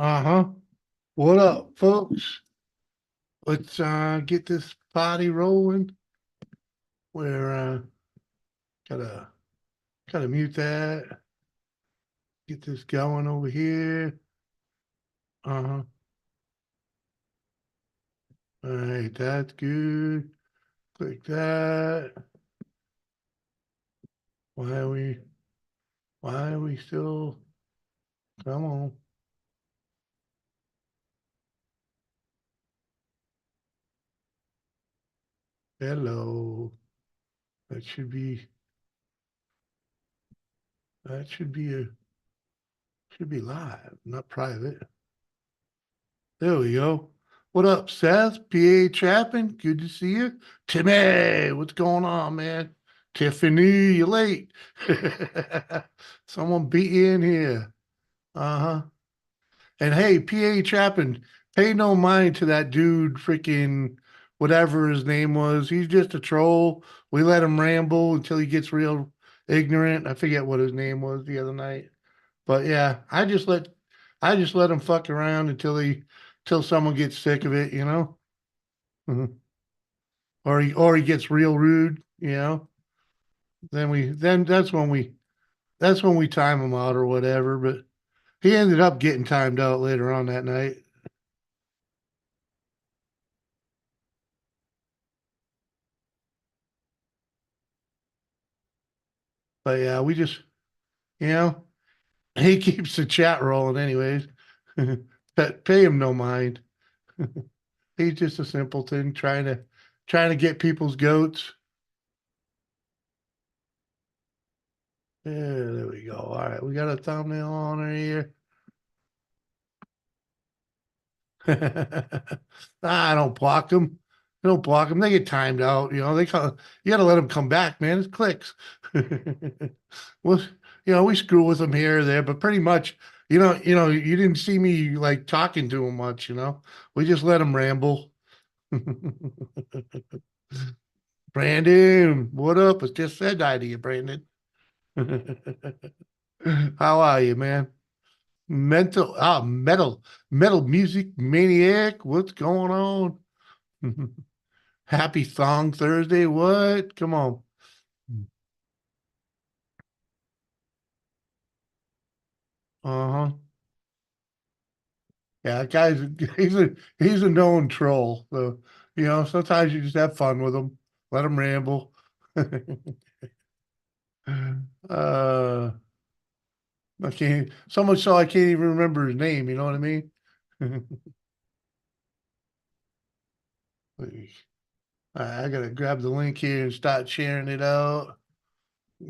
Uh-huh. What up, folks? Let's get this party rolling. We're gotta gotta mute that. Get this going over here. Uh-huh. All right, that's good. Click that. Why are we why are we still come on? Hello. That should be that should be live, not private. There we go. What up, Seth? PA Chapin? Good to see you. Timmy, what's going on, man? Tiffany, you late. Someone beat you in here. Uh-huh. And hey, PA Chapin, pay no mind to that dude, freaking whatever his name was. He's just a troll. We let him ramble until he gets real ignorant. I forget what his name was the other night. But yeah, I just let him fuck around until someone gets sick of it, you know? Mhm. Or he gets real rude, you know? Then that's when we time him out or whatever. But he ended up getting timed out later on that night. But yeah, we just you know, he keeps the chat rolling anyways. But pay him no mind. He's just a simpleton trying to get people's goats. Yeah, there we go. All right, we got a thumbnail on her here. I don't block them. I don't block them. They get timed out. They come. You got to let them come back, man. It's clicks. Well, we screw with them here or there, but pretty much, you didn't see me like talking to them much. We just let them ramble. Brandon, what up? It's just said hi to you, Brandon. How are you, man? Metal music maniac. What's going on? Happy Thong Thursday. What? Come on. Uh-huh. Yeah, guy's he's a known troll. So, sometimes you just have fun with him. Let him ramble. I can't so much so I can't even remember his name, you know what I mean? I gotta grab the link here and start sharing it out,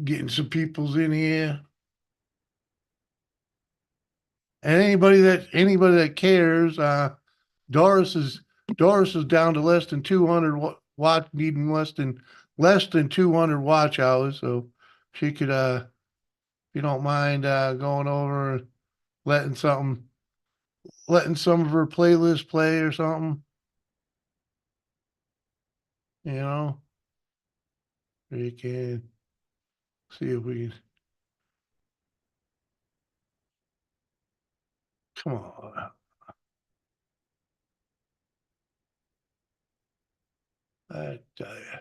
getting some people's in here. And anybody that cares, Doris is Doris is down to less than 200 watch needing less than 200 watch hours. So she could, if you don't mind, going over and letting something, letting some of her playlists play or something. You know, we can see if we can. Come on, I tell you.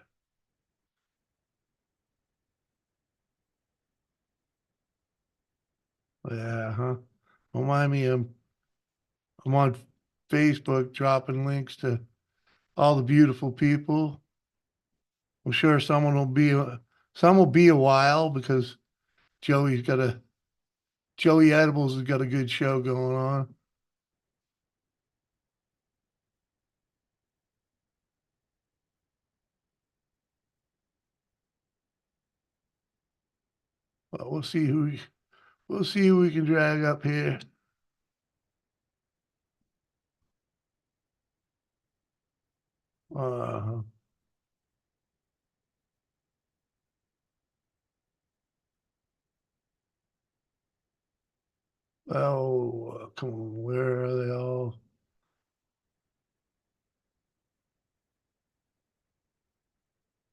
Yeah, huh? Remind me, I'm on Facebook dropping links to all the beautiful people. I'm sure some will be a while because Joey's got a Joey Edibles has got a good show going on. But we'll see who we can drag up here. Uh, oh, come on, where are they all?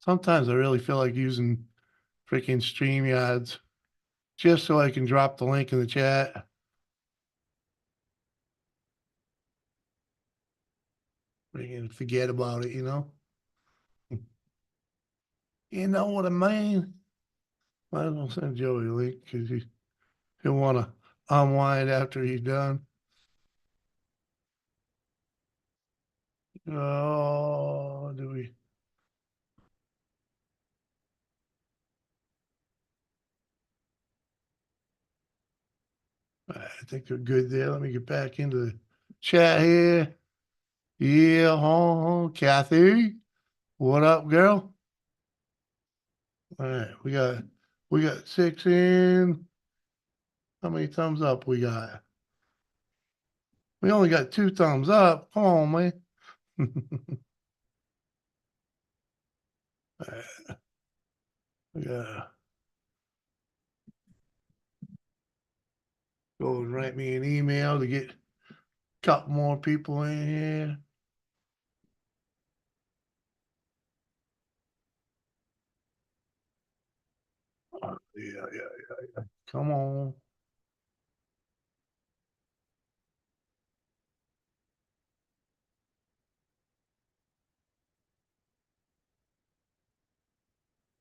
Sometimes I really feel like using freaking StreamYards just so I can drop the link in the chat. freaking forget about it, you know? You know what I mean? Might as well send Joey a link because he'll want to unwind after he's done. Oh, do we? I think we're good there. Let me get back into the chat here. Yeah, Kathy. What up, girl? All right, we got 6 in. How many thumbs up we got? We only got 2 thumbs up. Come on, man. All right, we gotta go and write me an email to get a couple more people in here. Yeah. Come on.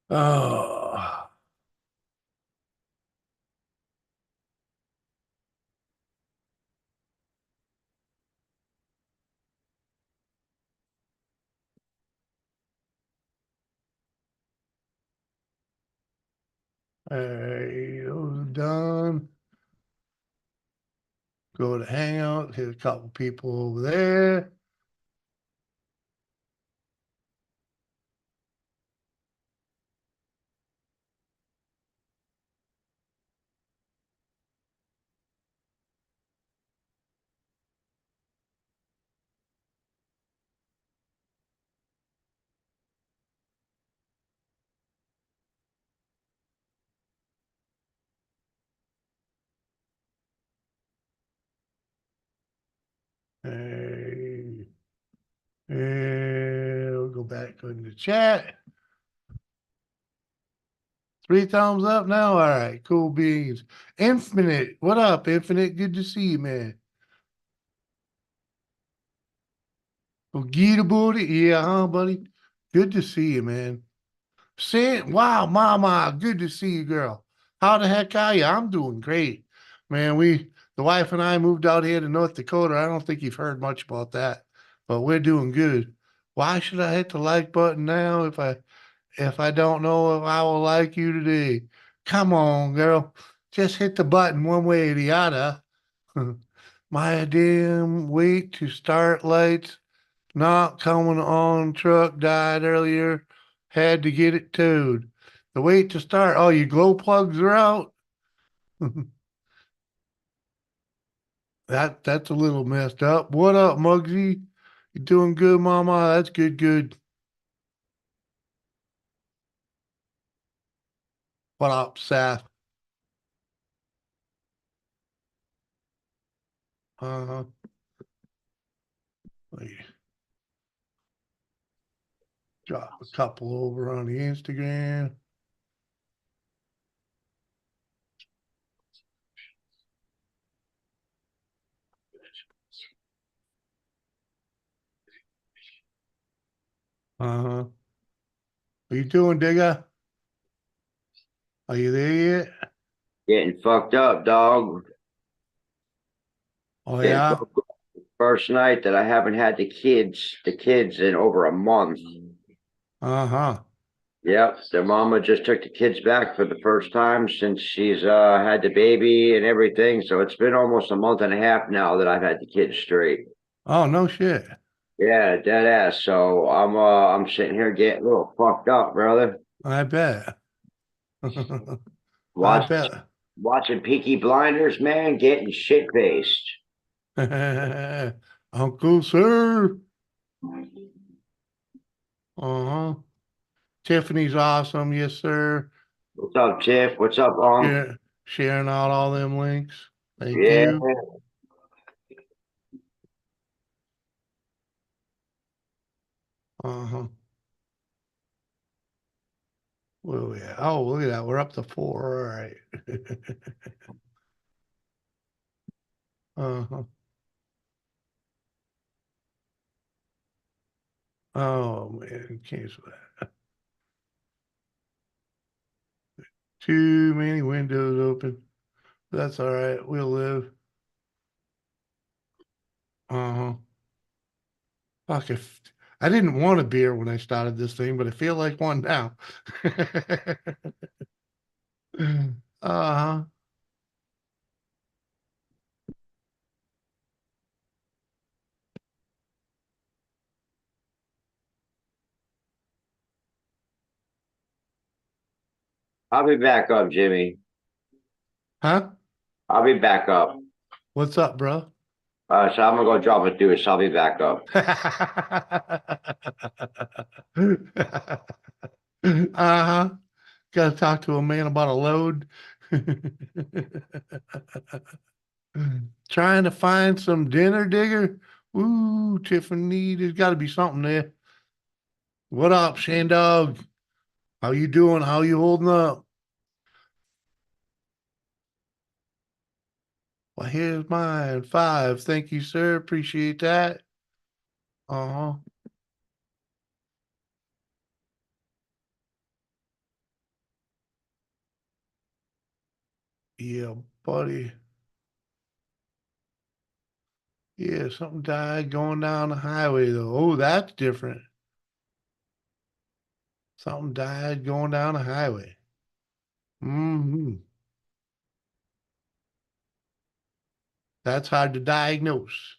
Oh, all right, those are done. Go to Hangout, hit a couple people over there. Hey, we'll go back in the chat. 3 thumbs up now. All right, cool beans. Infinite, what up, Infinite? Good to see you, man. Gita Booty, yeah, huh, buddy? Good to see you, man. Wow, Mama, good to see you, girl. How the heck are you? I'm doing great, man. The wife and I moved out here to North Dakota. I don't think you've heard much about that, but we're doing good. Why should I hit the like button now if I don't know if I will like you today? Come on, girl. Just hit the button one way or the other. My damn wait to start lights not coming on truck died earlier. Had to get it towed. The wait to start. Oh, your glow plugs are out. That's a little messed up. What up, Muggsy? You doing good, Mama? That's good, good. What up, Seth? Uh-huh. Drop a couple over on the Instagram. Uh-huh. What you doing, Digger? Are you there yet? Getting fucked up, dog. Oh Getting yeah? fucked up. First night that I haven't had the kids in over a month. Uh-huh. Yep, their mama just took the kids back for the first time since she's had the baby and everything. So it's been almost a month and a half now that I've had the kids straight. Oh, no shit. Yeah, dead ass. So I'm sitting here getting a little fucked up, brother. I bet. I Watch bet. watching Peaky Blinders, man, getting shit faced. Uncle Sir. Uh-huh. Tiffany's awesome. Yes, sir. What's up, Tiff? What's up, Sharing out all them links. Thank Yeah. you. Uh-huh. Where we at? Oh, look at that. We're up to 4. All right. Uh-huh. Oh man, cancel that. Too many windows open. That's all right. We'll live. Uh-huh. Fuck if I didn't want a beer when I started this thing, but I feel like one now. Uh-huh. I'll be back up, Jimmy. Huh? I'll be back up. What's up, bro? So I'm gonna go drop a deuce. I'll be back up. Uh-huh. Gotta talk to a man about a load. Trying to find some dinner digger. Ooh, Tiffany, there's got to be something there. What up, Shane Dog? How you doing? How you holding up? Well, here's mine. 5. Thank you, sir. Appreciate that. Uh-huh. Yeah, buddy. Yeah, something died going down the highway though. Oh, that's different. Something died going down the highway. Hmm. That's hard to diagnose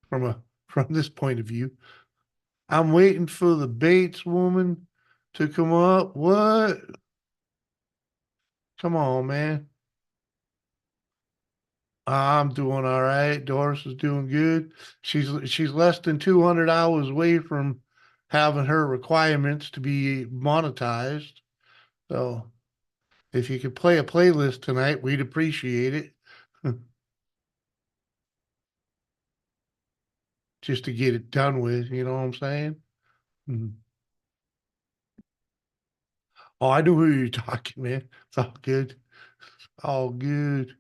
from a from this point of view. I'm waiting for the Bates woman to come up. What? Come on, man. I'm doing all right. Doris is doing good. She's less than 200 hours away from having her requirements to be monetized. So if you could play a playlist tonight, we'd appreciate it. Just to get it done with, you know what I'm saying? Mhm. Oh, I know who you're talking, man. It's all good. All good.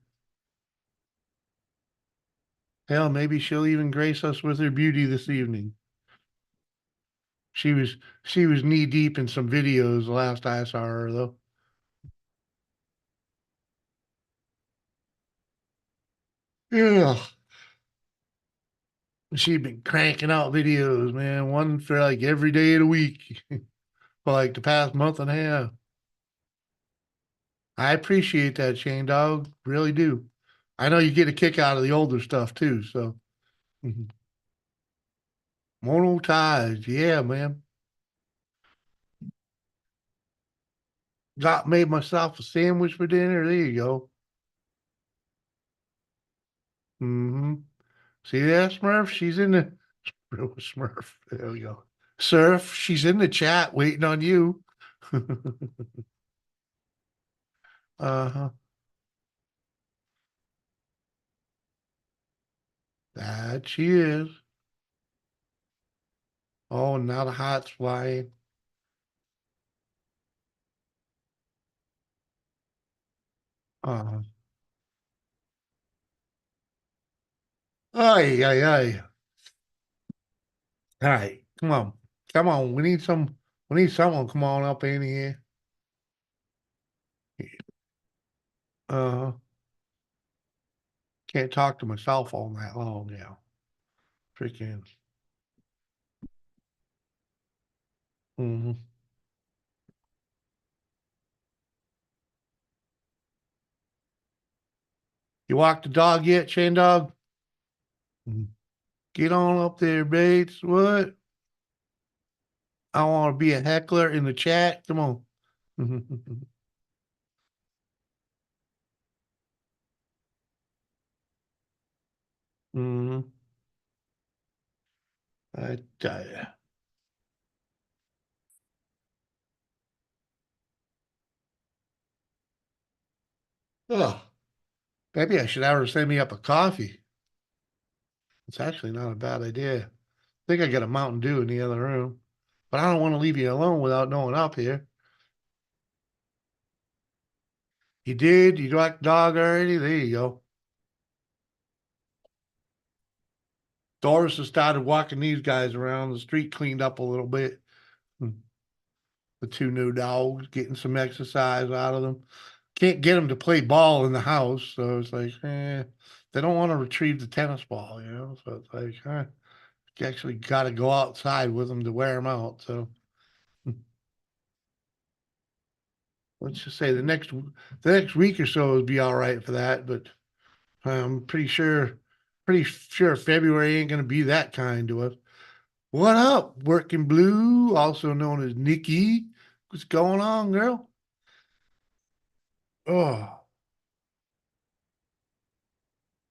Hell, maybe she'll even grace us with her beauty this evening. She was knee deep in some videos last I saw her though. Yeah. She'd been cranking out videos, man. One for like every day of the week for like the past month and a half. I appreciate that, Shane Dog. Really do. I know you get a kick out of the older stuff too. So, mhm. Mono ties. Yeah, man. Got made myself a sandwich for dinner. There you go. Hmm. See that, Smurf? She's in the Smurf. There we go. Surf, she's in the chat waiting on you. Uh-huh. That she is. Oh, now the hot's flying. Uh-huh. Ay, ay, ay. All right, come on. Come on. We need someone come on up in here. Uh, can't talk to my cell phone that long now. Freaking. Hmm. You walked the dog yet, Shane Dog? Mhm. Get on up there, Bates. What? I want to be a heckler in the chat. Come on. Hmm. I tell you. Oh, maybe I should have her send me up a coffee. It's actually not a bad idea. I think I got a Mountain Dew in the other room, but I don't want to leave you alone without knowing up here. You did? You got dog already? There you go. Doris has started walking these guys around. The street cleaned up a little bit. The two new dogs, getting some exercise out of them. Can't get them to play ball in the house, so it's like, they don't want to retrieve the tennis ball, you know. So it's like, you actually got to go outside with them to wear them out. So let's just say the next week or so will be all right for that. But I'm pretty sure February ain't gonna be that kind to us. What up, Working Blue, also known as Nikki? What's going on, girl? Oh,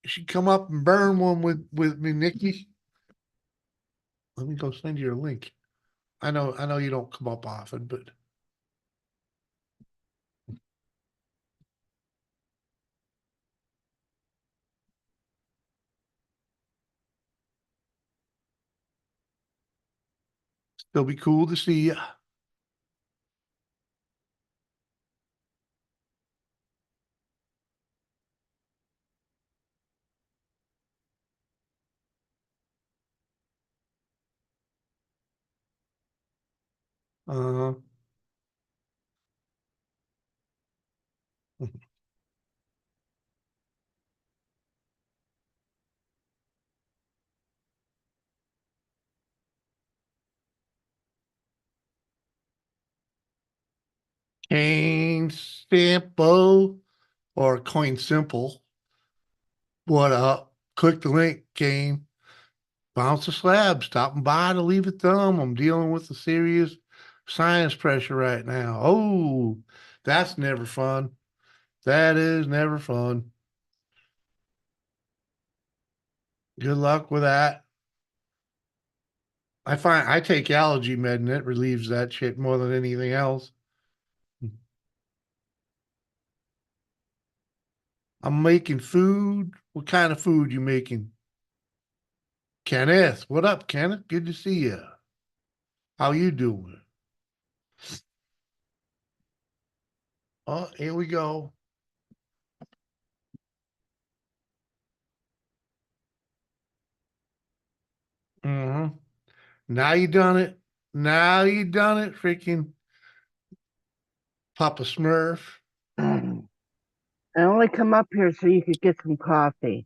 you should come up and burn one with me, Nikki. Let me go send you a link. I know you don't come up often, but it'll be cool to see you. Uh, Kane Simple or Coin Simple. What up? Click the link, Kane. Bounce a slab, stopping by to leave a thumb. I'm dealing with a serious science pressure right now. Oh, that's never fun. That is never fun. Good luck with that. I find I take allergy med and it relieves that shit more than anything else. I'm making food. What kind of food you making? Kenneth, what up, Kenneth? Good to see you. How you doing? Oh, here we go. hmm Now you done it. Now you done it, freaking Papa Smurf. I only come up here so you could get some coffee.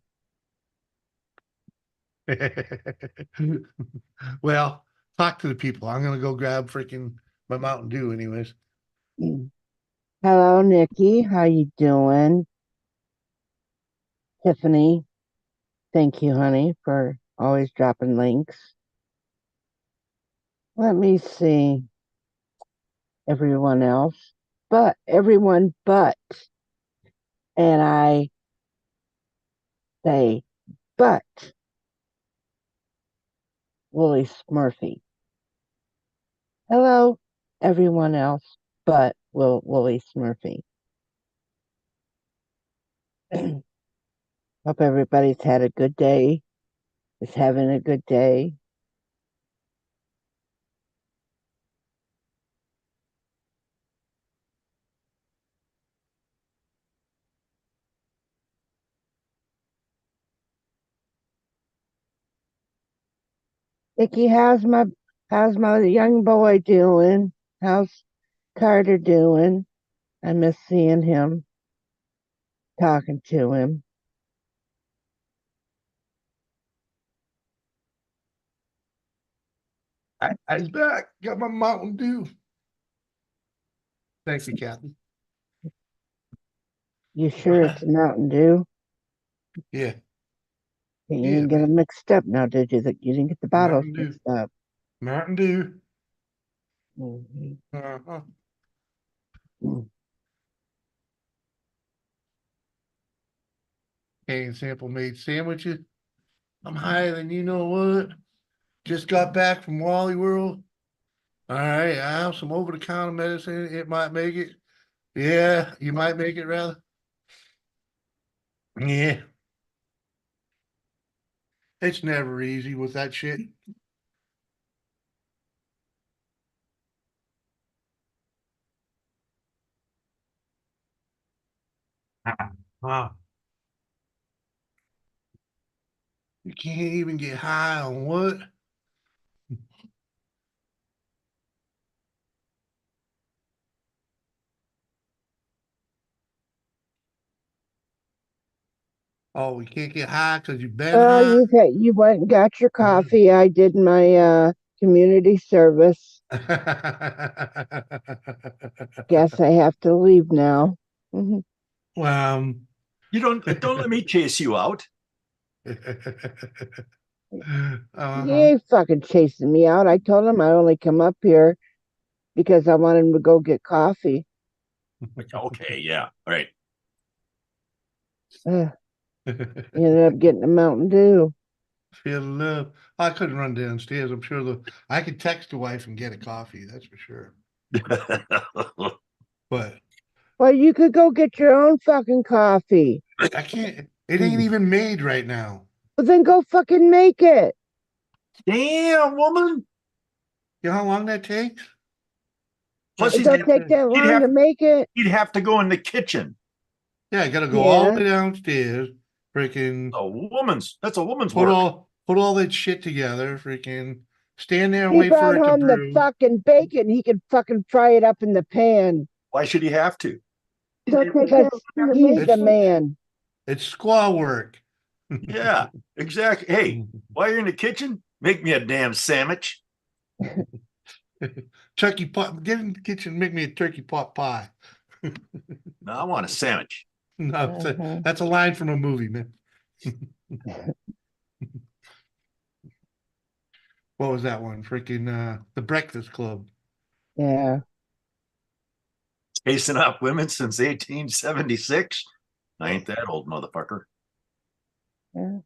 Well, talk to the people. I'm gonna go grab freaking my Mountain Dew, anyways. Hello, Nikki. How you doing? Tiffany, thank you, honey, for always dropping links. Let me see everyone else, but everyone but, and I say but Willie Smurfy. Hello, everyone else but Willie Smurfy. Hope everybody's had a good day, is having a good day. Nikki, how's my young boy doing? How's Carter doing? I miss seeing him, talking to him. I's back. Got my Mountain Dew. Thanks, you, Kathy. You sure it's a Mountain Dew? Yeah, You yeah, didn't get man. them mixed up now, did you? You didn't get the bottles Mountain Dew. mixed up. Mountain Dew. Mhm. Uh-huh. Cane Sample made sandwiches. I'm higher than you know what. Just got back from Wally World. All right, I have some over the counter medicine. It might make it. Yeah, you might make it rather. Yeah, it's never easy with that shit. Wow. You can't even get high on what? Oh, we can't get high because you've been Oh, high. you went and got your coffee. I did my community service. Guess I have to leave now. Mhm. Well, You don't let me chase you out. He uh-huh. ain't fucking chasing me out. I told him I only come up here because I want him to go get coffee. Okay, yeah, all right. He ended up getting a Mountain Dew. Feel the love. I couldn't run downstairs. I'm sure I could text the wife and get a coffee. That's for sure. But Well, you could go get your own fucking coffee. I can't. It ain't even made right now. Well, then go fucking make it. Damn, woman. You know how long that takes? Plus, It don't take that he'd long to have make it. he'd have to go in the kitchen. Yeah, I got to go all the Yeah. way downstairs. Freaking That's a woman's put work. all that shit together. Freaking stand there and He wait for brought it to home the brew. fucking bacon. He could fucking fry it up in the pan. Why should he have to? Because he's the It's man. it's squaw work. Yeah, exactly. Hey, while you're in the kitchen, make me a damn sandwich. Turkey pot. Get in the kitchen. And make me a turkey pot pie. No, I want a sandwich. No, Uh-huh. that's a line from a movie, man. What was that one? Freaking The Breakfast Club. Yeah. Chasing up women since 1876. I ain't that old, motherfucker. Yeah.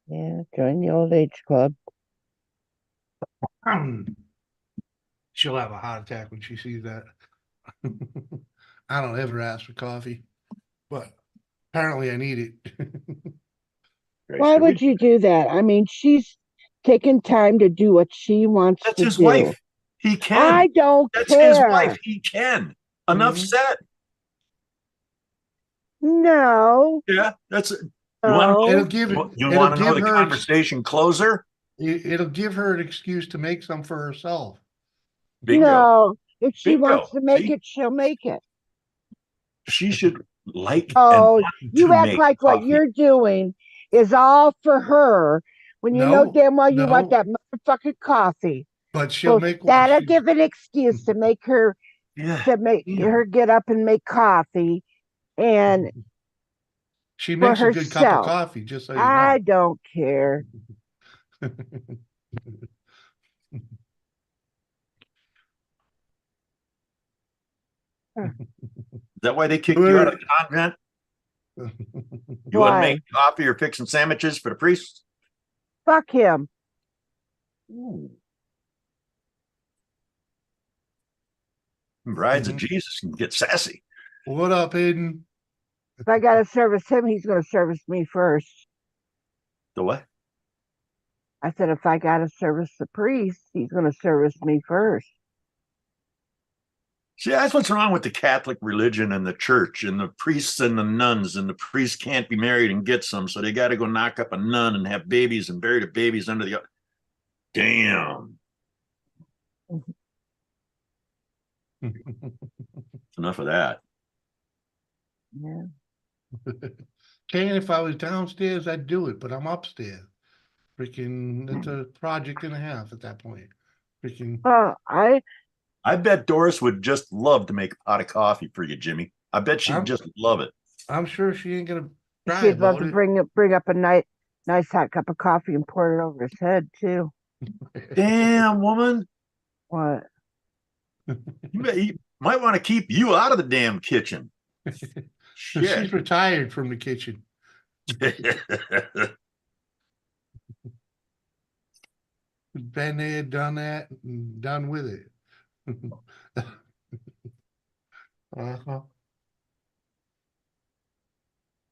Yeah. Join the old age club. She'll have a heart attack when she sees that. I don't ever ask for coffee, but apparently I need it. Why would you do that? I mean, she's taking time to do what she wants That's to his do. wife. He can. I don't That's his wife. care. He can. Enough Mhm. said. No. Yeah, that's it. You want to It'll No. give know, you it'll want to know give the her conversation closer? it'll give her an excuse to make some for herself. Bingo. No. If she wants Bingo. to make See, it, she'll make it. she should like and Oh, want you to act make like what coffee. you're doing is all for her when you know No, damn well you want no, that motherfucking coffee. but she'll So make what that'll she give an excuse Yeah. to make Yeah. her get up and make coffee and she for makes a good cup of herself. coffee, just so you I know. don't care. Is that why they kicked you out of Where- the convent? You wouldn't make Why? coffee or fixing sandwiches for the priests? Fuck him. Brides of Mhm. Jesus can get sassy. What up, Aiden? If I gotta service him, he's gonna service me first. The what? I said if I gotta service the priest, he's gonna service me first. See, that's what's wrong with the Catholic religion and the church and the priests and the nuns. And the priests can't be married and get some, so they got to go knock up a nun and have babies and bury the babies under the. Damn. Enough of that. Yeah. Can if I was downstairs, I'd do it, but I'm upstairs. Freaking, it's a project and a half at that point. Freaking, I bet Doris would just love to make a pot of coffee for you, Jimmy. I bet she'd I'm just love it. I'm sure she ain't gonna cry she'd love about to it. bring up a nice hot cup of coffee and pour it over his head too. Damn, woman. What? You might want to keep you out of the damn kitchen. She's Shit. retired from the kitchen. Been there, done that, and done with it. Uh-huh.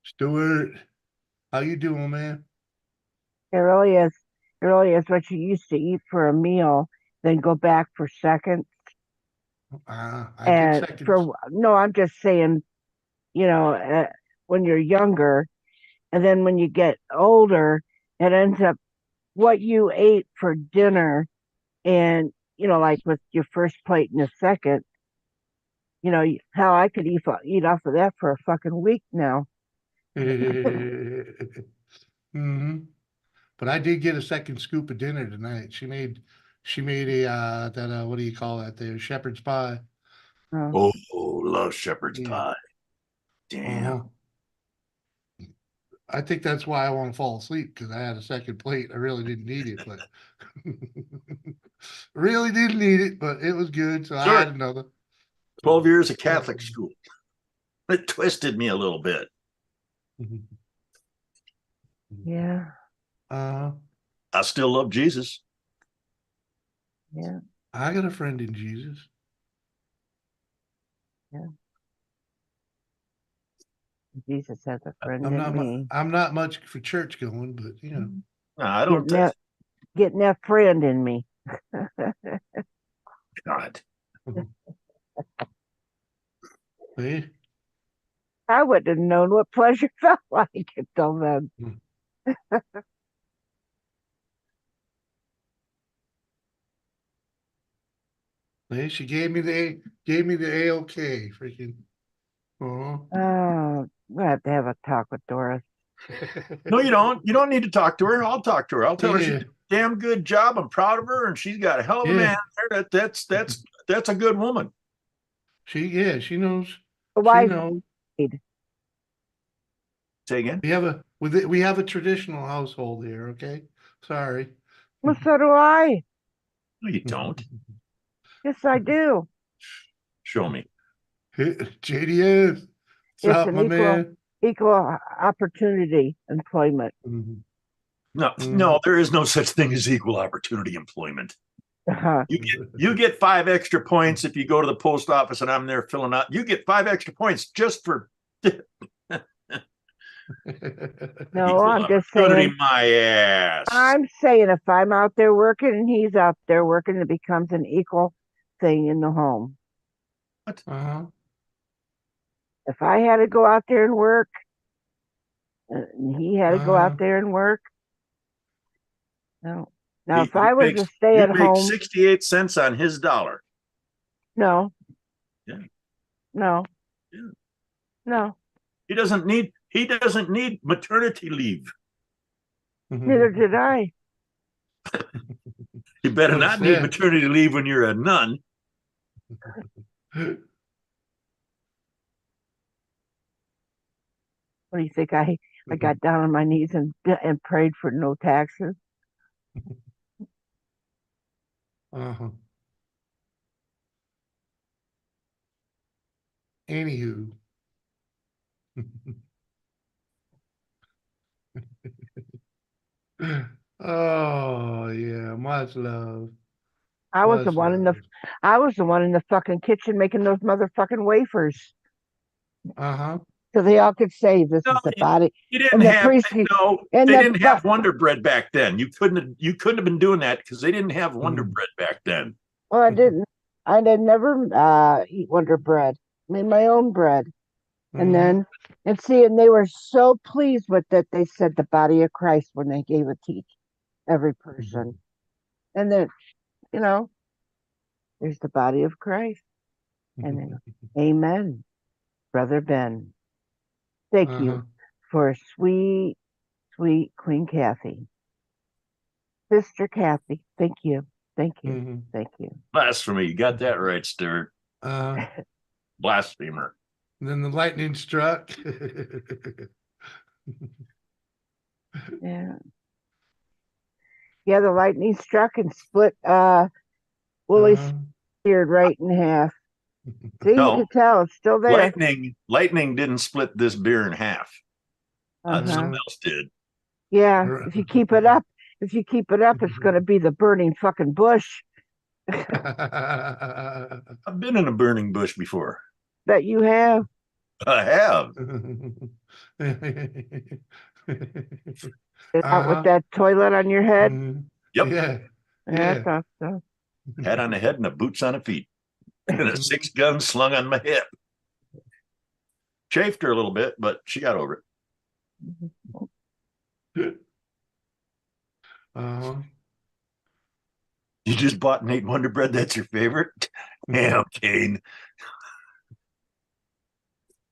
Stuart, how you doing, man? It really is. It really is what you used to eat for a meal, then go back for seconds. I get And seconds. for no, I'm just saying, you know, when you're younger, And then when you get older, it ends up what you ate for dinner, and like with your first plate and the second, how I could eat off of that for a fucking week now. hmm But I did get a second scoop of dinner tonight. She made a that what do you call that there? Shepherd's pie. Oh, Oh, love shepherd's Yeah. pie. Damn. Uh-huh. I think that's why I want to fall asleep, because I had a second plate. I really didn't need it, but really didn't need it, but it was good. So I Sure. had another. 12 years of Catholic school. It twisted me a little bit. yeah, Uh, I still love Jesus. yeah, I got a friend in Jesus. yeah. Jesus has a friend I'm in not me. I'm not much for church going, but No, I don't. Getting that friend in me. God. See? I wouldn't have known what pleasure felt like until then. See? She gave me the A-OK, freaking. Oh. Oh, I have to have a talk with Doris. No, you don't. You don't need to talk to her. I'll talk to her. I'll tell her she Yeah, did a damn good job. I'm proud of her, and she's got a hell of a yeah. man there. That's a good woman. She knows. The She wife knows. made. Say again. We have a traditional household here, okay? Sorry. Well, so do I. No, you don't. Yes, I do. Show me. JDS. What's It's up, an my man? equal opportunity employment. Mhm. No, Mhm. no, there is no such thing as equal opportunity employment. Uh-huh. You get 5 extra points if you go to the post office and I'm there filling out. You get 5 extra points just for No, equal I'm just opportunity. saying. My ass. I'm saying if I'm out there working and he's out there working, it becomes an equal thing in the home. Uh-huh. If I had to go out there and work, and he had to go out Uh-huh. there and work, no. Now, if I You'd was make, to stay at you'd make home, 68 cents on his dollar. no, Yeah. no, Yeah. no, He doesn't need maternity leave. neither did I. You better Well not need said. maternity leave when you're a nun. What do you think? I got down on my knees and prayed for no taxes. Uh-huh. Anywho. Oh yeah, much love. I was the Much one in the love. I was the one in the fucking kitchen making those motherfucking wafers, Uh-huh. so they all could say this No, is the body. you And didn't the have priest no. and They the didn't have Wonder Bread back then. You couldn't have been doing that because they didn't have Wonder Mhm. Bread back then. well, I did never eat Wonder Bread. Made my own bread, and Mhm. then and they were so pleased with it. They said the body of Christ when they gave it to every person, and then you know there's the body of Christ, and then Amen, Brother Ben. Thank Uh-huh. you for sweet, sweet Queen Kathy. Sister Kathy, thank you. Thank you. Mhm. Thank you. Blasphemy. You got that right, Stuart. Uh, Blasphemer. then the lightning struck. Yeah. Yeah, the lightning struck and split Willie's Uh, beard right in half. See, you No, can tell it's still there. lightning didn't split this beer in half. Uh-huh. Something else did. Yeah. If you keep it up, it's gonna be the burning fucking bush I've been in a burning bush before. that you have. I have. Out with Uh-huh. that toilet on your head. Mhm. Yep. Yeah. Yeah, I Yeah. thought so. Hat on the head and a boots on the feet. And a Mhm. 6-gun slung on my hip. Chafed her a little bit, but she got over it. Uh-huh. You just bought Nate Wonder Bread. That's your favorite? Damn, Kane.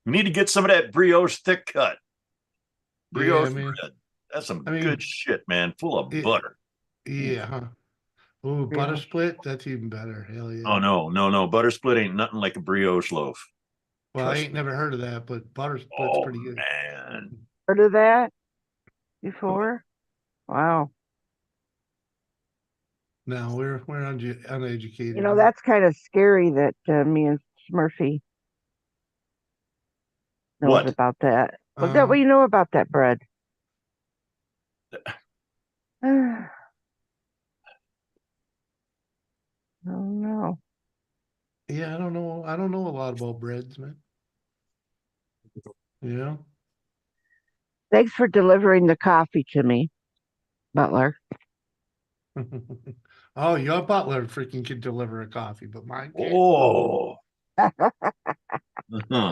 We need to get some of that brioche thick cut. Brioche man. bread. That's some I mean, good shit, man. Full of it- butter. Yeah, huh? Oh, butter Brioche. split, that's even better. Hell yeah. Oh no. Butter split ain't nothing like a brioche loaf. Well, I Trust ain't me. never heard of that, but butter split's Oh pretty good. man. Heard of that before? Wow. No, we're uneducated You know, here. that's kind of scary that me and Smurfy knows What? about that. Well, that what you know about that bread? Oh no. Yeah, I don't know. I don't know a lot about breads, man. Yeah. Thanks for delivering the coffee to me, Butler. Oh, your butler freaking can deliver a coffee, but mine can't. Oh.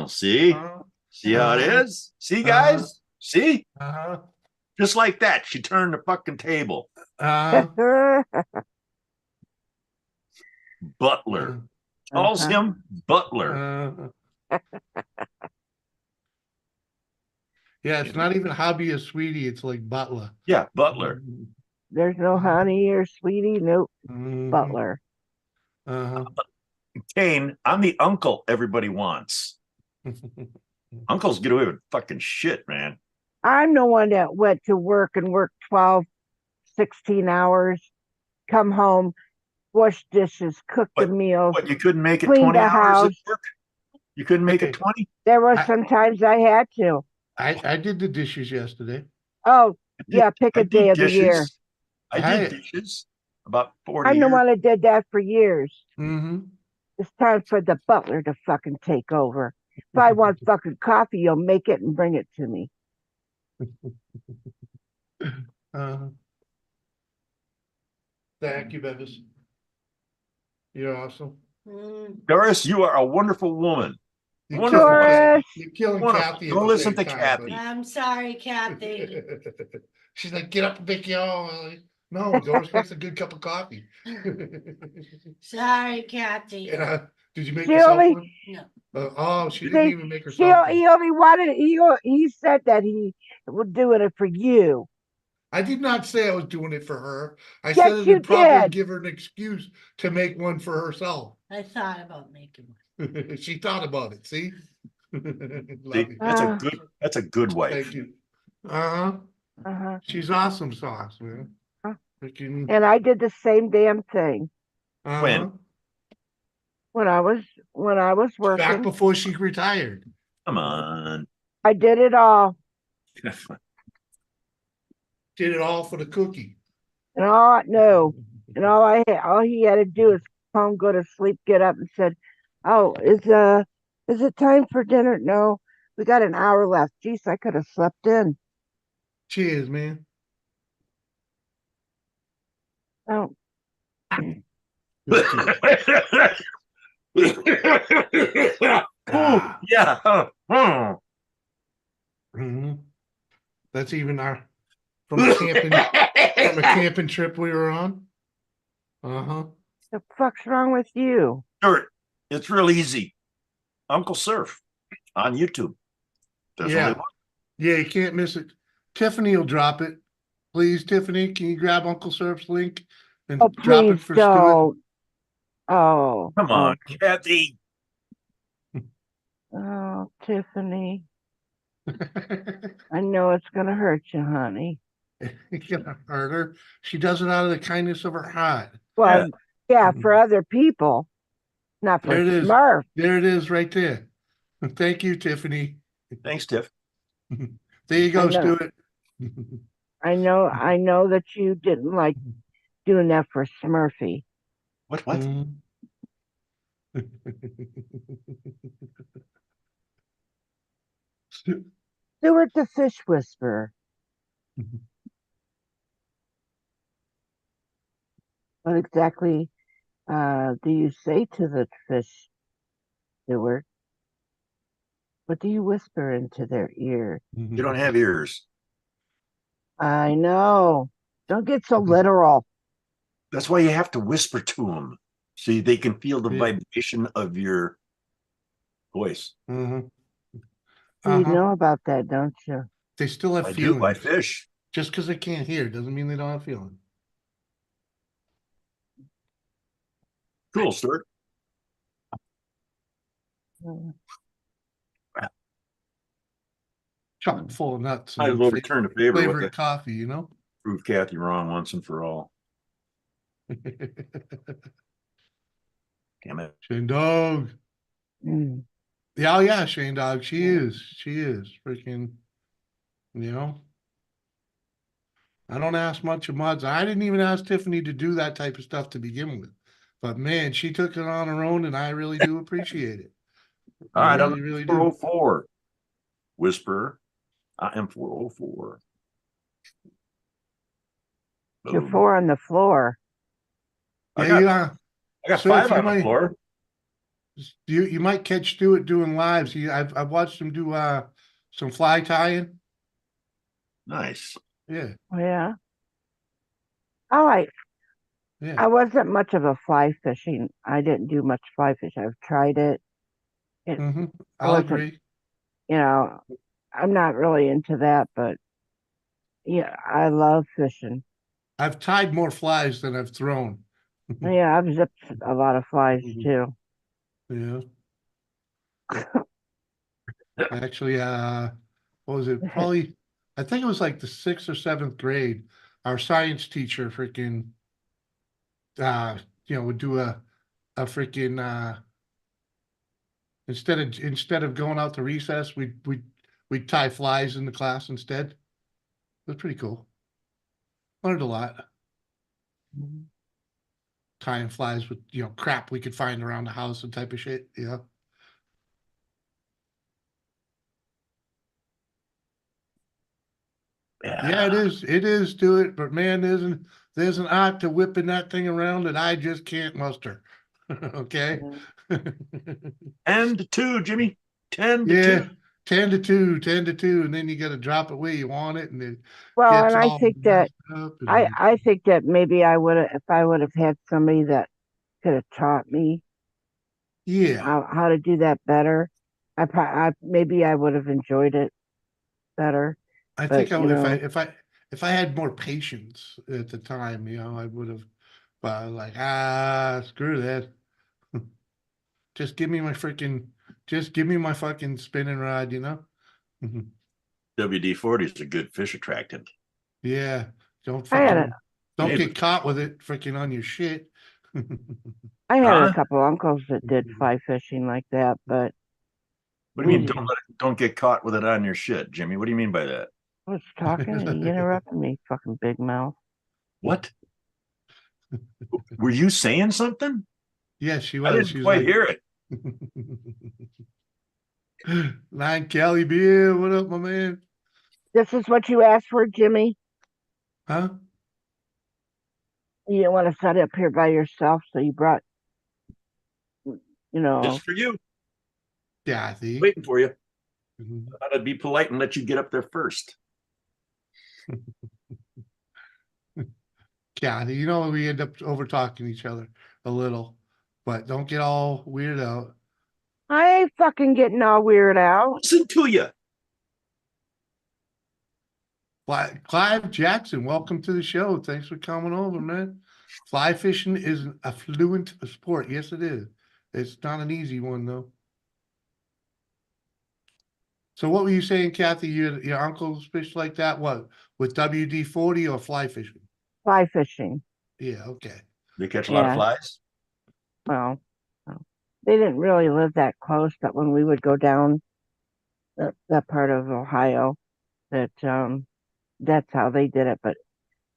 See? Uh, See how it uh, is? See, uh, guys? See? uh, Just like that. She turned the fucking table. uh, Butler. Calls him Butler. yeah, it's not even hobby or sweetie. It's like butler. Yeah, Butler. There's no honey or sweetie. Nope. Mhm. Butler. Uh-huh. Kane, I'm the uncle everybody wants. Uncles get away with fucking shit, man. I'm the one that went to work and worked 12, 16 hours, come home, wash dishes, cook the meals, What, you couldn't make it clean 20 the hours at house. work? You couldn't make it Hey, 20? There were I, some times I had to. I did the dishes yesterday. Oh, I did, yeah, pick I a day did of the year. dishes. I did dishes about 40 I'm the years. one that did that for years. Mm-hmm. It's time for the butler to fucking take over. If I want fucking coffee, you'll make it and bring it to me. Uh, thank you, Bevis. You're awesome. Doris, you are a wonderful woman. You're Wonderful killing woman. Doris. You're killing Wonderful. Kathy at Don't the listen same to time. Kathy. I'm sorry, Kathy. She's like, get up and make your own. No, Doris makes a good cup of coffee. Sorry, Kathy. Yeah. Did you make She yourself only, one? No. Oh, she didn't see, even make herself one. he only wanted, he said that he was doing it for you. I did not say I was doing it for her. I Yes, said you it'd probably did. give her an excuse to make one for herself. I thought about making one. She thought about it. See? See, Love you. that's a good wife. Thank you. Uh-huh. Uh-huh. She's awesome sauce, man. Uh, Freaking And I did the same damn thing uh-huh. when I was Back working. before she retired. Come on. I did it all. Did it all for the cookie. And all he had to do is come home, go to sleep, get up and said, "Oh, is it time for dinner?" No, we got an hour left. Geez, I could have slept in. Cheers, man. Oh, Good too. Ah. Yeah. Mhm. That's even our from a camping trip we were on. Uh-huh. the fuck's wrong with you? Sure. It's real easy. Uncle Surf on YouTube. There's only Yeah. one. Yeah, you can't miss it. Tiffany will drop it. Please, Tiffany, can you grab Uncle Surf's link and Oh, drop please it for Stuart? don't. Oh, Come on, Kathy. oh, Tiffany. I know it's gonna hurt you, honey. It's gonna hurt her. She does it out of the kindness of her heart. Well, yeah, for other people, not for There it is. Smurf. There it is right there. Thank you, Tiffany. Thanks, Tiff. There you I go, know. Stuart. I know that you didn't like doing that for Smurfy. What? Mhm. Stuart the Fish Whisperer. What exactly do you say to the fish, Stuart? What do you whisper into their ear? You don't have ears. I know. Don't get so literal. That's why you have to whisper to them, so they can feel the Yeah. vibration of your voice. Mhm. You Uh-huh. know about that, don't you? They still have I do. I feelings. fish. Just because they can't hear doesn't mean they don't have feelings. Cool, Stuart. Mm. Chock full of nuts Might as and well return the favor with flavored it. coffee, you know? Prove Kathy wrong once and for all. Damn it. Shane Dog. Mm. Yeah, oh yeah, Shane Dog. She Yeah. is. She is. Freaking, you know. I don't ask much of Muds. I didn't even ask Tiffany to do that type of stuff to begin with. But man, she took it on her own, and I really do appreciate it. All I right, I'm really, really do. 404. Whisper. I am 404. You're Boom. 4 on the floor. I Yeah, got yeah. I got Swift, 5 on the floor. you might catch Stuart doing lives. I've watched him do some fly tying. Nice. Yeah, Oh, yeah. All right. yeah. I wasn't much of a fly fishing. I didn't do much fly fishing. I've tried it. It Mm-hmm. I I'll wasn't, agree. you know, I'm not really into that, but yeah, I love fishing. I've tied more flies than I've thrown. Yeah, I've zipped a lot of flies Mhm. too. Yeah. Actually, what was it? Probably, I think it was like the sixth or seventh grade. Our science teacher freaking, would do a freaking instead of going out to recess, we'd tie flies in the class instead. It was pretty cool. Learned a lot. Tying flies with crap we could find around the house and type of shit. Yeah. Yeah, it Yeah. is. It is to it, but man, there's an art to whipping that thing around that I just can't muster. Okay. Mhm. 10 to 2, Jimmy. 10 to Yeah, 2. 10 to 2, 10 to 2, and then you got to drop it where you want it, and it Well, gets and I all think that messed up. I And I think that maybe I would have if I would have had somebody that could have taught me yeah, how to do that better. I maybe I would have enjoyed it better. I But think if I had more patience at the time, I would have. But like, screw that. Just give me my freaking, just give me my fucking spinning rod, you know? WD-40 is a good fish attractant. Yeah. Don't I had a fucking, don't Maybe. get caught with it freaking on your shit. I had a Huh? couple uncles that did fly fishing like that, but What do you mean mm, don't get caught with it on your shit, Jimmy? What do you mean by that? I was talking and he interrupted me, fucking big mouth. What? Were you saying something? Yeah, she I was. didn't She was quite like, hear it. Nine Cali beer. What up, my man? This is what you asked for, Jimmy. Huh? You didn't want to sit up here by yourself, so you brought, you know, Just for you. Yeah, I see. Waiting for you. I thought I'd be polite and let you get up there first. Yeah, we end up over talking each other a little, but don't get all weirded out. I ain't fucking getting all weird out. Listen to you. Clive Jackson, welcome to the show. Thanks for coming over, man. Fly fishing is an affluent sport. Yes, it is. It's not an easy one though. So what were you saying, Kathy? Your uncles fish like that? What, with WD-40 or fly fishing? Fly fishing. Yeah, okay. They catch a lot of Yeah. flies. Well, they didn't really live that close, but when we would go down that part of Ohio, that that's how they did it. But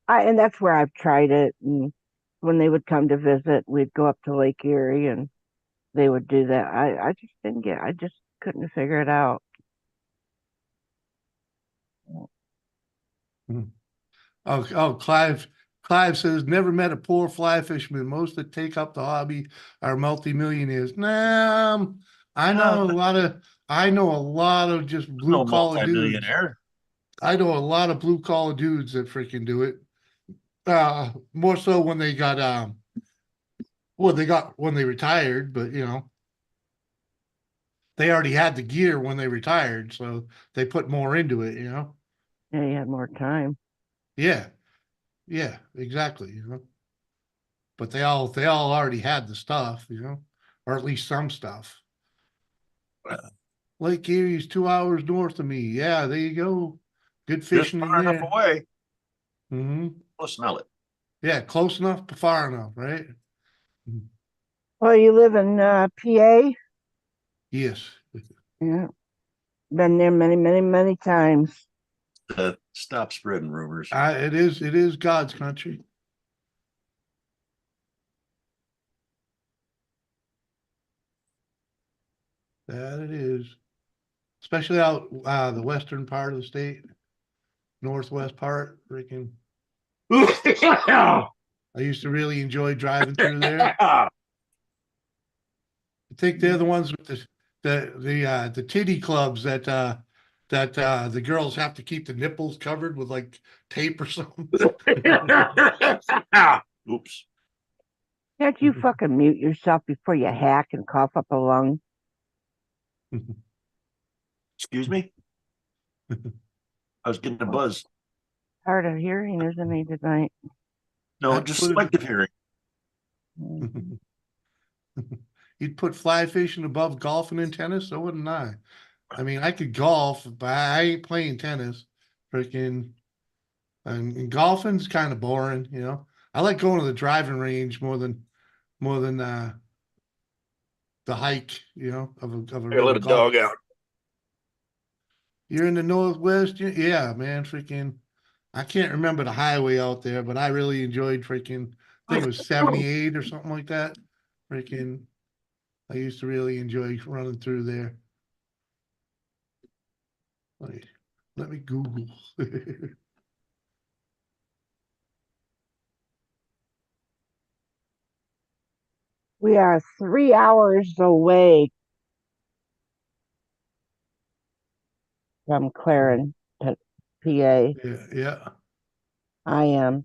and that's where I've tried it. And when they would come to visit, we'd go up to Lake Erie and they would do that. I just didn't get. I just couldn't figure it out. Mhm. Oh, Clive says never met a poor fly fisherman. Most that take up the hobby are multimillionaires. Nah, I know I know a lot of just No blue collar dudes. multimillionaire. I know a lot of blue collar dudes that freaking do it. More so when they got well, they got when they retired, but they already had the gear when they retired, so they put more into it. Yeah, you had more time. Yeah, yeah, exactly. But they all already had the stuff, or at least some stuff. Lake Erie's 2 hours north of me. Yeah, there you go. Good Just fishing in far enough there. away. Hmm. We'll smell it. Yeah, close enough, but far enough, right? Mhm. Well, you live in PA? Yes. Yeah. Been there many, many, many times. Stop spreading rumors. It is God's country. That it is. Especially out the western part of the state, northwest part. Freaking, I used to really enjoy driving through there. I think they're the ones with the titty clubs that the girls have to keep the nipples covered with like tape or something. Oops. Can't you fucking mute yourself before you hack and cough up a lung? Excuse me? I was getting a buzz. Hard of hearing, isn't he, tonight? No, I'd just put selective hearing. Mm. You'd put fly fishing above golfing and tennis, so wouldn't I? I mean, I could golf, but I ain't playing tennis. Freaking, and golfing's kind of boring. I like going to the driving range more than the hike, of a I gotta real let a golf. dog out. You're in the Northwest, yeah, man. Freaking, I can't remember the highway out there, but I really enjoyed freaking. I think it was 78 or something like that. Freaking, I used to really enjoy running through there. Wait, let me Google. We are 3 hours away from Claren, PA. Yeah, yeah. I am.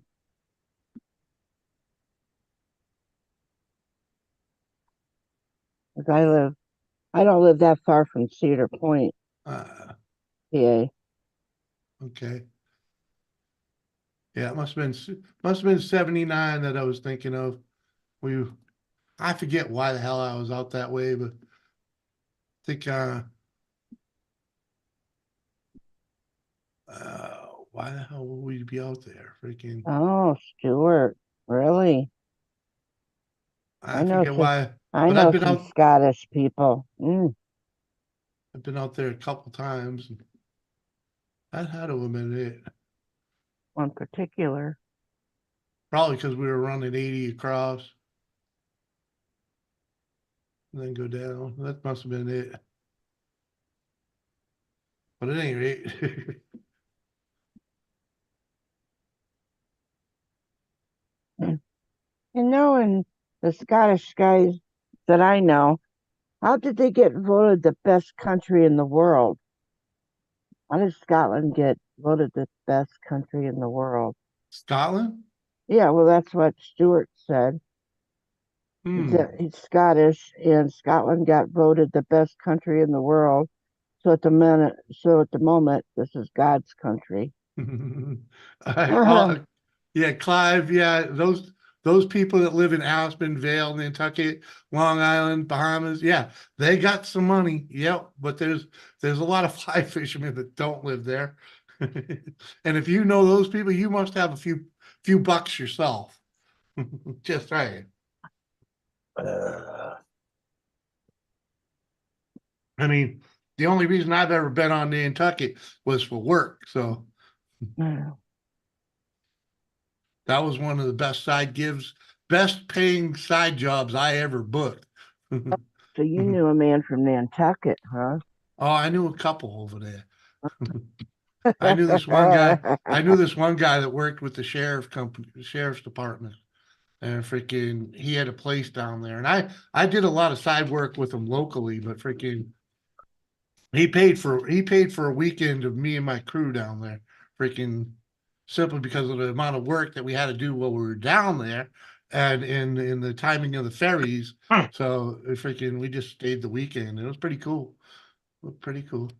'Cause I don't live that far from Cedar Point, PA. Okay. Yeah, it must have been 79 that I was thinking of. We I forget why the hell I was out that way, but I think why the hell would we be out there? Freaking, Oh, Stuart, really? I forget why, I but I've know been some out. Scottish people. Mm, I've been out there a couple times. That had to have been it. one particular. Probably because we were running 80 across and then go down. That must have been it. But at any rate, Mm. And the Scottish guys that I know, how did they get voted the best country in the world? How did Scotland get voted the best country in the world? Scotland? Yeah, well, that's what Stuart said. Hmm. He's Scottish, and Scotland got voted the best country in the world. So at the moment, this is God's country. Yeah, Clive. Yeah, those people that live in Aspen, Vale, Nantucket, Long Island, Bahamas. Yeah, they got some money. Yep, but there's a lot of fly fishermen that don't live there. And if you know those people, you must have a few bucks yourself. Just right. Uh, I mean, the only reason I've ever been on Nantucket was for work. So that was one of the best paying side jobs I ever booked. So you knew a man from Nantucket, huh? Oh, I knew a couple over there. I knew this one guy. I knew this one guy that worked with the sheriff's department, and freaking, he had a place down there. And I did a lot of side work with him locally, but freaking, He paid for a weekend of me and my crew down there, freaking simply because of the amount of work that we had to do while we were down there, and in the timing of the ferries. Hmm. So freaking, we just stayed the weekend. It was pretty cool. Pretty cool.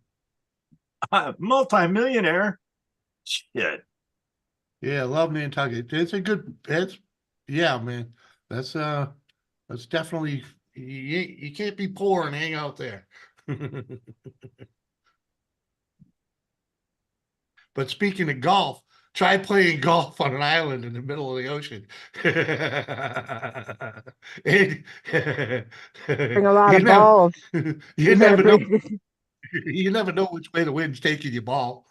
Multi-millionaire. Shit. Yeah, I love Nantucket. It's a good. It's yeah, man. That's definitely you can't be poor and hang out there. But speaking of golf, try playing golf on an island in the middle of the ocean. And- Bring a lot you of never, balls. you You better never know, bring. you never know which way the wind's taking your ball.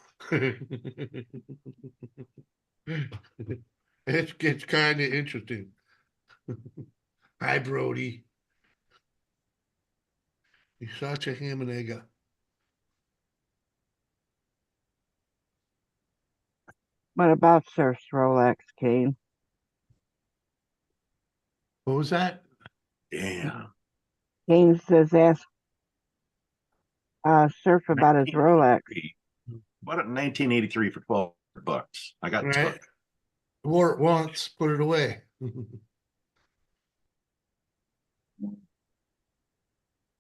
It's kind of interesting. Hi, Brody. You're such a ham and egger. What about Surf's Rolex, Kane? What was that? Damn. Kane says ask Surf about his Rolex. 1983. Bought it in 1983 for $12. I got Right? took. Wore it once, put it away.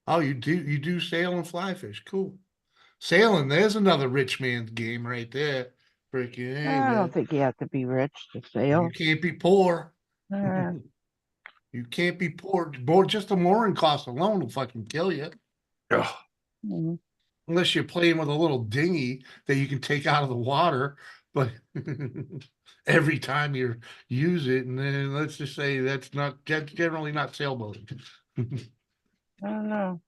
Oh, you do sail and fly fish. Cool. Sailing, there's another rich man's game right there. Freaking hey, I don't man. think you have to be rich to You sail. can't be poor. Uh, You can't be poor. More just the mooring cost alone will fucking kill you. Ugh. mm, Unless you're playing with a little dinghy that you can take out of the water, but every time you use it, and then let's just say that's generally not sailboat. I don't know.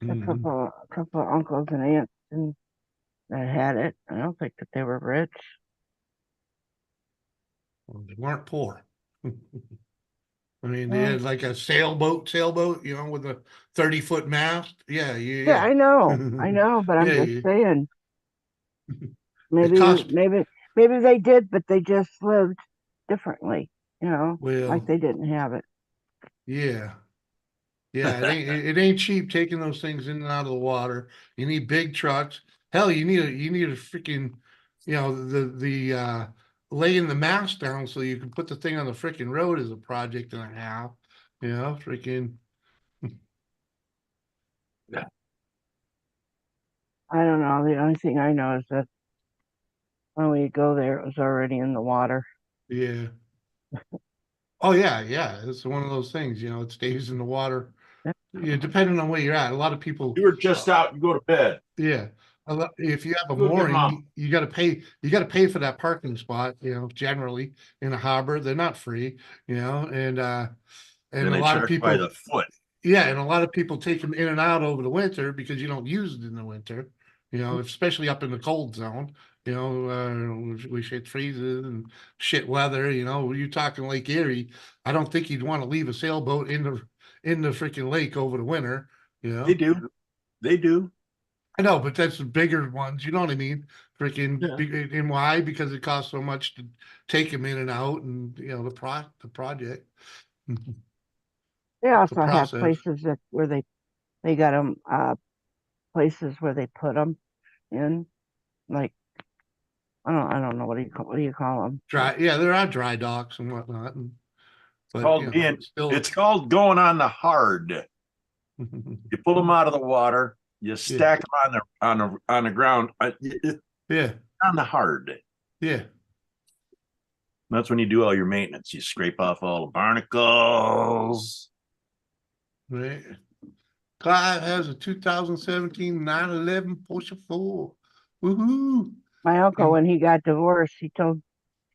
A Mhm. couple of uncles and aunts that had it. I don't think that they were rich. Well, they weren't poor. I mean, they Well, had like a sailboat, with a 30-foot mast. Yeah, yeah, yeah, I know, but I'm yeah. just saying It maybe cost maybe they did, but they just lived differently. Like well, they didn't have it. yeah. Yeah, it ain't cheap taking those things in and out of the water. You need big trucks. Hell, you need a freaking, laying the mast down so you can put the thing on the freaking road is a project and a half. Freaking I don't know. The only thing I know is that when we go there, it was already in the water. yeah. Oh yeah, yeah. It's one of those things, it stays in the water. Yeah, depending on where you're at. A lot of people, You were just out. You go to bed. yeah. If you have a Go get mooring, mom. you got to pay. You got to pay for that parking spot. Generally in a harbor, they're not free. And Then a they lot of charge by the people, foot. yeah, and a lot of people take them in and out over the winter because you don't use it in the winter. Especially up in the cold zone. We shit freezes and shit weather. You're talking Lake Erie. I don't think you'd want to leave a sailboat in the freaking lake over the winter. You They know. do. They do. I know, but that's the bigger ones. You know what I mean? Freaking, Yeah. and why? Because it costs so much to take them in and out, and the project, They the also have process. places where they got them places where they put them in, like I don't know what do you call them? Dry, yeah, there are dry docks and whatnot, but Called being. still, It's called going on the hard. You pull them out of the water. You yeah, stack them on the ground. yeah, On the hard. yeah, That's when you do all your maintenance. You scrape off all the barnacles. right. Clive has a 2017 911 Porsche 4. Woohoo! My uncle, And when he got divorced, he told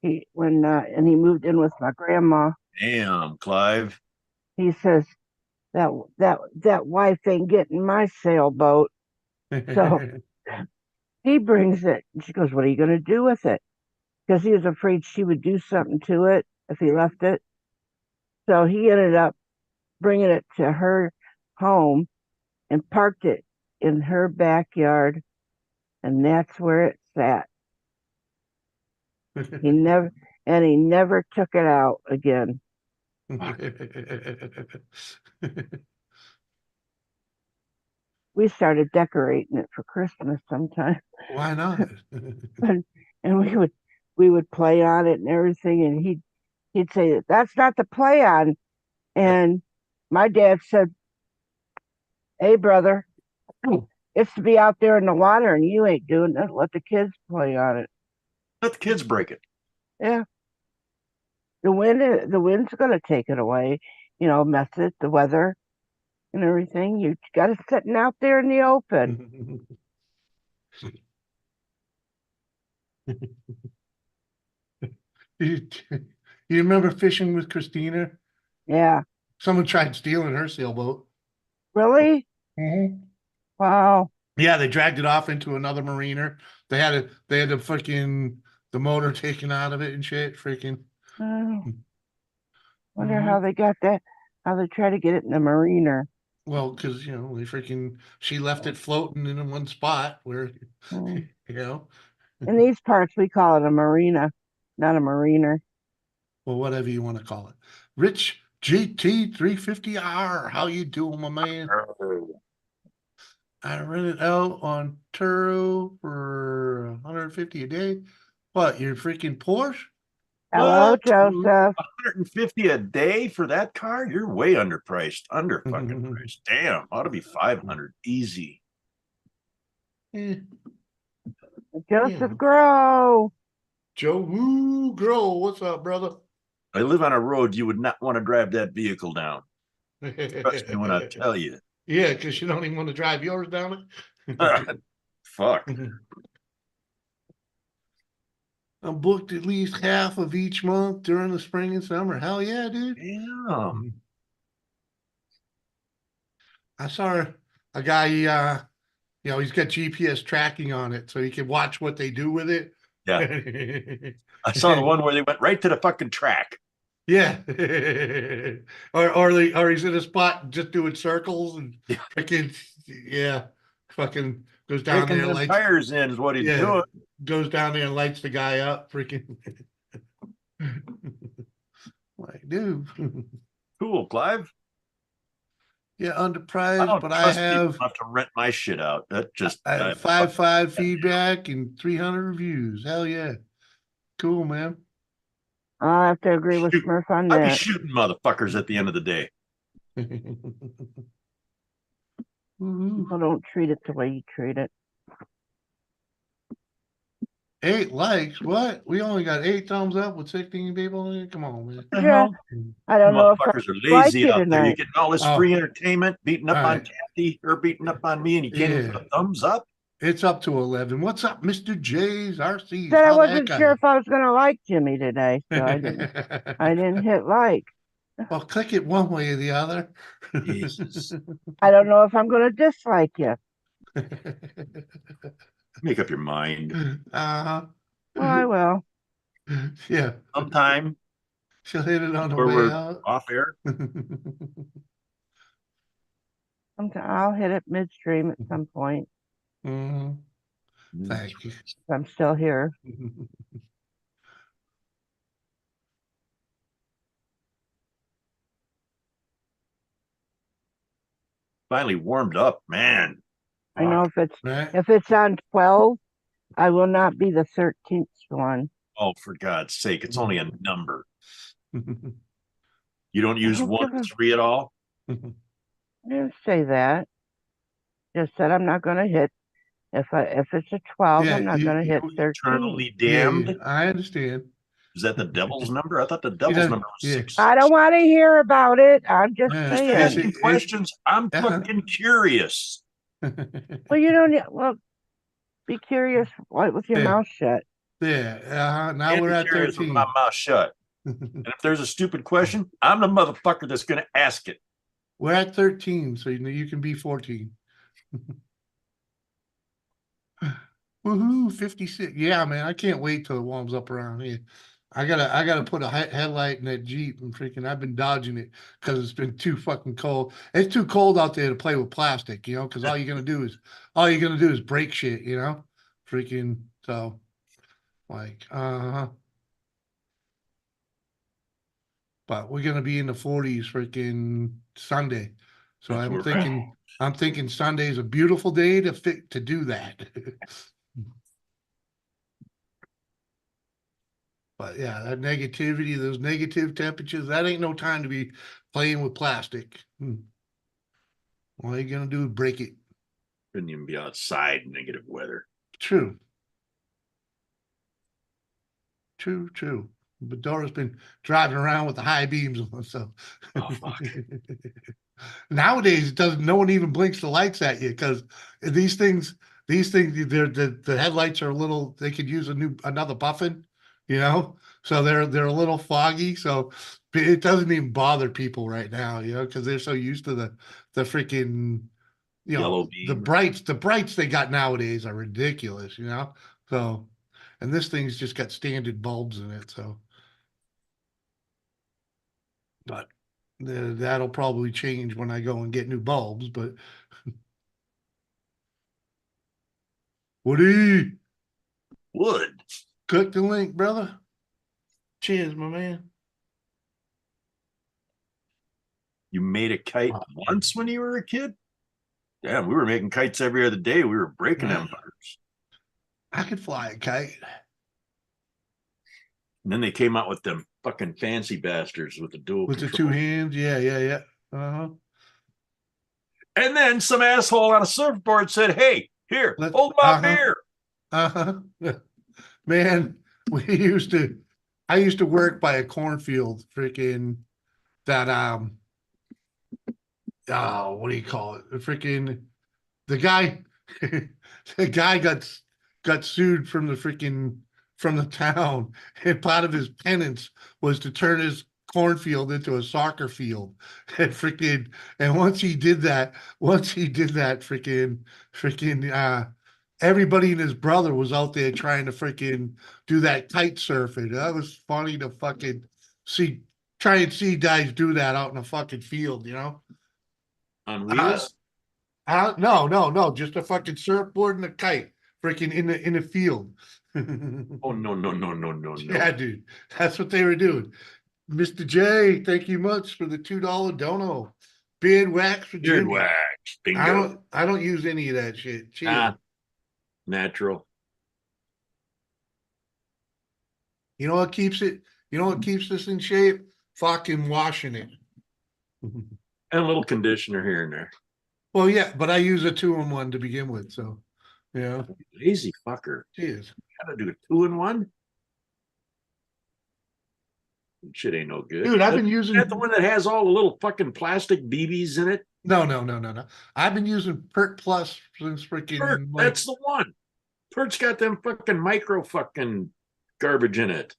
he when and he moved in with my grandma. Damn, Clive. He says that wife ain't getting my sailboat, so he brings it. And she goes, "What are you going to do with it?" Because he was afraid she would do something to it if he left it. So he ended up bringing it to her home and parked it in her backyard, and that's where it sat. He never he never took it out again. we started decorating it for Christmas sometime. Why not? and we would play on it and everything, and he'd say that's not the play on. And my dad said, "Hey, brother, it's to be out there in the water, and you ain't doing it. Let the kids play on it." Let the kids break it. Yeah, the wind's gonna take it away. Mess it, the weather and everything. You got it sitting out there in the open. You, you remember fishing with Christina? Yeah, Someone tried stealing her sailboat. really? Mhm. Wow. Yeah, they dragged it off into another marina. They had the motor taken out of it and shit. Freaking. Oh, wonder Mhm. how they got that. How they try to get it in the marina. Well, because she left it floating in one spot where Hmm. you know, In these parts, we call it a marina, not a mariner. well, whatever you want to call it. Rich GT 350R, how you doing, my man? I rent it out on Turo for 150 a day. What, your freaking Porsche? Hello, What? Joseph. 150 a day for that car? You're way underpriced. Under fucking priced. Damn, ought to be 500 easy. Eh, Joseph Grow. Joe Woo Grow, what's up, brother? I live on a road you would not want to drive that vehicle down. Trust me when I tell you. Yeah, because you don't even want to drive yours down it. Fuck. I'm booked at least half of each month during the spring and summer. Hell yeah, dude. Damn. I saw a guy, he's got GPS tracking on it so he can watch what they do with it. Yeah. I saw the one where they went right to the fucking track. Yeah. or he's in a spot just doing circles and Yeah. freaking, yeah, fucking goes down Kicking there and them lights, tires in is what he's yeah, doing. goes down there and lights the guy up, freaking. Like, dude. Cool, Clive. Yeah, I underpriced, don't but I trust people have enough to rent my shit out. That just I have 5 feedback and 300 reviews. Hell yeah. Cool, man. I'll have to agree with shoot. Smurf on I'd be that. shooting motherfuckers at the end of the day. Woo-hoo. People don't treat it the way you treat it. 8 likes. What? We only got 8 thumbs up with 16 people in it. Come on, man. What the Yeah, hell? I don't know if I Motherfuckers are like lazy you out there. You're tonight. getting all this Oh, free entertainment, beating up all on right. Kathy or beating up on me, and you can't even Yeah. put a thumbs up. It's up to 11. What's up, Mr. J's, RC's? Said I How the heck wasn't are sure you? if I was gonna like Jimmy today, so I didn't hit like. Well, click it one way or the other. Jesus. I don't know if I'm gonna dislike you. Make up your mind. Uh-huh. Well, I will. Yeah. Sometime She'll hit it on the where way we're out. off air. I'll hit it midstream at some point. Mhm. Thank you. I'm still here. Finally warmed up, man. I know Right? if it's on 12, I will not be the 13th one. Oh, for God's sake, it's only a number. Mm-hmm. You don't use I don't 1 give to a, 3 at all? I didn't say that. Just said I'm not gonna hit. If it's a 12, Yeah, I'm not gonna hit 13. Eternally yeah, damned? I understand. Is that the devil's number? I thought the He devil's does, number was yeah. 6. I don't want to hear about it. I'm just Just saying. asking questions. I'm fucking curious. Well, you don't. Well, be curious. What with your Yeah, mouth shut? yeah. Now And we're be at curious with my 13. mouth shut. And if there's a stupid question, I'm the motherfucker that's going to ask it. We're at 13, so you can be 14. Woohoo, 56. Yeah, man, I can't wait till it warms up around here. I gotta put a headlight in that Jeep and freaking I've been dodging it because it's been too fucking cold. It's too cold out there to play with plastic, because all you're gonna do is break shit, freaking so like but we're gonna be in the 40s freaking Sunday. So That's I'm where thinking I'm thinking Sunday's a beautiful day to do that. But yeah, that negativity, those negative temperatures, that ain't no time to be playing with plastic. All you gonna do is break it. Couldn't even be outside in negative weather. True. True. But Dora's been driving around with the high beams on, so. Oh, fuck. Nowadays, it doesn't. No one even blinks the lights at you because these things, the headlights are a little. They could use another buffing, you know. So they're a little foggy. So it doesn't even bother people right now, you know, because they're so used to the freaking, Yellow the beam. brights they got nowadays are ridiculous, you know. So, and this thing's just got standard bulbs in it, so. But that'll probably change when I go and get new bulbs. But Woody, Wood. click the link, brother. Cheers, my man. You made a kite once when you were a kid? Damn, we were making kites every other day. We were breaking them birds. I could fly a kite. And then they came out with them fucking fancy bastards with the dual With the control. 2 hands. Yeah. Uh-huh. And then some asshole on a surfboard said, "Hey, here, Let's, hold my beer." uh-huh. Man, I used to work by a cornfield, freaking that, oh, what do you call it? Freaking the guy, the guy got sued from the town, and part of his penance was to turn his cornfield into a soccer field, and once he did that, everybody and his brother was out there trying to do that kite surfing. That was funny to see, try and see guys do that out in a fucking field, you know. On Uh, wheels? no, just a fucking surfboard and a kite, freaking in the field. Oh, no. Yeah, dude, that's what they were doing. Mr. J, thank you much for the $2 dono. Beard wax for Beard Jimmy. wax. Bingo. I don't use any of that shit. Cheers. Natural. You know what keeps it? You know what keeps this in shape? Fucking washing it. And a little conditioner here and there. Well, yeah, but I use a 2-in-1 to begin with, so yeah. Lazy fucker. Cheers. Gotta do a 2-in-1? Shit ain't no good. Dude, I've been Is using that the one that has all the little fucking plastic BBs in it? no. I've been using Pert Plus since Pert, freaking that's the one. Pert's got them fucking micro fucking garbage in it.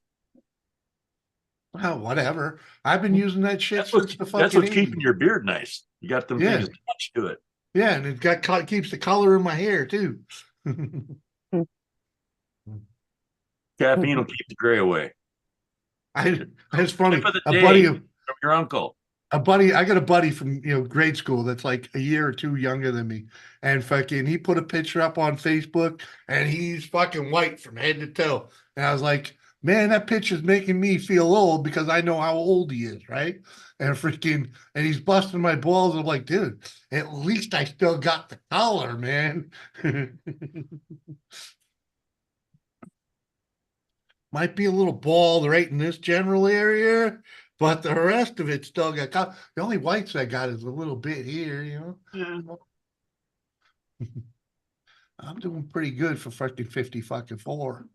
well, whatever. I've been using that shit That's since the what's, fucking keeping 80s. your beard nice. You got them Yeah. things attached to it. Yeah, and keeps the color in my hair too. Caffeine will keep the gray away. It's funny. Tip of the A day buddy from your uncle. I got a buddy from grade school that's like a year or two younger than me, and he put a picture up on Facebook, and he's fucking white from head to toe, and I was like, man, that picture's making me feel old because I know how old he is, right? And he's busting my balls. I'm like, dude, at least I still got the color, man. Might be a little bald right in this general area, but the rest of it still got color. The only whites I got is a little bit here, Yeah. I'm doing pretty good for fucking 50 fucking 4.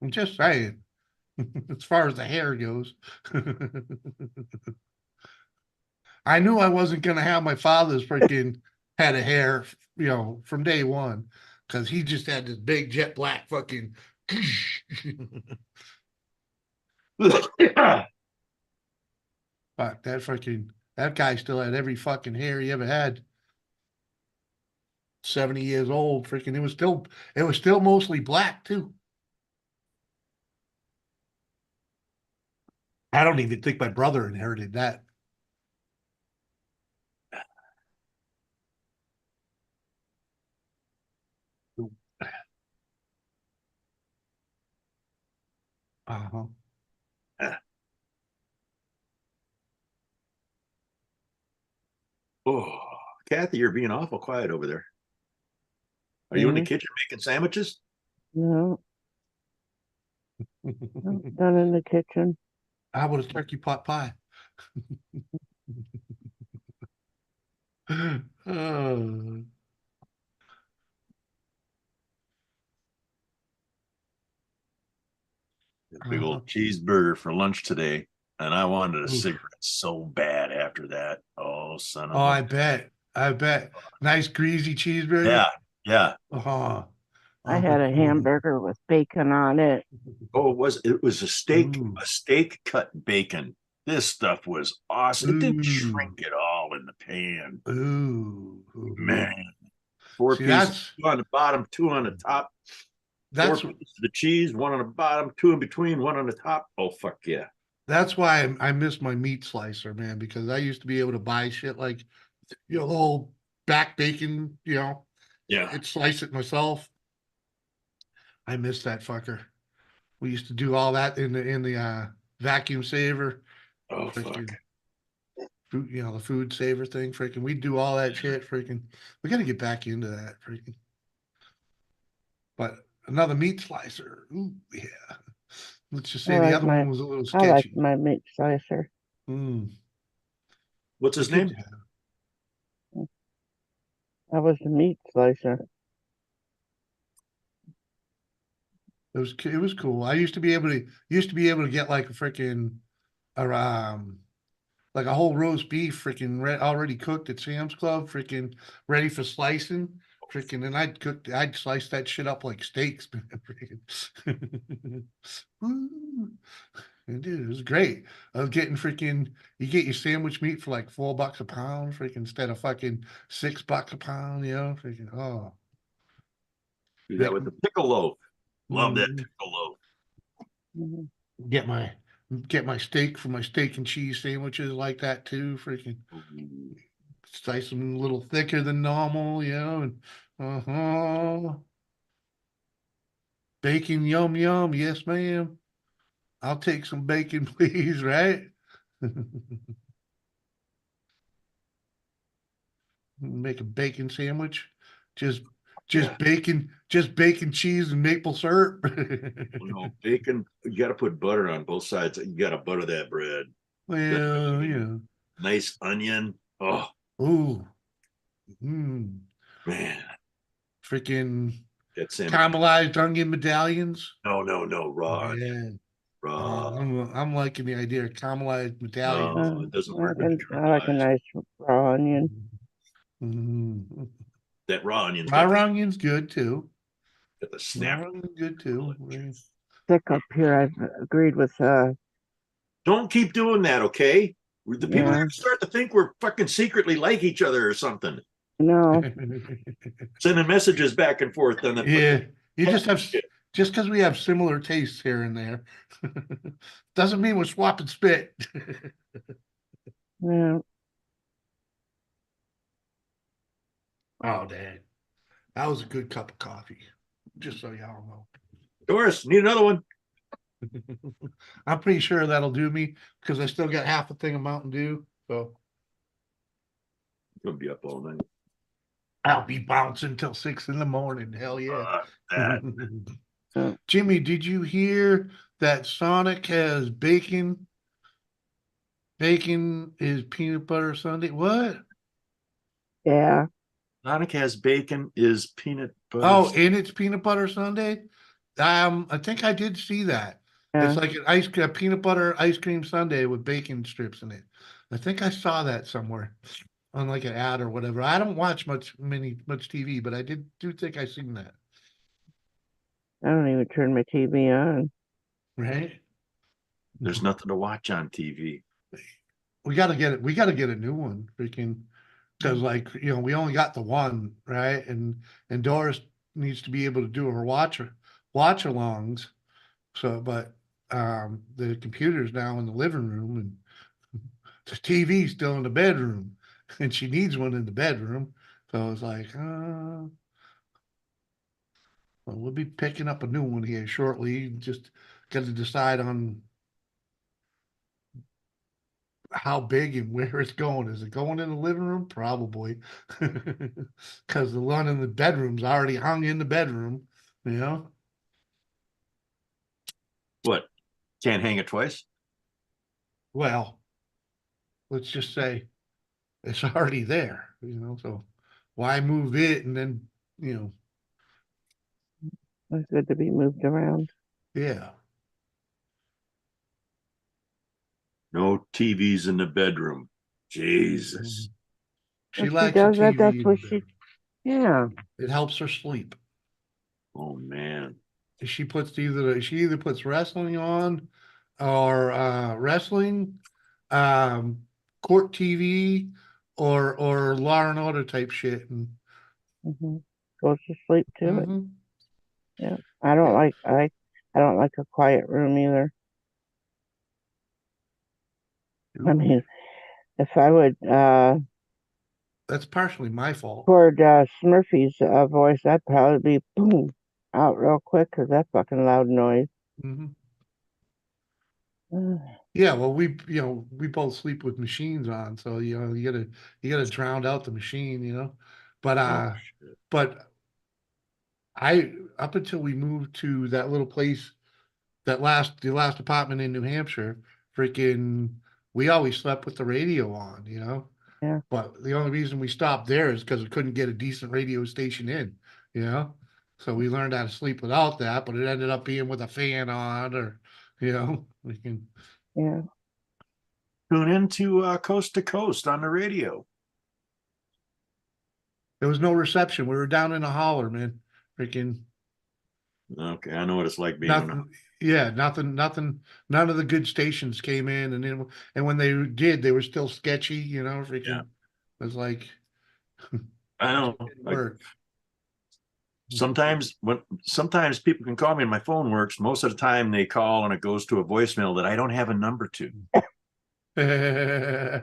I'm just saying, as far as the hair goes. I knew I wasn't gonna have my father's freaking head of hair, from day one, because he just had this big jet black fucking. Fuck that guy still had every fucking hair he ever had. 70 years old, freaking it was still mostly black too. I don't even think my brother inherited that. Uh-huh. Oh, Kathy, you're being awful quiet over there. Are you in the Mhm. kitchen making sandwiches? No, I'm done in the kitchen. How about a turkey pot pie? Oh, Big uh-huh. old cheeseburger for lunch today, and I wanted a Oof. cigarette so bad after that. Oh, son Oh, of a. I bet. I bet. Nice greasy cheeseburger. Yeah, yeah. Oh, I oh, had a hamburger with bacon on it. Oh, it was Ooh. a steak cut bacon. This stuff was awesome. It didn't Ooh. shrink at all in the pan. Ooh. Ooh. Man, four See, pieces, two on the bottom, two on the top, four that's pieces of cheese, one on the bottom, two in between, one on the top. Oh, fuck yeah. that's why I miss my meat slicer, man, because I used to be able to buy shit like, the whole back bacon, Yeah. and slice it myself. I miss that fucker. We used to do all that in the vacuum saver, Oh, fuck. freaking food, the food saver thing. Freaking, we do all that shit. Freaking, we got to get back into that. Freaking, but another meat slicer. Ooh, yeah. Let's just say the other one was a little I like sketchy. my meat slicer. Mm, What's we his could. name? I was the meat slicer. It was cool. I used to be able to get like a freaking like a whole roast beef, freaking already cooked at Sam's Club, freaking ready for slicing, freaking, and I'd slice that shit up like steaks, man. Freaking. Woo. And dude, it was great. I was getting freaking, you get your sandwich meat for like $4 a pound, freaking, instead of fucking $6 a pound, freaking, oh, Do that make, with the pickle loaf. Love that mm, pickle loaf. Mhm. get my, get my steak for my steak and cheese sandwiches like that too, freaking. Ooh. Slice them a little thicker than normal, and bacon, yum yum, yes ma'am. I'll take some bacon, please, right? Make a bacon sandwich, just Yeah. just bacon, cheese, and maple syrup. Bacon, you got to put butter on both sides. You got to butter that bread. That Well, bacon, nice onion. Oh, ooh, mm, man. freaking That sandwich. caramelized onion medallions. No, no, no. Raw onion. Yeah, Raw. I'm liking the idea of caramelized medallions. No, it doesn't I, work with I like a caramelized. nice raw onion. Mm. That raw onion's got Raw onion's good too. the snap. Raw onion's good too. Sick up here. I've agreed with, Don't keep doing that, okay? The people are yeah, gonna start to think we're fucking secretly like each other or something. no, Sending messages back and forth on the Yeah, you text just have shit. just because we have similar tastes here and there doesn't mean we're swapping spit. no. Oh, dang. That was a good cup of coffee. Just so y'all Doris, need another one? know. I'm pretty sure that'll do me because I still got half a thing of Mountain Dew. So Gonna be up all night. I'll be bouncing till 6 in the morning. Hell yeah. That. Jimmy, did you hear that Sonic has bacon? Bacon is peanut butter sundae. What? Yeah, Sonic has bacon is peanut butter. Oh, and it's peanut butter sundae? I think I did see that. It's yeah. like a peanut butter ice cream sundae with bacon strips in it. I think I saw that somewhere on like an ad or whatever. I don't watch much TV, but I do think I seen that. I don't even turn my TV on. Right? There's nothing to watch on TV. We gotta get it. We gotta get a new one, freaking, because like we only got the one, right? And Doris needs to be able to do her watch alongs. So, but the computer's now in the living room and the TV's still in the bedroom, and she needs one in the bedroom. So it's like, well, we'll be picking up a new one here shortly. Just got to decide on how big and where it's going. Is it going in the living room? Probably. Because the one in the bedroom's already hung in the bedroom, you know? What? Can't hang it twice? Well, let's just say it's already there, so why move it and then, It's good to be moved around. yeah. No TVs in the bedroom. Jesus. She If she likes a does that, TV that's in the what she, bedroom. yeah. It helps her sleep. Oh man. She either puts wrestling on or wrestling, um, court TV or Law and Order type shit. And Hmm. Goes to sleep to it. mhm. Yeah. I don't like a quiet room either. I mean, if I would That's partially my fault. record Smurfy's voice, I'd probably be boom out real quick because that fucking loud noise. Mhm. Mm. Yeah, well, we both sleep with machines on, so you gotta drown out the machine. But Oh shit. but I up until we moved to that little place, the last apartment in New Hampshire, freaking, we always slept with the radio on. Yeah, But the only reason we stopped there is because we couldn't get a decent radio station in, you know. So we learned how to sleep without that, but it ended up being with a fan on, or we can. yeah. Tune into Coast to Coast on the radio. There was no reception. We were down in a holler, man. Freaking Okay, I know what it's like being in a nothing. Yeah, nothing. None of the good stations came in, and when they did, they were still sketchy. yeah. Freaking, it was like I it know. didn't Like work. sometimes people can call me and my phone works. Most of the time they call and it goes to a voicemail that I don't have a number to. You I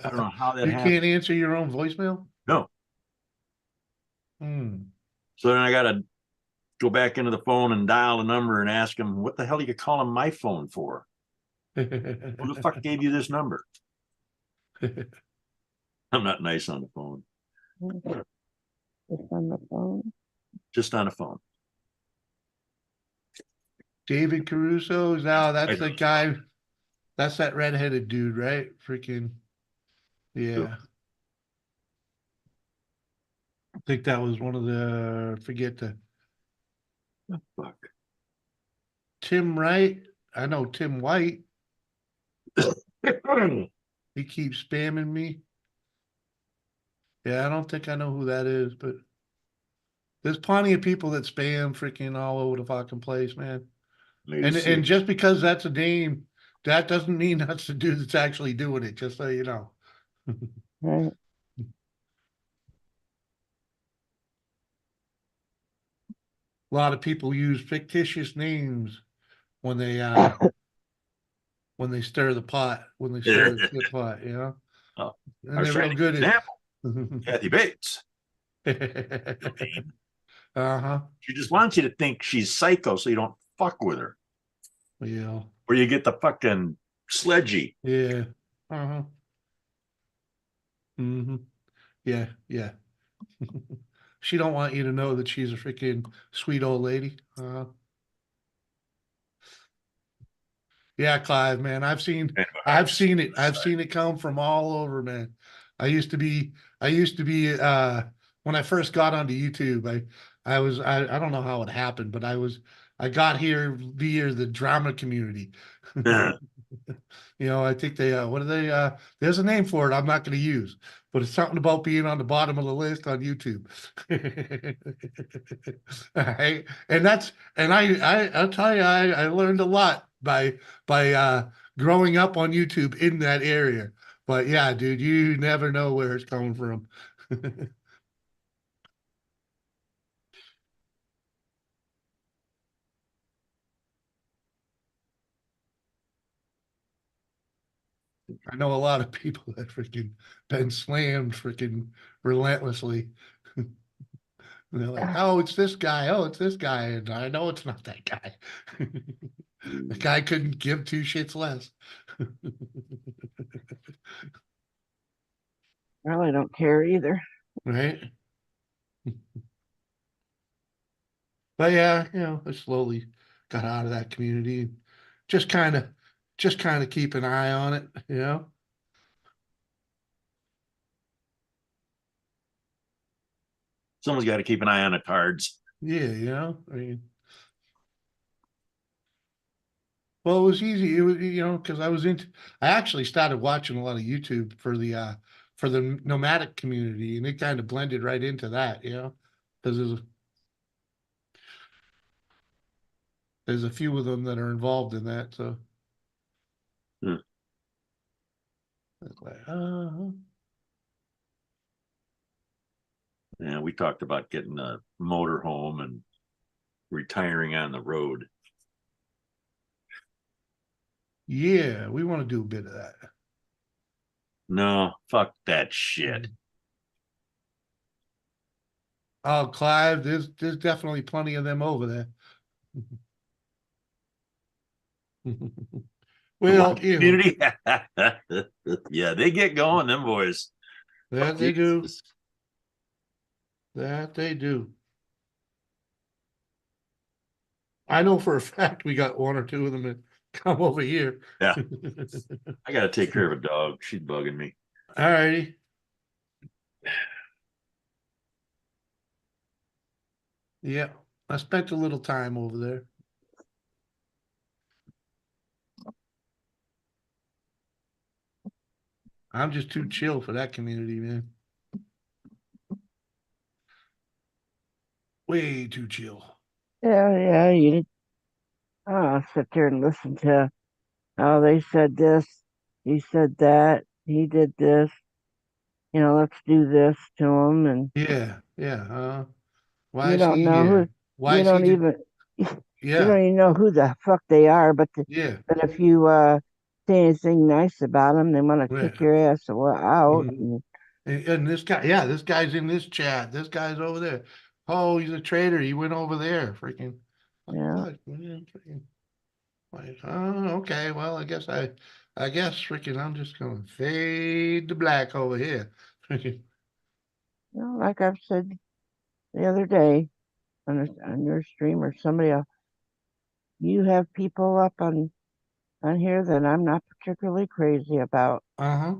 don't know how that can't happened. answer your own voicemail? No. Hmm. So then I gotta go back into the phone and dial the number and ask them, what the hell are you calling my phone for? Who the fuck gave you this number? I'm not nice on the phone. Just on the phone. Just on the phone. David Caruso is now, I that's know the guy, that's that redheaded dude, right? Freaking, too. yeah. I think that was one of forget the Fuck. Tim Wright. I know Tim White. He keeps spamming me. Yeah, I don't think I know who that is, but there's plenty of people that spam freaking all over the fucking place, man. Let me And see. just because that's a name, that doesn't mean that's the dude that's actually doing it, just so you know. Right. A lot of people use fictitious names when they stir the pot, when they stir the shit pot. Oh, And our they're real shining good example, at Kathy Bates. Real name. uh-huh. She just wants you to think she's psycho so you don't fuck with her. Yeah. Or you get the fucking sledgy. Yeah. Uh-huh. Hmm. Yeah, yeah. She don't want you to know that she's a freaking sweet old lady. Yeah, Clive, man. I've seen it come from all over, man. I used to be, when I first got onto YouTube, I don't know how it happened, but I got here via the drama community. I think what are they, there's a name for it I'm not going to use, but it's something about being on the bottom of the list on YouTube. Right? I'll tell you, I learned a lot by growing up on YouTube in that area. But yeah, dude, you never know where it's coming from. I know a lot of people that freaking been slammed freaking relentlessly. And they're like, oh, it's this guy. Oh, it's this guy. And I know it's not that guy. The guy couldn't give two shits less. Well, I don't care either. Right? But yeah, I slowly got out of that community and just kind of keep an eye on it. Someone's got to keep an eye on the cards. Yeah, I mean, well, it was easy. It was, because I actually started watching a lot of YouTube for the nomadic community, and it kind of blended right into that, because there's a few of them that are involved in that. So, Hmm. it's like, Yeah, we talked about getting a motor home and retiring on the road. yeah, we want to do a bit of that. No, fuck that shit. Oh, Clive, there's definitely plenty of them over there. Well, What community? Yeah, they get going, them boys. that they do. Jesus. That they do. I know for a fact we got one or two of them that come over here. Yeah. I gotta take care of a dog. She's bugging me. All righty. Yeah, I spent a little time over there. I'm just too chill for that community, man. Way too chill. Yeah, you sit there and listen to, oh, they said this, he said that, he did this, let's do this to him. And Yeah. Why you is don't he know who, here? Why you is he? don't even, you Yeah, don't even know who the fuck they are. yeah, But if you say anything nice about them, they want to kick yeah. your ass out. Mhm. And this guy, yeah, this guy's in this chat. This guy's over there. Oh, he's a traitor. He went over there. Freaking. Like, Yeah. what? Man, freaking. Like, oh, okay. Well, I guess freaking I'm just gonna fade to black over here. Freaking. Like I've said the other day on your stream or somebody else, you have people up on here that I'm not particularly crazy about, Uh-huh.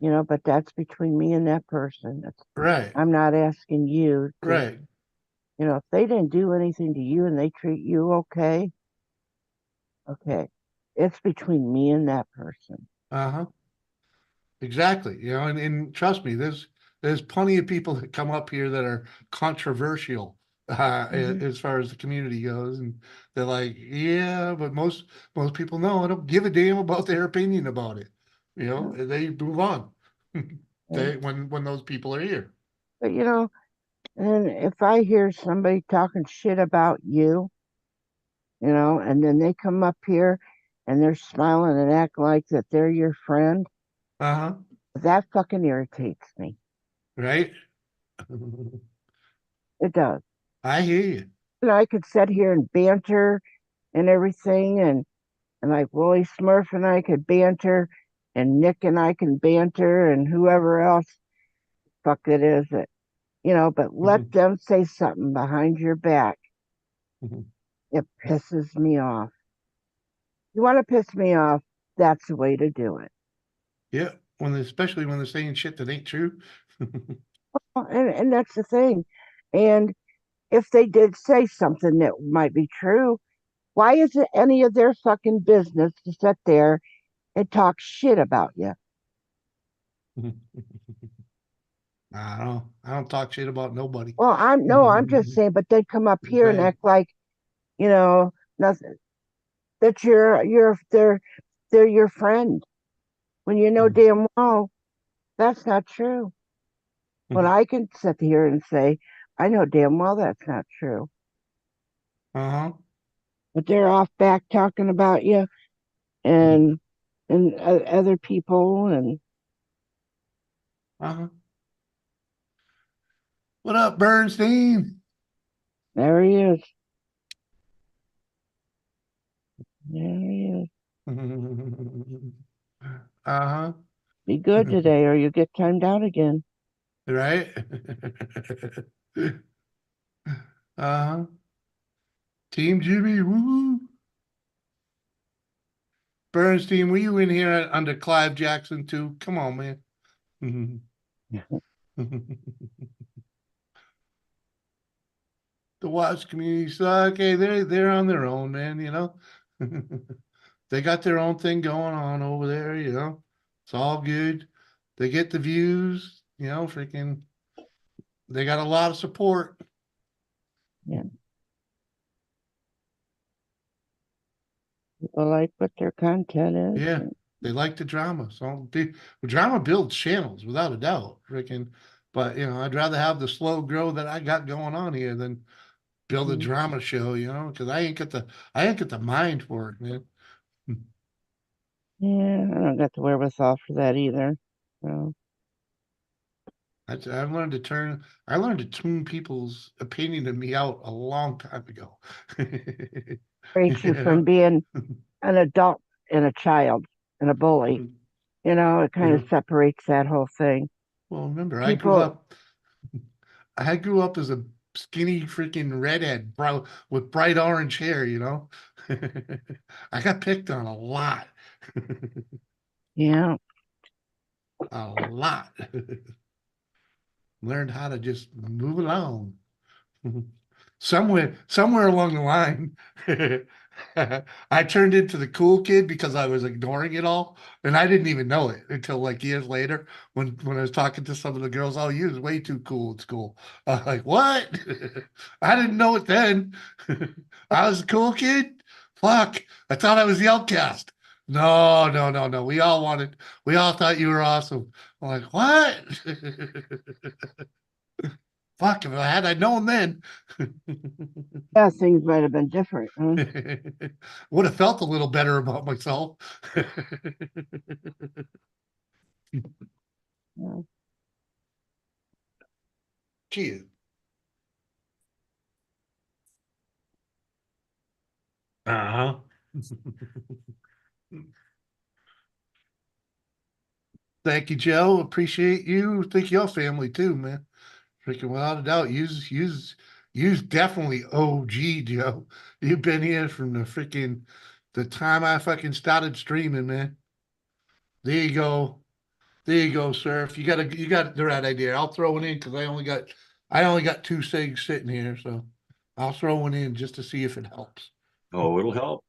but that's between me and that person. Right. I'm not asking you to, Right. if they didn't do anything to you and they treat you okay, okay. It's between me and that person. Uh-huh. Exactly. And trust me, there's plenty of people that come up here that are controversial Mhm. as far as the community goes, and they're like, yeah, but most people know I don't give a damn about their opinion about it. Yeah, And they move on. yeah. When those people are here. But and if I hear somebody talking shit about you, and then they come up here and they're smiling and act like that they're your friend, Uh-huh. that fucking irritates me. Right? It does. I hear you. I could sit here and banter and everything, and like Willie Smurf and I could banter, and Nick and I can banter, and whoever else fuck it is that, but let them say something behind your back. It pisses me off. You want to piss me off? That's the way to do it. Yeah. Especially when they're saying shit that ain't true. And that's the thing. And if they did say something that might be true, why is it any of their fucking business to sit there and talk shit about you? I don't talk shit about nobody. Well, I'm no, I'm just saying, but they come up here and Okay. act like, nothing, that they're your friend when you know damn well that's not true. When I can sit here and say, I know damn well that's not true. Uh-huh. But they're off back talking about you and other people, and Uh-huh. What up, Bernstein? There he is. There he is. Uh-huh. Be good today or you get timed out again. Right? Uh-huh. Team Jimmy, woo. Bernstein, were you in here under Clive Jackson too? Come on, man. The watch community suck. Hey, they're on their own, man, you know. They got their own thing going on over there, you know. It's all good. They get the views, you know, freaking they got a lot of support. Yeah. People like what their content is. Yeah. They like the drama. So drama builds channels without a doubt. Freaking, but you know, I'd rather have the slow grow that I got going on here than build a Mhm. drama show, you know, because I ain't got the mind for it, man. Yeah, I don't got the wherewithal for that either. So I learned to tune people's opinion of me out a long time ago. separates you You from know? being an adult and a child and a bully. You know, it kind of Mhm. separates that whole thing. Well, remember, People, I grew up as a skinny freaking redhead, bro, with bright orange hair, you know. I got picked on a lot. yeah, A lot. Learned how to just move along. Somewhere along the line, I turned into the cool kid because I was ignoring it all, and I didn't even know it until like years later when I was talking to some of the girls. Oh, you was way too cool at school. I was like, what? I didn't know it then. I was a cool kid. Fuck! I thought I was the outcast. No, no, no, no. We all thought you were awesome. I'm like, what? Fuck! If I known then. yeah, things might have been different. Huh? Would have felt a little better about myself. Yeah. Cheers. Uh-huh. Thank you, Joe. Appreciate you. Thank your family too, man. Freaking without a doubt, use definitely OG, Joe. You've been here from the time I fucking started streaming, man. There you go. There you go, sir. If you got the right idea. I'll throw it in because I only got two cigs sitting here, so I'll throw one in just to see if it helps. Oh, it'll help.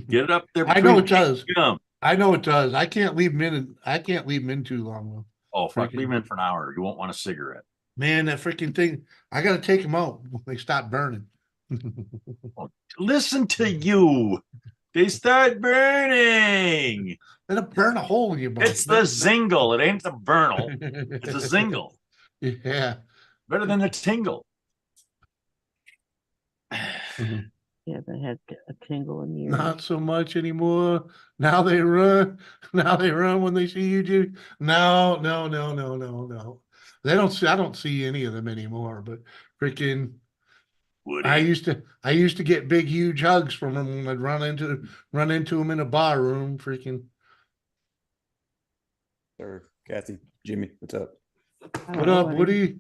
Get it up there I know between it does. gum. I know it does. I can't leave them in too long though. Oh, fuck. Leave Freaking them in for an hour. You won't want a cigarette. man, that freaking thing. I gotta take them out when they stop burning. Listen to you. They start burning. It'll burn a hole in your body. It's the zingle. It ain't the burnal. It's a zingle. Yeah. Better than the tingle. You haven't had a tingle in years. Not so much anymore. Now they run. Now they run when they see you, Judy. No, no, no, no, no, no. They don't see. I don't see any of them anymore. But freaking, Woody. I used to get big, huge hugs from them when I'd run into them in a bar room. Freaking, Or Kathy, Jimmy, what's up? what up, Woody?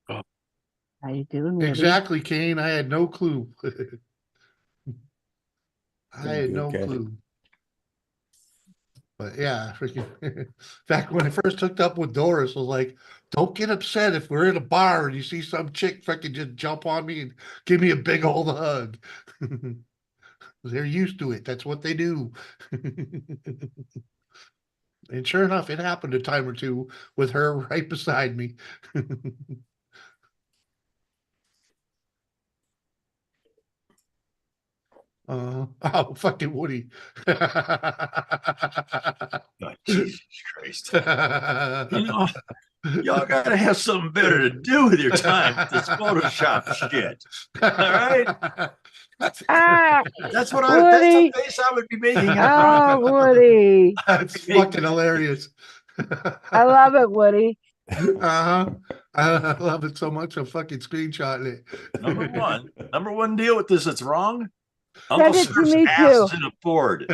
How you doing, Woody? Exactly, Kane. I had no clue. I Doing had good, no Kathy. clue. But yeah, freaking. In fact, when I first hooked up with Doris, I was like, "Don't get upset if we're in a bar and you see some chick fucking just jump on me and give me a big old hug." They're used to it. That's what they do. And sure enough, it happened a time or two with her right beside me. Oh, fucking Woody. Oh, Jesus Christ. You know, y'all gotta have something better to do with your time with this Photoshop shit. All right? Ah, That's Woody. the face I would be making in Oh, private. Woody. That's fucking hilarious. I love it, Woody. Uh-huh. I love it so much. I'm fucking screenshotting it. Number one deal with this that's wrong. Uncle Send it to Surf's me ass too. is in a Ford.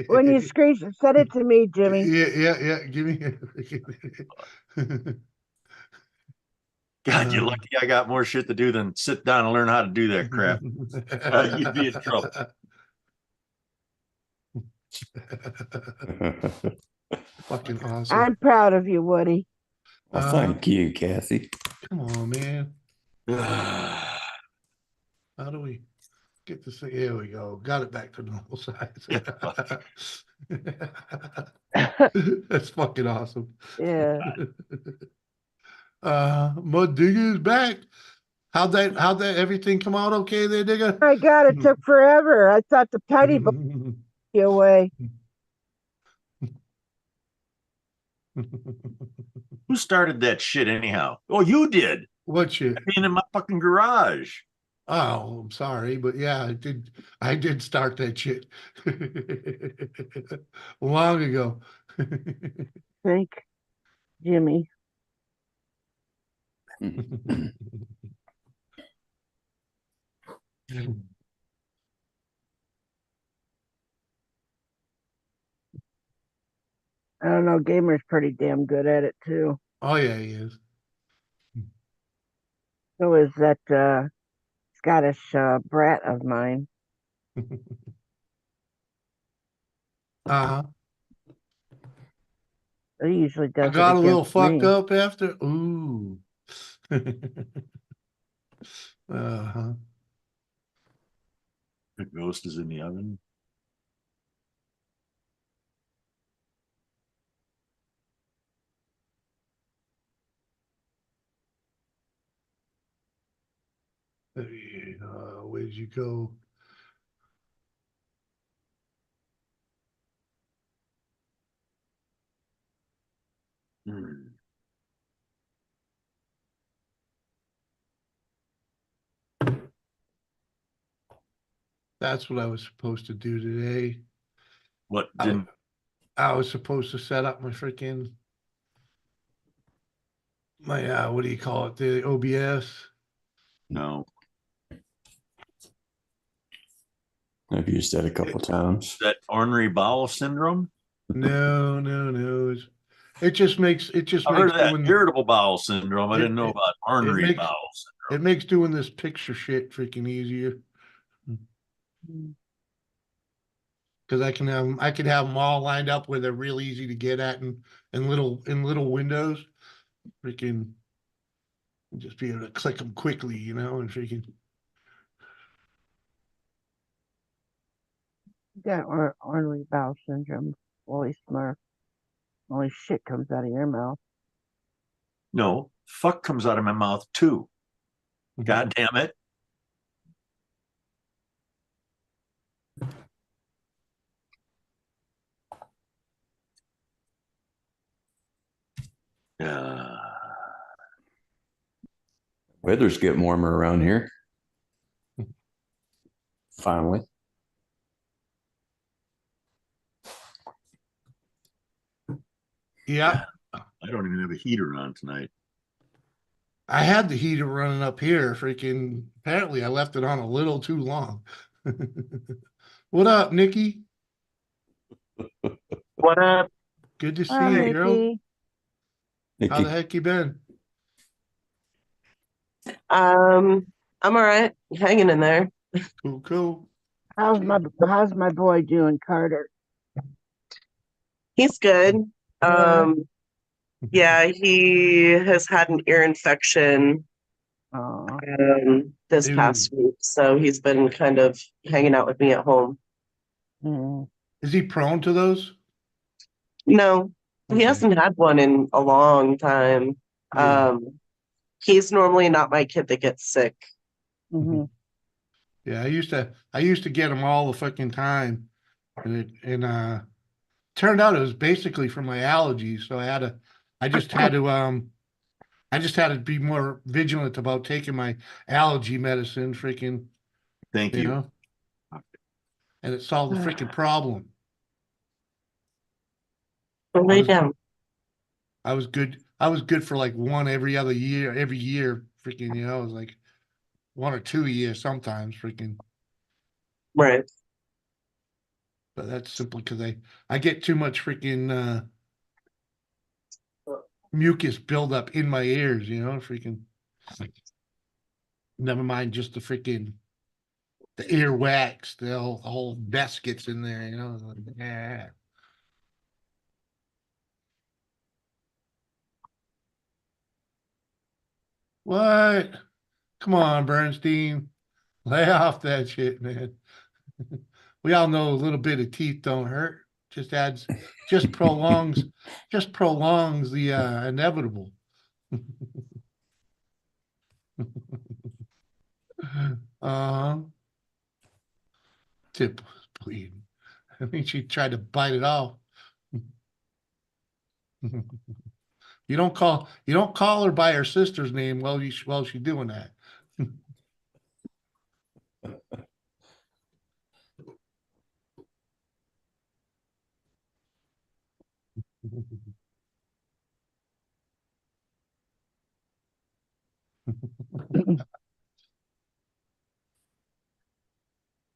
When you screenshot, send it to me, Jimmy. Yeah. Give me. God, you're lucky I got more shit to do than sit down and learn how to do that crap. You'd be in trouble. Fucking awesome. I'm proud of you, Woody. Well, thank you, Kathy. Come on, man. How do we get this thing? Here we go. Got it back to normal size. That's fucking awesome. Yeah. Mud Digger's back. How'd that everything come out okay there, Digger? My God, it took forever. I thought the tiny boy you away. Who started that shit anyhow? Oh, you did. What shit? Being in my fucking garage. Oh, I'm sorry, but yeah, I did start that shit long ago. Thank Jimmy. I don't know. Gamer's pretty damn good at it too. Oh yeah, he is. So is that Scottish brat of mine. Uh-huh. He usually I does it got a little against fucked me. up after. Ooh. Uh-huh. The ghost is in the oven. Where'd you go? Hmm. That's what I was supposed to do today. What I, didn't I was supposed to set up my freaking what do you call it? The OBS. no? I've used that a couple times. That ornery bowel syndrome? No. It just makes I heard of that doing irritable bowel syndrome. I it, didn't know it, about it ornery makes bowel it syndrome. makes doing this picture shit freaking easier because I can have them all lined up where they're real easy to get at and in little windows. Freaking just be able to click them quickly, and freaking. Got ornery bowel syndrome. Holy smart. Holy shit comes out of your mouth. No, fuck comes out of my mouth too. God damn it. Weather's getting warmer around here. Finally. Yeah, I don't even have a heater on tonight. I had the heater running up here. Freaking apparently I left it on a little too long. What up, Nikki? What up? Good to Oh, see you, girl. Nikki. How the Nikki, heck you been? I'm all right, hanging in there. Cool. How's my boy doing, Carter? He's good. Yeah. Yeah, he has had an ear infection Oh. this Ew. past week, so he's been kind of hanging out with me at home. Mm. Is he prone to those? No, he Okay. hasn't had one in a long time. Yeah. He's normally not my kid that gets sick. Mm-hmm. Yeah, I used to get them all the fucking time. And turned out it was basically from my allergies. So I just had to be more vigilant about taking my allergy medicine, freaking, Thank you you. know, and it solved the freaking problem. Lay down. I was good. I was good for like one every year, freaking, you know, it was like 1 or 2 a year sometimes, freaking. Right. But that's simply because I get too much freaking mucus buildup in my ears, you know, freaking. Never mind just the freaking the ear wax, the whole vest gets in there, you know. Like, yeah. What? Come on, Bernstein. Lay off that shit, man. We all know a little bit of teeth don't hurt. Just adds, just prolongs, just prolongs the inevitable. Uh, tip was bleeding. I think she tried to bite it off. You don't call her by her sister's name while she's doing that.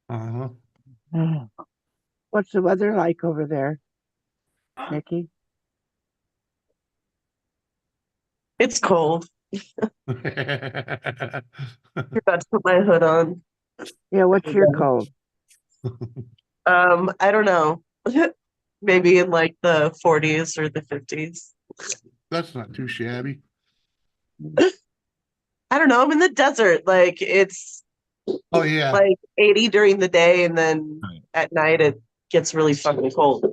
Uh-huh. What's the weather like over there, Nikki? It's cold. Uh-huh. I'm about to put my hood on. Yeah, what's your cold? I don't know. Maybe in like the 40s or the 50s. That's not too shabby. I don't know. I'm in the desert. Like it's Oh yeah. like 80 during the day, and then Right. at night it gets really fucking cold.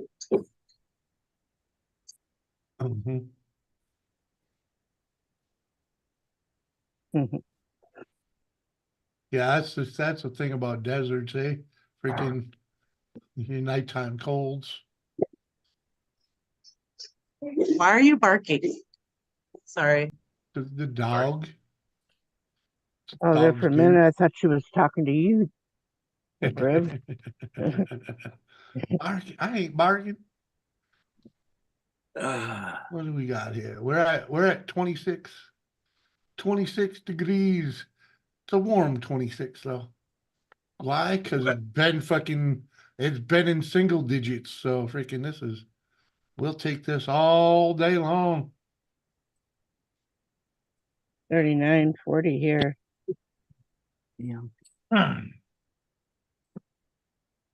Mhm. Yeah, that's the thing about deserts, eh? Freaking your nighttime colds. Why are you barking? Sorry. The dog. Oh, there for Dogs a do. minute I thought she was talking to you, Rib. Barking. I ain't barking. Ah, What do we got here? We're at 26 degrees. It's a warm 26 though. Why? Because it's been in single digits. So freaking we'll take this all day long. 39, 40 here. Yeah.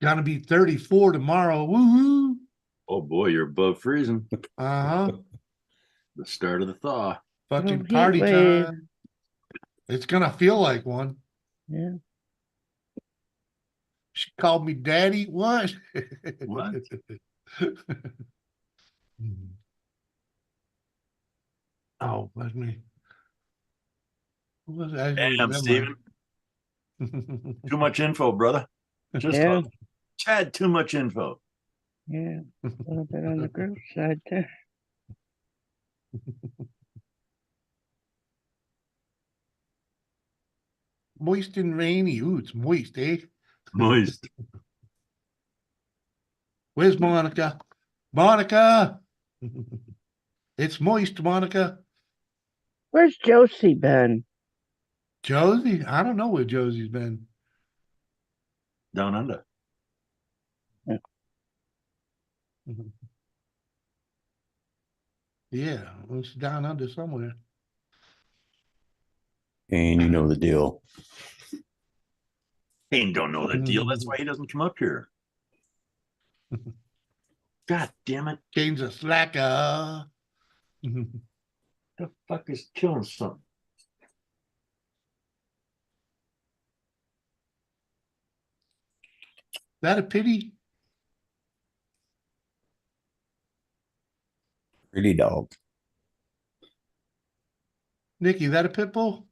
Gonna be 34 tomorrow. Woo-hoo. oh boy, you're above freezing. Uh-huh. The start of the thaw. Fucking Heat party wave. time. It's gonna feel like one. Yeah. She called me daddy. What? What? Oh, let me. What was I Damn, never Steven. mind. Too much info, brother. Just Yeah. a tad too much info. Yeah. A little bit on the gross side there. Moist and rainy. Ooh, it's moist, eh? Moist. Where's Monica? Monica! It's moist, Monica. Where's Josie been? Josie? I don't know where Josie's been. Down under. Yeah, well, she's down under somewhere. And you know the deal. Kane don't know the deal. That's why he doesn't come up here. God damn it. Kane's a slacker. The fuck is killing something? That a pity? Pretty dog. Nikki, that a pit bull?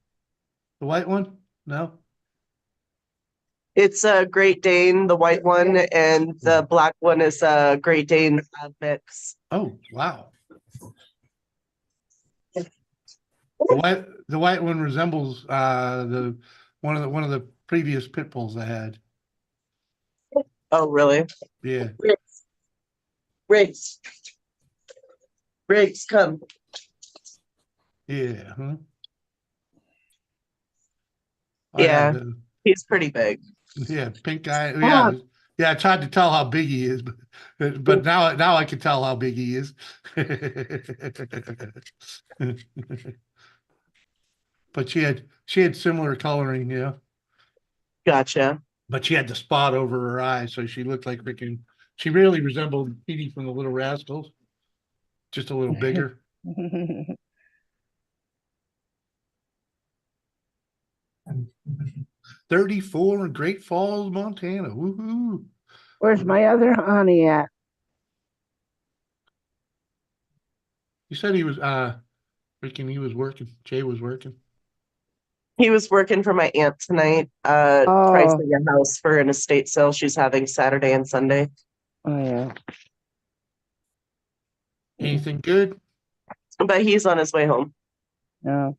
The white one? No? It's a Great Dane, the white one, and the black one is a Great Dane mix. Oh, wow. The white one resembles the one of the previous pit bulls I had. Oh, really? Yeah. Riggs. Riggs, come. Yeah. Huh? Oh yeah. Yeah, he's pretty big. Yeah. Pink eye. Ah, Yeah. Yeah. It's hard to tell how big he is, but now I can tell how big he is. But she had similar coloring, yeah. Gotcha. But she had the spot over her eye, so she looked like freaking. She really resembled Petey from the Little Rascals, just a little bigger. 34 in Great Falls, Montana. Woohoo! where's my other honey at? He said he was freaking. He was working. Jay was working. He was working for my aunt tonight, Oh, pricing a house for an estate sale she's having Saturday and Sunday. oh yeah. Anything good? But he's on his way home. No.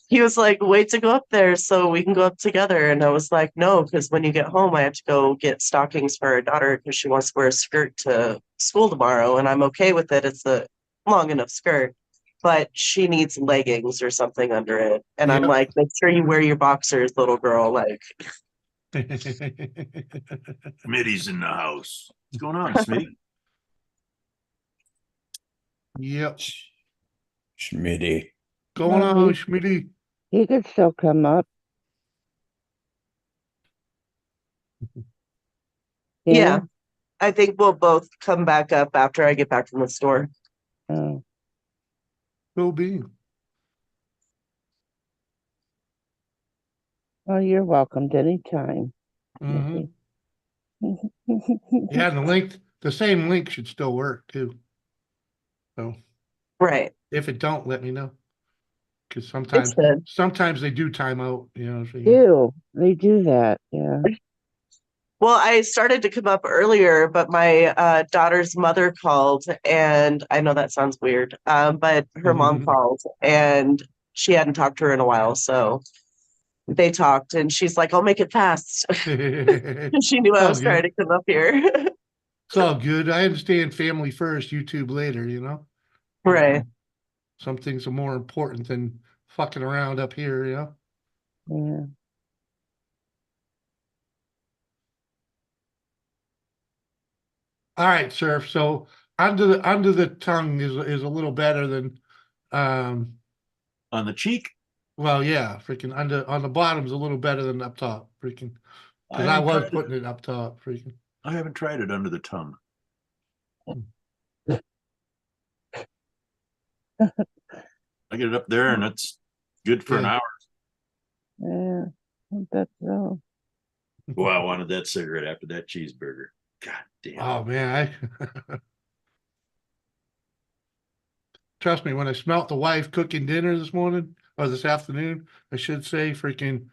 He was like, wait to go up there so we can go up together. And I was like, no, because when you get home, I have to go get stockings for her daughter because she wants to wear a skirt to school tomorrow. And I'm okay with it. It's a long enough skirt, but she needs leggings or something under it. And I'm Yep. like, make sure you wear your boxers, little girl. Like, Smitty's in the house. What's going on, Smitty? Yep. Schmitty. Going No, on, he, Schmitty. he could still come up. yeah, I think we'll both come back up after I get back from the store. Oh, Will be. well, you're welcome anytime. Hmm. Missy. Yeah, and the same link should still work too. So Right. if it don't, let me know. Because It's good. sometimes they do time out, you know. So They do that, yeah. Well, I started to come up earlier, but my daughter's mother called, and I know that sounds weird, but her mom called, and she hadn't talked to her in a while, so they talked, and she's like, "I'll make it fast." It's She knew I all was trying good. to come up here. It's all good. I understand family first, YouTube later, you know. Right. Some things are more important than fucking around up here, you know. Yeah. All right, Surf. So under the tongue is a little better than On the cheek? well, yeah, freaking under on the bottom's a little better than up top, freaking. I Because I haven't was tried it. putting it up top, freaking. I haven't tried it under the tongue. I get it up there and it's good for an Yeah. hour. Yeah. That's so. Boy, I wanted that cigarette after that cheeseburger. God damn. Oh man, I trust me, when I smelt the wife cooking dinner this morning or this afternoon, I should say, freaking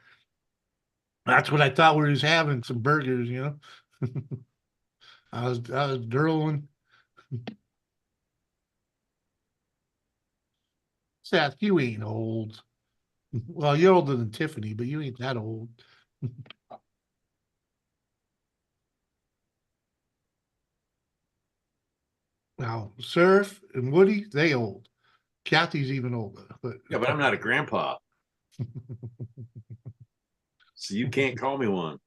that's what I thought we was having, some burgers, you know. I was drooling. Seth, you ain't old. Well, you're older than Tiffany, but you ain't that old. Now, Surf and Woody, they old. Kathy's even older, but Yeah, but I'm not a grandpa. So you can't call me one.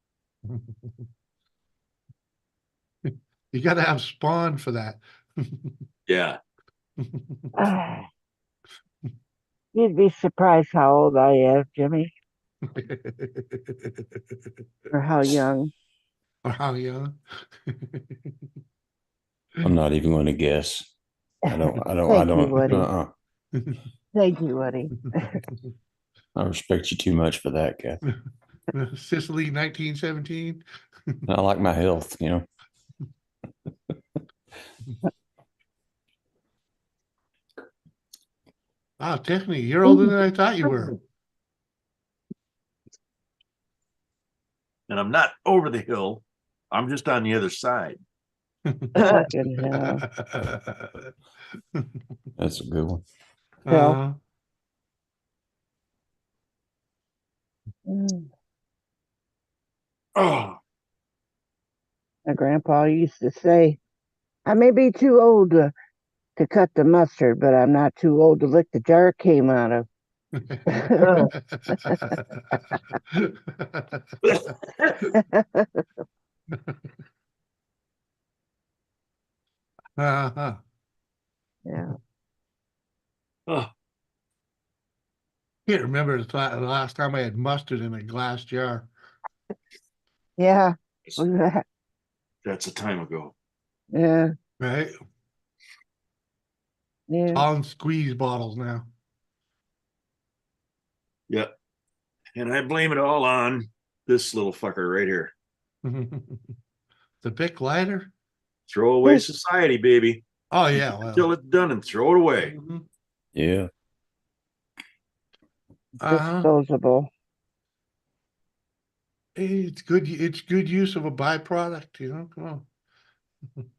you got to have spawn for that. Yeah. Ah, you'd be surprised how old I am, Jimmy, or how young. Or how young? I'm not even going to guess. I Thank you, don't. Woody. Thank you, Woody. I respect you too much for that, Kath. Sicily, 1917. I like my health, you know. Wow, Tiffany, you're older than I thought you were. And I'm not over the hill. I'm just on the other side. Fucking hell. That's a good one. Phil. uh, Mm. Oh, My grandpa used to say, I may be too old to to cut the mustard, but I'm not too old to lick the jar it came out of. Uh-huh. Yeah. Oh, Can't remember the last time I had mustard in a glass jar. Yeah. that's a time ago. Yeah. Right? It's Yeah. all in squeeze bottles now. Yep. And I blame it all on this little fucker right here. The Bic lighter? Throwaway society, baby. Oh yeah, Until well. it's done and throw it away. Mhm. Yeah. Uh-huh. Disposable. It's good use of a byproduct, you know. Come on.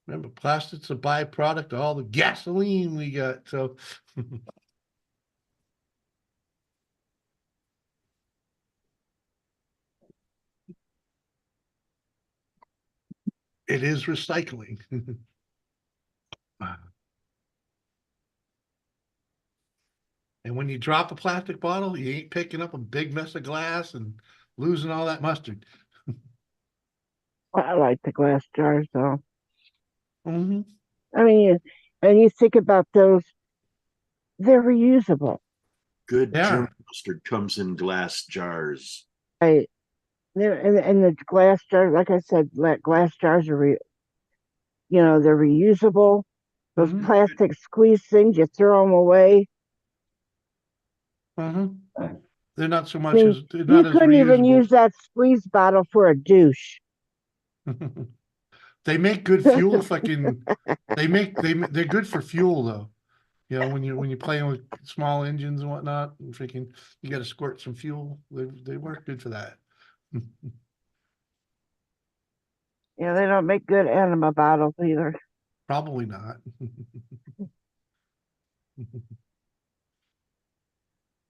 Remember, plastic's a byproduct of all the gasoline we got. So it is recycling. And when you drop a plastic bottle, you ain't picking up a big mess of glass and losing all that mustard. I like the glass jars though. Hmm. I mean, and you think about those, they're reusable. Good Yeah. German mustard comes in glass jars. Right. And the glass jars, like I said, glass jars are, they're reusable. Those Hmm. plastic squeeze things, you throw them away. Hmm. They're not so I much mean, as they're you not as couldn't even reusable. use that squeeze bottle for a douche. They make good fuel. Fucking, they're good for fuel though. You know, when you're playing with small engines and whatnot, and freaking, you got to squirt some fuel. They work good for that. They don't make good enema bottles either. Probably not.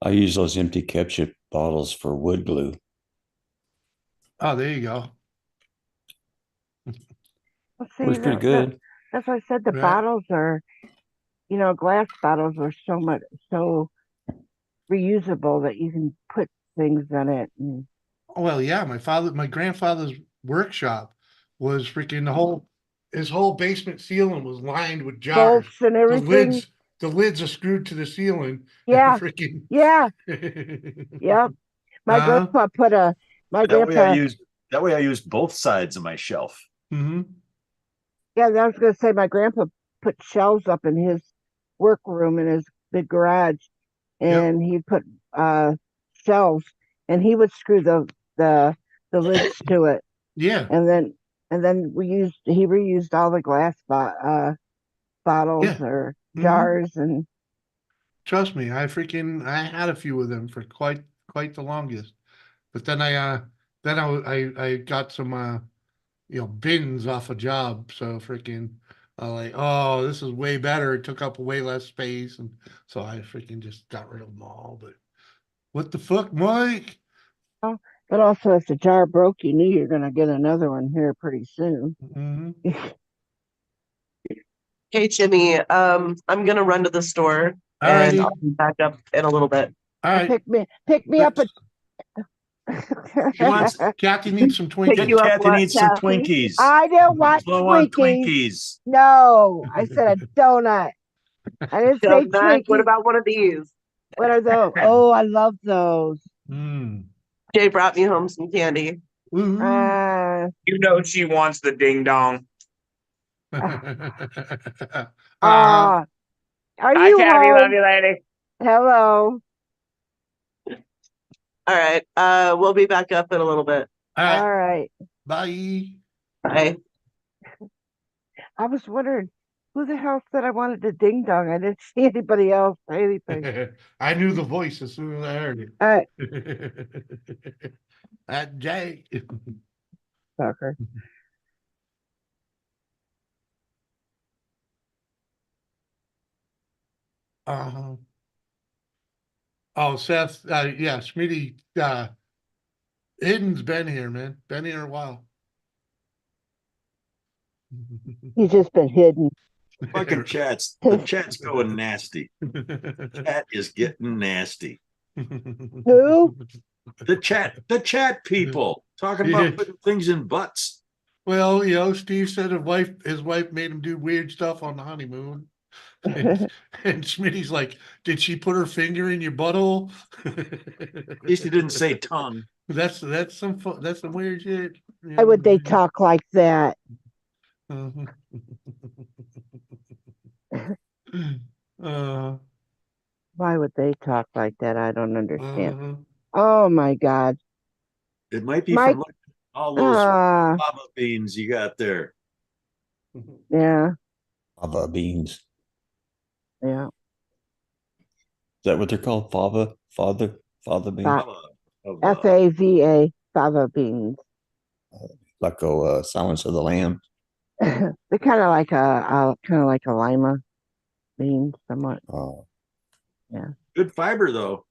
I use those empty ketchup bottles for wood glue. Oh, there you go. Well, see, Works pretty good. that's why I said the Right. bottles are, glass bottles are so reusable that you can put things in it. And Well, yeah, my grandfather's workshop was freaking his whole basement ceiling was lined with jars. bolts and The everything. lids, the lids are screwed to the ceiling and Yeah, freaking. yeah, yep. My Uh-huh. grandpa put a, my That way I grandpa, used that way I used both sides of my shelf. Hmm. yeah, I was going to say my grandpa put shelves up in his workroom in his big garage, Yep. and he put shelves, and he would screw the lids to it, Yeah. and then he reused all the glass bottles Yeah. or Hmm. jars, and Trust me, I had a few of them for quite the longest. But then I got some bins off a job. So freaking like, oh, this is way better. It took up way less space, and so I freaking just got rid of them all. But what the fuck, Mike? oh, but also if the jar broke, you knew you're going to get another one here pretty soon. Hmm. Hey, Jimmy, I'm gonna run to the store All and righty. I'll be back up in a little bit. All right. Pick me up But she wants Kathy needs some Pick Twinkies. you up Kathy what, needs some Kathy? Twinkies. I don't want I want Twinkies. Twinkies. No, I said a donut. I didn't say Donut. What Twinkies. about one of these? What are those? Oh, I love those. Mm. Jay brought me home some candy. Woohoo. Uh, You know she wants the ding dong. Uh-huh. are Hi, you Kathy. Love home? you, lady. Hello. All right. We'll be back up in a little bit. All right. All right. Bye. Bye. I was wondering who the hell said I wanted a ding dong. I didn't see anybody else say anything. I knew the voice as soon as I heard All right, it. That Jay. sucker. Uh-huh. Oh, Seth, yeah, Smitty, Hidden's been here, man. Been here a while. He's just been hidden. Fucking the chat's going nasty. Chat is getting nasty. Who? The chat people talking Yeah. about putting things in butts. Well, Steve said his wife made him do weird stuff on the honeymoon. And, and Smitty's like, did she put her finger in your butthole? At least he didn't say tongue. That's some weird shit. Why would they talk like that? Uh, Why would they talk like that? I don't understand. uh, Oh my God. It might be Mike, from all those ah, lava beans you got there. yeah, Fava beans. yeah. Is that what they're called? Fava beans? Fa- Lava. FAVA, fava beans. Like Silence of the Lamb. They're kind of like a lima bean, somewhat. Good fiber though.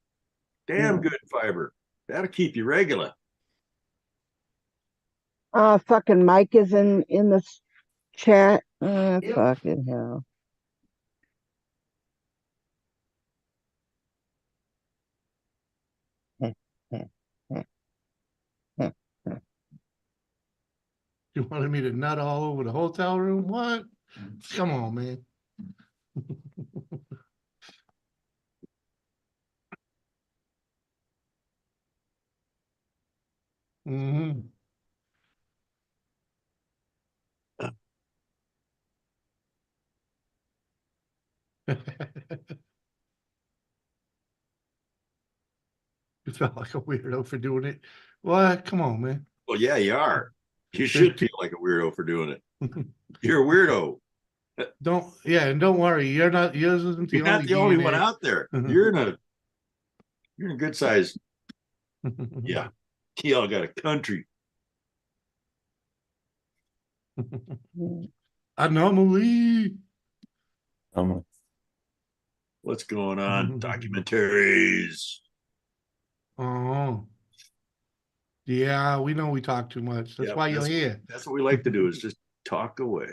Damn Yeah. good fiber. That'll keep you regular. Fucking Mike is in the chat. Fucking hell. you wanted me to nut all over the hotel room? What? Come on, man. Hmm. You felt like a weirdo for doing it. What? Come on, man. Well, yeah, you are. You should feel like a weirdo for doing it. You're a weirdo. And don't worry, yours isn't the You're only not the only one DNA. out there. You're in a good size. Yeah. Y'all got a country. Anomaly. What's going on? Documentaries. Oh, yeah, we know we talk too much. That's Yep, why you're here. That's what we like to do is just talk away.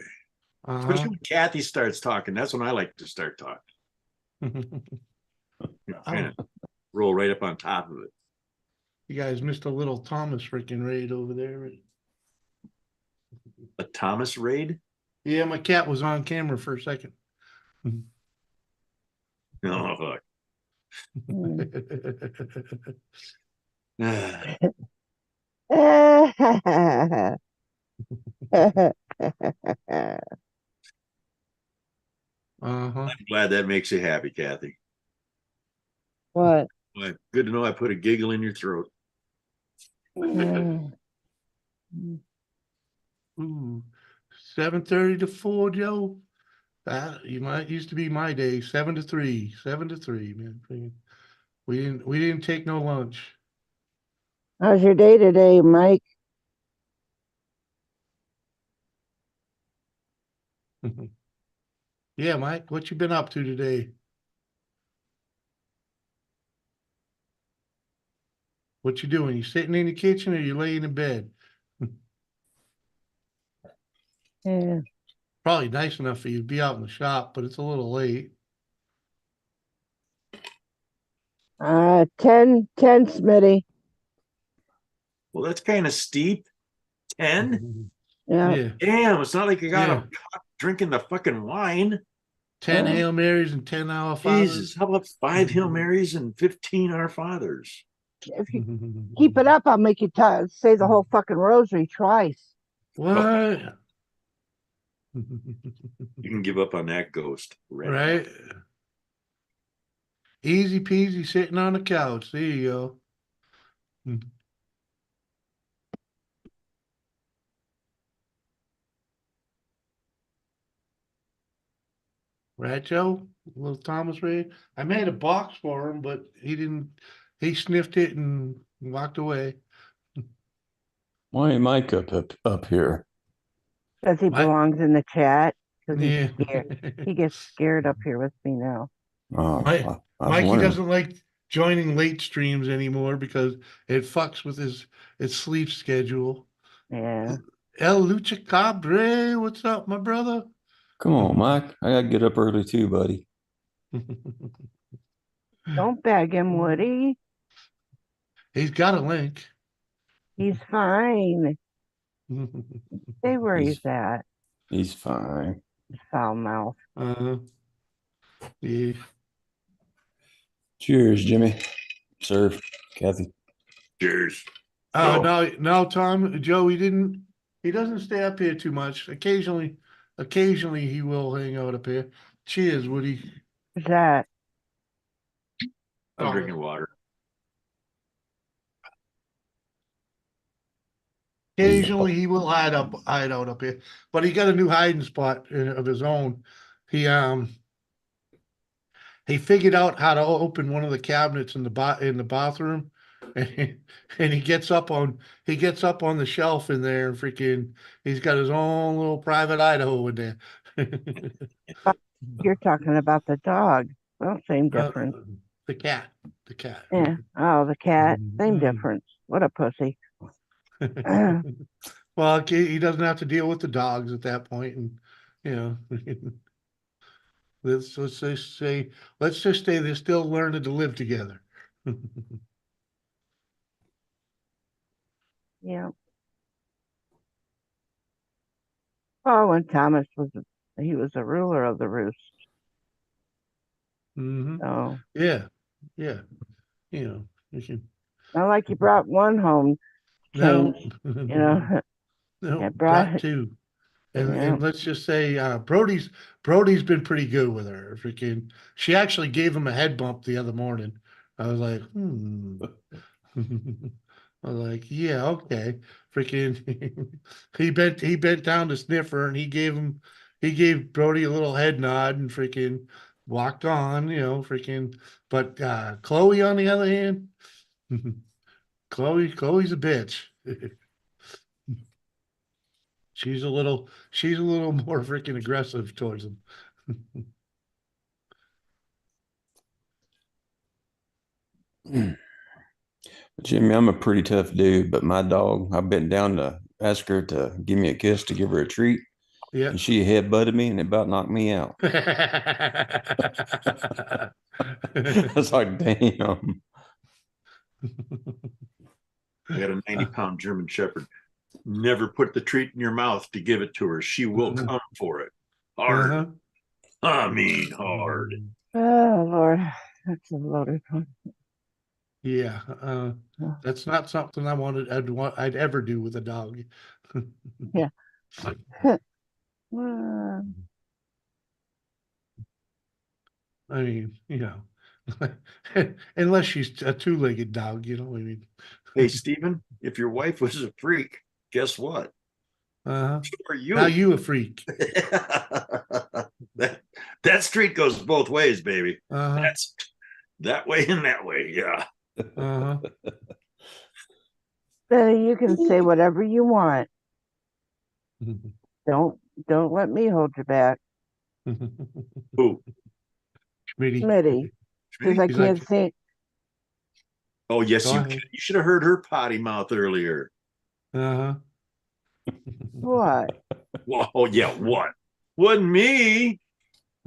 Especially when Kathy starts talking. That's when I like to start talking. Kind of roll right up on top of it. You guys missed a little Thomas freaking raid over there. A Thomas raid? Yeah, my cat was on camera for a second. Oh, fuck. I'm glad that makes you happy, Kathy. What? Well, good to know I put a giggle in your throat. Ooh, 7:30 to 4, Joe. That used to be my day. 7 to 3. 7 to 3, man. We didn't take no lunch. How's your day today, Mike? Yeah, Mike, what you been up to today? What you doing? You sitting in the kitchen or you laying in bed? Yeah. Probably nice enough for you to be out in the shop, but it's a little late. 10, Smitty. Well, that's kind of steep. 10? Yeah. Damn, it's not like you got Yeah. him drinking the fucking wine. 10 Hail Marys and 10 Our Fathers. Jesus, how about 5 Hail Marys and 15 Our Fathers? If you keep it up, I'll make you say the whole fucking rosary twice. What? You can give up on that ghost. Right? Easy peasy sitting on the couch. There you go. Right, Joe? Little Thomas Ray. I made a box for him, but he sniffed it and walked away. Why ain't Mike up here? Because he belongs in the chat. Because Yeah. he's scared. He gets scared up here with me now. Oh, I was Mikey wondering. doesn't like joining late streams anymore because it fucks with his sleep schedule. Yeah. El Lucha Cabre, what's up, my brother? Come on, Mike. I gotta get up early too, buddy. Don't beg him, Woody. He's got a link. He's fine. Stay where He's he's at. he's fine. Foul mouth. uh, yeah. Cheers, Jimmy. Sir, Kathy. Cheers. No, Tom, Joe, he doesn't stay up here too much. Occasionally he will hang out up here. Cheers, Woody. Who's that? I'm Oh. drinking water. Occasionally he will hide out up here, but he got a new hiding spot of his own. He he figured out how to open one of the cabinets in the bathroom, and, he gets up on the shelf in there and freaking he's got his own little private Idaho in there. You're talking about the dog. Well, same Uh, difference. the cat. Yeah. Oh, the cat. Same Mm. difference. What a pussy. Well, he doesn't have to deal with the dogs at that point, and you know, let's just say they're still learning to live together. Yeah. Oh, when Thomas he was a ruler of the roost. Hmm. So Yeah, yeah, you know, you can not like you brought one home no, change, you know. no, Yeah, brought brought two. yeah. And let's just say Brody's been pretty good with her. Freaking, she actually gave him a head bump the other morning. I was like, I was like, yeah, okay. Freaking, he bent down to sniff her, and he gave Brody a little head nod, and freaking walked on. Freaking. But Chloe, on the other hand, Chloe's a bitch. She's a little more freaking aggressive towards him. Jimmy, I'm a pretty tough dude, but my dog, I bent down to ask her to give me a kiss to give her a treat, Yeah. and she head-butted me and it about knocked me out. I was like, damn. I got a 90-pound German Shepherd. Never put the treat in your mouth to give it to her. She will come for it. Hard. Uh-huh. I mean, hard. Oh Lord, that's a loaded one. Yeah, that's not something I'd ever do with a dog. Yeah. I mean, unless she's a two-legged dog, I mean. Hey, Stephen, if your wife was a freak, guess what? Uh-huh. So are you. Now you a freak. that street goes both ways, baby. Uh-huh. That's that way and that way. Yeah. Uh-huh. Benny, you can say whatever you want. Don't let me hold you back, Who? Schmitty. because I He's can't like, say. Oh, yes, Go you ahead. can. You should have heard her potty mouth earlier. Uh-huh. What? Well, oh, yeah, what? Wasn't me.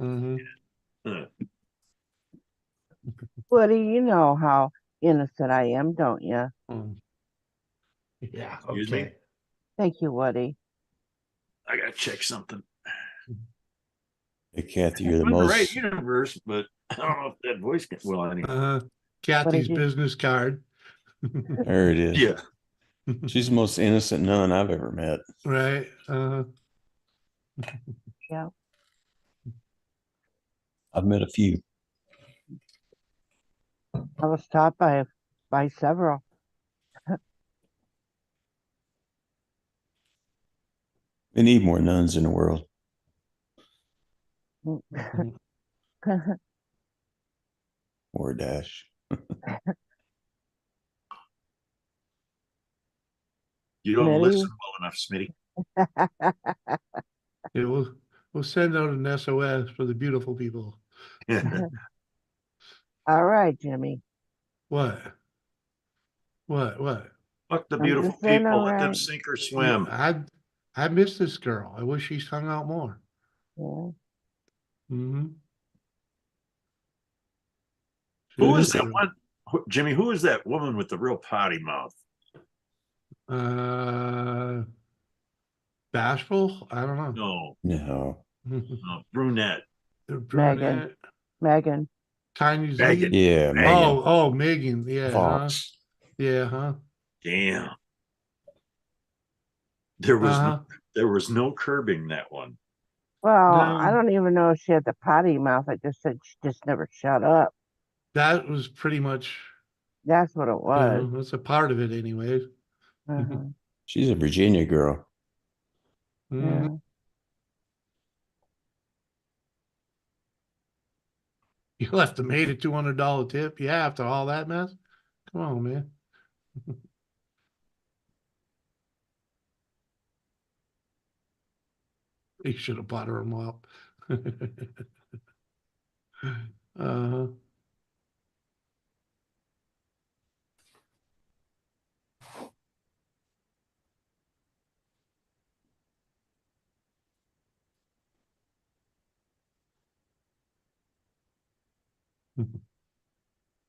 Uh-huh. Woody, you know how innocent I am, don't you? Yeah, Excuse me? okay. Thank you, Woody. I gotta check something. Hey, Kathy, you're the I'm in the right most. universe, but I don't know if that voice can. Well, anyway. Uh-huh. Kathy's you- business card. There it is. Yeah. She's the most innocent nun I've ever met. Right. Yeah. I've met a few. I was taught by several. We need more nuns in the world. Or a dash. You don't Smitty? listen well enough, Smitty. Yeah, we'll send out an SOS for the beautiful people. All right, Jimmy. What? What? Fuck the I'm beautiful just saying, people. all Let them right. sink or swim. I miss this girl. I wish she's hung out more. Yeah. Mm-hmm. Who is that one? Jimmy, who is that woman with the real potty mouth? Uh, Bashful? I don't know. No, No. no, brunette. The Megan. brunette, Megan. Tiny Z. Megan. Yeah, Megan. Megan Oh, Megan. Yeah, huh? Fox. Yeah, huh? Damn. There was Uh-huh. there was no curbing that one. Well, I No, don't even know if she had the potty mouth. I just said she just never shut up. that was pretty much, That's what it was. that's a part of it anyways. Uh-huh. She's a Virginia girl. Mhm. Yeah. You left the maid a $200 tip. Yeah, after all that mess. Come on, man. He should have bought her a mop. uh,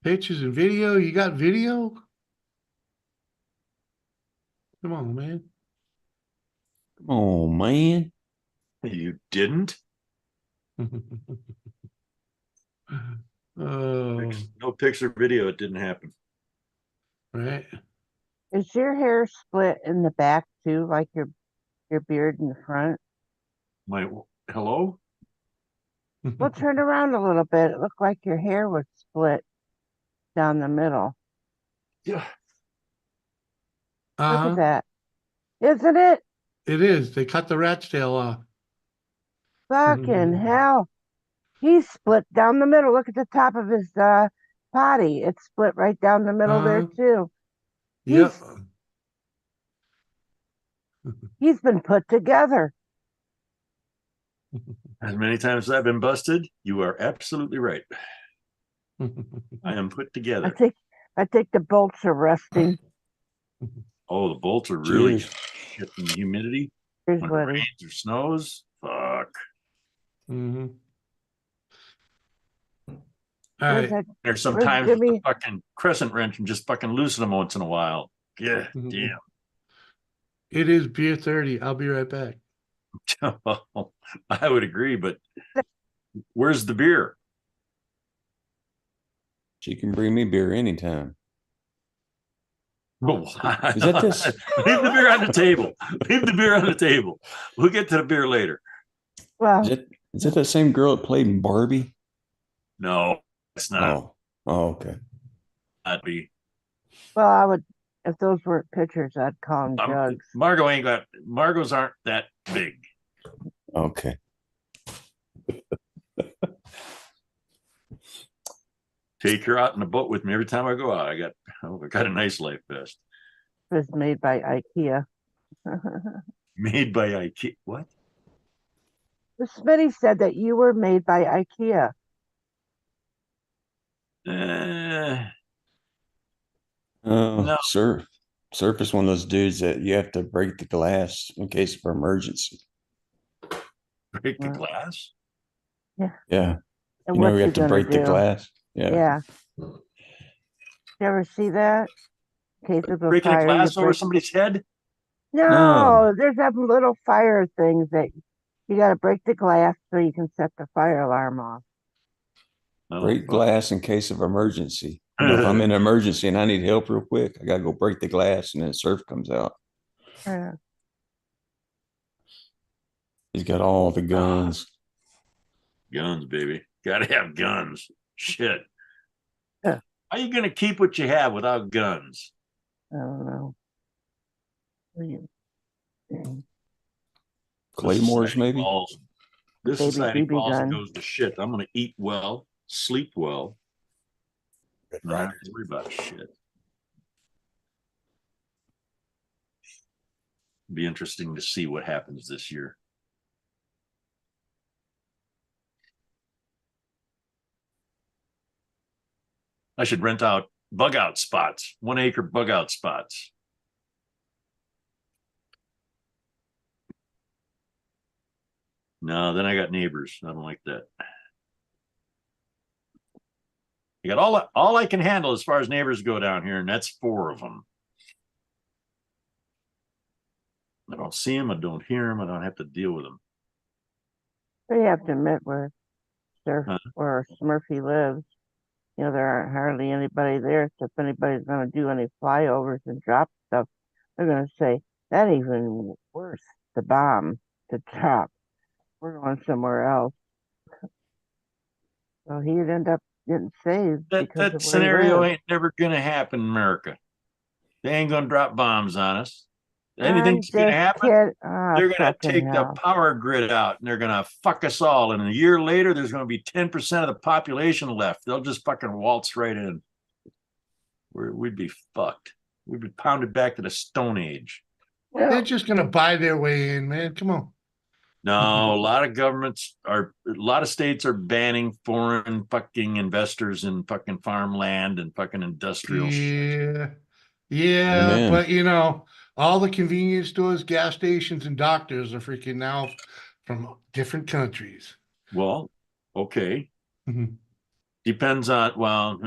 Pictures and video. You got video? Come on, man. Come on, man. You didn't? Oh, No picture video, it didn't happen. right. Is your hair split in the back too, like your beard in the front? My hello? Well, turn around a little bit. It looked like your hair was split down the middle. Yeah. Look Uh-huh. at that. Isn't it? It is. They cut the rat's tail off. Fucking hell. He's split down the middle. Look at the top of his potty. It's split right down the middle there Uh-huh. too. Yep. He's been put together. As many times as I've been busted, you are absolutely right. I am put I together. think the bolts are rusting. Oh, the bolts are really Cheers. getting humidity. Here's When it what rains or snows, fuck. Mhm. All where's right. that There's where's sometimes with the Jimmy? fucking crescent wrench and just fucking loosen them once in a while. Yeah, damn. It is beer 30. I'll be right back. I would agree, but where's the beer? She can bring me beer anytime. Oh, Is that this? Leave the beer on the table. Leave the beer on the table. We'll get to the beer later. Well, Is that same girl that played Barbie? No, it's not. Oh, okay. Not be. well, I would if those weren't pictures, I'd call them jugs. Margot's aren't that big. Okay. Take her out in the boat with me every time I go out. I got a nice life vest It was made by IKEA. made by IKEA. What? The Smitty said that you were made by IKEA. No. Surf is one of those dudes that you have to break the glass in case of emergency. Break the glass? Yeah. And You know, what you you have to gonna break the do? glass. Yeah. Yeah. You ever see that? In case of a Breaking a fire, you glass over break. somebody's head? No, there's them little fire things that you got to break the glass so you can set the fire alarm off. Break glass in case of emergency. You know, if I'm in an emergency and I need help real quick, I gotta go break the glass and then surf comes out. Yeah. He's got all the guns. Guns, baby. Gotta have guns. Shit. Yeah. How are you gonna keep what you have without guns? I don't know. Claymores, maybe. This Baby society BB falls and gun. goes to shit. I'm gonna eat well, sleep well, not have to worry about shit. Be interesting to see what happens this year. I should rent out bug out spots, 1 acre bug out spots. No, then I got neighbors. I don't like that. I got all I can handle as far as neighbors go down here, and that's 4 of them. I don't see them. I don't hear them. I don't have to deal with them. They have to admit where Huh. where Smurfy lives. You know, there aren't hardly anybody there. So if anybody's going to do any flyovers and drop stuff, they're going to say, that even worse, the bomb, the drop. We're going somewhere else. So he'd end up getting saved because That of where he scenario lives. ain't never gonna happen in America. They ain't gonna drop bombs on us. I'm Anything's gonna just happen, kidding. Ah, they're gonna fucking take the hell. power grid out and they're gonna fuck us all. And a year later, there's gonna be 10% of the population left. They'll just fucking waltz right in. We'd be fucked. We'd be pounded back to the Stone Age. They're just gonna buy their way in, man. Come on. No, a lot of states are banning foreign fucking investors in fucking farmland and fucking industrial shit. Yeah. Yeah, Amen. but you know, all the convenience stores, gas stations, and doctors are freaking now from different countries. Well, okay. Mhm. Depends on, well,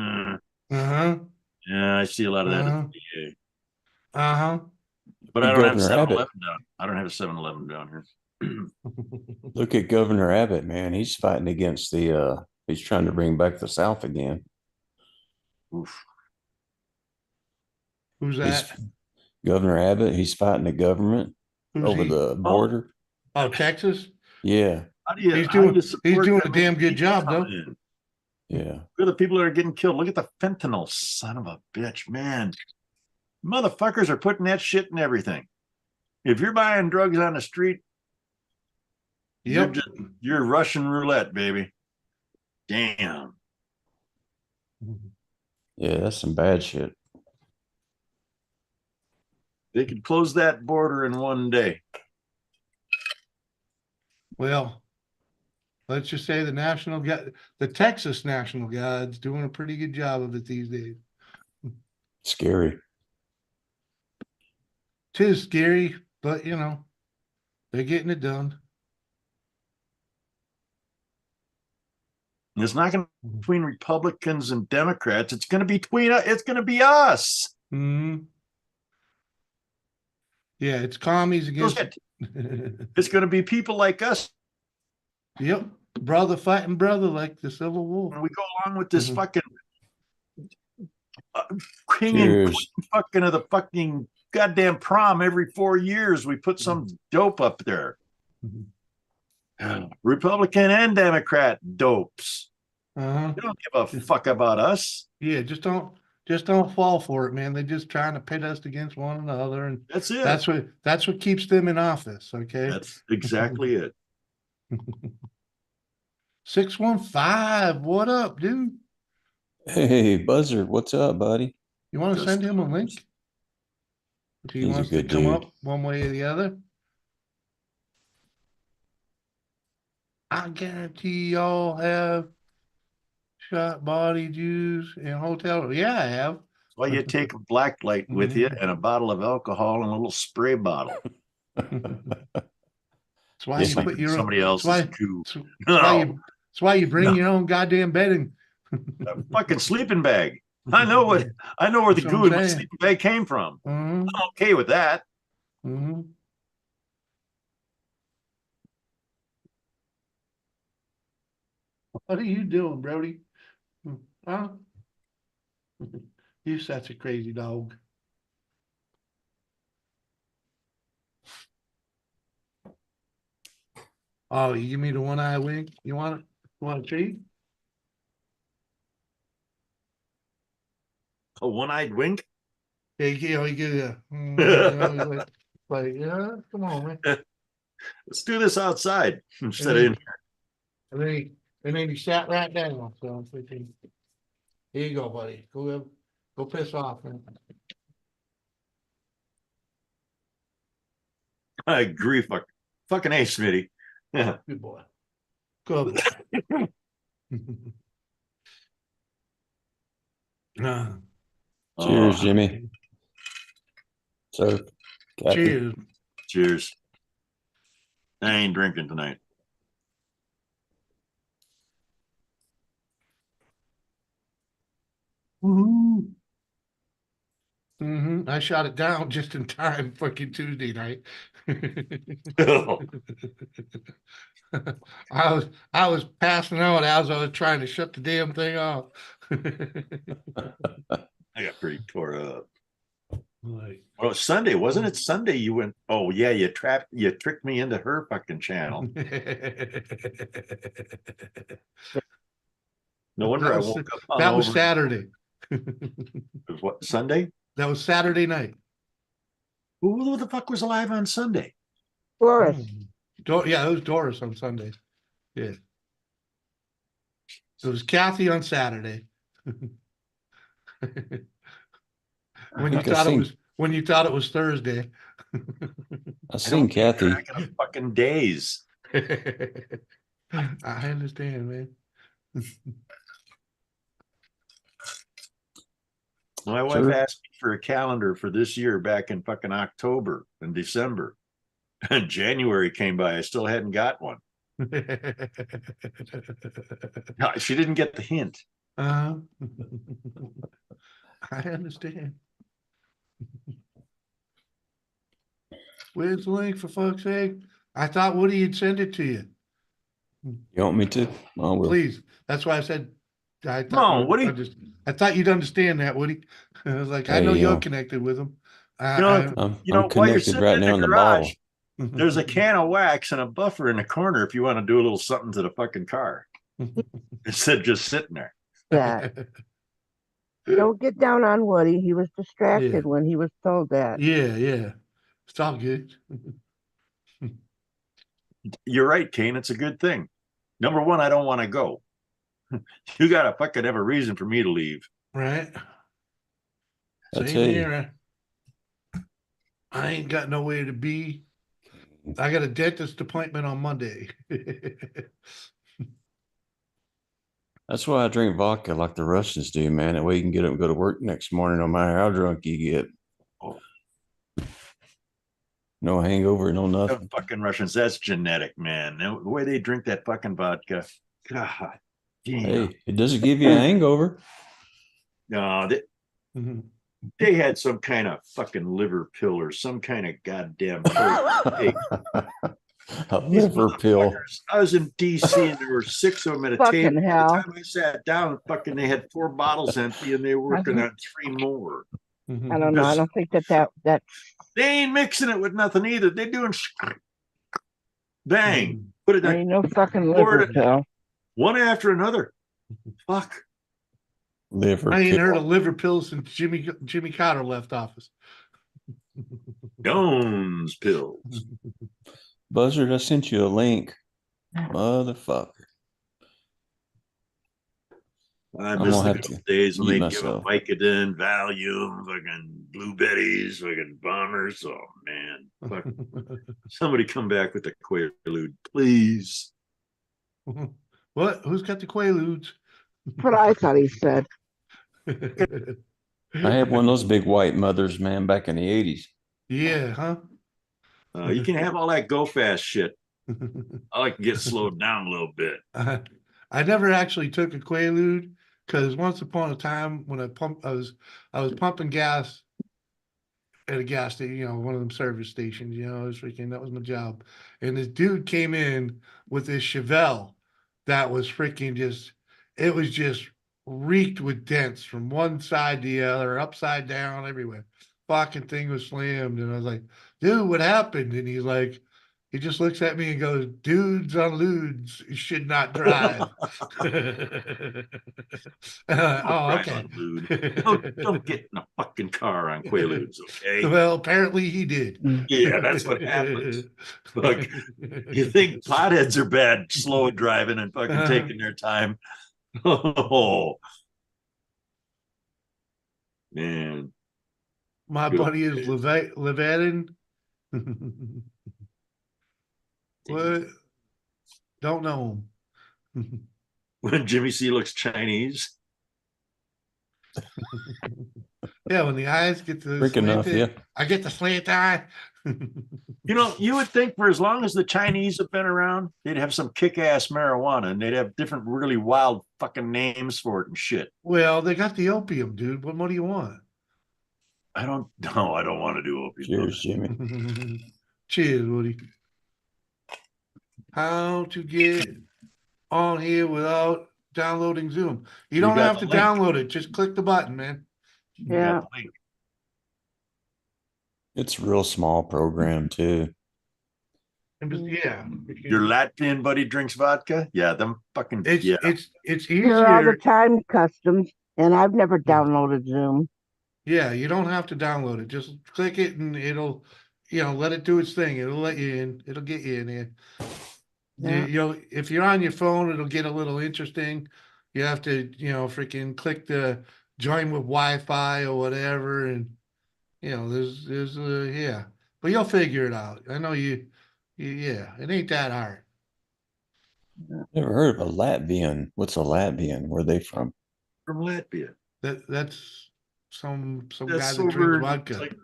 Uh-huh. yeah, I see a lot of that at Uh-huh. the VA. Uh-huh. But I Look at don't have a Governor 7-Eleven Abbott. down. I don't have a 7-Eleven down here. Look at Governor Abbott, man. He's fighting against he's trying to bring back the South again. Oof. Who's He's that? Governor Abbott, he's fighting the government Who's over he? the border. Oh, Texas? Yeah, He's How do you doing support a that damn many good people job, coming though. in? yeah. Look at the people that are getting killed. Look at the fentanyl, son of a bitch, man. Motherfuckers are putting that shit in everything. If you're buying drugs on the street, Yep. you're Russian roulette, baby. Damn. Yeah, that's some bad shit. They could close that border in one day. Well, let's just say the Texas National Guard's doing a pretty good job of it these days. Scary. Tis scary, but you know, they're getting it done. And it's not going to be between Republicans and Democrats. It's going to be it's going to be us. Mm-hmm. Yeah, it's commies against. It's going to be people like us. Yep, brother fighting brother like the Civil War. When we go along with this fucking king Cheers. and queen fucking of the fucking goddamn prom every 4 years, we put some dope up there. Republican and Democrat dopes. Uh-huh. They don't give a fuck about us. Yeah, just don't fall for it, man. They're just trying to pit us against one another, and That's it. That's what keeps them in office. Okay, that's exactly it. 615. What up, dude? Hey, Buzzard, what's up, buddy? You want to Just send him a link if he He's a wants to good come dude. up one way or the other? I guarantee y'all have shot body juice in hotel. Yeah, I have. Why you take a black light with you and a bottle of alcohol and a little spray bottle. That's why Yes, you put your own. Somebody else's That's goo. why you bring No. your own goddamn bedding. A fucking sleeping bag. I know where the That's goo what in I'm my saying. sleeping bag came from. Mm-hmm. I'm okay with that. Mm-hmm. What are you doing, Brody? Huh? You such a crazy dog. Oh, you give me the one eye wink? You want it? You want a treat? A one-eyed wink. Yeah, you get a, you know, like, yeah, come on, man. Let's do this outside instead of in here. And then he sat right down. So I'm thinking, here you go, buddy. Go piss off, man. I agree. Fucking A, Smitty. Yeah. Good boy. Good boy. Cheers, Jimmy. So, Kathy. Cheers. Cheers. I ain't drinking tonight. I shot it down just in time, fucking Tuesday night. I was passing out as I was trying to shut the damn thing off. I got pretty tore up. Like, Well, Sunday, wasn't it Sunday? You went, oh yeah, you tricked me into her fucking channel. No wonder I woke up that was hungover. Saturday. It was what, Sunday? That was Saturday night. Who the fuck was alive on Sunday? Doris. Yeah, it was Doris on Sunday. Yeah. It was Kathy on Saturday. when you thought it was Thursday. I seen Kathy. Track of fucking days. I understand, man. My wife asked me for a calendar for this year back in fucking October and December. And January came by. I still hadn't got one. No, she didn't get the hint. I understand. Where's the link, for fuck's sake? I thought Woody had sent it to you. You want me to? I will. Please. That's why I said I thought, No, Woody. I thought you'd understand that, Woody. I was like, I know you're connected with him. I'm connected right now in the bottle. There's a can of wax and a buffer in the corner if you want to do a little something to the fucking car. Instead of just sitting there. Yeah. Don't get down on Woody. He was distracted when he was told that. Yeah. It's all good. You're right, Kane. It's a good thing. Number one, I don't want to go. You got to fucking have a reason for me to leave. Right. Same here. I ain't got nowhere to be. I got a dentist appointment on Monday. That's why I drink vodka like the Russians do, man. That way you can get up and go to work next morning no matter how drunk you get. No hangover, no nothing. Fucking Russians, that's genetic, man. The way they drink that fucking vodka. God damn. Hey, it doesn't give you a hangover. No, they had some kind of fucking liver pill or some kind of goddamn a liver pill. I was in DC and there were 6 of them at a Fucking table. hell. By the time I sat down, fucking they had 4 bottles empty and they were working on 3 more. I don't know. I don't think that They ain't mixing it with nothing either. They're doing bang. Put it ain't no fucking liver pill. One after another. Fuck. Liver I ain't pill. heard of liver pills since Jimmy Carter left office. Jones pills. Buzzard, I sent you a link. Motherfucker. I miss the good days when they give myself. a Vicodin, Valium, fucking Blue Betties, fucking Bombers. Oh man, fuck. Somebody come back with the Quaalude, please. What? Who's got the Quaaludes? That's what I thought he said. I had one of those big white mothers, man, back in the 80s. Yeah, huh? You can have all that go fast shit. I like to get slowed down a little bit. I never actually took a Quaalude because once upon a time when I was pumping gas at a gas station, one of them service stations, I was freaking, that was my job. And this dude came in with this Chevelle that was freaking it was just reeked with dents from one side to the other, upside down, everywhere. Fucking thing was slammed. And I was like, dude, what happened? And he's like, he just looks at me and goes, dudes on ludes should not drive. Oh, okay. Don't get in a fucking car on Quaaludes, okay? Well, apparently he did. Yeah, that's what happens. Look, you think potheads are bad, slow driving and fucking taking their time. Oh, man. My buddy is Levatin. What? Don't know him. When Jimmy C looks Chinese. Yeah, when the eyes get the Quick enough, yeah. I get the slant eye. You would think for as long as the Chinese have been around, they'd have some kick-ass marijuana and they'd have different really wild fucking names for it and shit. Well, they got the opium, dude. What more do you want? I don't know. I don't want to do opiate. Cheers, Jimmy. Cheers, Woody. How to get on here without downloading Zoom? You don't got have the to link. download it. Just click the button, man. You Yeah. got the link. It's a real small program too. And just- yeah, Your Latvian buddy drinks vodka? Yeah, them fucking it's yeah. it's Here are all the easier. time customs, and I've never Yeah. downloaded Zoom. Yeah, you don't have to download it. Just click it and it'll, let it do its thing. It'll let you in. It'll get you in here. Yeah. If you're on your phone, it'll get a little interesting. You have to, freaking click the join with Wi-Fi or whatever, and there's yeah, but you'll figure it out. I know yeah, it ain't that hard. Never heard of a Latvian. What's a Latvian? Where are they from? From Latvia. That's some guy That's that over drinks it's vodka. like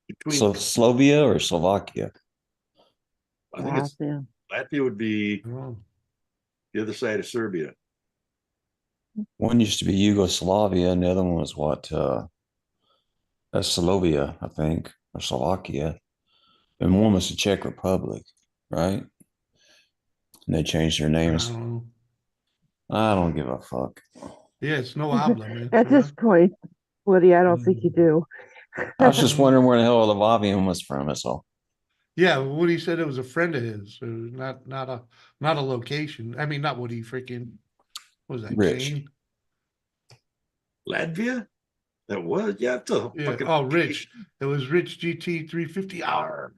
between So Slovenia or Slovakia? I think it's Yeah. Latvia would be Oh, the other side of Serbia. One used to be Yugoslavia, and the other one was what? Slovenia, I think, or Slovakia. And one was the Czech Republic, right? And they changed their I names. don't know. I don't give a fuck. Yeah, it's no habla, man. At this point, Woody, I don't think you do. I was just wondering where the hell the Latvian was from. That's all. Yeah, Woody said it was a friend of his, so not a location. I mean, not Woody, freaking, what was that, Rich. Kane? Latvia? That was it's a Yeah. fucking Oh, Rich. It was Rich GT 350 hour.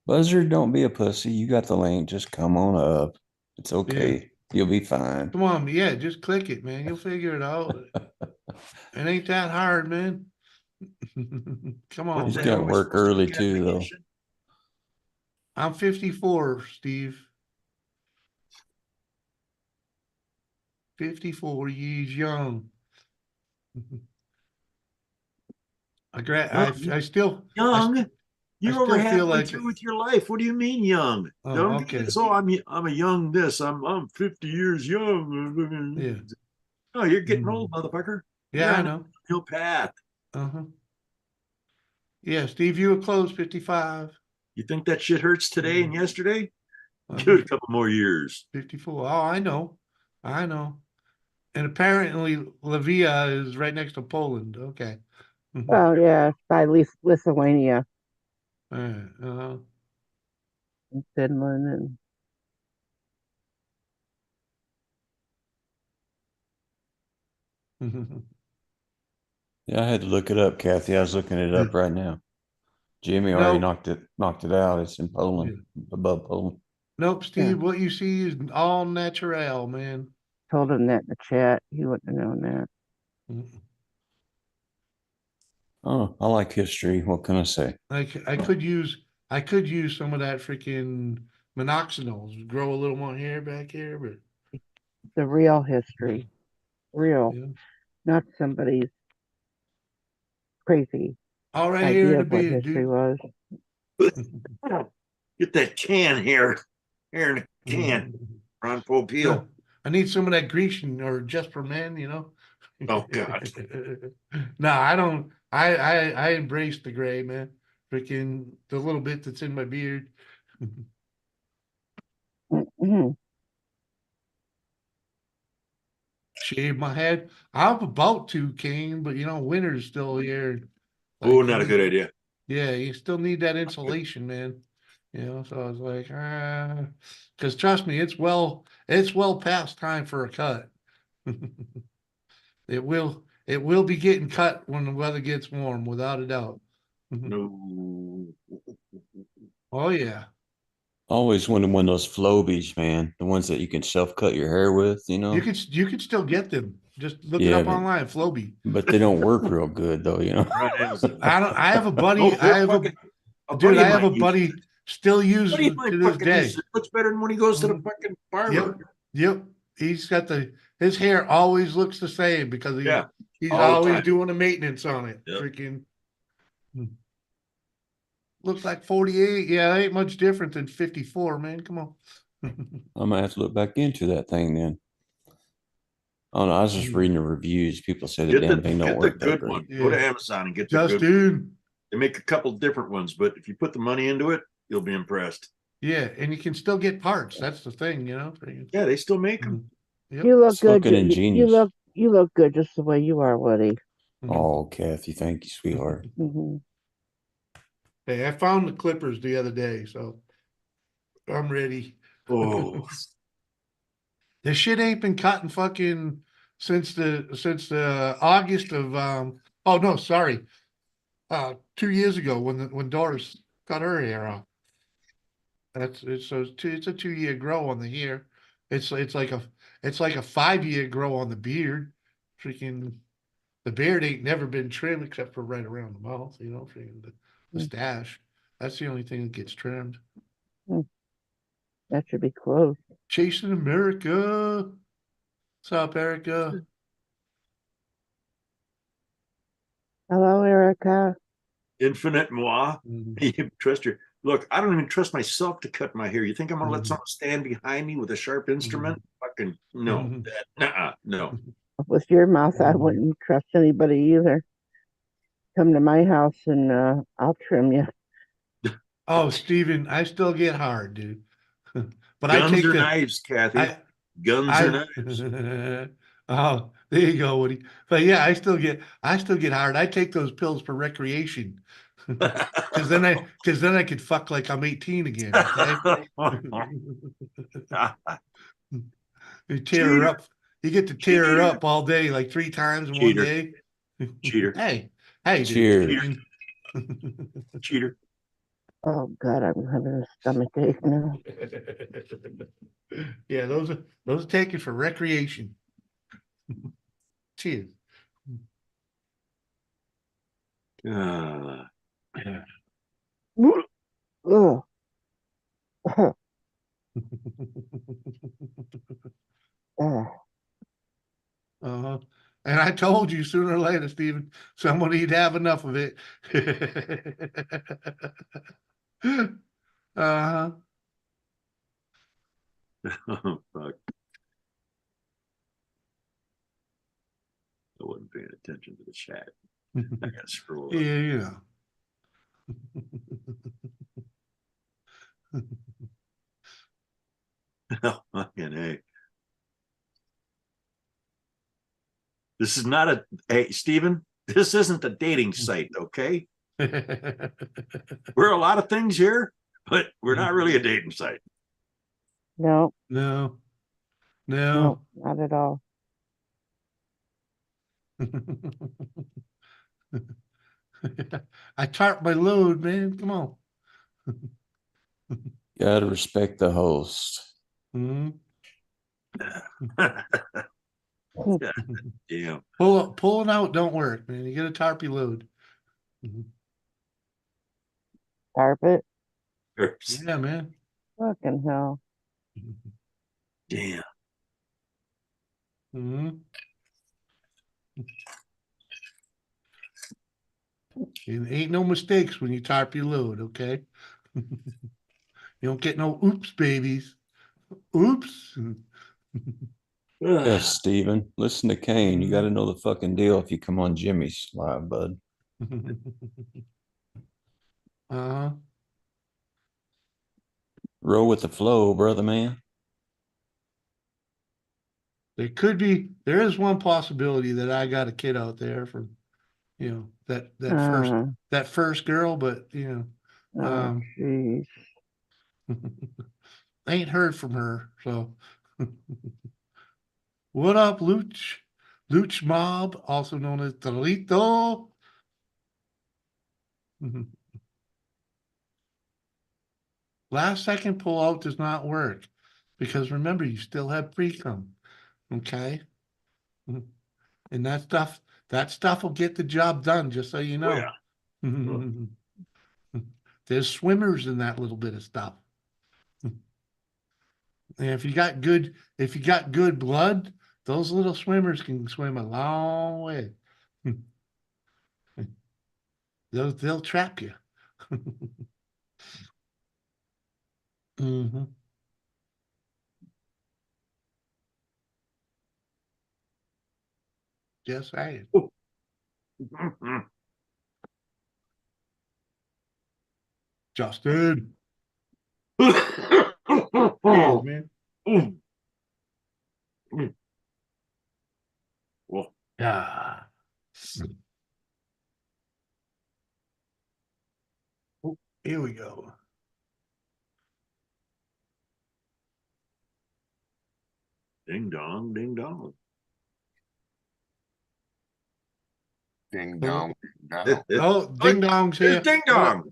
Buzzard, don't be a pussy. You got the link. Just come on up. It's okay. You'll be fine. Come on, yeah, just click it, man. You'll figure it out. It ain't that hard, man. Come on, He's the man. got hell are we work supposed to early do the too, though. application? I'm 54, Steve. 54 years young. I still Young. You're over still feel halfway like through with your life. What do you mean young? Oh, Don't do okay. this. Oh, I'm a young this. I'm 50 years young. Yeah. Oh, you're getting Mhm. old, motherfucker. Yeah, You're I on know. the hill path. Uh-huh. Yeah, Steve, you were close, 55. You think that shit hurts today and yesterday? Uh-huh. Give it a couple more years. 54. Oh, I know. I know. And apparently Lvivia is right next to Poland. Okay. Oh, yeah, it's by Lithuania Uh-huh. and Finland. Yeah, I had to look it up, Kathy. I was looking it up right now. Jimmy already No. knocked it out. It's in Poland, above Poland. Nope, Steve, what you see is all natural, man. Told him that in the chat. He wouldn't have known that. Oh, I like history. What can I say? I could use some of that freaking minoxidil. Grow a little more hair back here, but The real history. Real. yeah. Not somebody's crazy All right here in idea the of what beard, history dude. was. Get that can here. Here in a can. Ron Popeil. So, I need some of that Grecian or just for men, Oh God. No, I don't. I embrace the gray, man. Freaking the little bit that's in my beard. Mhm. Shave my head. I'm about to, Kane, but winter's still here. Oh, Like, not a good idea. Yeah, you still need that insulation, man. So I was like, because trust me, it's well past time for a cut. It will be getting cut when the weather gets warm, without a doubt. No. Oh yeah. Always wanted one of those Flobies, man. The ones that you can self-cut your hair with, You could still get them. Just look it Yeah, up but- online, Floby. But they don't work real good, though. I have a buddy. Oh, I have fucking- a dude. buddy I of have a mine uses buddy it. still uses Buddy of it mine to this fucking day. uses it. Looks better than when he goes to the Mhm. fucking barber. Yep. He's got his hair always looks the same because he's all the always time. doing the maintenance on it. Yep. Freaking looks like 48. Yeah, that ain't much different than 54, man. Come on. I'm gonna have to look back into that thing then. Oh no, I was just reading the reviews. People say the Get damn thing don't the work that good great. one. Go to Yeah. Amazon and get the good one. Justin. They make a couple different ones, but if you put the money into it, you'll be impressed. Yeah, and you can still get parts. That's the thing, Yeah, they still make them. Yep. You look It's good. looking You ingenious. look good just the way you are, Woody. Oh, Kathy, thank you, sweetheart. Hmm. Hey, I found the clippers the other day, so I'm ready. Oh, This shit ain't been cut in fucking since the August of oh no, sorry. 2 years ago when Doris cut her hair off. It's a 2 year grow on the hair. It's like a 5 year grow on the beard. Freaking the beard ain't never been trimmed except for right around the mouth, freaking the mustache. That's the only thing that gets trimmed. That should be close. Chasing America. What's up, Erica? Hello, Erica. infinite moi. You trust your look. I don't even trust myself to cut my hair. You think I'm gonna let someone stand behind me with a sharp instrument? Fucking no. No. With your mouth, I wouldn't trust anybody either. Come to my house and I'll trim you. Oh, Steven, I still get hard, dude. But I Guns take or the knives, Kathy. I Guns or I knives. oh, there you go, Woody. But yeah, I still get hard. I take those pills for recreation. Cause then I could fuck like I'm 18 again, okay? You tear her Cheater. up. You get to tear her up all day, like 3 times in one Cheater. day. Cheater. Hey, dude. Cheers. Cheater. Oh God, I'm having a stomach ache now. Yeah, those are taken for recreation. Cheers. Uh, Ugh. Ugh. Uh-huh. And I told you sooner or later, Stephen, somebody'd have enough of it. Uh-huh. oh, fuck. I wasn't paying attention to the chat. I gotta scroll up. Yeah, you know. Fucking hey. This is not a hey, Stephen. This isn't a dating site, okay? We're a lot of things here, but we're not really a dating site. No, No, no, no. not at all. I tarp my load, man. Come on. Gotta respect the host. Mhm. Damn. Pulling out don't work, man. You get a tarpy load. Carpet. Yeah, man. Fucking hell. Damn. Mhm. Ain't no mistakes when you tarp your load, okay? You don't get no oops babies. Oops. Yes, Steven. Listen to Kane. You gotta know the fucking deal if you come on Jimmy's live, bud. Uh-huh. Roll with the flow, brother man. There is one possibility that I got a kid out there from, that first girl, but Oh, jeez. I ain't heard from her. So what up, Luch? Luch Mob, also known as Torito. Last second pull out does not work because remember, you still have pre-cum. Okay. And that stuff will get the job done, just so you know. There's swimmers in that little bit of stuff. And if you got good blood, those little swimmers can swim a long way. They'll trap you. Mhm. Just saying. Justin. Cheers, man. Well, Yeah. Oh, here we go. ding dong, ding dong. Ding dong. No. Oh, ding dong's here. Here's Ding Dong.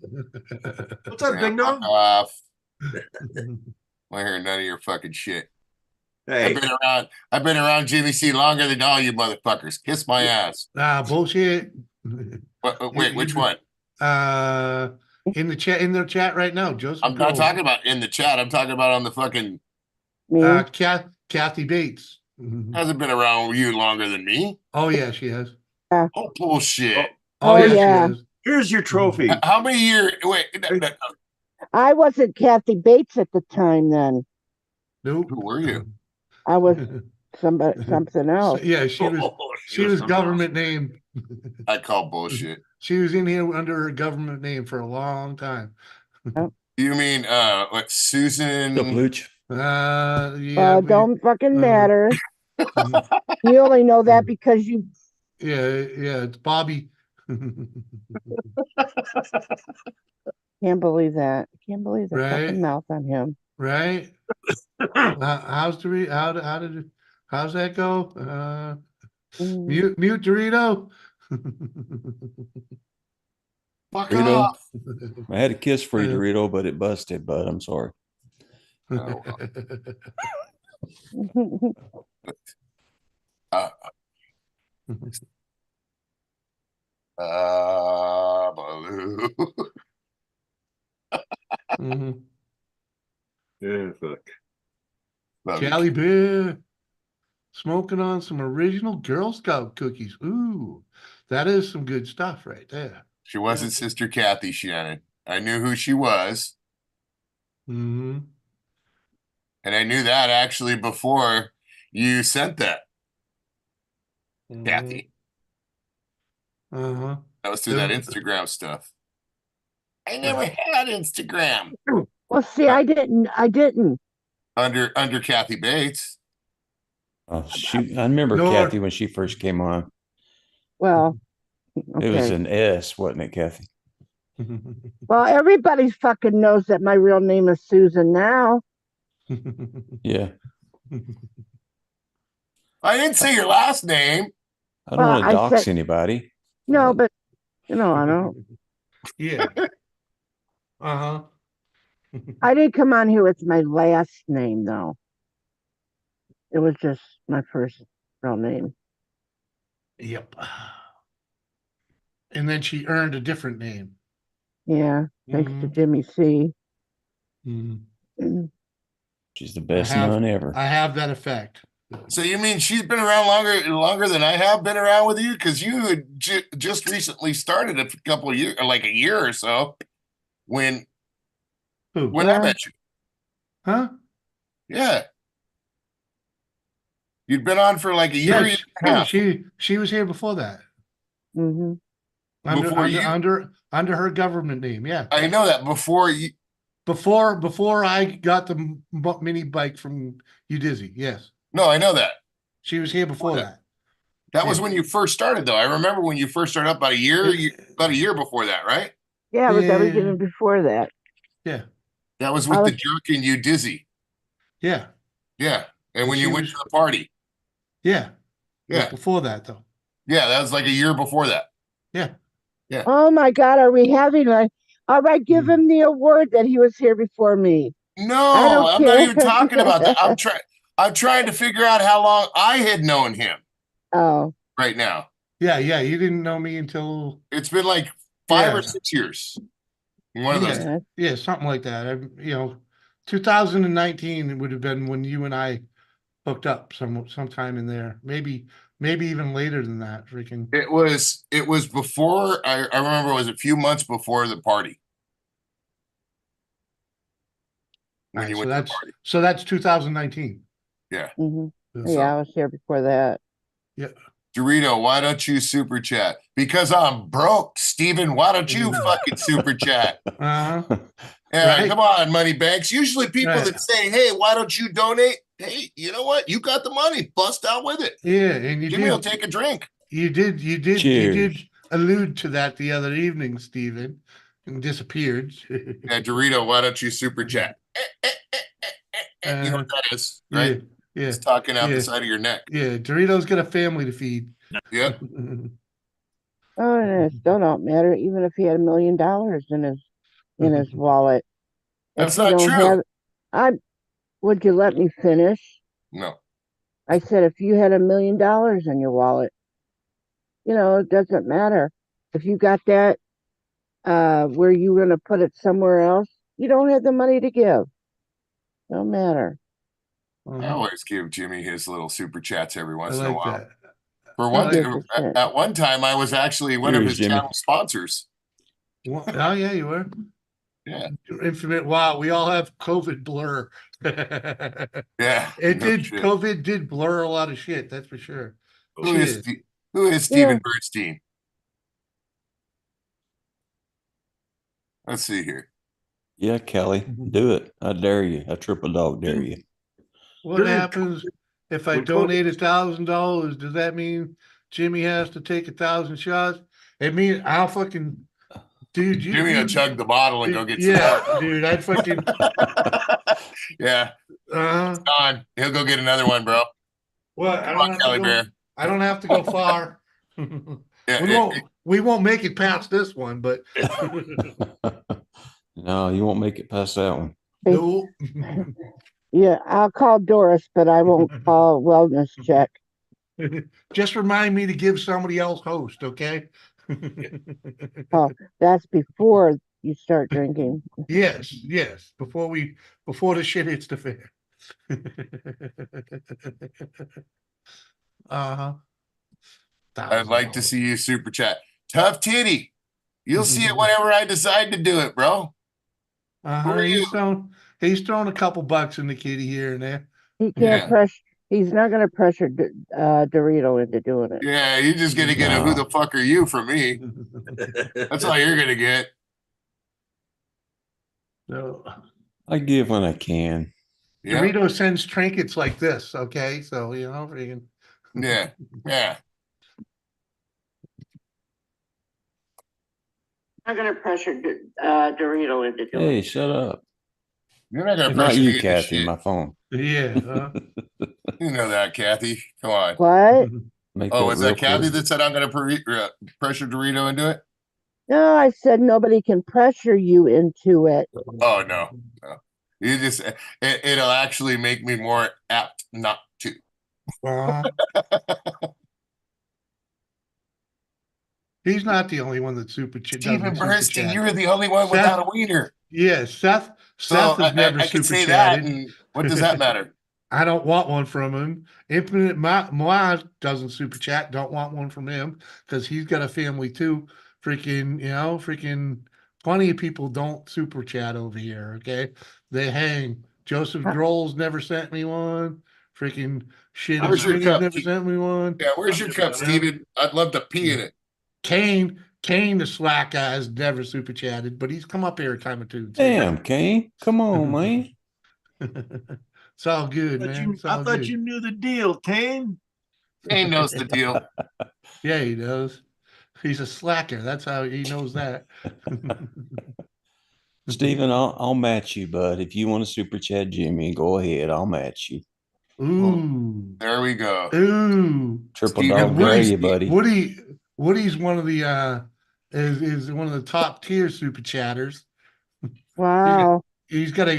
What's up, Ding Fuck Dong? off. I hear none of your fucking shit. Hey, I've been around Jimmy C longer than all you motherfuckers. Kiss my ass. Bullshit. Wait, which one? In the chat right now, Joseph. I'm not Gold. talking about in the chat. I'm talking about on the fucking. Me? Kathy Bates. Hasn't been around you longer than me. Oh yeah, she has. Oh, bullshit. Oh, Oh, yeah, yeah. she has. here's your trophy. How many years? Wait, I wasn't Kathy Bates at the time then. Nope. who were you? I was something else. Yeah, she was. Oh, She was something government name. I call bullshit. She was in here under her government name for a long time. You mean what, Susan? The Blooch. Yeah. Don't fucking uh, matter. You only know that because you. yeah, it's Bobby. Can't believe that. Can't believe the Right. fucking mouth on him. Right? How's that go? Mm. Mute Dorito. Fuck Dorito. off. I had a kiss for you, Dorito, but it busted, bud. I'm sorry. Oh, Baloo. Mhm. Yeah, fuck. Love you. Jolly Bear. Smoking on some original Girl Scout cookies. Ooh, that is some good stuff right there. She wasn't Sister Kathy, Shannon. I knew who she was. Mm-hmm. And I knew that actually before you sent that, Kathy. Uh-huh. That was through that Instagram stuff. I never had Instagram. Well, see, I didn't. Under Kathy Bates. Oh, shoot. I remember No. Kathy when she first came on. Well, It was okay. an S, wasn't it, Kathy? Well, everybody fucking knows that my real name is Susan now. Yeah. I didn't say your last name. I don't Well, want to I dox said- anybody. No, but I don't. Yeah. Uh-huh. I didn't come on here with my last name though. It was just my first real name. Yep. And then she earned a different name. Yeah, thanks to Jimmy C. Mhm. She's the best nun ever. I have that effect. So you mean she's been around longer than I have been around with you? Because you had just recently started a couple of years, like a year or so, when Who? I met you. Huh? Yeah. You'd been on for like a year, year and a half. She was here before that. Mm-hmm. Under her government name, yeah. I know that before you. Before I got the mini bike from Udizzy, yes. No, I know that. She was here before that. That was when you first started, though. I remember when you first started up about a year before that, right? Yeah, it was everything before that. Yeah. That was with the jerk and you dizzy. Yeah. Yeah. And when you went to the party. Yeah. Yeah. Before that, though. Yeah, that was like a year before that. Yeah. Yeah. Oh my God, are we having a? All right, give him the award that he was here before me. No, I'm not even talking about that. I'm trying to figure out how long I had known him. Oh. Right now. Yeah, you didn't know me until it's been like 5 or 6 years. One of those. Yeah, something like that. 2019 it would have been when you and I hooked up sometime in there. Maybe even later than that. Freaking. It was before. I remember it was a few months before the party. When Right, you went to the party. So that's 2019. Yeah. Mm-hmm. Yeah, I was here before that. Yeah. Dorito, why don't you super chat? Because I'm broke, Steven. Why don't you fucking super chat? Uh-huh. Yeah, Right. come on, money banks. Usually people Right. that say, hey, why don't you donate? Hey, you know what? You got the money. Bust out with it. Yeah, and you Jimmy will did. take a drink. You did Cheers. allude to that the other evening, Stephen, and disappeared. Yeah, Dorito, why don't you super chat? You know what that is, right? Yeah, It's talking out yeah. the side of your neck. Yeah, Dorito's got a family to feed. Yep. Oh, and it still don't matter, even if he had $1 million in his wallet. That's If you not don't true. have, I would you let me finish? No. I said if you had $1 million in your wallet, it doesn't matter if you got that where you going to put it somewhere else. You don't have the money to give. Don't matter. I always give Jimmy his little super chats every I once in a like while. that. For He one, gives a shit. at one time, I was actually one of Cheers, his Jimmy. channel sponsors. Oh yeah, you were. Yeah. Your infinite. Wow, we all have COVID blur. Yeah. It no did. shit. COVID did blur a lot of shit. That's for sure. Who is Cheers. Steven Yeah. Bernstein? Let's see here. Yeah, Kelly, do it. I dare you. I triple dog dare you. What Dude, happens if I when donate $1,000? Does that mean Jimmy has to take 1,000 shots? It means I'll fucking, dude. Jimmy will chug the bottle and go get some Yeah, more. dude. I'd fucking. Yeah. Uh, On. He'll go get another one, bro. what? I Come on, don't have to Kelly go. Bear. I don't have to go far. Yeah, We won't make it past this one, but No, you won't make it past that one. no. Yeah, I'll call Doris, but I won't call wellness check. Just remind me to give somebody else host, okay? Oh, that's before you start drinking. Yes. Before the shit hits the fan. Uh-huh. I'd like to see you super chat. Tough titty. You'll see it whenever I decide to do it, bro. Who are you? He's thrown a couple bucks in the kitty here and there. He can't pressure. He's not going to pressure Dorito into doing it. Yeah, you're just gonna get a who the fuck are you from me. That's all you're gonna get. No. I give when I can. Yeah. Dorito sends trinkets like this, okay? So freaking. Yeah. Yeah. I'm not going to pressure Dorito into doing Hey, it. shut up. You're not gonna Not pressure me you, into Kathy, shit. my phone. Yeah. You know that, Kathy. Come on. What? Make Oh, that was real that Kathy clear. that said I'm gonna pressure Dorito into it? No, I said nobody can pressure you into it. Oh no. You just it'll actually make me more apt not to. Uh-huh. He's not the only one that Steven Bernstein, you're the only one Seth- without a wiener. Yeah, Seth So has never I can super say that, chatted. and what does that matter? I don't want one from him. Infinite Moi doesn't super chat. Don't want one from him because he's got a family too. Freaking plenty of people don't super chat over here. Okay, they hang. Joseph Droll's never sent me one. Freaking shit. Where's your Smitty's cup? never sent me one. Yeah, where's your cup, Steven? I'd love to pee in it. Kane, the slack guy, has never super chatted, but he's come up here a time or two. Too. Damn, Kane. Come on, man. It's all good, man. It's all I thought good. you knew the deal, Kane. Kane knows the deal. Yeah, he does. He's a slacker. That's how he knows that. Steven, I'll match you, bud. If you want to super chat Jimmy, go ahead. I'll match you. Ooh. There we go. Ooh. Triple Steven, dog dare you, buddy. Woody's one of the is one of the top tier super chatters. Wow. He's gotta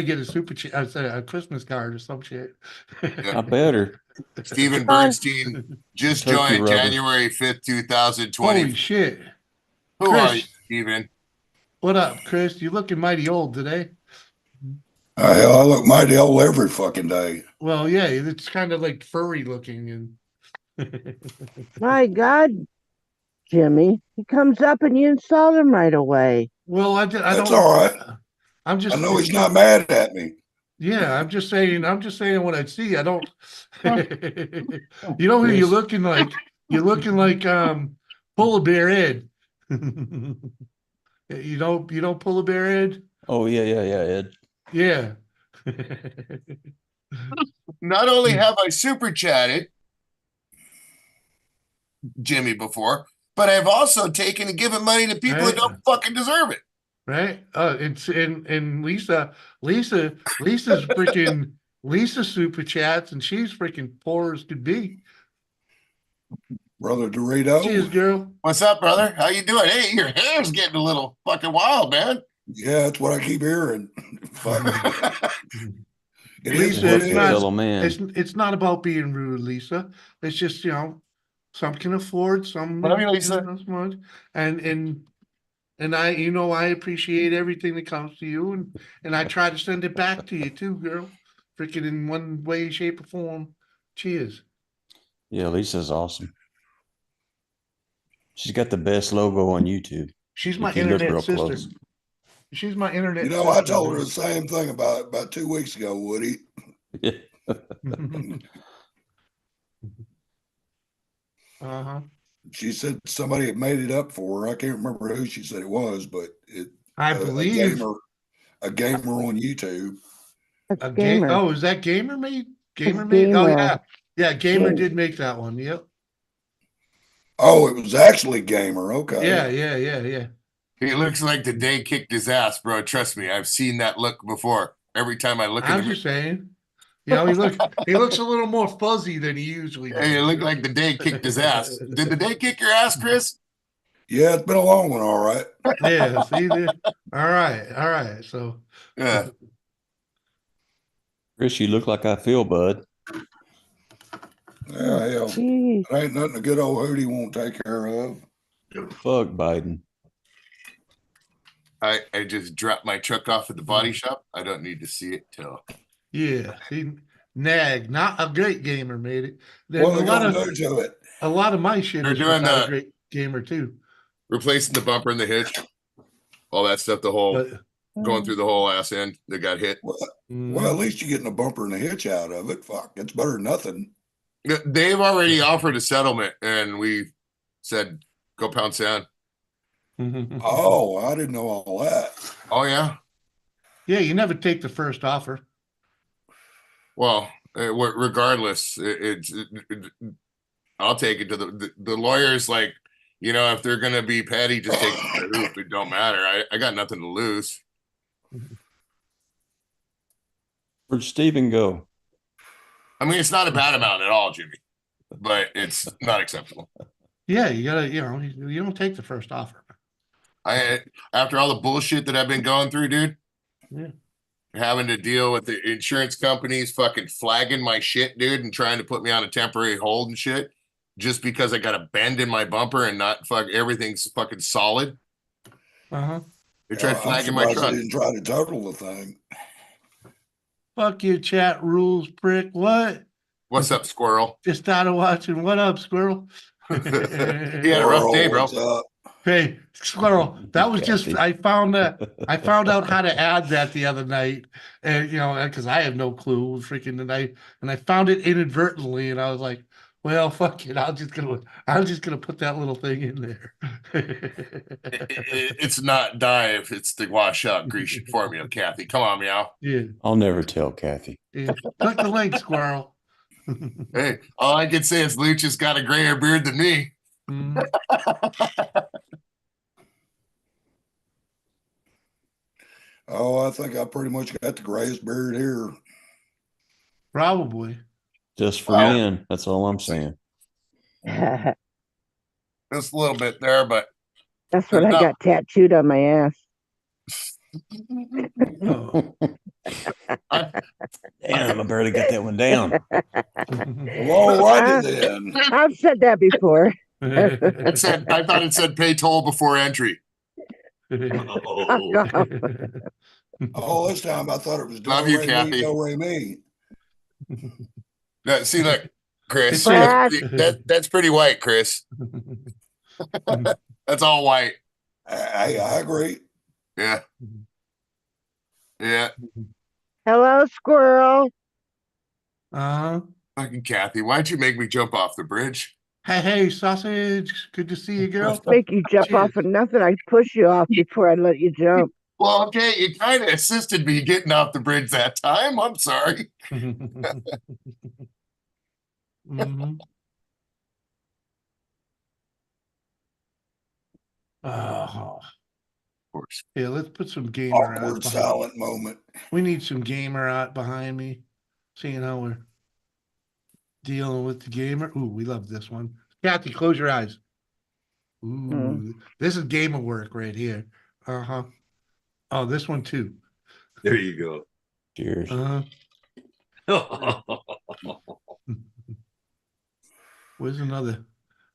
get a super chat, a Christmas card or some shit. I better. Steven Bernstein just Turkey joined rubber. January 5th, 2020. Holy shit. Who Chris. are you, Steven? What up, Chris? You're looking mighty old today. Hell, I look mighty old every fucking day. Well, yeah, it's kind of like furry looking and My God, Jimmy. He comes up and you insult him right away. well, I That's don't. all right. I'm just. I know he's not mad at me. Yeah, I'm just saying what I see. I don't. You know who Chris. you're looking like. You're looking like Polar Bear Ed. You don't pull a bear, Ed? Oh yeah, Ed. Yeah. Not only have I super chatted Jimmy before, but I've also taken and given money to people that Right. don't fucking deserve it. Right? It's and Lisa's freaking Lisa super chats, and she's freaking poor as could be. Brother Dorito. Cheers, girl. What's up, brother? How you doing? Hey, your hair's getting a little fucking wild, man. Yeah, that's what I keep hearing. Fuck. It is Lisa, what it's it not is. Fellow man. it's not about being rude, Lisa. It's just, some can afford, some Love you, Lisa. not as much. And I, I appreciate everything that comes to you, and I try to send it back to you too, girl. Freaking in one way, shape, or form. Cheers. Yeah, Lisa's awesome. She's got the best logo on YouTube. She's my If you look internet real sister. close. She's my internet You know, I sister. told her the same thing about 2 weeks ago, Woody. Yeah. Uh-huh. She said somebody had made it up for her. I can't remember who she said it was, but I believe a gamer on YouTube. a Gamer. Oh, is that Gamer made? Gamer It's made? Oh Gamer. yeah. Yeah, Gamer Gamer. did make that one. Yep. Oh, it was actually Gamer. Okay. Yeah. He looks like the day kicked his ass, bro. Trust me, I've seen that look before. Every time I look at I'm him, just saying. He looks a little more fuzzy than he usually does. hey, it looked like the day kicked his ass. Did the day kick your ass, Chris? Yeah, it's been a long one, all right. Yeah, see there. All right. So Yeah. Chris, you look like I feel, bud. Yeah, hell. Jeez. It ain't nothing a good old Hootie won't take care of. Fuck Biden. I just dropped my truck off at the body shop. I don't need to see it till. yeah, see, Nag, not a great gamer made it. What Then are they gonna do to it? a lot of my shit They're is doing not a the- great gamer too. Replacing the bumper and the hitch, all that stuff, the whole But going through the whole ass end that got hit. Well, at least you're getting a bumper and a hitch out of it. Fuck, it's better than nothing. They've already offered a settlement, and we said go pound sand. Oh, I didn't know all that. Oh yeah. yeah, you never take the first offer. Well, regardless, I'll take it to the lawyers. Like, if they're gonna be petty, just take it to the hoop. It don't matter. I got nothing to lose. Where'd Steven go? I mean, it's not a bad amount at all, Jimmy, but it's not acceptable. Yeah, you gotta, you don't take the first offer. After all the bullshit that I've been going through, dude. Yeah. Having to deal with the insurance companies fucking flagging my shit, dude, and trying to put me on a temporary hold and shit, just because I got a bend in my bumper and not everything's fucking solid. Uh-huh. They tried flagging my truck. They didn't try to total the thing. Fuck you, chat rules, prick. What? What's up, squirrel? Just started watching. What up, squirrel? He had a rough day, bro. What's up? Hey, squirrel. That was just Kathy. I found out how to add that the other night, and because I have no clue, freaking, and I found it inadvertently, and I was like, well, fuck it, I'm just gonna put that little thing in there. It's not dive, it's the wash out greasy formula, Kathy. Come on, meow. Yeah, I'll never tell Kathy. yeah. Click the link, squirrel. Hey, all I can say is Luch has got a grayer beard than me. Mhm. Oh, I think I pretty much got the grayest beard here. Probably. Just for Wow. men. That's all I'm saying. That's Just a little bit there, but what I got tattooed on my ass. Oh. Damn, I barely got that one down. Well, righty then. I've said that before. I thought it said pay toll before entry. Oh, this time I thought it was Love you, Kathy. Do re mi. See, look, Chris. Brad. That's pretty white, Chris. That's all white. I agree. Yeah. Yeah. Hello, squirrel. Uh-huh. Fucking Kathy, why'd you make me jump off the bridge? Hey, sausage. Good to see you, girl. Make you jump Cheers. off of nothing. I push you off before I let you jump. Well, okay, you kind of assisted me getting off the bridge that time. I'm sorry. Mhm. Oh, Of course. yeah, let's put some gamer art Awkward behind. silent moment. We need some gamer art behind me, seeing how we're dealing with the gamer. Ooh, we love this one. Kathy, close your eyes. Ooh, this is gamer work right here. Uh-huh. Oh, this one too. There you Cheers. Uh-huh. go. Where's another?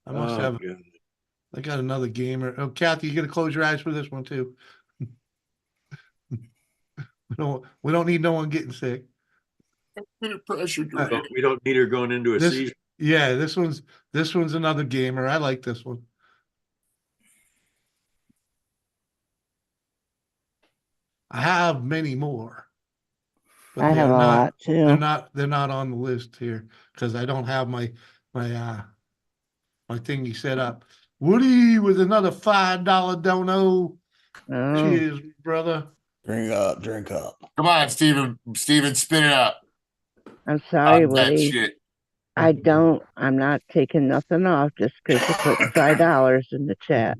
I must Oh, have. God. I got another gamer. Oh, Kathy, you gotta close your eyes for this one too. We don't need no one getting sick. Bit of pressure Uh, drain. We don't need her going into a This, seizure. yeah, this one's another gamer. I like this one. I have many more, but I have a lot they're too. not on the list here because I don't have my thingy set up. Woody with another $5 dono. Oh, Cheers, brother. Drink up, drink up. Come on, Steven. Steven, spin it up. I'm sorry, That Woody. shit. I'm not taking nothing off just because you put $5 in the chat.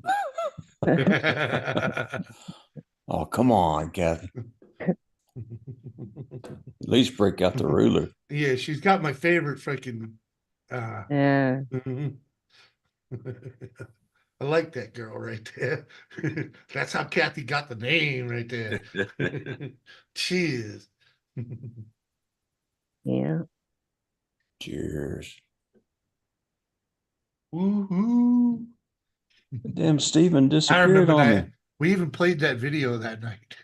Oh, come on, Kathy. At least break out the ruler. Yeah, she's got my favorite freaking. Yeah. Mhm. I like that girl right there. That's how Kathy got the name right there. Cheers. Yeah. Cheers. Woohoo. Damn, Steven I disappeared remember on that. me. We even played that video that night.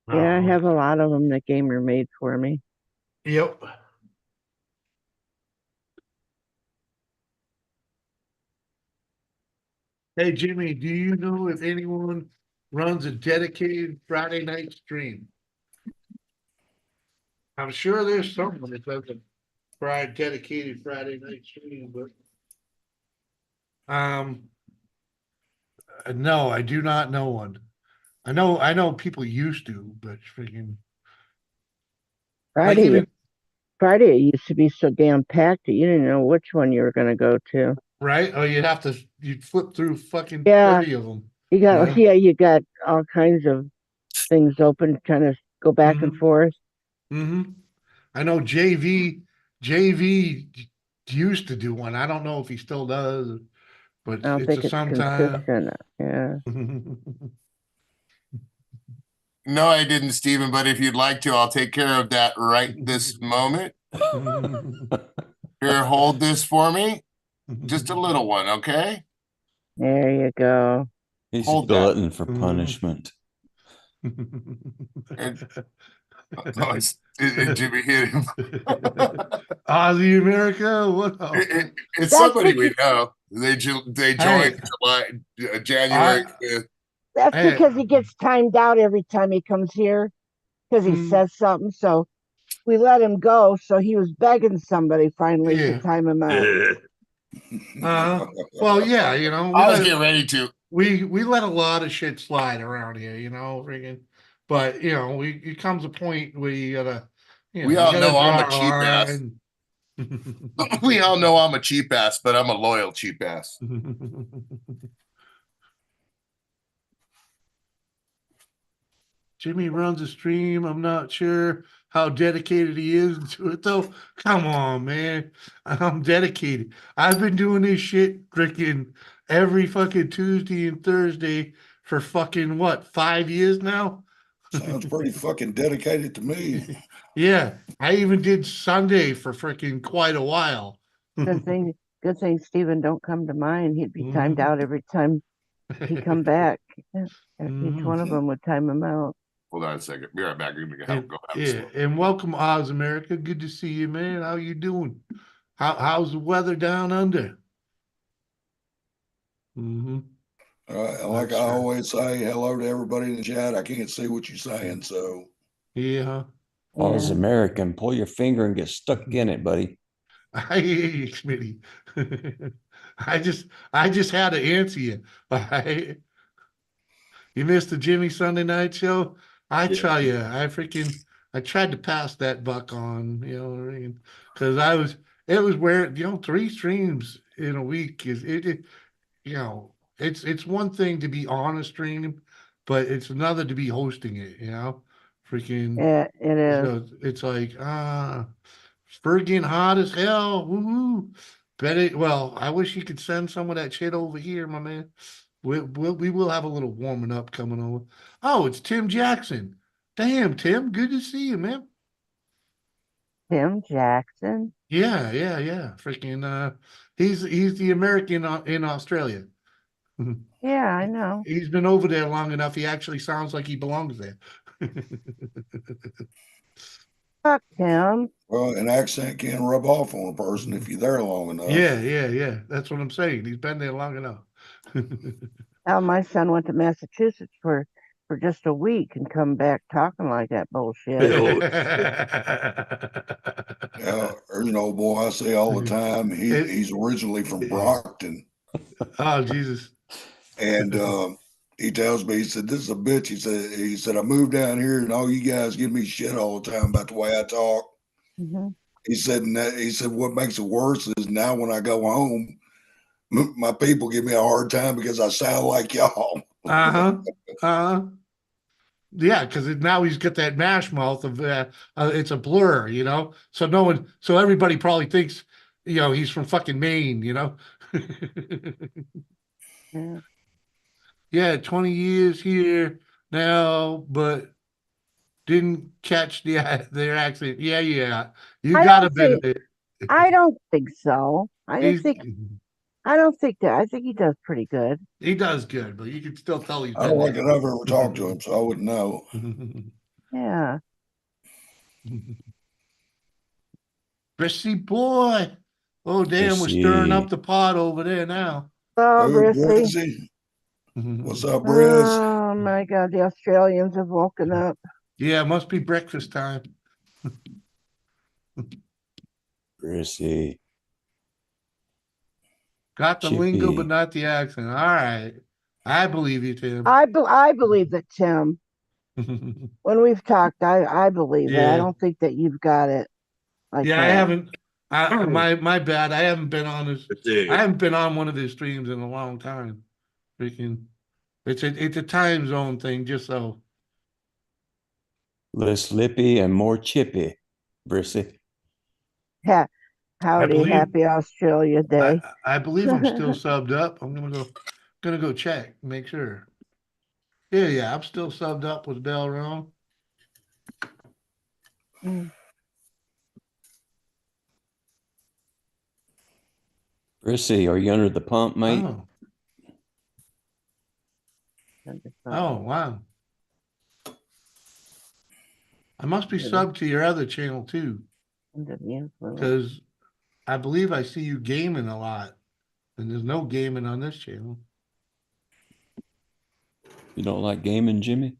Yeah, I Oh, have a lot of them that Gamer made for me. yep. Hey, Jimmy, do you know if anyone runs a dedicated Friday night stream? I'm sure there's someone that does a dedicated Friday night stream, but no, I do not know one. I know people used to, but freaking like Friday, even Friday it used to be so damn packed that you didn't know which one you were going to go to. right? Oh, you'd flip through fucking Yeah, 30 of them. you got all kinds of things open, trying to go back and Mm-hmm. forth. Mm-hmm. I know JV used to do one. I don't know if he still does, but I don't it's a think it's sometime. consistent. Yeah. No, I didn't, Steven, but if you'd like to, I'll take care of that right this moment. Here, hold this for me. Just a little one, okay? There you go. He's Hold a that. glutton for punishment. And, Jimmy hit him. Aussie America, what? It's That's somebody we because, know. They Hey, joined January I, 5th. that's hey, because he gets timed out every time he comes here because he mm, says something. So we let him go. So he was begging somebody finally to yeah. time him out. Well, yeah, we I was let getting ready to. we let a lot of shit slide around here, freaking. But it comes a point where you gotta, We you all gotta know I'm draw a a cheap ass. line. We all know I'm a cheap ass, but I'm a loyal cheap ass. Jimmy runs a stream. I'm not sure how dedicated he is to it, though. Come on, man. I'm dedicated. I've been doing this shit freaking every fucking Tuesday and Thursday for fucking what, 5 years now? Sounds pretty fucking dedicated to me. Yeah, I even did Sunday for freaking quite a while. Good thing, good thing Steven don't come to mine. He'd be timed Mhm. out every time he come back. Yeah, each one of Mhm. them would time him out. Hold on a second. Be right back. I'm gonna And, go have a yeah, smoke. and welcome Oz America. Good to see you, man. How you doing? How's the weather down under? Mm-hmm. Like That's I true. always say, hello to everybody in the chat. I can't see what you're saying, so Yeah. Well, as Yeah. American, pull your finger and get stuck in it, buddy. I hear you, Smitty. I just had to answer you. You missed the Jimmy Sunday night show? I Yeah. tell you, I tried to pass that buck on, you know what I mean? Because it was where, 3 streams in a week it's one thing to be on a stream, but it's another to be hosting it, freaking, It is. so it's like, friggin' hot as hell. Woo. Well, I wish you could send some of that shit over here, my man. We will have a little warming up coming over. Oh, it's Tim Jackson. Damn, Tim, good to see you, man. Tim Jackson. Yeah, yeah, yeah. Freaking he's the American in Australia. Yeah, I know. He's been over there long enough. He actually sounds like he belongs there. Fuck Tim. well, an accent can rub off on a person if you're there long enough. Yeah, yeah, yeah. That's what I'm saying. He's been there long enough. Hell, my son went to Massachusetts for just a week and come back talking like that bullshit. There's an old boy I say all the time. It- He's originally from Brockton, Oh Jesus. and he tells me, he said, "This is a bitch." He said, "I moved down here, and all you guys give me shit all the time about the way I talk." Hmm. He said, "What makes it worse is now when I go home, my people give me a hard time because I sound like y'all." Uh-huh. Uh-huh. Yeah, because now he's got that mash mouth of it's a blur, So so everybody probably thinks, he's from fucking Maine. Yeah. Yeah, 20 years here now, but didn't catch their accent. Yeah, yeah. You I got a don't bit of think it. I don't think so. He's I don't think that. I think he does pretty good. he does good, but you can still tell he's I been don't there. reckon I've ever talked to him, so I wouldn't know. Yeah. Brissy boy. Oh damn, we're stirring up Brissy. the pot over there now. Oh, Oh, Brissy. Brizzy. What's up, Briz? Oh my God, the Australians have woken up. Yeah, it must be breakfast time. Brissy. Got the lingo, but Chippy. not the accent. All right. I believe you, Tim. I believe that, Tim. When we've talked, I believe it. I Yeah. don't think that you've got it like Yeah, I that. haven't. My bad. I haven't been on this. I haven't been on one of his streams in a long time. Freaking, it's a time zone thing. Just so. Less lippy and more chippy. Brissy. Ha- I Howdy, believe. happy Australia Day. I believe I'm still subbed up. I'm gonna go check, make sure. Yeah, yeah, I'm still subbed up with Bell Room. Mm. Brissy, are you under the pump, mate? Oh, wow. I must be subbed to your other channel too, because I believe I see you gaming a lot, and there's no gaming on this channel. You don't like gaming, Jimmy?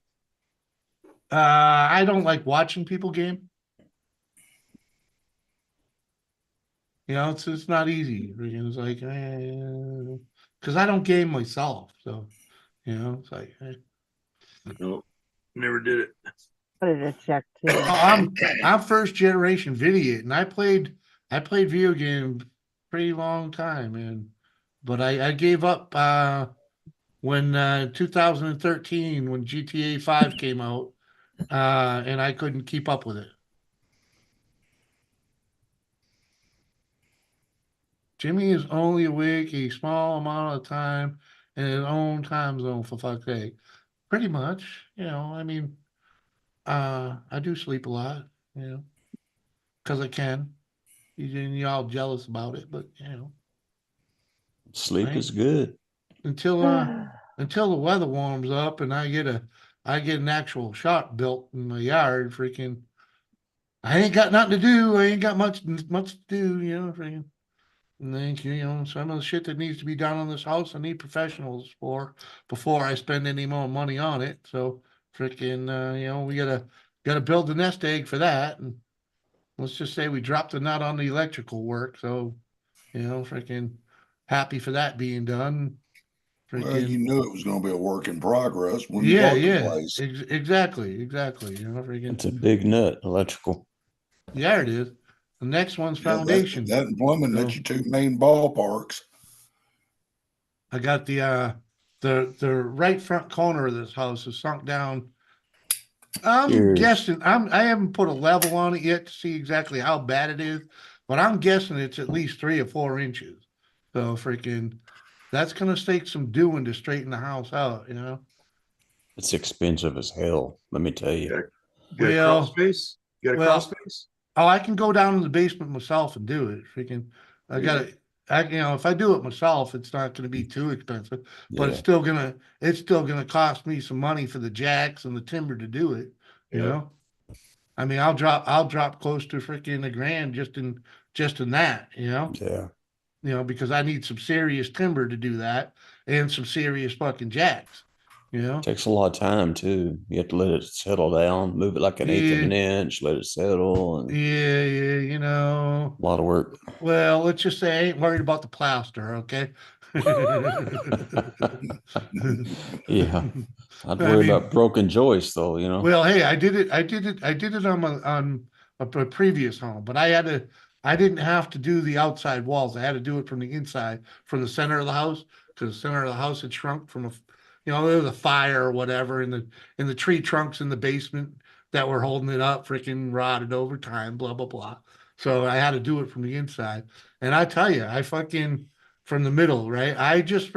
I don't like watching people game. It's not easy. It's like, because I don't game myself, so it's like. Nope, never did it. Put it a check too. I'm first generation video, and I played video games pretty long time, and but I gave up when 2013 when GTA 5 came out, and I couldn't keep up with it. Jimmy is only awake a small amount of time in his own time zone, for fuck's sake. Pretty much, I mean, I do sleep a lot, because I can. You're all jealous about it, but Sleep right? is good. Until the weather warms up and I get an actual shop built in my yard. Freaking, I ain't got nothing to do. I ain't got much to do. Freaking, And then, you know, some of the shit that needs to be done on this house, I need professionals for before I spend any more money on it. So freaking, you know, we gotta build the nest egg for that. And let's just say we dropped the nut on the electrical work. So, you know, freaking happy for that being done. Well, you Freaking, knew it was going to be a work in progress when you yeah, bought the yeah, place. exactly, You know, freaking, It's a big nut, electrical. yeah, it is. The next one's Yeah, foundation. that and plumbing, that's So your two main ballparks. I got the right front corner of this house is sunk down. I'm Cheers. guessing I haven't put a level on it yet to see exactly how bad it is, but I'm guessing it's at least 3 or 4 inches. So freaking that's gonna take some doing to straighten the house out, you know. It's expensive as hell. Let me tell you. Get a crawl Well, space? Get a crawl well, space? oh, I can go down in the basement myself and do it. Freaking, I Yeah. gotta, you know, if I do it myself, it's not gonna be too expensive, but Yeah. it's still gonna cost me some money for the jacks and the timber to do it, you Yeah. know? I mean, I'll drop close to freaking $1,000 just in that, you know? Yeah. You know, because I need some serious timber to do that and some serious fucking jacks, you know? Takes a lot of time too. You have to let it settle down, move it like an eighth of Yeah, an inch, let it settle, and yeah, you know. a lot of work. Well, let's just say I ain't worried about the plaster, okay? Yeah. I'd I worry mean, about broken joists though, you know. well, hey, I did it on a previous home, but I didn't have to do the outside walls. I had to do it from the inside, from the center of the house, because the center of the house had shrunk from you know, there was a fire or whatever, in the tree trunks in the basement that were holding it up, freaking rotted over time, blah blah blah. So I had to do it from the inside, and I tell you, I fucking from the middle, right? I just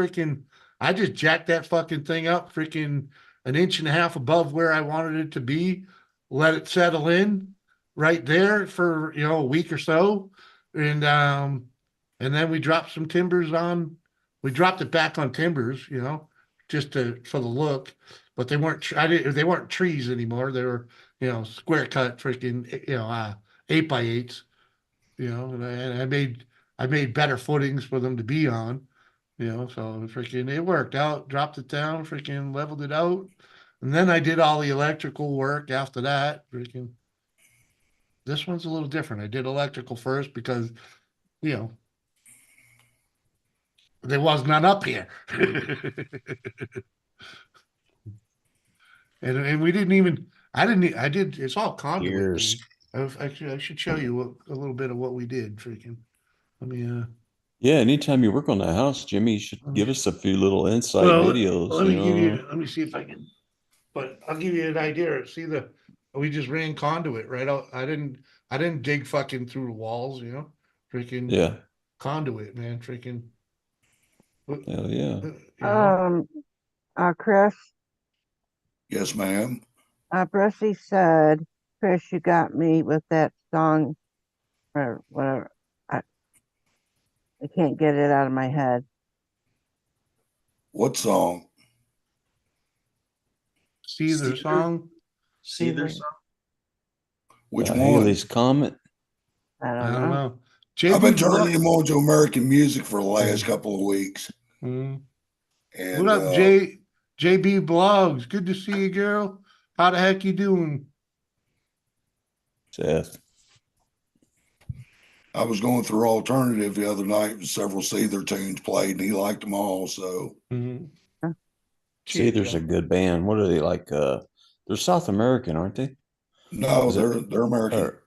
jacked that fucking thing up, freaking 1.5 inches above where I wanted it to be, let it settle in right there for, you know, a week or so. And then we dropped it back on timbers, you know, just for the look, but they weren't trees anymore. They were, you know, square cut freaking, you know, 8x8s, you know, and I made better footings for them to be on, you know, so freaking it worked out, dropped it down, freaking leveled it out. And then I did all the electrical work after that. Freaking this one's a little different. I did electrical first because, you know, there was none up here. And we didn't even I didn't e- I did it's all conduit, Years. man. Actually I should show you a little bit of what we did. Freaking let me Yeah, anytime you work on that house, Jimmy, you should let me give us a few little insight well videos, let you me give know. you let me see if I can. But I'll give you an idea. See we just ran conduit right out. I didn't dig fucking through the walls, you know. Freaking Yeah. conduit, man. Freaking Hell yeah. you know. Chris, Yes, ma'am. Brucey said, Chris, you got me with that song or whatever. I can't get it out of my head. What song? See their song. See Either. there's Which one? Haley's Comet. I I don't don't know. know. I've been JB turning him on to American music for the last Yeah. couple of weeks. Mm. What And up, JB Blogs? Good to see you, girl. How the heck you doing? Seth. I was going through alternative the other night and several Seether tunes played and he liked them all. So Mhm. See, there's a good band. What are they like? They're South American, aren't they? no, Is it they're American. or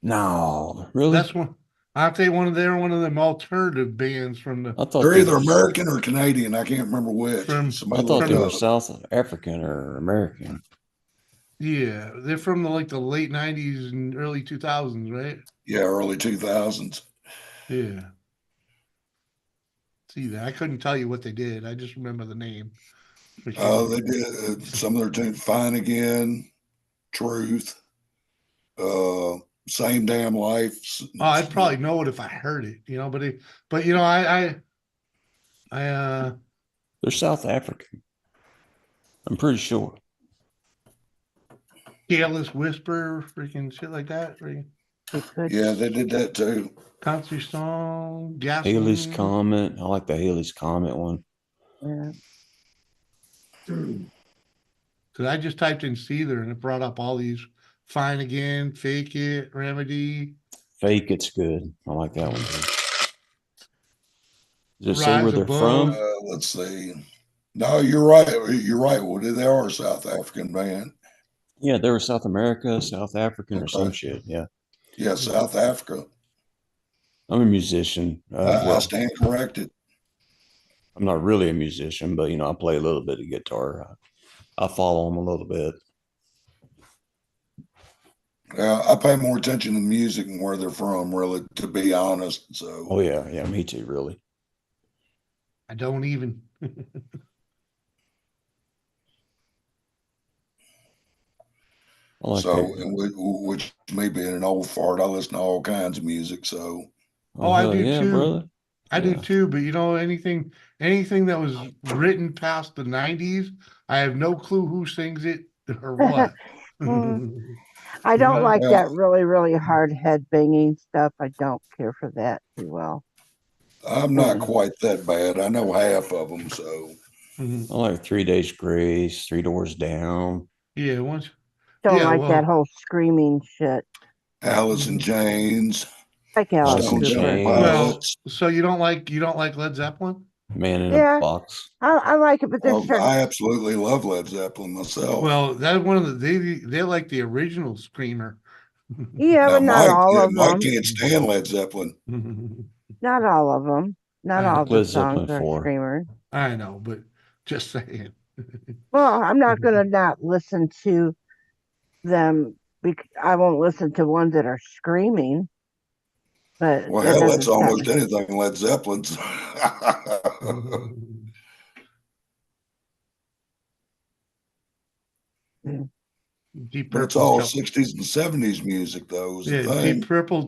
no, really? That's one. Aren't they they're one of them alternative bands from the I thought They're they either were American or Canadian. I can't remember which. from I Somebody thought look they it were up. South African or American. yeah, they're from the late '90s and early 2000s, right? Yeah, early 2000s. Yeah. See that? I couldn't tell you what they did. I just remember the name. Freaking They did some of their tunes, Fine Again, Truth, uh, Same Damn Life. oh, I'd probably know it if I heard it, you know. But you know, I They're South African. I'm pretty sure. Careless Whisper, freaking shit like that. Freaking, They could. Yeah, they did that too. Country song, Haley's gasoline. Comet. I like the Haley's Comet one. Yeah. Because I just typed in Seether and it brought up all these Fine Again, Fake It, Remedy, Fake It's good. I like that one too. Does it say Rise where they're Above. from? Let's see. No, you're right. You're right. Well, they are a South African band. Yeah, they were South America, South African, or some Okay. shit. Yeah. Yeah, South Africa. I'm a musician. I Well, stand corrected. I'm not really a musician, but I play a little bit of guitar. I follow them a little bit. I pay more attention to music and where they're from, really, to be honest. So, Oh yeah, me too. Really. I don't even. I like so, that. and which may be an old fart. I listen to all kinds of music. So, Oh, I hell do yeah, too. brother. I do Yeah. too, but anything that was written past the 90s, I have no clue who sings it or what. I don't like Well, that really, really hard head banging stuff. I don't care for that too well. I'm not quite that bad. I know half of them. So, I like 3 Days Grace, Three Doors Down. Yeah, once. Don't Yeah, like that well, whole screaming shit. Alice in Chains, Like Alice Alice in Stone Temple Cooper. well, Pilots. so you don't like Led Zeppelin? Man in a Yeah, Box. I like it, but there's certain. I absolutely love Led Zeppelin myself. Well, that's one of they like the original Screamer. Yeah, Now, but not all of Mike them. can't stand Led Zeppelin. Not all of them. Not I all know. the Led songs Zeppelin are 4. screamers. I know, but just saying. Well, I'm not gonna not listen to them. I won't listen to ones that are screaming. But Well, that hell, that's doesn't stop almost me. anything Led Zeppelin's. Deep But it's Purple's all got 60s and 70s music, though, is the yeah. thing.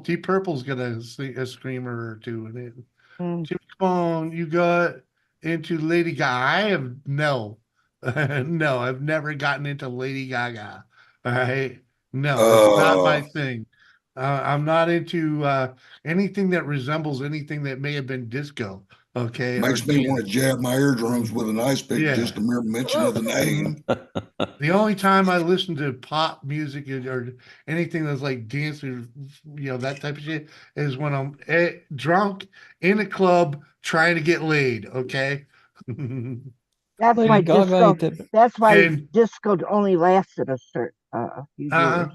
Deep Purple's got a screamer or two in it. Mm. Jimmy, come on, you got into Lady Gaga. I have no, no, I've never gotten into Lady Gaga. All right, no, it's not my thing. I'm not into anything that resembles anything that may have been disco. Okay, or Makes me want to dance. jab my eardrums with an ice pick, Yeah. just the mere mention of the name. The only time I listen to pop music or anything that's like dance or that type of shit is when I'm drunk in a club trying to get laid. Okay. That's Lady why Gaga disco. ain't that. That's why And disco only lasted a few years.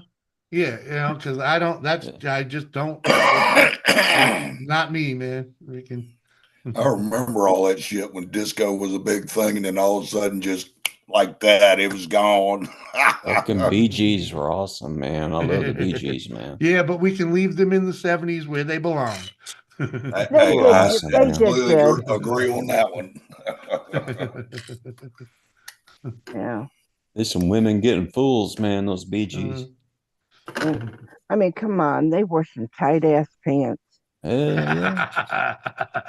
yeah, because I just don't. Not me, man. We can. I remember all that shit when disco was a big thing, and then all of a sudden, just like that, it was gone. Fucking Bee Gees were awesome, man. I love the Bee Gees, man. Yeah, but we can leave them in the 70s where they belong. They Hey, did. I Awesome, They man. did absolutely good. agree on that one. Yeah. There's some women getting fools, man. Those Bee Gees. I mean, come on. They wore some tight ass pants. Hell yeah.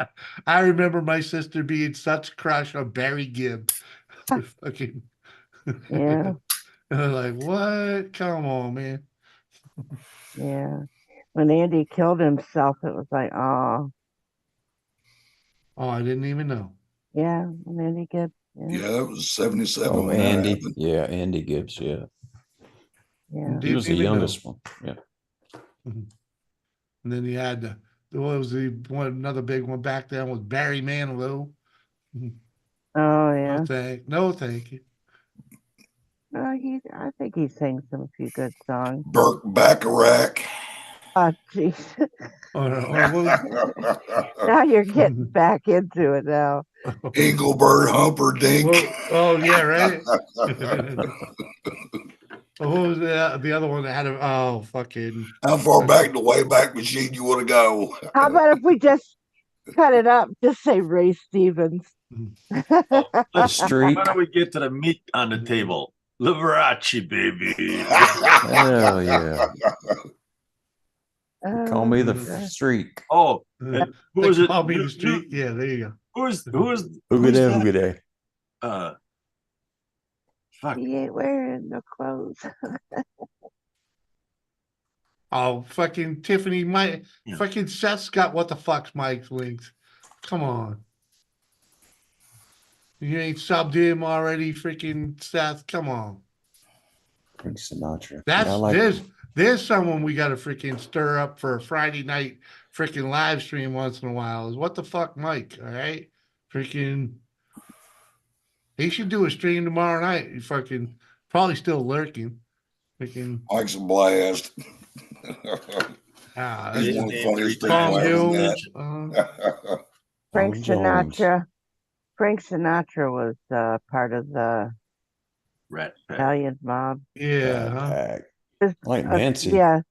I remember my sister being such a crush on Barry Gibb. Fucking Yeah. I was like, what? Come on, man. Yeah. When Andy killed himself, it was like, oh, Oh, I didn't even know. yeah. When Andy Gibb. Yeah. Yeah, it was 77 Oh, when that Andy. happened. Yeah, Andy Gibbs. Yeah. Yeah. He was the Didn't even youngest know. one. Yeah. And then you had what was the one another big one back then was Barry Manilow. Oh, yeah. No, thank you. I think he sang some few good songs. Burke Bacharach. Oh, jeez. Or what was Now you're getting back into it now. Engelbert Humperdinck. oh yeah, right. What was the other one that had a fucking How far back the Wayback Machine you want to go? How about if we just cut it up? Just say Ray Stevens. Street. Why don't we get to the meat on the table? Liberace, baby. Hell yeah. Call me the Oh, streak. Oh, and who was it? Call me the street. Yeah, there you go. Who's Hoogada. Fuck. he ain't wearing no clothes. Oh, fucking Tiffany, Mike, Yeah. fucking Seth's got what the fuck's Mike's links. Come on. You ain't subbed him already, freaking Seth. Come on. Frank Sinatra. That's Yeah, I like there's someone we gotta freaking stir up for a Friday night freaking live stream once in a while. Is what the fuck, Mike? All right, freaking. He should do a stream tomorrow night. He fucking probably still lurking. Freaking Mike's a blast. ah, He's His one of the name funniest three people Tom times I ever on met. Jones. Frank Tom Jones. Sinatra. Frank Sinatra was part of the Rat Pack. Italian mob. Yeah, Rat huh? Pack. There's Like a- Nancy. yeah,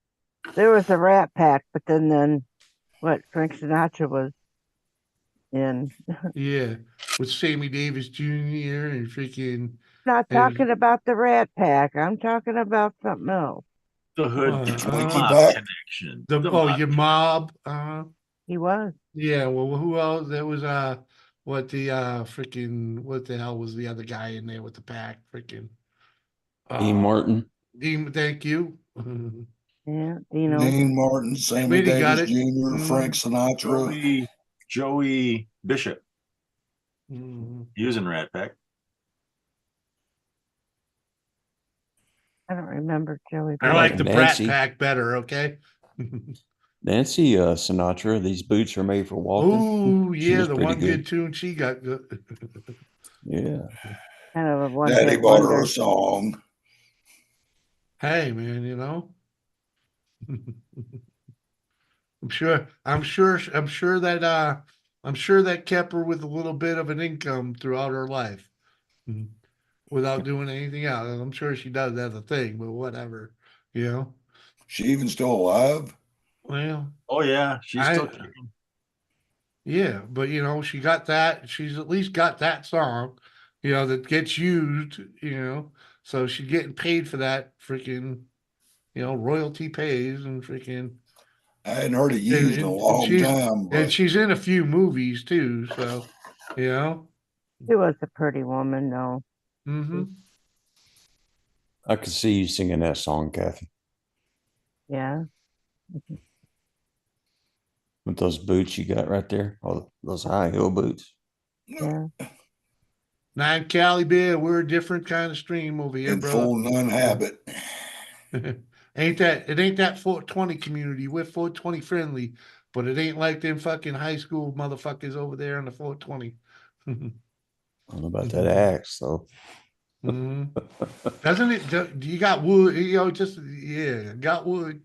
there was a Rat Pack, but then what? Frank Sinatra was in. Yeah, with Sammy Davis Jr. and freaking Not and talking about the Rat Pack. I'm talking about something else. The hood Twinkie mob Pack. connection. the The oh mob. your mob. He was. Yeah. Well, who else? There was what the freaking what the hell was the other guy in there with the pack? Freaking Dean Martin. Dean, thank you. Yeah, Dino. Dean Martin, Sammy Smitty got Davis it. Jr., Frank Sinatra. Joey Bishop. Mhm. He was in Rat Pack. I don't remember Joey. I I like like the Brat Nancy. Pack better. Okay. Nancy Sinatra. These boots are made for walking. Oh She yeah, was the pretty one good. good tune she got good. Yeah. Kind of a one Daddy hit bought her wonder. a song. Hey man, you know. I'm sure that kept her with a little bit of an income throughout her life. Mhm. Without doing anything else. I'm sure she does as a thing, but whatever, you know. She even still alive? Well, Oh yeah, she's I still kicking. yeah, but you know, she got that. She's at least got that song, you know, that gets used, you know. So she's getting paid for that freaking, you know, royalty pays and freaking I hadn't heard it and, used in a and, and long she's time, and but she's in a few movies too, so you know. She was a pretty woman, though. Mm-hmm. I could see you singing that song, Kathy, Yeah. with those boots you got right there. Oh, those high heel boots. Yeah. Nine Cali Bear, we're a different kind of stream over here, in brother. full nun habit. Ain't that 420 community? We're 420 friendly, but it ain't like them fucking high school motherfuckers over there on the 420. I don't know about that axe though. Mhm. Doesn't it? You got wood? You know, just yeah, got wood.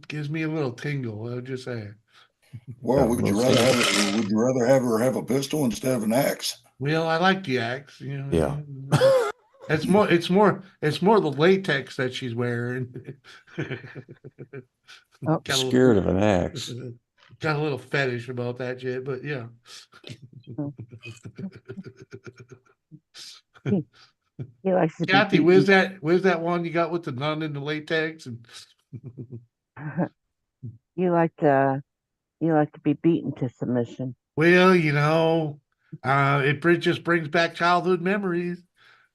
Gives me a little tingle. I'll just say. Well, Got a would you little rather tingle. have it? Would you rather have her have a pistol instead of an axe? Well, I like the axe. You know. Yeah. It's more the latex that she's wearing. Oh. Got a Scared little, of an axe. got a little fetish about that shit, but yeah. He likes to be Kathy, beaten. where's that one you got with the nun in the latex? And You like to be beaten to submission. well, you know, just brings back childhood memories.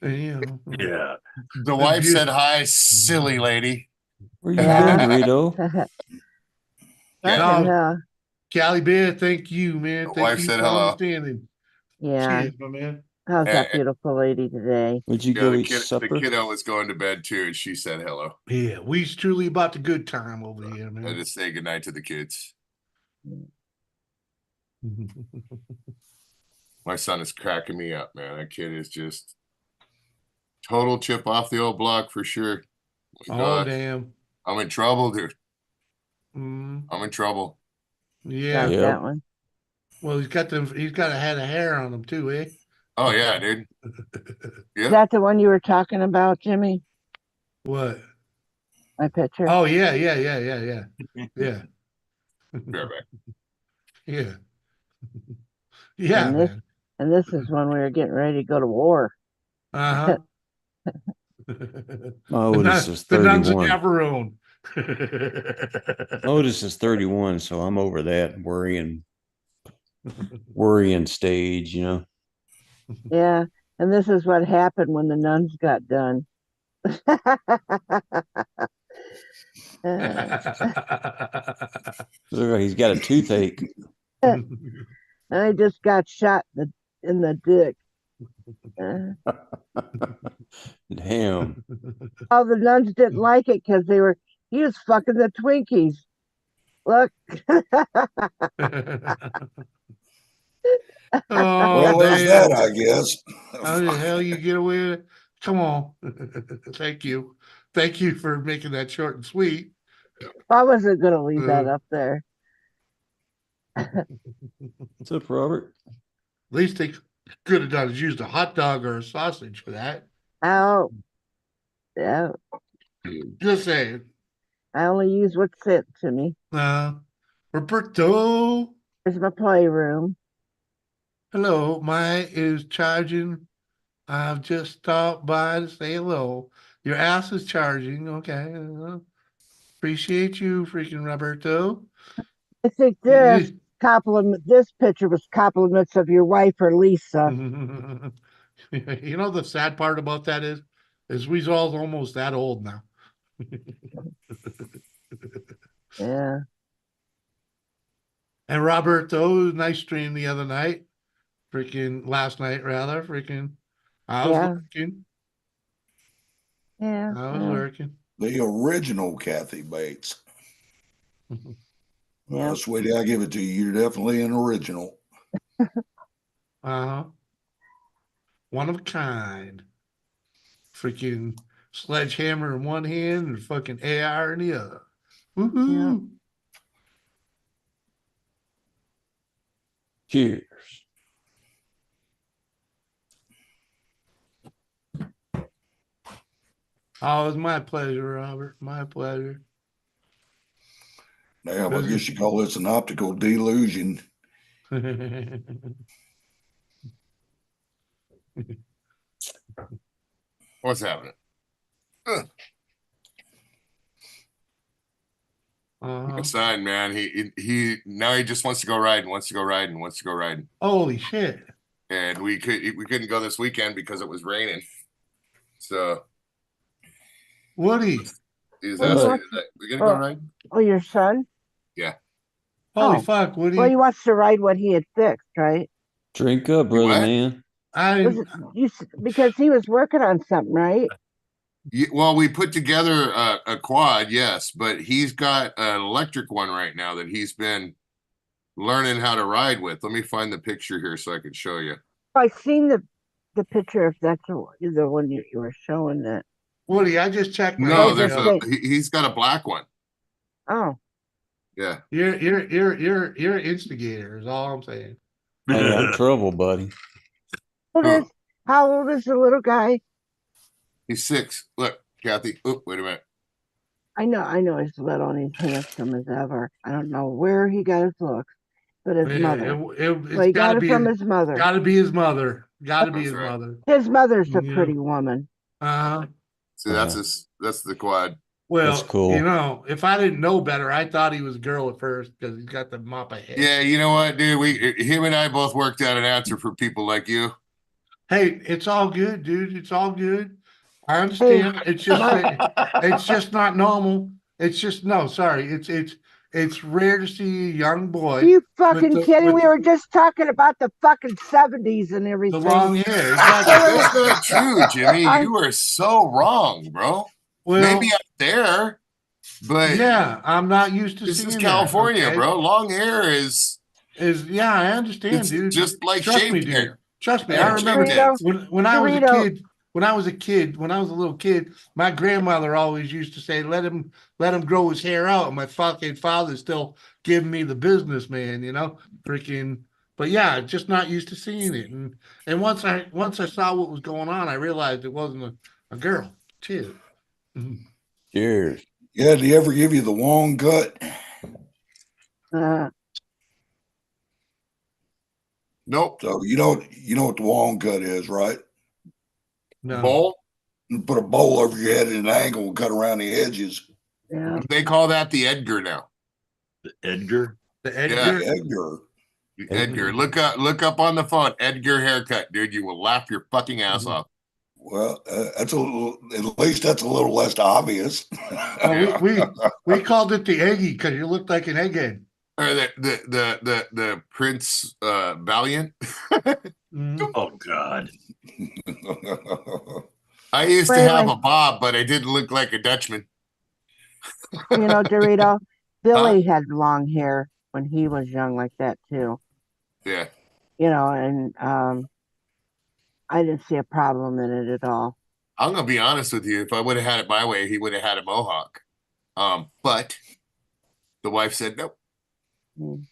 And, you know, Yeah. The wife said hi, silly lady. Where you Yeah. been, Dorito? Fucking No. hell. Callie Bear, thank you, man. The Thank wife you said for hello. understanding. Yeah. Cheers, my man. How's that Eh, beautiful lady today? Would you Yeah, go the eat kid, the supper? kiddo was going to bed too, and she said hello. Yeah, we's truly about the good time over here, I man. just say goodnight to the kids. My son is cracking me up, man. That kid is just total chip off the old block for sure. My Oh, God, damn. I'm in trouble, dude. Mm, I'm in trouble. yeah. Got Yep. that one. Well, he's got a head of hair on him too, eh? Oh yeah, dude. Is Yeah. that the one you were talking about, Jimmy? What? My picture? Oh yeah. Yeah. Be right back. Yeah. Yeah, And man. this is when we were getting ready to go to war. Uh-huh. My oldest is The nuns of 31. Gavarone. My oldest is 31, so I'm over that worrying stage, you know. Yeah. And this is what happened when the nuns got done. Look like he's got a toothache. I just got shot in the dick. Damn. All the nuns didn't like it because he was fucking the Twinkies. Look. Oh, Well, there's that, damn. I guess. How the hell you get away with it? Come on. Thank you. Thank you for making that short and sweet. I wasn't gonna leave that Uh, up there. What's up, Robert? At least they could have done is used a hot dog or a sausage for that. Oh, yeah. Just saying. I only use what's sent to me. Roberto. There's my playroom. Hello. Mine is charging. I've just stopped by to say hello. Your ass is charging. Okay. Appreciate you, freaking Roberto. I think this picture was compliments of your wife or Lisa. You know the sad part about that is we all almost that old now. Yeah. And Roberto, nice stream the other night. Freaking last night rather. Freaking I was Yeah. working. Yeah. I was working. The original Kathy Bates. Yeah. Sweetie, I give it to you. You're definitely an original. Uh-huh. One of a kind. Freaking sledgehammer in one hand and fucking AR in the other. Woohoo! Cheers. Oh, it's my pleasure, Robert. My pleasure. Damn, I guess you call this an optical delusion. What's happening? My son, man, he now he just wants to go riding, wants to go riding, wants to go riding. Holy shit! And we couldn't go this weekend because it was raining. So Woody, is Well, that we gonna go riding? Oh, your son? Yeah. Holy fuck, Woody! Well, he wants to ride what he had fixed, right? Drink up, brother, What? man. Because he was working on something, right? Well, we put together a quad, yes, but he's got an electric one right now that he's been learning how to ride with. Let me find the picture here so I can show you. I seen the picture. If that's the one you were showing that. Woody, I just checked. No, he's got a black one. Oh. Yeah. You're an instigator. Is all I'm saying. I got trouble, buddy. How old is the little guy? He's 6. Look, Kathy. Oh, wait a minute. I know he's little and he's handsome as ever. I don't know where he got his looks, but his mother. It's he got it from his mother. Gotta be his mother. Gotta be his mother. His mother's a pretty woman. See, that's the quad. Well, that's cool. You know, if I didn't know better, I thought he was a girl at first because he's got the mop of head. Yeah, you know what, dude? Him and I both worked out an answer for people like you. Hey, it's all good, dude. It's all good. I understand. It's just not normal. It's just sorry. It's rare to see a young boy. You fucking kidding? We were just talking about the fucking 70s and everything. The long hair. Exactly. That's not true, Jimmy. You are so wrong, bro. Well, maybe up there, but yeah, I'm not used to this seeing is California, that, okay? bro. Long hair is I understand, dude. Just like Trust me, shaved hair. dude. Trust me. I remember when I was a kid. When I was a little kid, my grandmother always used to say, let him grow his hair out. And my fucking father's still giving me the business, man, you know, freaking. But yeah, just not used to seeing it. And once I saw what was going on, I realized it wasn't a girl. Cheers. Cheers. Yeah, did he ever give you the Wong gut? Nope. So you know what the Wong gut is, right? No. Bowl? You put a bowl over your head at an angle and cut around the edges. Yeah. They call that the Edgar now. The Edgar? The Edgar? Yeah, Edgar. Edgar. Look up on the phone. Edgar haircut, dude. You will laugh your fucking ass off. Well, that's a little, at least that's a little less obvious. Well, we called it the Eggie because you looked like an egghead. Or the Prince Valiant. Mhm. Oh God. I used to Wait, have wait. a bob, but I didn't look like a Dutchman. You know, Dorito, Billy had long hair when he was young like that too. Yeah. You know, and I didn't see a problem in it at all. I'm gonna be honest with you. If I would have had it my way, he would have had a mohawk. But the wife said nope. Mm.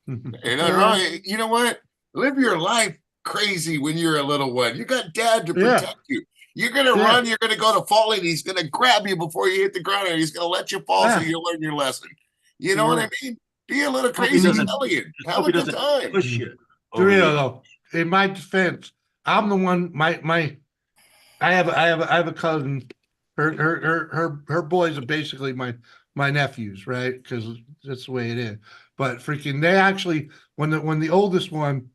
Ain't nothing Yeah. wrong. You know what? Live your life crazy when you're a little one. You got dad to Yeah. protect you. You're gonna Yeah. run, you're gonna go to falling, he's gonna grab you before you hit the ground, and he's gonna let you fall so Yeah. you learn your lesson. You know what I mean? Be a little Hope he crazy doesn't- hellion. Just Have hope a he good doesn't time. push you. over Dorito, the- though, in my defense, I'm the one. I have a cousin. Her boys are basically my nephews, right? Because that's the way it is. But freaking, they actually when the oldest one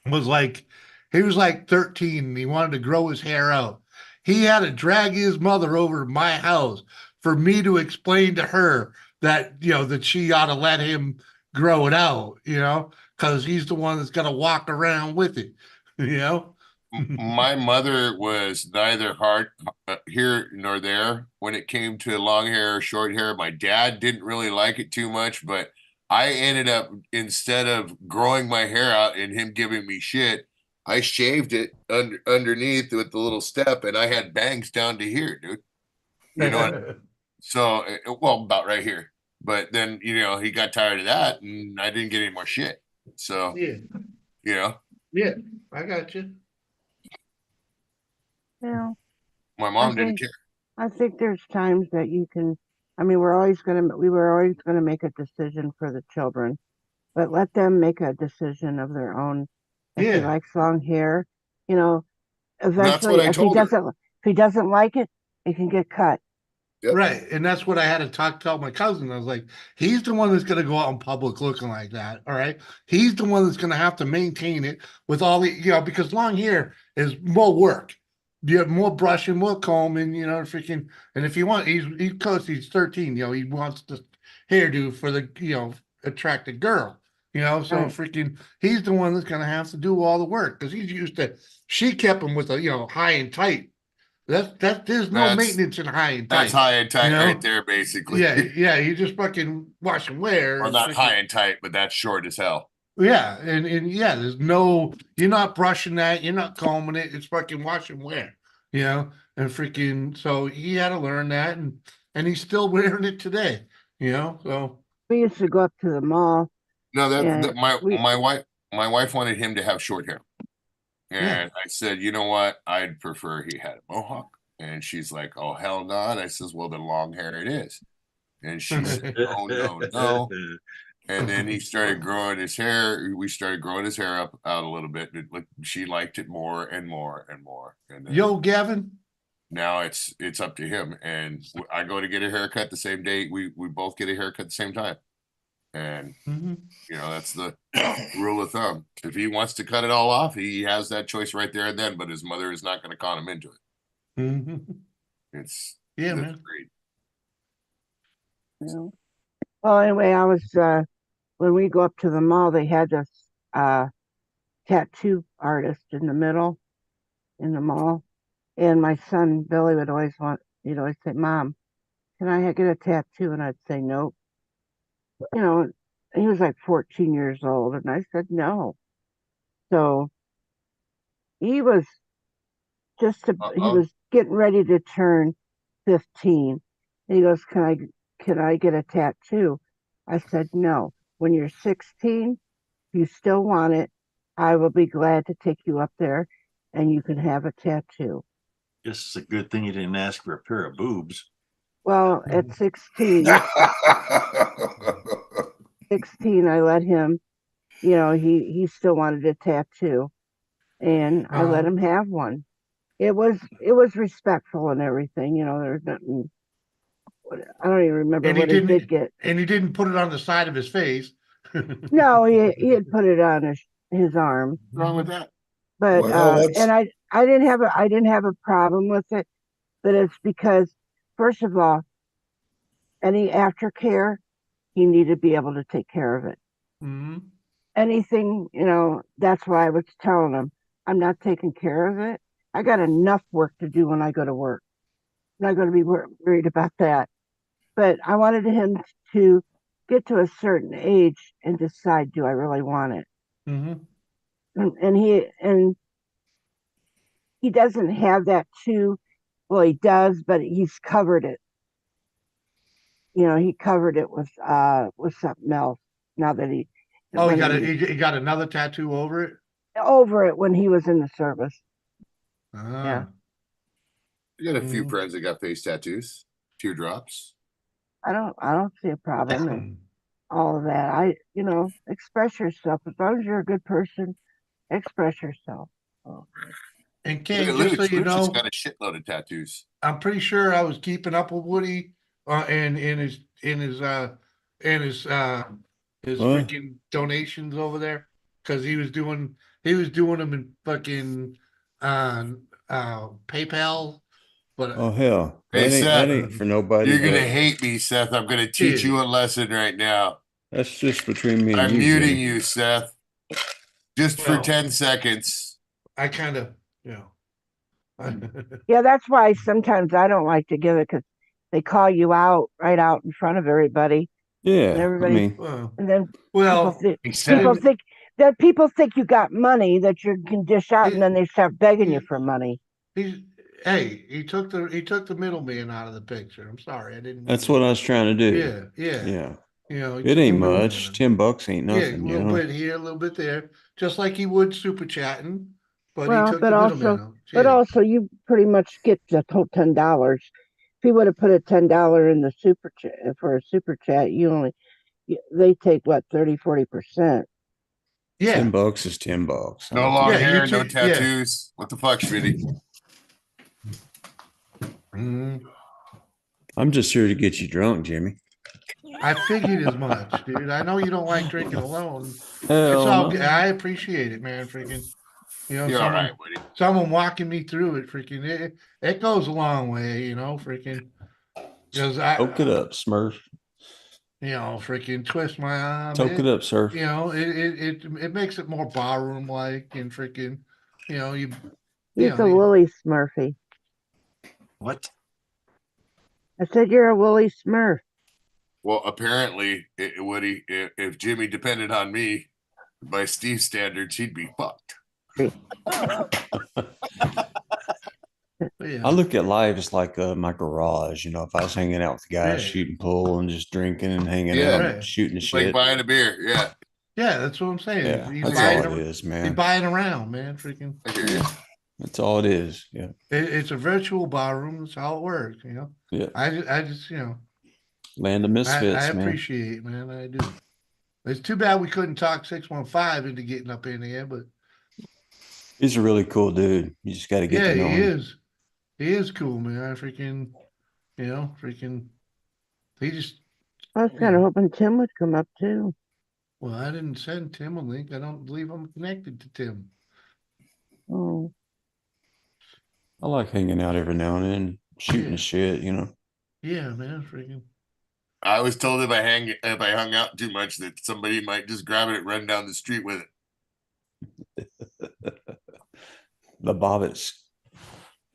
was like, he was like 13 and he wanted to grow his hair out. He had to drag his mother over to my house for me to explain to her that, that she ought to let him grow it out, because he's the one that's gonna walk around with it, you know. My mother was neither hard here nor there when it came to long hair or short hair. My dad didn't really like it too much, but I ended up, instead of growing my hair out and him giving me shit, I shaved it underneath with the little step, and I had bangs down to here, dude. You know, so well, about right here. But then he got tired of that, and I didn't get any more shit. So Yeah, yeah, I got you. Yeah. my mom didn't think- care. I think there's times that you can. I mean, we were always gonna make a decision for the children, but let them make a decision of their own. If he Yeah. likes long hair, you know, That's what eventually, I if he told her. doesn't like it, it can get cut. Yep. Right. And that's what I had to tell my cousin. I was like, he's the one that's going to go out in public looking like that. All right. He's the one that's going to have to maintain it with all the, because long hair is more work. You have more brushing, more combing, freaking. And if you want, because he's 13, he wants the hairdo for the, attract a girl, so Right. freaking, he's the one that's going to have to do all the work because he's used to, she kept him with a, high and tight. There's no That's- maintenance in high and tight. That's high and tight You know? right there, basically. Yeah, you just fucking wash and wear. Or and not freaking- high and tight, but that's short as hell. Yeah, and yeah, there's no, you're not brushing that, you're not combing it, it's fucking wash and wear, and freaking, so he had to learn that, and he's still wearing it today, so. We used to go up to the mall. No, Yeah, my wife wanted him to have short hair. And Yeah. I said, you know what? I'd prefer he had a mohawk. And she's like, oh, hell no. And I says, well, then long hair it is. And she said, oh, no. And then he started growing his hair. We started growing his hair out a little bit. She liked it more and more and more. And then Yo, Gavin. now it's up to him. And I go to get a haircut the same day. We both get a haircut at the same time. And Mhm. that's the rule of thumb. If he wants to cut it all off, he has that choice right there and then, but his mother is not going to con him into it. Mhm. It's Yeah, that's man. great. Yeah. Well, anyway, I was when we go up to the mall, they had this tattoo artist in the middle in the mall, and my son Billy would always he'd always say, "Mom, can I get a tattoo?" And I'd say, "Nope." He was like 14 years old, and I said no. So he was he was getting ready to turn 15. And he goes, can I get a tattoo? I said, no. When you're 16, you still want it, I will be glad to take you up there and you can have a tattoo. Guess it's a good thing you didn't ask for a pair of boobs. Well, at 16, I let him, he still wanted a tattoo, and I let him have one. It was respectful and everything, there's nothing. I don't even remember And he what he did didn't, get. and he didn't put it on the side of his face. No, he had put it on his arm. What's wrong with that? But Well, that's- and I didn't have a problem with it, but it's because, first of all, any aftercare, you need to be able to take care of it. Hmm. Anything, that's why I was telling him, I'm not taking care of it. I got enough work to do when I go to work. I'm not going to be worried about that. But I wanted him to get to a certain age and decide, do I really want it? Hmm. And he doesn't have that too. Well, he does, but he's covered it. He covered it with something else. Now that Oh, when he he got another tattoo over it. over it when he was in the service. Yeah, Ah. I got a few Mhm. friends that got face tattoos, teardrops. I don't see a problem in all of that. Express yourself as long as you're a good person. Express yourself. Oh. And Look King, at just so Luch. you Luch has know, got a shitload of tattoos. I'm pretty sure I was keeping up with Woody, and his What? freaking donations over there, because he was doing them in fucking uh PayPal, but Oh hell, Hey, that Seth, ain't for nobody. you're gonna But hate me, Seth. I'm gonna teach you a lesson right now. that's just between me and I'm you, muting Jimmy. you, Seth, just for well, 10 seconds. I kind of, Yeah, that's why sometimes I don't like to give it because they call you out right out in front of everybody, and Yeah, I everybody, mean, well, and then well, Hey, Seth, people and think people think you got money that you can dish out, and it, then they start begging you he, for money. he's hey, he took the middleman out of the picture. I'm sorry, I didn't mean that's to what do I that. was trying to do. Yeah, yeah. Yeah, He it took the ain't middleman much. out. $10 ain't Yeah, a nothing, you little know. bit here, a little bit there, just like he would super chatting, but he Well, took the middleman out. but Yeah, also, you pretty much get the whole $10. If he would have put a $10 in the super chat for a super chat, they take what 30-40%. yeah, $10 is $10. I no don't long yeah. care. You hair, no take, yeah. tattoos. What the fuck, Schmitty? Mhm. I'm just here to get you drunk, Jimmy. I figured as much, dude. I know you don't like drinking alone. It's Hell all good. no. I appreciate it, man. Freaking, You're all right, someone, Woody. someone walking me through it. Freaking, it goes a long way, freaking. Because Toke it up, Smurf. freaking twist my arm. Toke it up, Surf. It makes it more barroom like and freaking, you He's a you, woolly Smurfy. What? I said you're a woolly Smurf. Well, apparently, Woody, if Jimmy depended on me, by Steve's standards, he'd be fucked. I look at life as like my garage. If I was hanging out with the guys right, shooting pool and just drinking and hanging Yeah. out right. and shooting the It's like shit. buying a beer. Yeah, Yeah, that's what I'm saying. Yeah, He's that's all buying, it is, he's man. buying around, man. Freaking, I hear you. That's all it is. Yeah. it's a virtual barroom. That's how it works. Yeah. I just, Land of I misfits, man. appreciate, man. I do. It's too bad we couldn't talk 615 into getting up in here, but He's a really cool dude. You just got to get yeah, to know he him. is. He is cool, man. I freaking, freaking. He just, I was kind of hoping Tim would come up too. well, I didn't send Tim a link. I don't believe I'm connected to Tim. Oh, I like hanging out every now and then, shooting Yeah. shit, Yeah, man. Freaking. I was told if I hung out too much that somebody might just grab it and run down the street with it. The Bobbits.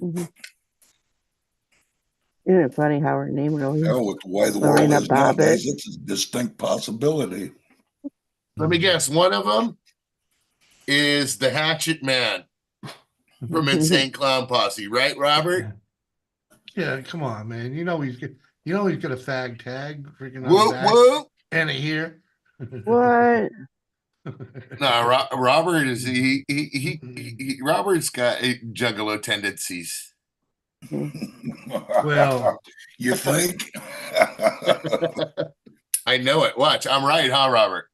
isn't it funny how her name really is? Hell, with the way the world Lorena is nowadays, Bobbitt. it's a distinct possibility. Let me guess. One of them is the Hatchet Man from Insane Clown Posse, right, Robert? Yeah, come on, man. He's got a fag tag freaking on the Whoop back whoop. and a here. What? No, Robert is Robert's got juggalo tendencies. Well, you think? I know it. Watch, I'm right, huh, Robert?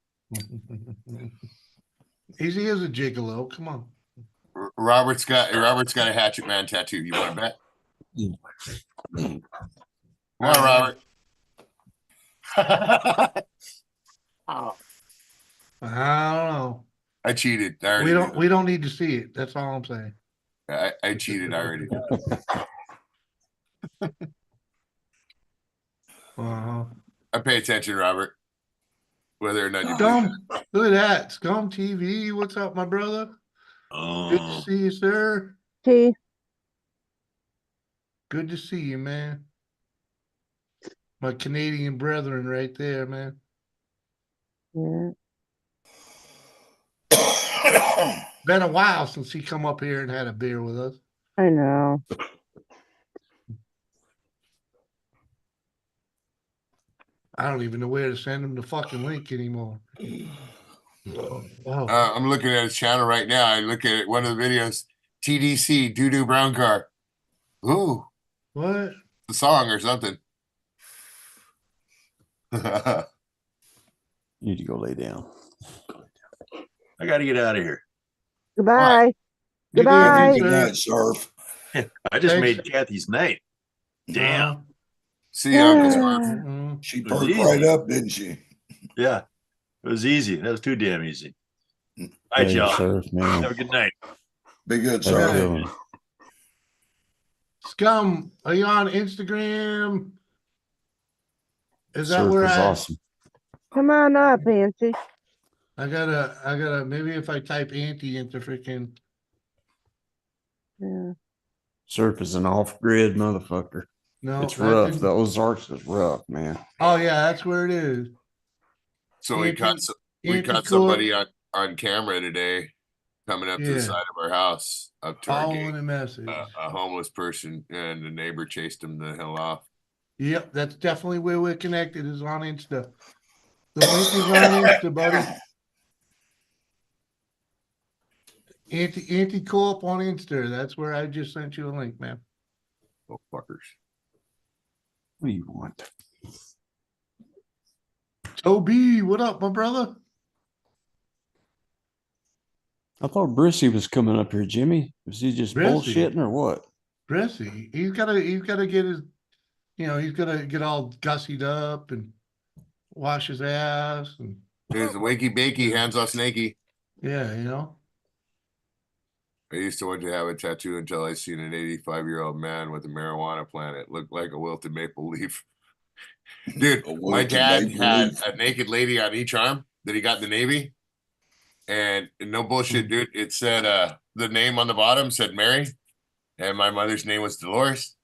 he is a gigolo. Come on. Robert's got a Hatchet Man tattoo. You want to bet? Come on, Robert. I don't know. I cheated. We don't need to see it. That's all I'm saying. I cheated already. Uh-huh. I pay attention, Robert. Whether or not you believe Scum, look at that. Scum TV. What's up, my brother? Good to Oh, see you, sir. T. Good to see you, man. My Canadian brethren right there, man. Yeah. Been a while since he come up here and had a beer with us. I know. I don't even know where to send him the fucking link anymore. Oh, I'm looking at his channel right now. I look at one of the videos. TDC Doo Doo Brown Car. Ooh, what? the song or something. You need to go lay down. I got to get out of here. Goodbye. Good Goodbye. evening, Good sir. night, Surf. I just Thanks. made Kathy's night. Damn. See you, Uncle Smurf. Mhm. She It was perked easy. right up, didn't she? Yeah. It was easy. That was too damn easy. All right, Hey, y'all. Surf, man. Have a good night. Be good, Have a Okay. Surf. good one. Scum, are you on Instagram? Is that Surf where is I? awesome. Come on up, Auntie. I gotta. Maybe if I type Auntie into freaking. Yeah. Surf is an off-grid motherfucker. No, It's that rough. didn't- The Ozarks is rough, man. Oh yeah, that's where it is. So we Auntie- caught Auntie somebody Court, on camera today coming up to the Yeah. side of our house up to our following gate. a message. A homeless person, and the neighbor chased him the hell off. Yep, that's definitely where we're connected. Is on Insta. The link is on Insta, buddy. Anti Corp on Insta. That's where I just sent you a link, man. Oh fuckers. What do you want? Toby, what up, my brother? I thought Brissy was coming up here, Jimmy. Was he just Brissy? bullshitting or what? Brissy, he's gotta get his, he's gonna get all gussied up and wash his ass and There's the wakey bakey, hands off snaky. yeah, I used to want to have a tattoo until I seen an 85-year-old man with a marijuana plant. It looked like a wilted maple leaf. Dude, A my wilted dad maple had leaf. a naked lady on each arm that he got in the Navy. And no bullshit, dude. It said the name on the bottom said Mary, and my mother's name was Dolores.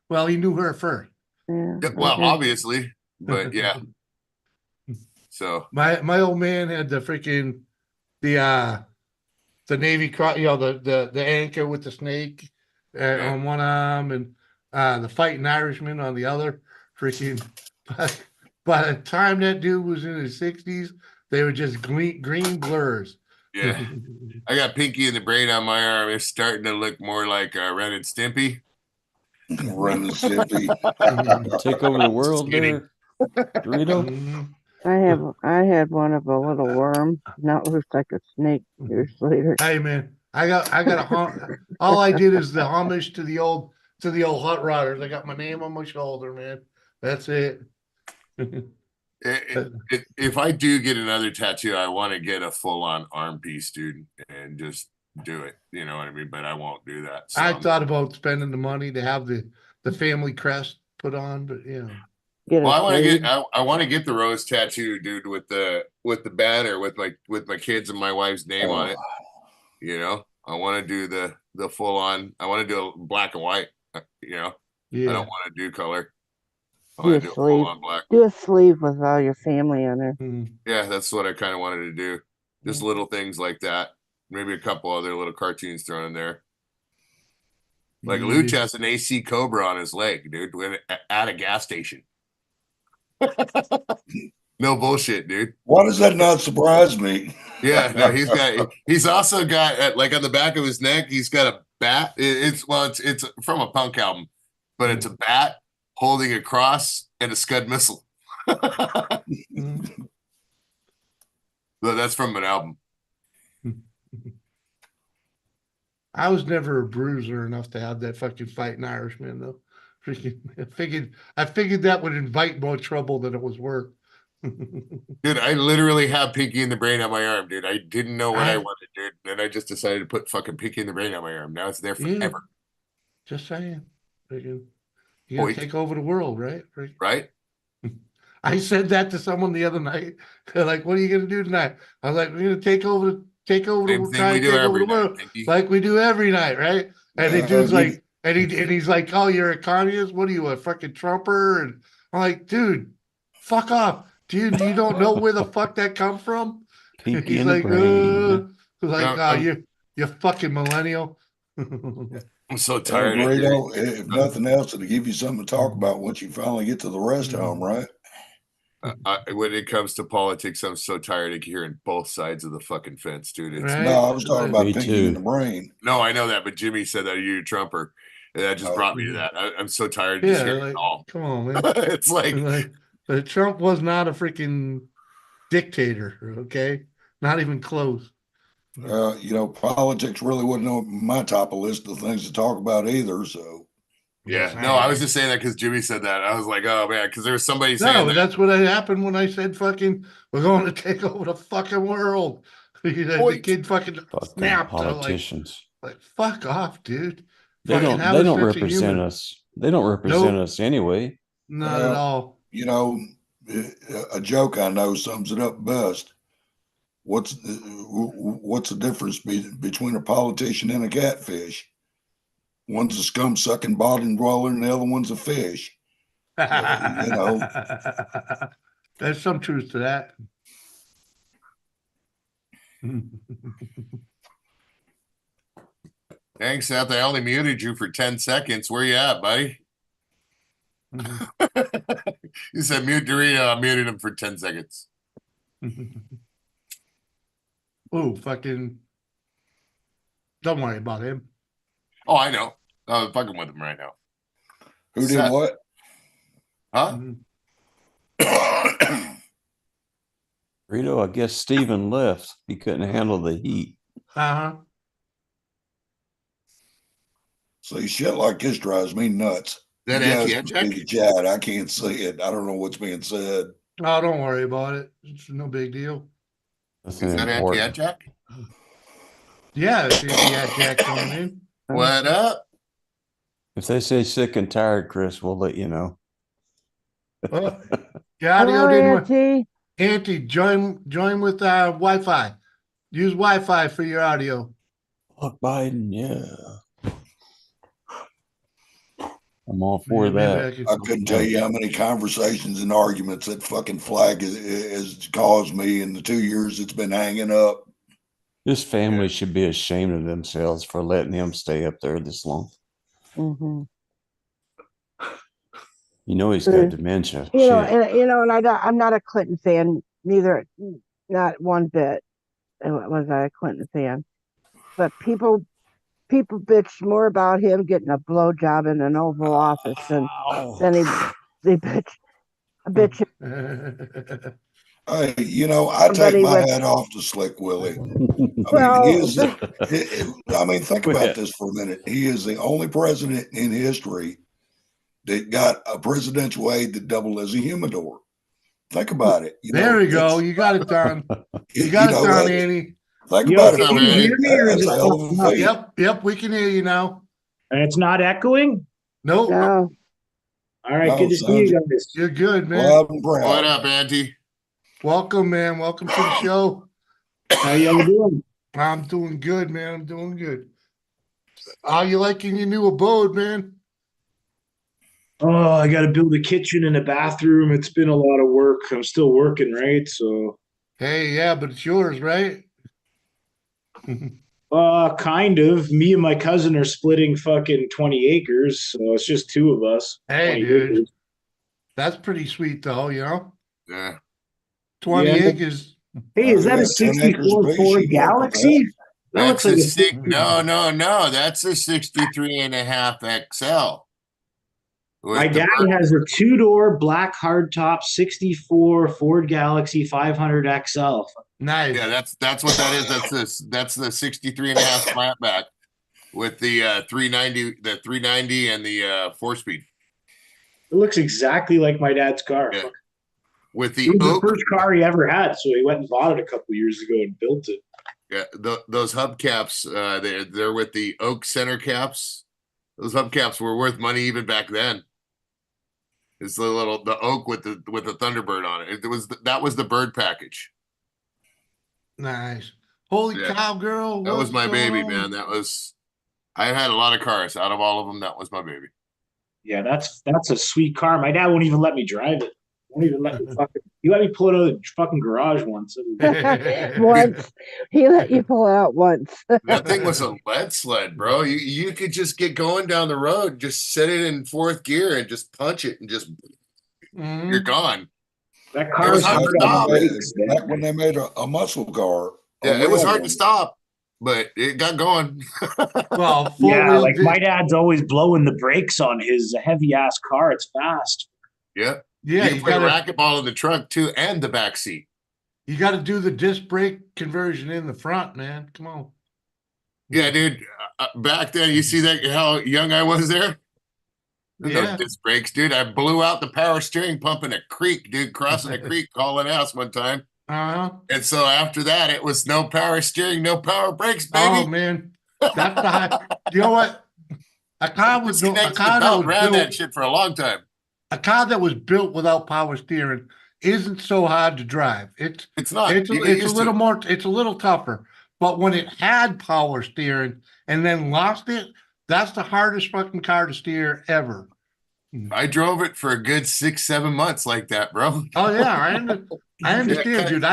Well, he knew her first. Yeah. Yeah, well, okay. obviously, but yeah. So My old man had the freaking the Navy cross, the anchor with the snake Yeah. on one arm and the fighting Irishman on the other. Freaking, by the time that dude was in his 60s, they were just green blurs. yeah, I got Pinky and the braid on my arm. It's starting to look more like Ren and Stimpy. Ren and Stimpy. Take over the world kidding. there, Dorito. Mhm. I had one of a little worm. Now it looks like a snake years later. Hey man, I got all I did is the homage to the old hot rodders. I got my name on my shoulder, man. That's it. If I do get another tattoo, I want to get a full-on arm piece, dude, and just do it. You know what I mean? But I won't do that. So I thought about spending the money to have the family crest put on, but Get well, a I want to sleeve. get I want to get the rose tattoo, dude, with the banner with my kids and my wife's name on it. You know, I want to do the full on. I want to do a black and white. You know, yeah. I don't want to do color. I Do a want to do a full sleeve. on black. Do a sleeve with all your family on there. Mhm. Yeah, that's what I kind of wanted to do. Just little things like that. Maybe a couple other little cartoons thrown in there. Like Luch has an AC Cobra on his leg, dude, at a gas station. No bullshit, dude. Why does that not surprise me? Yeah, no, he's also got like on the back of his neck, he's got a bat. It's from a punk album, but it's a bat holding a cross and a Scud missile. Mhm. That's from an album. I was never a bruiser enough to have that fucking fighting Irishman though. Freaking, I figured that would invite more trouble than it was worth. Dude, I literally have Pinky in the Brain on my arm, dude. I didn't know what I wanted, dude. And I just decided to put fucking Pinky in the Brain on my arm. Now it's there Yeah. forever. Just saying. You're gonna Point. take over the world, right? Right? I said that to someone the other night. They're like, "What are you gonna do tonight?" I was like, "We're gonna take over the Same thing try we and do take over every the night, world Pinky. like we do every night, right?" And the I'll dude's give like, and he's like, "Oh, you're a communist? What are you, a fucking Trumper?" And I'm like, "Dude, fuck off, dude. You don't know where the fuck that come from?" Pinky He's in the like, brain. like, No, you fucking millennial." I'm so Well, tired of hearing. Burrito, if nothing else, it'll give you something to talk about once you finally get to the rest home, right? When it comes to politics, I'm so tired of hearing both sides of the fucking fence, dude. It's Right? No, I was talking about Me Pinky in the too. Brain. no, I know that, but Jimmy said that you're a Trumper. And that just Oh. brought me to that. I'm so tired of just Yeah, hearing like, it all. come on, man. It's like, But Trump was not a freaking dictator, okay? Not even close. Politics really wasn't on my top of list of things to talk about either. So yeah, no, I was just saying that because Jimmy said that. I was like, oh man, because there was somebody saying No, that. that's what happened when I said fucking we're going to take over the fucking world. The kid fucking Fucking snapped. politicians. Like fuck off, dude. They Fucking don't. have They a don't sense of represent humor. us. They don't represent Nope. us anyway. Not at all. A joke I know sums it up best. What's the difference between a politician and a catfish? One's a scum sucking bottom dweller, and the other one's a fish. There's some truth to that. Thanks, Seth. I only muted you for 10 seconds. Where you at, buddy? You said mute Dorito. I muted him for 10 seconds. Oh, fucking. Don't worry about him. Oh, I know. I'm fucking with him right now. Who did Seth. what? Huh? Rito, I guess Steven left. He couldn't handle the heat. Uh-huh. See, shit like this drives me nuts. That You guys anti-check? can see the chat. I can't see it. I don't know what's being said. Oh, don't worry about it. It's no big deal. Is that anti-check? Yeah, it's Jack coming in. What up? If they say sick and tired, Chris, we'll let you know. Oh, your audio didn't work. Auntie, join with Wi-Fi. Use Wi-Fi for your audio. Fuck Biden, yeah. I'm all for that. I couldn't tell you how many conversations and arguments that fucking flag has caused me in the 2 years it's been hanging up. This family should be ashamed of themselves for letting him stay up there this long. Mm-hmm. You know he's got dementia. And I'm not a Clinton fan, neither, not one bit. Was I a Clinton fan? But people bitch more about him getting a blowjob in an Oval Office than they bitch. I take my hat off to Slick Willie. Think about this for a minute. He is the only president in history that got a presidential aide that doubled as a humidor. Think about it. There we go. You got it done. You got it done, Annie. Think about it. Can you hear me or is it fucking up? Yep, we can hear you now. And it's not echoing? Nope. No. All right, good to see you guys. You're good, man. What up, Auntie? Welcome, man. Welcome to the show. How y'all doing? I'm doing good, man. I'm doing good. How you liking your new abode, man? Oh, I got to build a kitchen and a bathroom. It's been a lot of work. I'm still working, right? So. Hey, yeah, but it's yours, right? Kind of. Me and my cousin are splitting fucking 20 acres, so it's just two of us. Hey, dude. Acres. That's pretty sweet, though, you know? Yeah. 20 acres. Hey, is that a 64 Ford Galaxy? That's a no. That's a 63.5 XL. My dad has a two-door black hardtop 64 Ford Galaxy 500 XL. Nice. Yeah, that's what that is. That's the 63.5 flatback with the 390 and the 4-speed. It looks exactly like my dad's car. Yeah. with the It was the oak. first car he ever had, so he went and bought it a couple years ago and built it. Yeah, those hubcaps, they're with the oak center caps. Those hubcaps were worth money even back then. It's the oak with the Thunderbird on it. That was the bird package. Nice. Holy Yeah. cow, girl. That was what's my baby, going on? man. I had a lot of cars. Out of all of them, that was my baby. Yeah, that's a sweet car. My dad won't even let me drive it. Won't even let me he let me pull it out of the fucking garage once. Once he let you pull it out once. That thing was a lead sled, bro. You could just get going down the road, just set it in fourth gear and just punch it and just you're gone. That It car was is hard to hard on stop. the brakes, man. Back when they made a muscle car. a Yeah, it was real hard one. to stop, but it got going. Well, Yeah, four-wheel like my dad's always blowing the brakes on his heavy ass car. It's fast. Yeah. Yeah, You you can play gotta racquetball in the trunk too, and the back seat. do the disc brake conversion in the front, man. Come on. Yeah, dude. Back then, you see that how young I was there? No Yeah. disc brakes, dude. I blew out the power steering pump in a creek, dude, crossing a creek, hauling ass one time. Uh-huh. And so after that, it was no power steering, no power brakes, Oh baby. man. That's the high. You know what? A car was a Disconnected the car that belt, was ran that built shit for a long time. a car that was built without power steering isn't so hard to drive. It's not. It's You a, get it's a used to little it. more it's a little tougher. But when it had power steering and then lost it, that's the hardest fucking car to steer ever. I drove it for a good 6-7 months like that, bro. Oh yeah, I understand, Yeah, dude.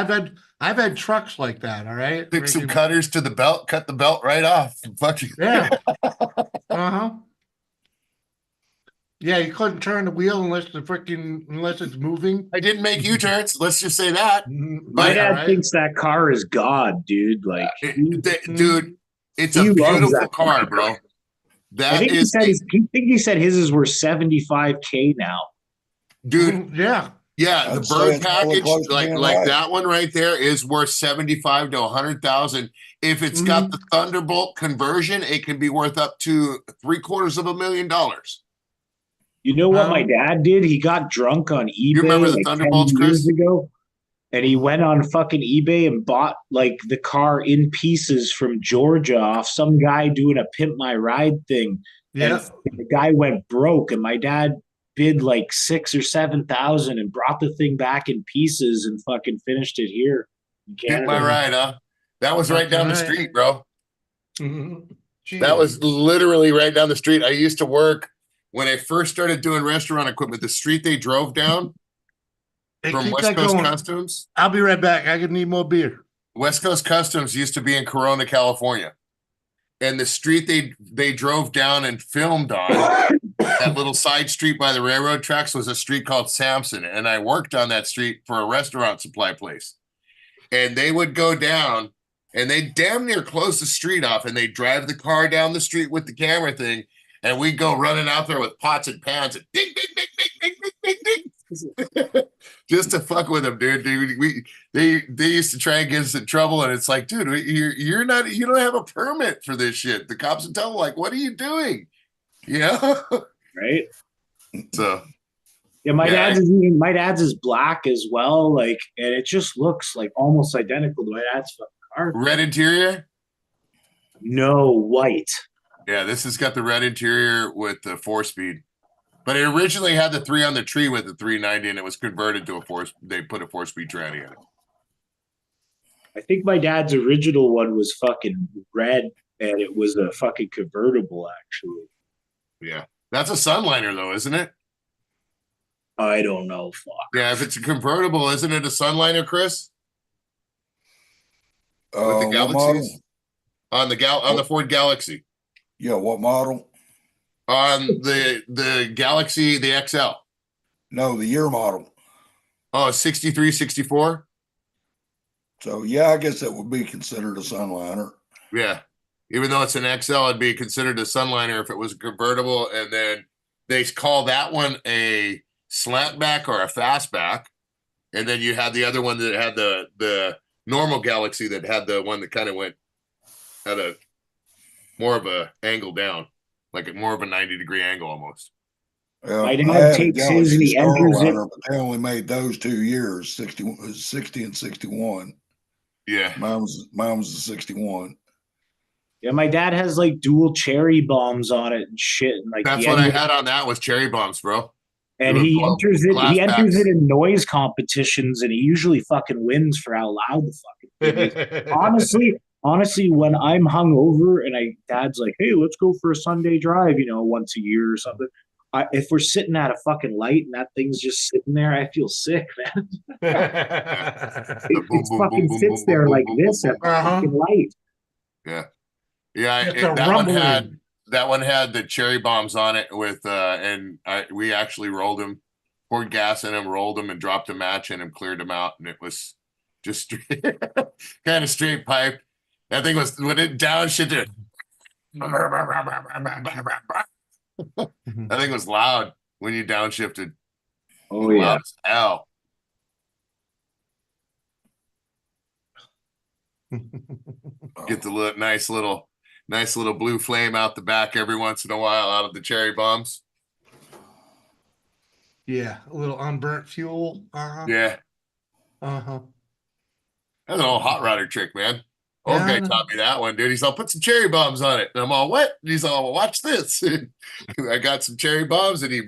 I've had trucks like that, all right? took some Freaking- cutters to the belt, cut the belt right off. Fucking Yeah. Uh-huh. Yeah, you couldn't turn the wheel unless it's moving. I didn't make U-turns. Let's just say that. My Yeah, dad right? thinks that car is God, dude. Like, Dude, it's he a loves beautiful that car, bro. I That think is, he said his is worth 75K now. dude. Yeah. Yeah, the I'd say bird it's probably package, close to being like right. that one right there, is worth 75 to 100,000. If it's got the Thunderbolt conversion, it can be worth up to $750,000. You know what my dad did? He got drunk on eBay remember the like 10 Thunderbolts, years Chris? ago. And he went on fucking eBay and bought like the car in pieces from Georgia off some guy doing a pimp my ride thing. Yeah. And the guy went broke, and my dad bid like 6,000 or 7,000 and brought the thing back in pieces and fucking finished it here in Get my Canada. ride, huh? That was right down the Fucking right. street, bro. Jeez. That was literally right down the street. I used to work when I first started doing restaurant equipment. The street they drove down Hey, from keep West that Coast going. Customs. I'll be right back. I need more beer. West Coast Customs used to be in Corona, California. And the street they drove down and filmed on, that little side street by the railroad tracks, was a street called Sampson. And I worked on that street for a restaurant supply place. And they would go down and they damn near close the street off, and they drive the car down the street with the camera thing. And we'd go running out there with pots and pans and ding, ding, ding, ding, ding, ding, ding, ding. Just to fuck with them, dude. They used to try and get us in trouble, and it's like, dude, you don't have a permit for this shit. The cops would tell them, like, what are you doing? You know? Right? So yeah, my dad's is black as well, like, and it just looks like almost identical to my dad's fucking car. Red interior? No, white. Yeah, this has got the red interior with the 4-speed. But it originally had the 3 on the tree with the 390, and it was converted to they put a 4-speed tranny in it. I think my dad's original one was fucking red, and it was a fucking convertible, actually. Yeah. That's a Sunliner, though, isn't it? I don't know. Fuck. Yeah, if it's a convertible, isn't it a Sunliner, Chris? With the What model? Galaxies? On the Ford Galaxy. Yeah, what model? On the Galaxy, the XL. No, the year model. Oh, 63, 64? So yeah, I guess that would be considered a Sunliner. Yeah. Even though it's an XL, it'd be considered a Sunliner if it was a convertible. And then they call that one a slantback or a fastback. And then you had the other one that had the normal Galaxy that had the one that kind of went at a more of a angle down, like more of a 90-degree angle almost. My dad I had a takes his and Galaxy he enters it. Starliner, but they only made those 2 years, 60 and 61. Yeah. Mine was the 61. Yeah, my dad has like dual cherry bombs on it and shit. And like That's what I had on that was cherry bombs, bro. and It would he blow enters it. glass He enters packs. it in noise competitions, and he usually fucking wins for how loud the fucking thing is. Honestly, when I'm hungover and dad's like, "Hey, let's go for a Sunday drive," once a year or something. If we're sitting at a fucking light and that thing's just sitting there, I feel sick, man. It fucking sits there like this at the fucking light. Yeah. Yeah, It's a that one had the cherry bombs on it with and we actually rolled them, poured gas in them, rolled them, and dropped a match in them, cleared them out, and it was just kind of straight pipe. That thing was when it downshifted. That thing was loud when you downshifted. Oh yeah. Loud as hell. Get the nice little blue flame out the back every once in a while out of the cherry bombs. Yeah, a little unburnt fuel. Yeah. Uh-huh. That's an old hot rodder trick, man. Old Yeah, guy I know. taught me that one, dude. He's all, put some cherry bombs on it. And I'm all, what? And he's all, well, watch this. I got some cherry bombs, and he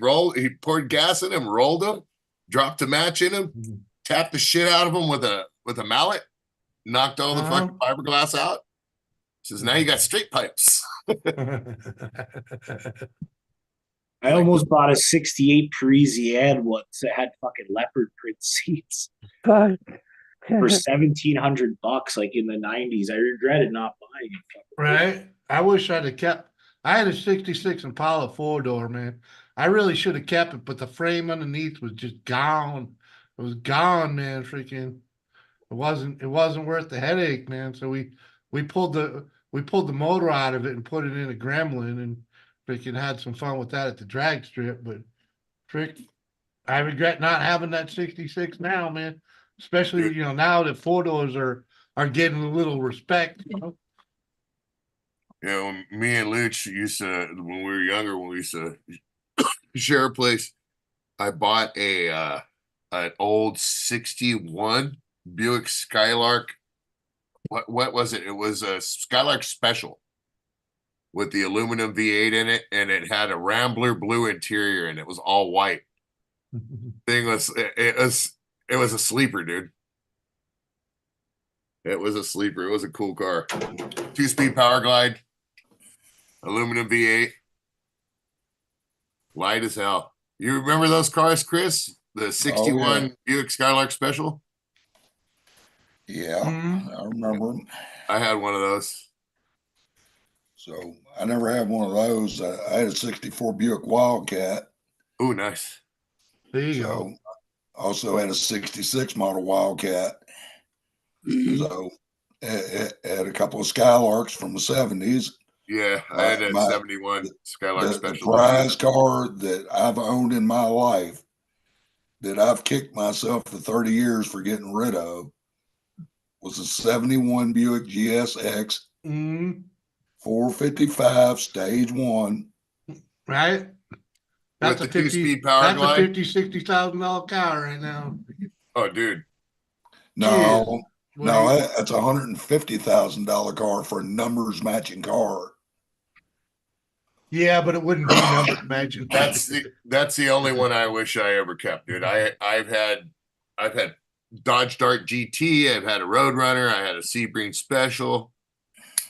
poured gas in them, rolled them, dropped a match in them, tapped the shit out of them with a mallet, knocked all the fucking fiberglass out. Says, now you got straight pipes. I almost bought a 68 Parisienne once that had fucking leopard print seats Fuck. for $1,700, like in the 90s. I regretted not buying it. Right? I wish I'd have kept. I had a 66 Impala 4-door, man. I really should have kept it, but the frame underneath was just gone. It was gone, man. Freaking. It wasn't worth the headache, man. So we pulled the motor out of it and put it in a Gremlin and freaking had some fun with that at the drag strip. But I regret not having that 66 now, man. Especially now that 4-doors are getting a little respect. Me and Luch used to, when we were younger, when we used to share a place, I bought an old 61 Buick Skylark. What was it? It was a Skylark Special with the aluminum V8 in it, and it had a Rambler blue interior, and it was all white. It was a sleeper, dude. It was a sleeper. It was a cool car. 2-speed power glide, aluminum V8, light as hell. You remember those cars, Chris? The 61 Buick Skylark Special? Yeah, I remember them. I had one of those. So I never had one of those. I had a 64 Buick Wildcat. Oh, nice. There you go. Also had a 66 model Wildcat. So had a couple of Skylarks from the 70s. Yeah, I had a 71 Skylark Special. The prize car that I've owned in my life that I've kicked myself for 30 years for getting rid of was a 71 Buick GSX 455 stage 1. Right? That's with a the 50 2-speed power That's glide. a $50,000 car right now. Oh, dude. No, that's a $150,000 car for a numbers matching car. Yeah, but it wouldn't be number matching. That's the only one I wish I ever kept, dude. I've had Dodge Dart GT, I've had a Roadrunner, I had a Sebring Special.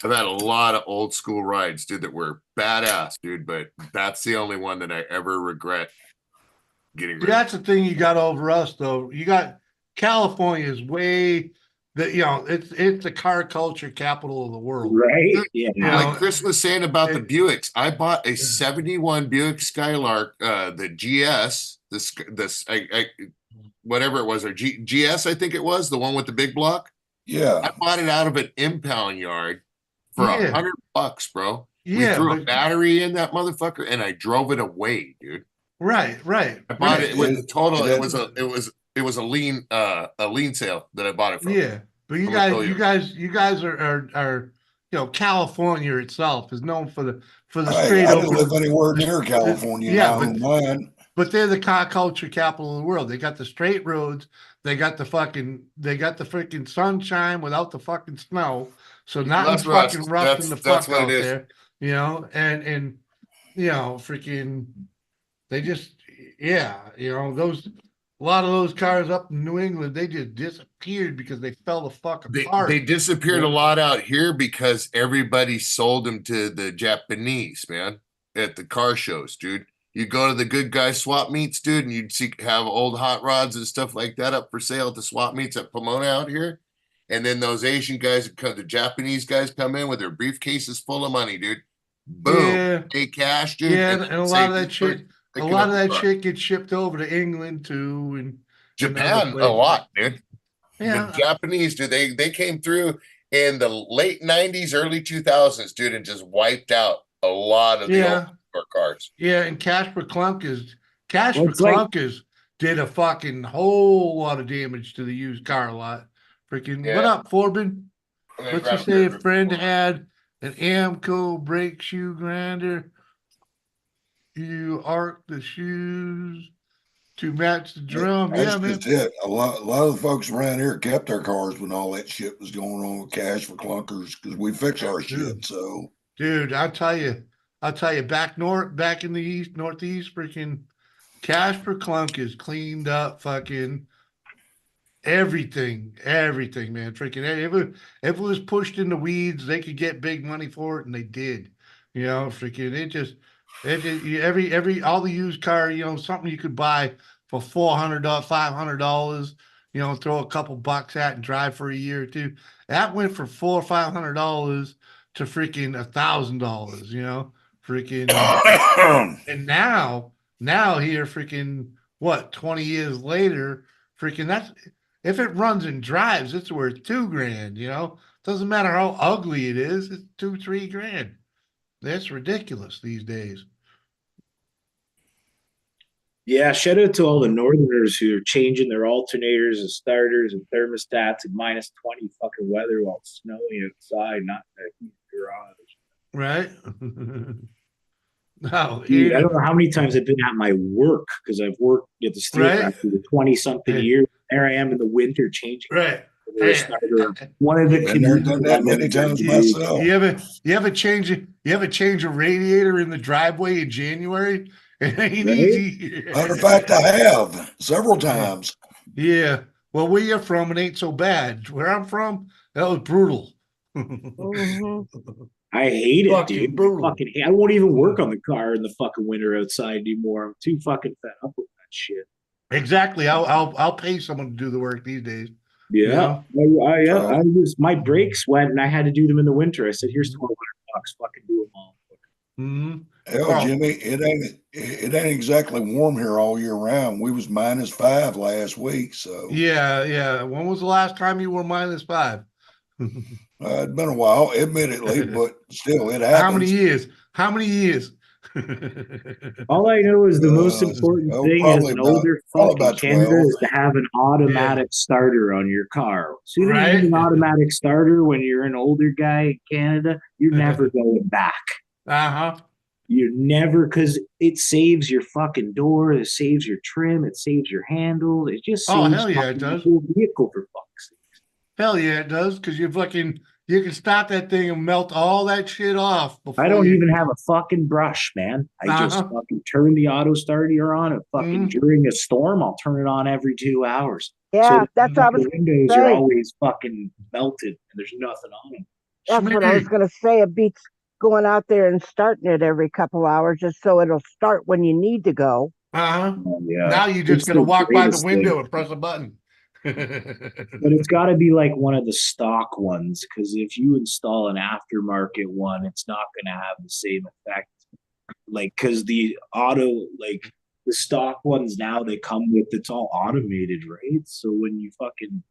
I've had a lot of old school rides, dude, that were badass, dude, but that's the only one that I ever regret getting rid of. That's the thing you got over us, though. You got California is way it's the car culture capital of the world. Right? Yeah. Like Chris was saying about the Buicks, I bought a 71 Buick Skylark, the GS, whatever it was, or GS, I think it was, the one with the big block. Yeah. I bought it out of an impound yard for $100, bro. Yeah, we threw a battery in that motherfucker and I drove it away, dude. Right. I bought it with the total. It was a lean sale that I bought it from. Yeah, but you guys are California itself is known for the straight I up. didn't live anywhere near California. Yeah, but but they're the car culture capital of the world. They got the straight roads. They got the freaking sunshine without the fucking snow. So nothing's Less rust. fucking rusting the That's fuck what it out is. there, you know, and freaking they just a lot of those cars up in New England, they just disappeared because they fell the fuck apart. They disappeared Yeah. a lot out here because everybody sold them to the Japanese, man, at the car shows, dude. You go to the good guy swap meets, dude, and you'd have old hot rods and stuff like that up for sale at the swap meets at Pomona out here. And then those Asian guys, the Japanese guys come in with their briefcases full of money, dude. Boom. Yeah. Pay cash, dude. Yeah, and a lot of that shit, car. shit gets shipped over to England too, and Japan other a places. lot, dude. Yeah. The Japanese, dude, they came through in the late 90s, early 2000s, dude, and just wiped out a lot of the old cars. Yeah, and Casper Clunkers did a fucking whole lot of damage to the used car lot. Freaking what up, Forbin? Let's just say a friend had an Amco brake shoe grinder. You arc the shoes to match the drum. That's just it. A lot of the folks around here kept their cars when all that shit was going on with Cash for Clunkers because we fix our shit. So, dude, I'll tell you, back in the northeast, freaking Cash for Clunkers cleaned up fucking everything, man. Freaking if it was pushed in the weeds, they could get big money for it, and they did. You know, freaking every all the used car, something you could buy for $400, $500, throw a couple bucks at and drive for a year or two. That went from $400 or $500 to freaking $1,000, freaking. And now here, freaking what, 20 years later, freaking that's if it runs and drives, it's worth $2,000, doesn't matter how ugly it is, it's $2-3 grand. That's ridiculous these days. Yeah, shout out to all the Northerners who are changing their alternators and starters and thermostats in -20 fucking weather while it's snowing outside, not in the garage. Right? No, dude, I don't know how many times I've been at my work because I've worked at the steel factory for 20-something years. There I am in the winter changing. Right. One of the done that many times myself. You ever change a radiator in the driveway in January? It ain't easy. Matter of fact, I have several times. Yeah. Well, where you're from, it ain't so bad. Where I'm from, that was brutal. I hate it, fucking dude. Brutal. I won't even work on the car in the fucking winter outside anymore. I'm too fucking fed up with that shit. Exactly. I'll pay someone to do the work these days. Yeah. I was, my brakes went and I had to do them in the winter. I said, here's $1,200. Fucking do them all. Mm-hmm. Hell, Jimmy, it ain't exactly warm here all year round. We was -5 last week. So yeah. When was the last time you were -5? It's been a while, admittedly, but still, it happens. How many years? All I know is the most important thing as an older fucking Canada is to have an automatic starter on your car. So you need an automatic starter when you're an older guy in Canada, you're never going back. You're never, because it saves your fucking door, it saves your trim, it saves your handle, it just saves hell yeah, it does. the whole vehicle for fuck's sake. Hell yeah, it does, because you can stop that thing and melt all that shit off. I don't even have a fucking brush, man. I just fucking turn the auto starter on and fucking during a storm, I'll turn it on every 2 hours. Yeah, so that's what I was the windows are always fucking melted and there's nothing on them. That's what I was gonna say. It beats going out there and starting it every couple hours just so it'll start when you need to go. Yeah. Now you're just gonna walk by the window and press a button. But it's got to be like one of the stock ones, because if you install an aftermarket one, it's not going to have the same effect. Like, because the the stock ones now they come with, it's all automated, right? So when you fucking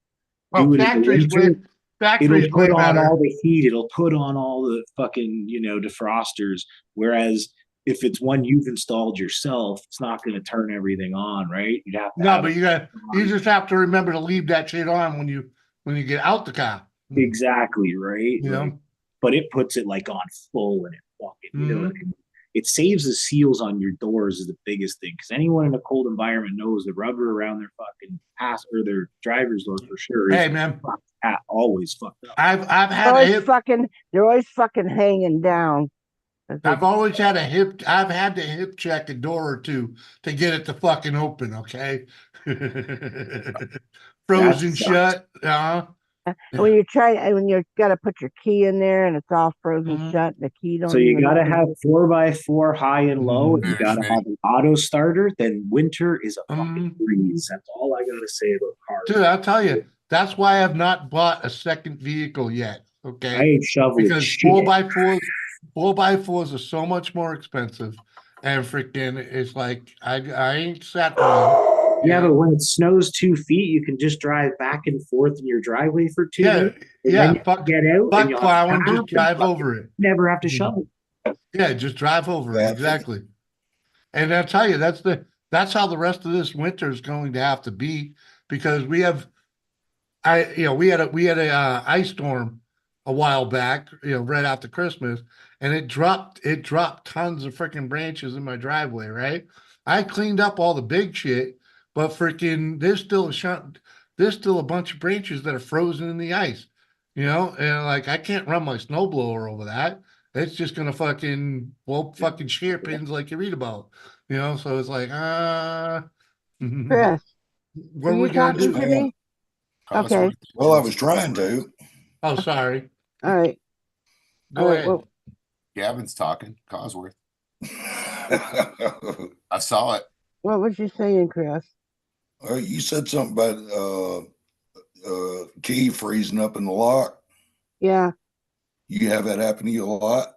do it in the winter, it'll put on all the heat, it'll put on all the fucking defrosters. Whereas if it's one you've installed yourself, it's not going to turn everything on, right? You'd have to but you just have to remember to leave that shit on when you get out the car. Exactly, right? You know? But it puts it like on full and it fucking, it saves the seals on your doors is the biggest thing. Because anyone in a cold environment knows the rubber around their fucking pass or their driver's door for sure is Hey, man. always fucked up. I've had a always hip. fucking, they're always fucking hanging down. I've always had a hip. I've had to hip check a door or two to get it to fucking open. Okay. Frozen shut. When you try, when you got to put your key in there and it's all frozen shut, the key don't. So you even got to open. have 4x4 high and low, and you got to Schmitty. have an auto starter. Then winter is a fucking breeze. That's all I got to say about cars. Dude, I'll tell you. That's why I've not bought a second vehicle yet. Okay. I ain't shoveling Because shit. 4x4s are so much more expensive, and freaking, it's like I ain't sat one. Yeah, but when it snows 2 feet, you can just drive back and forth in your driveway for 2 minutes. And then you Fuck, get out fuck and you'll plowing, have just drive over it. never have to shovel. Yeah, just drive over it. Exactly. And I'll tell you, that's how the rest of this winter is going to have to be, because we had a ice storm a while back, right after Christmas, and it dropped tons of freaking branches in my driveway, right? I cleaned up all the big shit, but freaking there's still a bunch of branches that are frozen in the ice, and like I can't run my snowblower over that. It's just gonna fucking fucking shear pins like you read about, so it's like Chris, what are are we you gonna talking do? to me? Okay. Well, I was trying to. Oh, sorry. All right. Go ahead. Well, Gavin's talking. Cosworth. I saw it. what was you saying, Chris? You said something about key freezing up in the lock. Yeah. You have that happen to you a lot?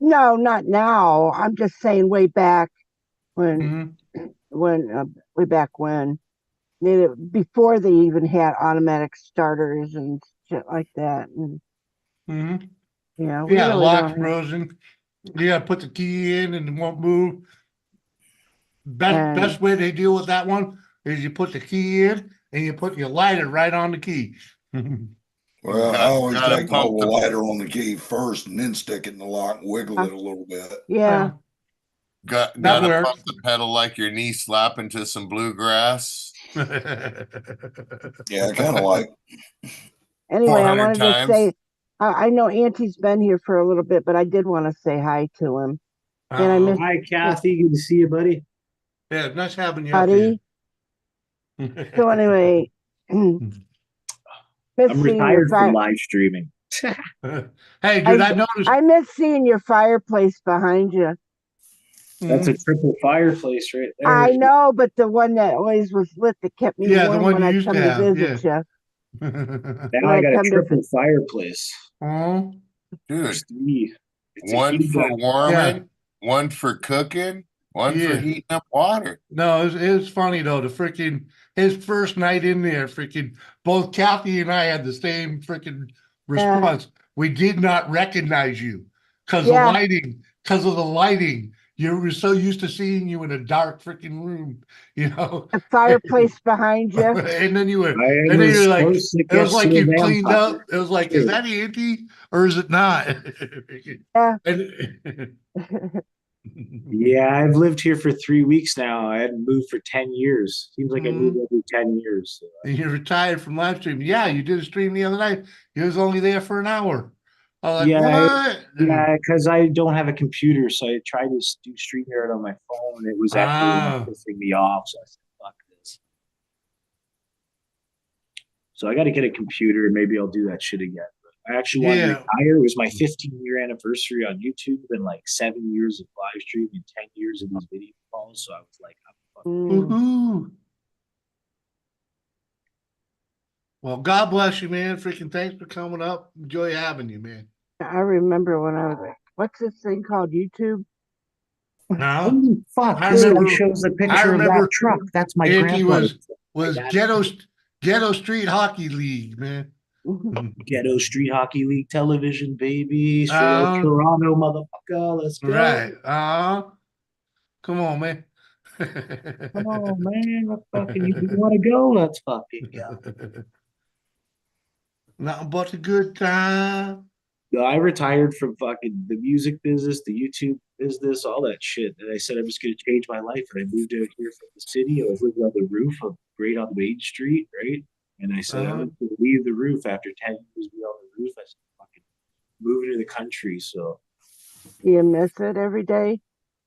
No, not now. I'm just saying way back when, way back when, before they even had automatic starters and shit like that. And yeah, we really lock's don't. frozen. You gotta put the key in and it won't move. Best way they deal with that one is you put the key in and you put your lighter right on the key. Well, I always gotta like to pump hold the the- lighter on the key first and then stick it in the lock and wiggle it a little bit. Yeah. Gotta works. pump the pedal like your knee slapping to some bluegrass. Yeah, I kind of like. Anyway, I 400 wanted times. to say, I know Auntie's been here for a little bit, but I did want to say hi to him. And I miss Hi, Kathy. Good to see you, buddy. Yeah, it's nice having you up buddy. here. So anyway, I'm miss seeing your retired from live streaming. Hey, dude, I noticed. I miss seeing your fireplace behind you. That's a triple fireplace right there. I know, but the one that always was lit that kept me Yeah, the warm one when you I used come to to have, visit you. Now I got a triple fireplace. Oh, Dude, There's three. It's a one huge for ass- warming, one for cooking, one for Yeah. heating up water. no, it was funny though. His first night in there, both Kathy and I had the same response. We did not recognize you because Yeah. of the lighting. You were so used to seeing you in a dark room, A fireplace behind you. and then you were, I am and then you as were like, close as it it was gets like to a you cleaned vampire. up. It was like, is that Auntie or is it not? Yeah. And- Yeah, I've lived here for 3 weeks now. I hadn't moved for 10 years. Seems like I Mm-hmm. moved every 10 years. And you're retired from live stream. Yeah, you did a stream the other night. You was only there for an hour. I was like, what? Yeah, because I don't have a computer, so I tried to do StreamYard on my phone. It was actually pissing me off, so I said, fuck this. So I got to get a computer, and maybe I'll do that shit again. But I actually want to retire. It was my 15-year anniversary on YouTube, and like 7 years of live stream and 10 years of these video calls. So I was like, I'm fucking Woohoo. Well, God bless you, man. Thanks for coming up. Enjoy having you, man. I remember when I was like, what's this thing called YouTube? Holy fuck! I This guy remember- shows a I picture of remember that truck. That's my Auntie grandfather. was ghetto street hockey league, man. Ghetto Street Hockey League television, baby. Straight out Toronto, motherfucker. Let's go. Right. Come on, man. Come on, man. Let's fucking, if you want to go, let's fucking go. Nothing but a good time. I retired from fucking the music business, the YouTube business, all that shit. And I said, I'm just going to change my life. And I moved out here from the city. I was living on the roof of right on Main Street, right? And I said, I'm going to leave the roof after 10 years being on the roof. I said, fucking moving to the country. So, Do you miss it every day?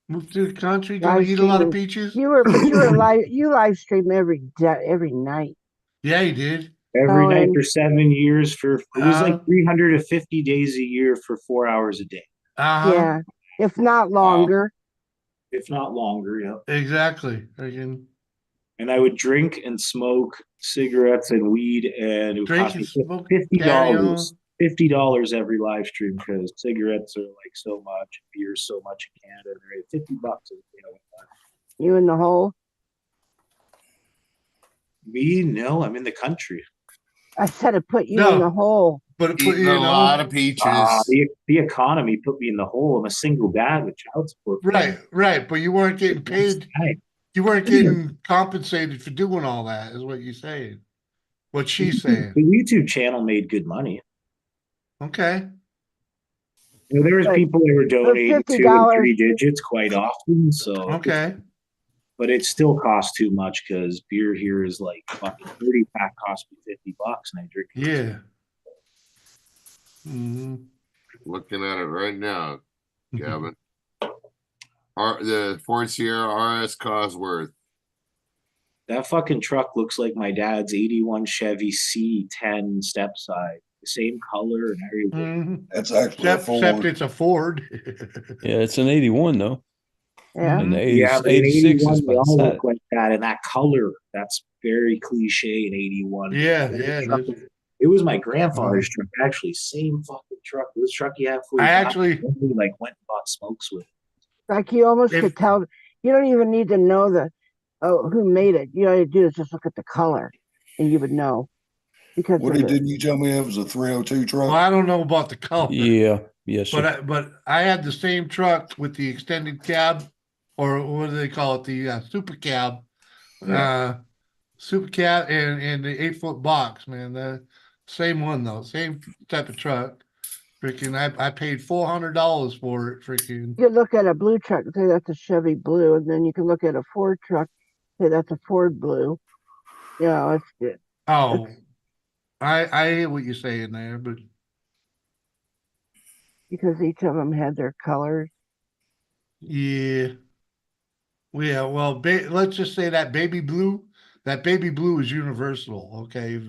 Move to the country, gonna Live eat a lot of streaming. peaches. But you were live. You live stream every day, every night. Yeah, he did. every Oh, night and for 7 years it was like 350 days a year for 4 hours a day, yeah, if not longer. if not longer. Yeah. Exactly. Again, And I would drink and smoke cigarettes and weed, and it would drink cost and me smoke, fifty carry dollars. on. $50 every live stream because cigarettes are like so much, beer so much in Canada. They're $50. You in the hole? Me, no, I'm in the country. I said it put you in the hole. But it put Eating you a in lot of peaches. The economy put me in the hole. I'm a single dad with child support. right. But you weren't getting paid. You weren't getting compensated for doing all that, is what you're saying. What she's saying. The YouTube channel made good money. Okay. There was people that were donating 2 and 3 digits quite often. So okay. But it still costs too much because beer here is like fucking 30 pack cost me $50 and I drink it. Yeah. Mm-hmm. Looking at it right now, Gavin. The Ford Sierra RS Cosworth. That fucking truck looks like my dad's 81 Chevy C10 step side. The same color and everything. That's actually except it's a Ford. Yeah, it's an 81 though. Yeah. And the 80, Yeah, but 86 81, is they all beside. look like that. And that color, that's very cliche in 81. Yeah. It was my grandfather's truck, actually. Same fucking truck. This truck you have for I actually like went and bought smokes with. Like you almost could tell. You don't even need to know who made it. You know, all you do is just look at the color, and you would know. Because didn't you tell me it was a 302 truck? Well, I don't know about the color. Yeah, yes, sir. But I had the same truck with the extended cab, or what do they call it? The super cab, super cab, and the 8-foot box. Man, the same one though, same type of truck. Freaking, I paid $400 for it. Freaking, you look at a blue truck and say that's a Chevy blue, and then you can look at a Ford truck, say that's a Ford blue. You know, it's good. Oh, I hear what you're saying there, but because each of them had their colors. yeah, well, let's just say that baby blue. That baby blue is universal. Okay,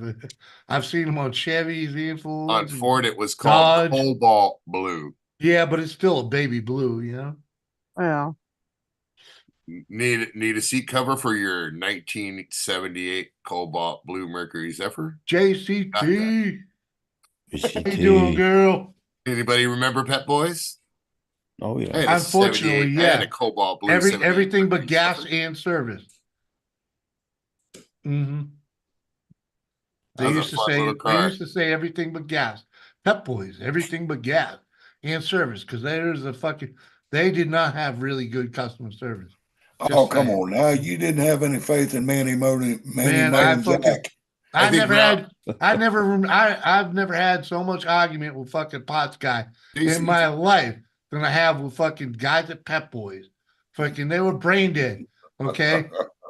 I've seen them on Chevys and Fords. On Ford, it was called Cobalt Blue. Yeah, but it's still a baby blue, you know. Well, need a seat cover for your 1978 Cobalt Blue Mercury Zephyr. JCT. How you doing, girl? Anybody remember Pet Boys? Oh yeah. Unfortunately, yeah. I had a Cobalt Blue. Everything but gas and service. Mm-hmm. They used to say everything but gas. Pep Boys, everything but gas and service, because they did not have really good customer service. Oh, come on now. You didn't have any faith in Manny Jack. I've never had so much argument with fucking Potts guy in my life than I have with fucking guys at Pep Boys. Fucking, they were brain dead. Okay.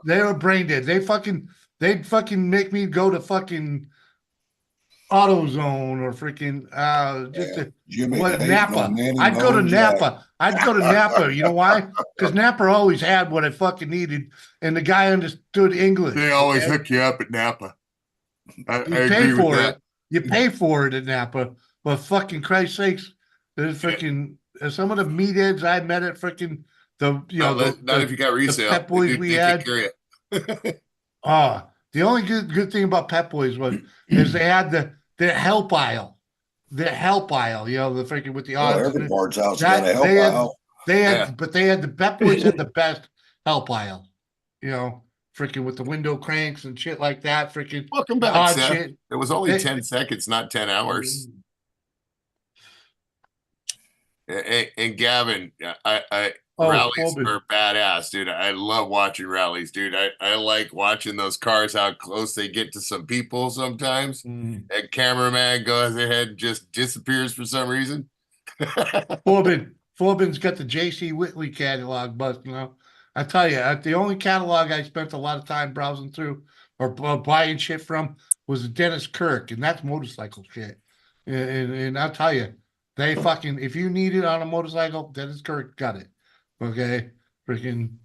They were brain dead. They'd fucking make me go to fucking AutoZone or freaking Napa. I'd go to Napa. You know why? Because Napa always had what I fucking needed, and the guy understood English. They always hook you up at Napa. I pay for it. You pay for it at Napa, but fucking Christ sakes, there's freaking some of the meatheads I met at freaking not if you got resale. Pep Boys we had. The only good thing about Pep Boys is they had the help aisle. The help aisle, you know, the freaking with the odds. Every parts house got a help aisle. But they had the Pep Boys had the best help aisle. You know, freaking with the window cranks and shit like that. Freaking welcome back, Seth. Shit. It was only 10 seconds, not 10 hours. And Gavin, Oh, rallies Forbin. are badass, dude. I love watching rallies, dude. I like watching those cars, how close they get to some people sometimes. Mm. And cameraman goes ahead and just disappears for some reason. Forbin's got the J.C. Whitley catalog, but I tell you, the only catalog I spent a lot of time browsing through or buying shit from was the Dennis Kirk, and that's motorcycle shit. And I'll tell you, they fucking, if you need it on a motorcycle, Dennis Kirk got it. Okay, freaking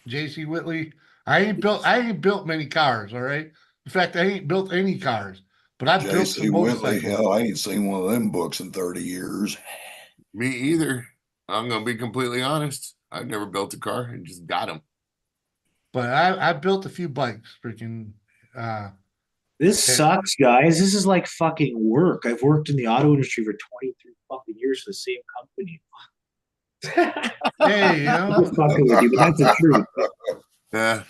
J.C. Whitley. I ain't built many cars. All right, in fact, I ain't built any cars, but I've built J.C. some Whitley, motorcycles. hell, I ain't seen one of them books in 30 years. Me either. I'm gonna be completely honest. I've never built a car and just got them. But I built a few bikes. Freaking. This sucks, guys. This is like fucking work. I've worked in the auto industry for 23 fucking years for the same company. Hey, I'm just fucking with you, but that's the truth. Yeah.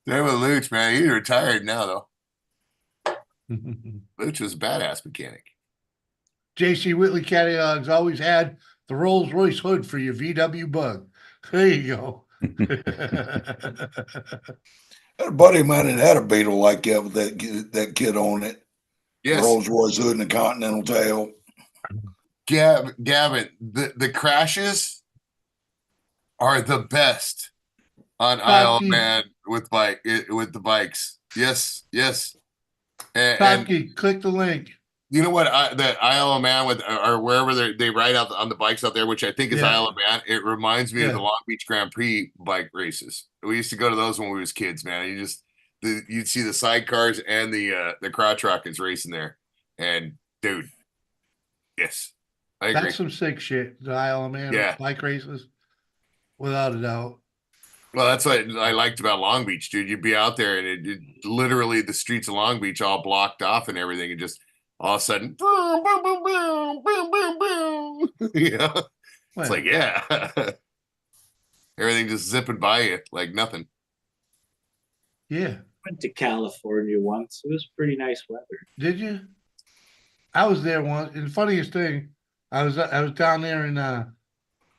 Same with Luch, man. He's retired now, though. Luch was a badass mechanic. J.C. Whitley catalogs always had the Rolls Royce hood for your VW Bug. There you go. A buddy of mine had a Beetle like that with that kid on it. Yes. Rolls Royce hood and a Continental tail. Gavin, the crashes are the best on Isle of Man with the bikes. Yes. And click the link. You know what? That Isle of Man with or wherever they ride out on the bikes out there, which I think is Isle of Man. It reminds me of the Long Beach Grand Prix bike races. We used to go to those when we was kids, man. You'd see the sidecars and the crotch rockets racing there. And dude, yes, I agree. That's some sick shit. The Isle of Man bike races, without a doubt. Well, that's what I liked about Long Beach, dude. You'd be out there and it literally the streets of Long Beach all blocked off and everything, and just all of a sudden, boom, boom, boom, boom, boom, boom, boom. Yeah, it's like everything just zipping by you like nothing. Yeah, went to California once. It was pretty nice weather. Did you? I was there once. And the funniest thing, I was down there in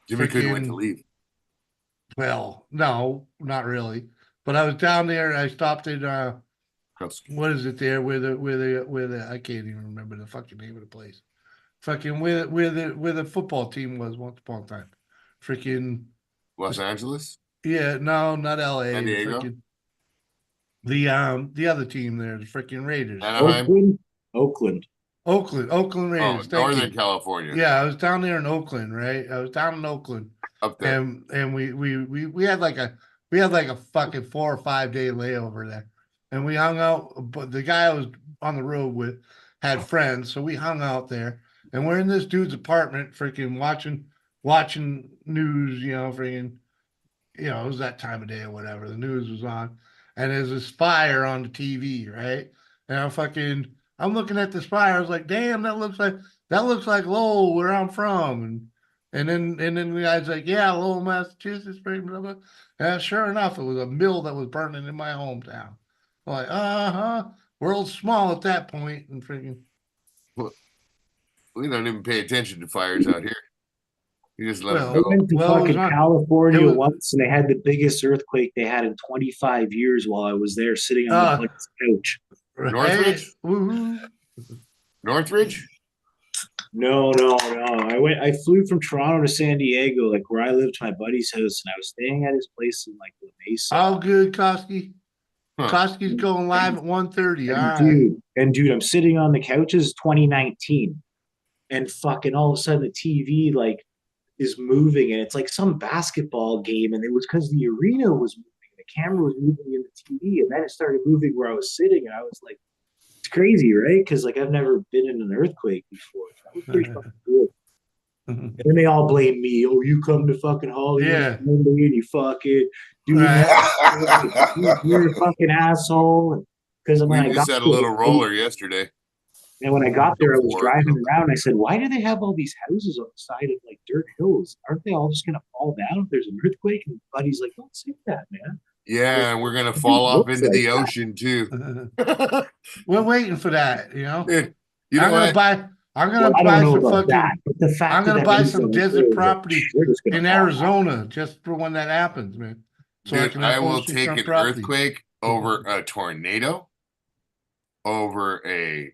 Jimmy couldn't wait to leave. Well, no, not really. But I was down there. I stopped at what is it there? Where the I can't even remember the fucking name of the place. Fucking where the football team was once upon a time. Freaking Los Angeles? Yeah, no, not LA. San Diego? The other team there, the freaking Raiders. Anaheim? Oakland Raiders. Northern California. Yeah, I was down there in Oakland, right? I was down in Oakland. Up there. And we had like a fucking 4 or 5 day layover there. And we hung out, but the guy I was on the road with had friends, so we hung out there. And we're in this dude's apartment, freaking watching news, freaking, it was that time of day or whatever. The news was on, and there's this fire on the TV, right? And I'm looking at this fire. I was like, damn, that looks like Lowell, where I'm from. And then the guy's like, yeah, Lowell, Massachusetts, blah, blah, blah. And sure enough, it was a mill that was burning in my hometown. I'm like, world's small at that point, and freaking. We don't even pay attention to fires out here. You just let them I go. went to fucking California once, and they had the biggest earthquake they had in 25 years while I was there, sitting on the couch. Northridge? Northridge? No. I flew from Toronto to San Diego, like where I lived, to my buddy's house, and I was staying at his place in like La Mesa. All good, Koski. Koski's going live at 1:30. Dude, I'm sitting on the couches 2019, and fucking all of a sudden the TV like is moving, and it's like some basketball game, and it was because the arena was moving, the camera was moving in the TV, and then it started moving where I was sitting, and I was like, it's crazy, right? Because like I've never been in an earthquake before. That was pretty fucking cool. And then they all blame me. Oh, you come to fucking Hollywood and you fucking do that. You're a fucking asshole. Because we just had a little roller yesterday. And when I got there, I was driving around. I said, why do they have all these houses on the side of like dirt hills? Aren't they all just going to fall down if there's an earthquake? And buddy's like, don't say that, man. Yeah, and we're going to fall off into the ocean too. We're waiting for that, Dude, I'm gonna I'm Well, gonna I don't buy know some about that, fucking. but the fact I'm gonna that buy everything some is desert like, property shit is gonna in fall off. Arizona just for when that happens, man. So I Dude, can have I will take oceanfront an property. earthquake over a tornado, over a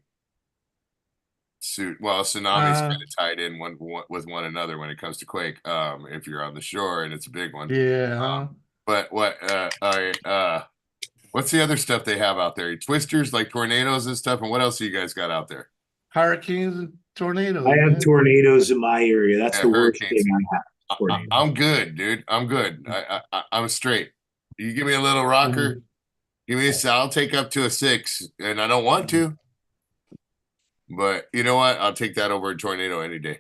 well, tsunami's kind of tied in one with one another when it comes to quake. If you're on the shore and it's a big one. Yeah. But what's the other stuff they have out there? Twisters like tornadoes and stuff. And what else do you guys got out there? Hurricanes and tornadoes. I have man. tornadoes in my area. That's Yeah, the worst hurricanes. thing I have. Tornadoes. I'm good, dude. I'm good. I'm straight. You give me a little rocker. Mhm. Give me I'll take up to a 6, and I don't want to. But you know what? I'll take that over a tornado any day.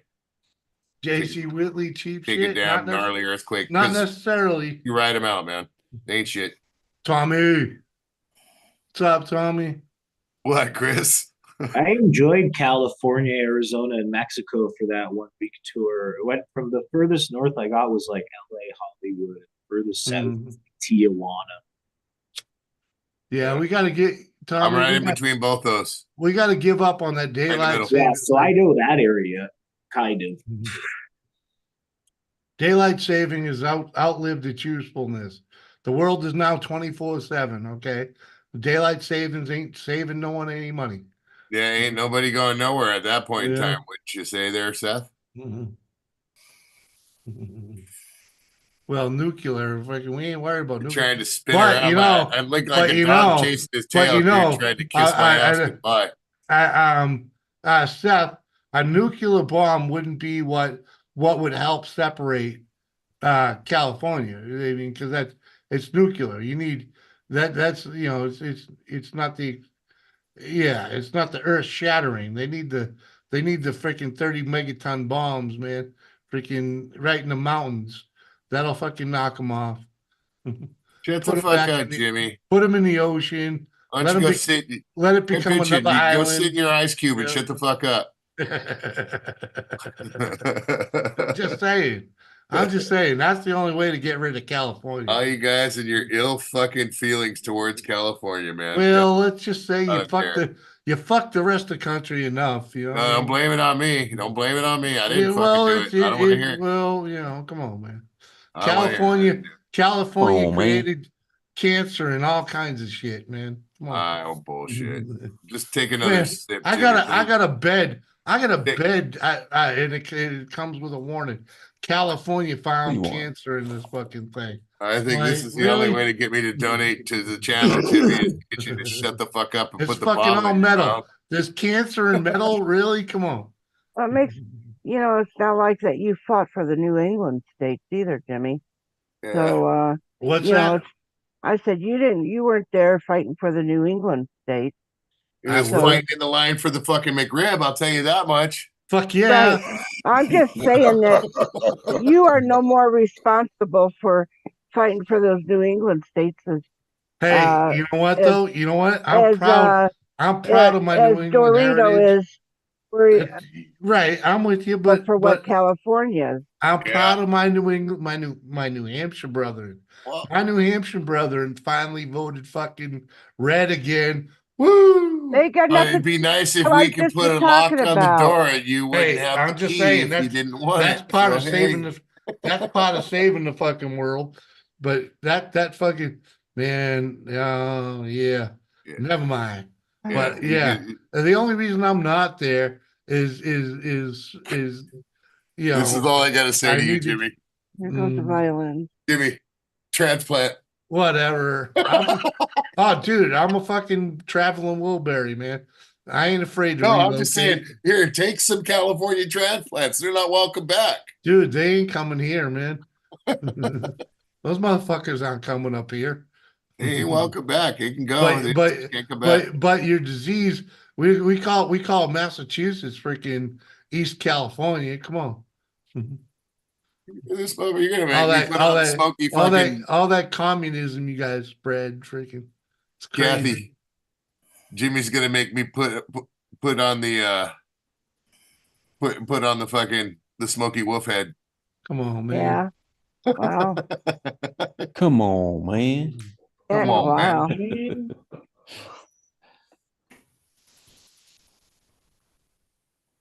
JC Whitley cheap Take a shit. damn gnarly earthquake. Not 'cause necessarily. You ride them out, man. They ain't shit. Tommy. What's up, Tommy? What, Chris? I enjoyed California, Arizona, and Mexico for that 1 week tour. It went from the furthest north I got was like LA, Hollywood, furthest south, Tijuana. Yeah, we got to get Tommy. I'm right in between both those. We got to give up on that daylight middle. Yeah, savings. so I know that area, kind of. Daylight saving has outlived its usefulness. The world is now 24/7. Okay, daylight savings ain't saving no one any money. Yeah, ain't nobody going nowhere at that point in Yeah. time. Wouldn't you say there, Seth? Well, nuclear, fucking, we ain't worried about nuclear. Trying to spin But, around. you know, I look but, like a you dog know, chasing his but, tail, you know, dude, trying to kiss my ass goodbye. Seth, a nuclear bomb wouldn't be what would help separate California. I mean, because it's nuclear. You need that's it's not the it's not the earth shattering. They need the freaking 30 megaton bombs, man. Freaking right in the mountains. That'll fucking knock them off. Shut Put the 'em fuck back up, in the- Jimmy. Put them in the ocean. Why Let don't you 'em go be- sit? Let it I'm become pitching. another You go island. sit in your ice cube and Yeah. shut the fuck up. I'm just saying. That's the only way to get rid of California. All you guys and your ill fucking feelings towards California, man. Well, let's just say I you don't fucked care. you fucked the rest of the country enough. You know. No, don't blame it on me. Don't blame it on me. I didn't fucking well, do it. I don't want to hear it. Well, come on, man. I don't wanna hear it. California Oh, man. created cancer and all kinds of shit, man. Come on. Oh bullshit. Just take another Man, sip. I Jimmy, got please. a bed. I got a Hey. bed, and it comes with a warning. California found What do you want? cancer in this fucking thing. I think this Like, is the only really? way to get me to donate to the channel, Jimmy, is to get you to shut the fuck up and It's put the fucking bottle all in your metal. mouth. There's cancer in metal, really? Come on. Well, it makes it's not like that you fought for the New England states either, Jimmy. Yeah. So What's you know, that? I said you weren't there fighting for the New England states. He was So- fighting in the line for the fucking McRib, I'll tell you that much. Fuck yeah. Right. I'm just saying that you are no more responsible for fighting for those New England states as Hey, you know what as- though? You know what? I'm as, proud. I'm proud of my as New England Dorito heritage. is for, Right, I'm with you, but for what but California is. I'm Yeah. proud of my New England, my New Hampshire brethren. Well, My New Hampshire brethren finally voted fucking red again. Woo! They got it'd nothing be nice if I we like could this put we're a lock talking on the about. door and you wouldn't Hey, have I'm the just key saying if you didn't want that's it. part So, of saving hey, that's part of saving the fucking world. But that fucking man, yeah. Yeah. Never mind. Yeah, But you yeah, get- the only reason I'm not there is this is all I gotta say I to you, need to- Jimmy. Here goes the violin. Jimmy, transplant. whatever. Dude, I'm a fucking traveling Wilbury, man. I ain't afraid to No, relocate. I'm just saying, here, take some California transplants. They're not welcome back. Dude, they ain't coming here, man. Those motherfuckers aren't coming up here. They ain't welcome back. They can go. They just can't come back. But your disease, we call Massachusetts freaking East California. Come on. This movie, you're gonna make me put on the smoky fucking all that communism you guys spread, freaking. It's crazy. Kathy. Jimmy's gonna make me put on the put on the fucking the smoky wolf head. Come on, man. Yeah. Wow. Come on, man. Yeah, Come on, wow.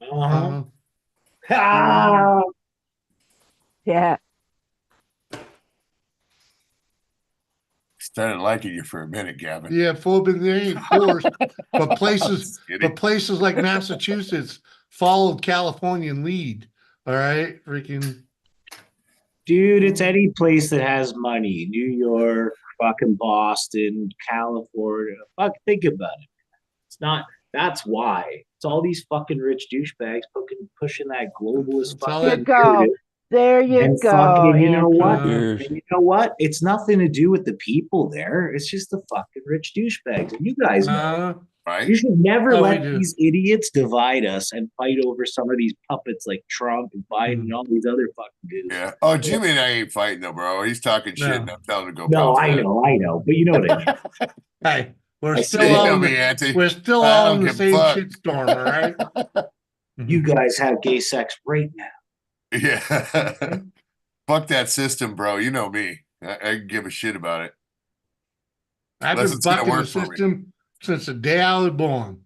I Uh-huh. Uh, Ah! Yeah. Started liking you for a minute, Gavin. yeah, Phobin, they ain't forced, but places, Just kidding. but places like Massachusetts followed Californian lead. All right, freaking. Dude, it's any place that has money. New York, fucking Boston, California. Fuck, think about it. It's not, that's why. It's all these fucking rich douchebags pushing that globalist That's all There you fucking that. go. narrative. There you And go, fucking, you know Andy. what? Cheers. And you know what? It's nothing to do with the people there. It's just the fucking rich douchebags. And you guys know. You Right? should never Oh, we let do. these idiots divide us and fight over some of these puppets like Trump and Biden and all these other fucking dudes. Yeah. Oh, Jimmy and I ain't fighting though, bro. He's talking shit No. and I'm telling him to go. No, pound I sand. know. But you know what I mean. Hey, we're I still see. You all know in me, the, Auntie. we're still I all don't in the give a same fuck. shitstorm, all right? You guys have gay sex right now. Yeah. Fuck that system, bro. You know me. I can give a shit about it. I've Unless been it's gonna bucking the work for me. system since the day I was born.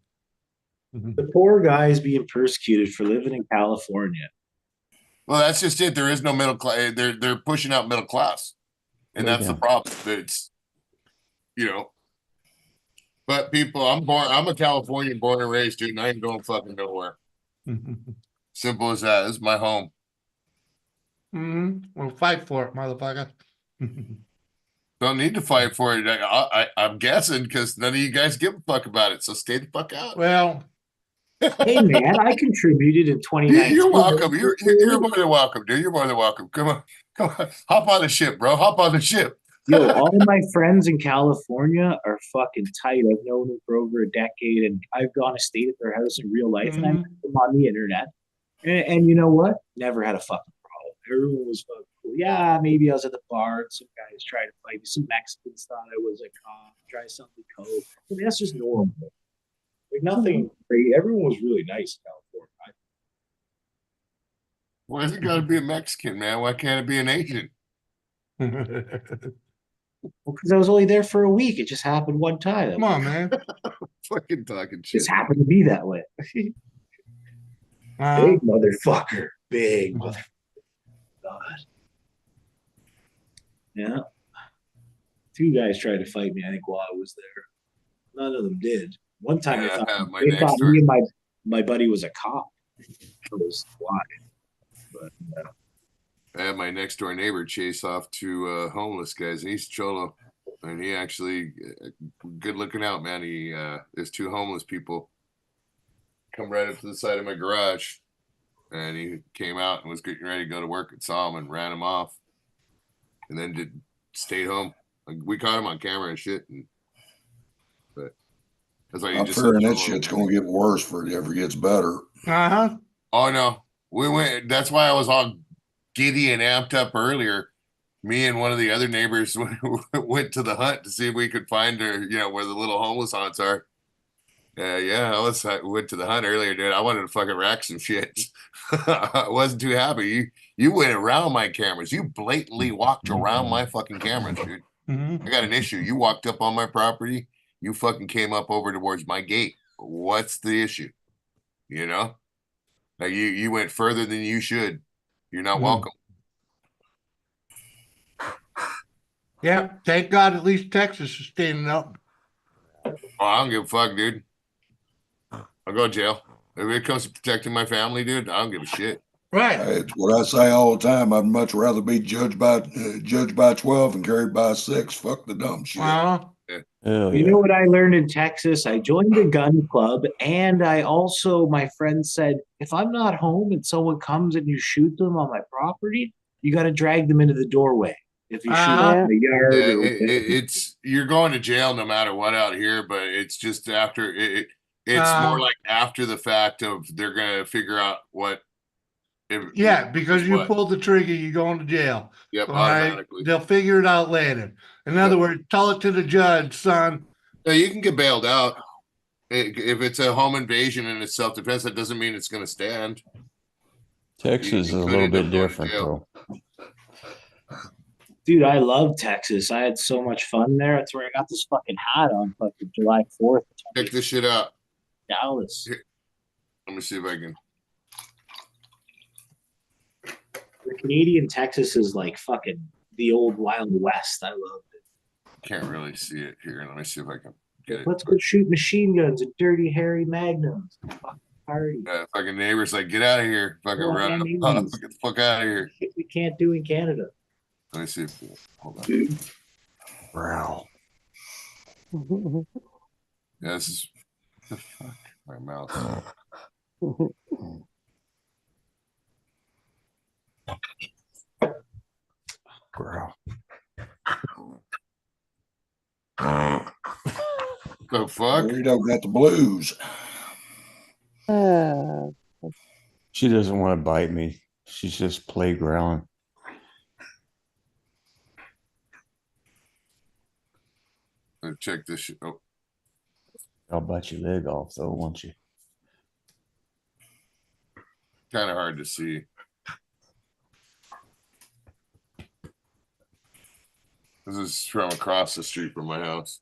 The poor guys being persecuted for living in California. Well, that's just it. There is no middle class. They're pushing out middle class, and that's the problem. It's But people, I'm a Californian born and raised, dude, and I ain't going fucking nowhere. Simple as that. This is my home. We'll fight for it, motherfucker. Don't need to fight for it. I'm guessing because none of you guys give a fuck about it. So stay the fuck out. Well, Hey man, I contributed in 2019. You're welcome. You're more than welcome, dude. You're more than welcome. Come on. Hop on the ship, bro. Hop on the ship. Yo, all my friends in California are fucking tight. I've known them for over a decade, and I've gone to stay at their house in real life, and I met them on the internet. And you know what? Never had a fucking problem. Everyone was fucking cool. Yeah, maybe I was at the bar, and some guys tried to fight me. Some Mexicans thought I was a cop. Try something coke. I mean, that's just normal. Like nothing crazy. Everyone was really nice in California. Why is it got to be a Mexican, man? Why can't it be an Asian? Well, because I was only there for a week. It just happened one time. Come on, man. Fucking talking shit. Just happened to be that way. Big motherfucker. Big motherfucker. God. Yeah. 2 guys tried to fight me, I think, while I was there. None of them did. One time they thought me and my buddy was a cop. That was why. But I had my next door neighbor chase off 2 homeless guys in East Cholo, and he actually good looking out, man. He there's 2 homeless people come right up to the side of my garage, and he came out and was getting ready to go to work and saw him and ran him off, and then stayed home. Like, we caught him on camera and shit, but that's why you I'm just fearing that shit's gonna get worse before it ever gets better. Oh no, we went. That's why I was all giddy and amped up earlier. Me and one of the other neighbors went to the hunt to see if we could find her, where the little homeless haunts are. I went to the hunt earlier, dude. I wanted to fucking rack some shit. I wasn't too happy. You went around my cameras. You blatantly walked around my fucking cameras, dude. I got an issue. You walked up on my property. You fucking came up over towards my gate. What's the issue? Like you went further than you should. You're not welcome. Yeah, thank God at least Texas is standing up. Oh, I don't give a fuck, dude. I'll go to jail. If it comes to protecting my family, dude, I don't give a shit. Right. It's what I say all the time. I'd much rather be judged by 12 and carried by 6. Fuck the dumb shit. You know what I learned in Texas? I joined a gun club, and I also, my friend said, if I'm not home and someone comes and you shoot them on my property, you got to drag them into the doorway. If you shoot them in the yard, you're going to jail no matter what out here, but it's just after it. It's more like after the fact of they're gonna figure out what. Because you pulled the trigger, you're going to jail. Yep, automatically. Right? They'll figure it out later. In other words, tell it to the judge, son. No, you can get bailed out. If it's a home invasion and it's self-defense, that doesn't mean it's going to stand. Texas is a little bit different, though. Dude, I love Texas. I had so much fun there. That's where I got this fucking hat on fucking July 4th. Check this shit out. Dallas. Here. Let me see if I can. The Canadian Texas is like fucking the old Wild West. I love it. Can't really see it here. Let me see if I can get it. Let's go shoot machine guns and dirty hairy magnums. Fucking party. Fucking neighbors like, get out of here. Fucking Oh, run. and Get Indians. the fuck out of here. Shit we can't do in Canada. Let me see if hold on. Wow. Yeah, this is the fuck. My mouth. Growl. The fuck? Burrito got the blues. She doesn't want to bite me. She's just play growling. Let's check this shit. Oh, I'll bite your leg off though, won't you? kind of hard to see. This is from across the street from my house.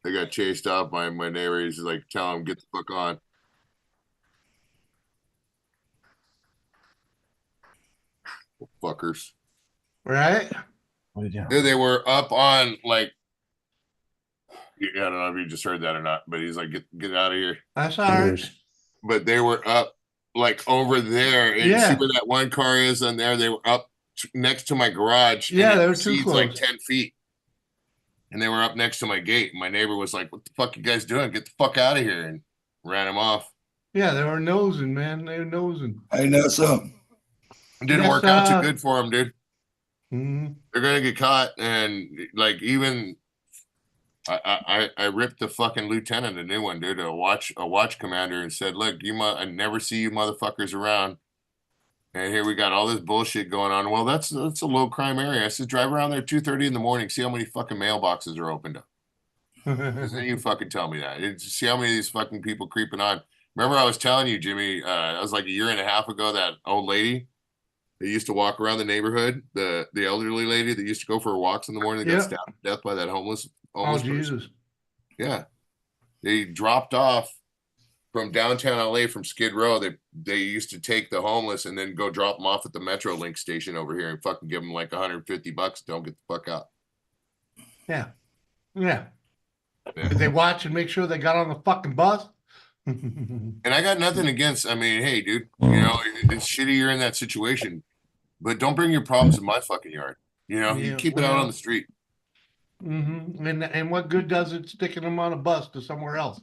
They got chased off by my neighbor. He's like, tell him, get the fuck on. Fuckers. Right? What are you doing? Dude, they were up on like, yeah, I don't know if you just heard that or not, but he's like, get out of here. That's all right. Cheers. But they were up like over there. And you see Yeah. where that one car is on there? They were up next to my garage. and Yeah, it they were too exceeds like close. 10 feet. And they were up next to my gate. My neighbor was like, what the fuck you guys doing? Get the fuck out of here. And ran him off. Yeah, they were nosing, man. They were nosing. Ain't that something? It didn't Yes, work out sir. too good for him, dude. Mhm. They're gonna get caught. And like even I ripped the fucking lieutenant a new one, dude, a watch commander, and said, look, I never see you motherfuckers around. And here we got all this bullshit going on. Well, that's a low crime area. I said, drive around there 2:30 in the morning, see how many fucking mailboxes are opened up. Then you fucking tell me that. See how many of these fucking people creeping on. Remember, I was telling you, Jimmy, that was like a year and a half ago, that old lady that used to walk around the neighborhood, the elderly lady that used to go for her walks in the morning, that got Yeah. stabbed to death by that homeless Oh, person. Jesus. Yeah. They dropped off from downtown LA from Skid Row. They used to take the homeless and then go drop them off at the Metrolink station over here and fucking give them like $150. Don't get the fuck out. Yeah. Yeah. Yeah. Did they watch and make sure they got on the fucking bus? And I got nothing against, I mean, hey, dude, you know, it's shitty you're in that situation, but don't bring your problems in my fucking yard. You know, you Yeah, keep it out on well. the street. And what good does it sticking them on a bus to somewhere else?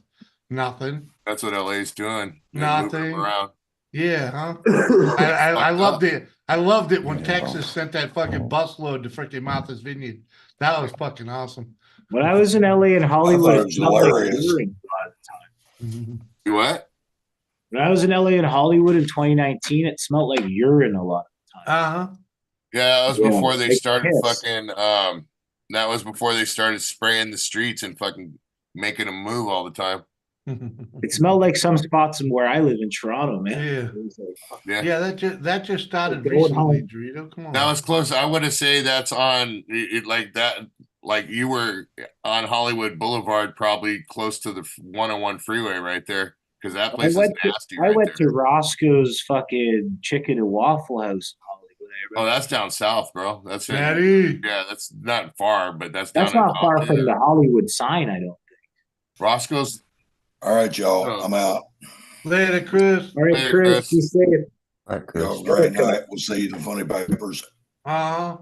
Nothing. That's what LA's doing. They're moving them Nothing. around. Yeah, huh? I loved it. I loved it when Yeah. Texas sent that fucking busload to freaking Martha's Vineyard. That was fucking awesome. When I was in LA and I Hollywood, thought it it was smelled like hilarious. urine a lot of the time. You what? When I was in LA and Hollywood in 2019, it smelled like urine a lot of the time. Uh-huh. Yeah, that was Yeah, before they like started piss. fucking that was before they started spraying the streets and fucking making them move all the time. It smelled like some spots in where I live in Toronto, man. Yeah. It was like, fuck. Yeah. Yeah, that just started Going recently, home. Dorito. Come on. That was close. I would have say that's on it like that. Like you were on Hollywood Boulevard, probably close to the 101 freeway right there, because that place is nasty. I Right went there. to Roscoe's fucking chicken and waffle house in Hollywood. Oh, that's down south, bro. That's in, Daddy. yeah, that's not far, but that's That's down in not far Hollywood. from the Hollywood sign, I don't think. Roscoe's. All right, y'all. Oh. I'm out. Later, Chris. All right, Later, Chris, Chris. be safe. All right, Chris. Y'all have a great night. We'll see you in the Funny Papers. Uh-huh.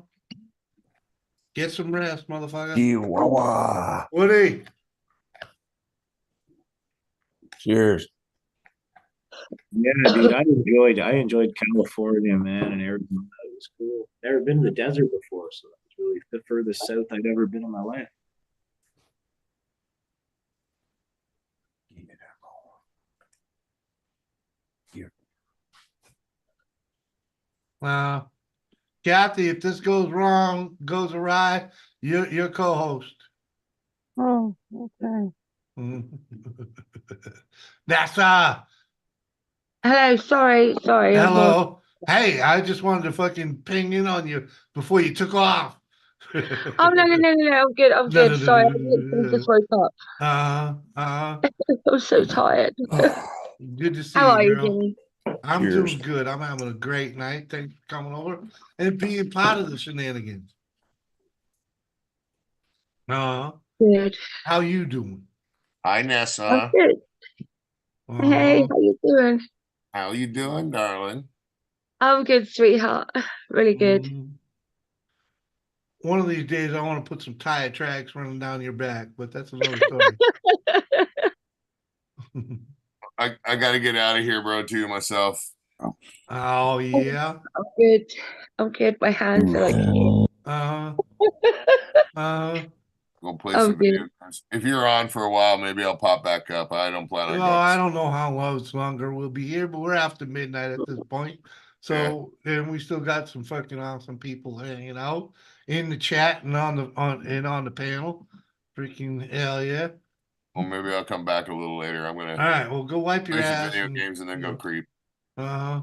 Get some rest, motherfucker. Chihuahua. Woody. Cheers. Yeah, dude, I enjoyed California, man, and Arizona. It was cool. Never been to the desert before, so that was really the furthest south I'd ever been in my life. Kathy, if this goes awry, you're co-host. Oh, okay. That's Hello, sorry. I'm not- hello. Hey, I just wanted to fucking ping in on you before you took off. Oh no, I'm good. I'm No, good. no, Sorry, I no. just woke up. Uh-huh. I'm so tired. Good to see How are you, you, girl. Jimmy? I'm Cheers. doing good. I'm having a great night. Thanks for coming over and being part of the shenanigans. Good. How you doing? Hi, I'm Nessa. good. Hey, Uh-huh. how you doing? How you doing, darling? I'm good, sweetheart. Really good. One of these days, I want to put some tire tracks running down your back, but that's another story. I got to get out of here, bro, too, myself. Oh, yeah. I'm good. I'm good. My hands are like. Uh, Go play I'm some good. video games. If you're on for a while, maybe I'll pop back up. I don't plan on well, going. I don't know how longer we'll be here, but we're after midnight at this point. So, and we still got some fucking awesome people hanging out in the chat and on the panel. Freaking hell yeah. Well, maybe I'll come back a little later. I'm gonna. All right, well, go wipe your play some ass. video games and then go creep. Uh-huh.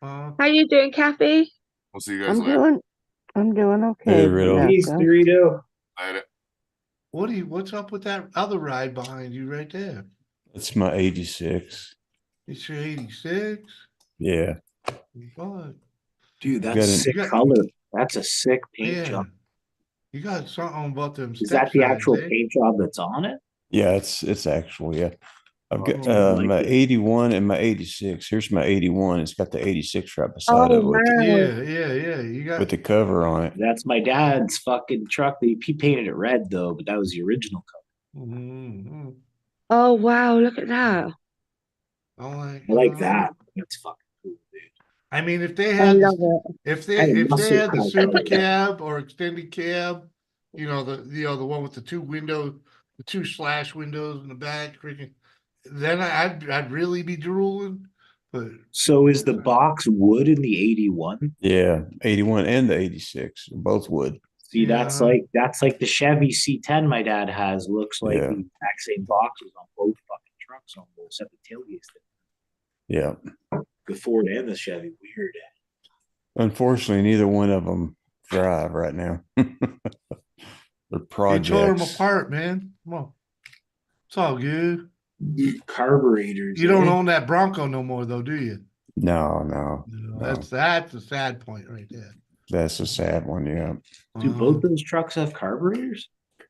How you doing, Kathy? We'll see you guys later. I'm doing Hey, okay. Riddle. Peace, Vanessa. Dorito. Later. What's up with that other ride behind you right there? It's my 86. It's your 86? Yeah. What? Dude, Got that's an- sick You got- color. That's a sick paint Yeah. job. You got something about them Is step that the sides, actual eh? paint job that's on it? Yeah, it's actual, yeah. I've got Oh, like my it. 81 and my 86. Here's my 81. It's got the 86 right beside Oh it with the, wow. Yeah. You got with the cover on it. That's my dad's fucking truck. He painted it red though, but that was the original color. mm-hmm. Oh wow. Look at that. I like, I like that. That's fucking cool, dude. I mean, if they I had love it. if I they muscle had the car super color. cab or extended cab, the one with the two slash windows in the back, freaking, then I'd really be drooling. But So is the box wood in the 81? Yeah, 81 and the 86, both wood. See, that's Yeah. like the Chevy C10 my dad has. Looks like Yeah. the exact same boxes on both fucking trucks almost, except the tailgate's Yeah. the Ford and the Chevy. Weird. Unfortunately, neither one of them drive right now. They're they tore them projects. apart, man. Come on, it's all good. Carburetors. You don't eh? own that Bronco no more, though, do you? No. That's a sad point right there. That's a sad one. Yeah. Do both those trucks have carburetors?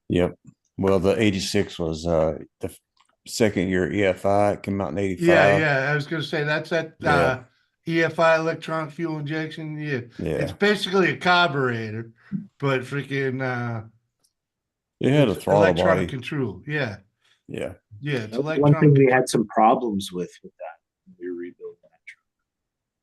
Yep. Well, the 86 was the second year EFI. It came out in 85. Yeah. I was gonna say that's that Yeah. EFI electronic fuel injection. Yeah. Yeah. It's basically a carburetor, but freaking It had a it's throttle electronic body. control. Yeah. Yeah. It's That's one electronic. thing we had some problems with that when we were rebuilding that truck.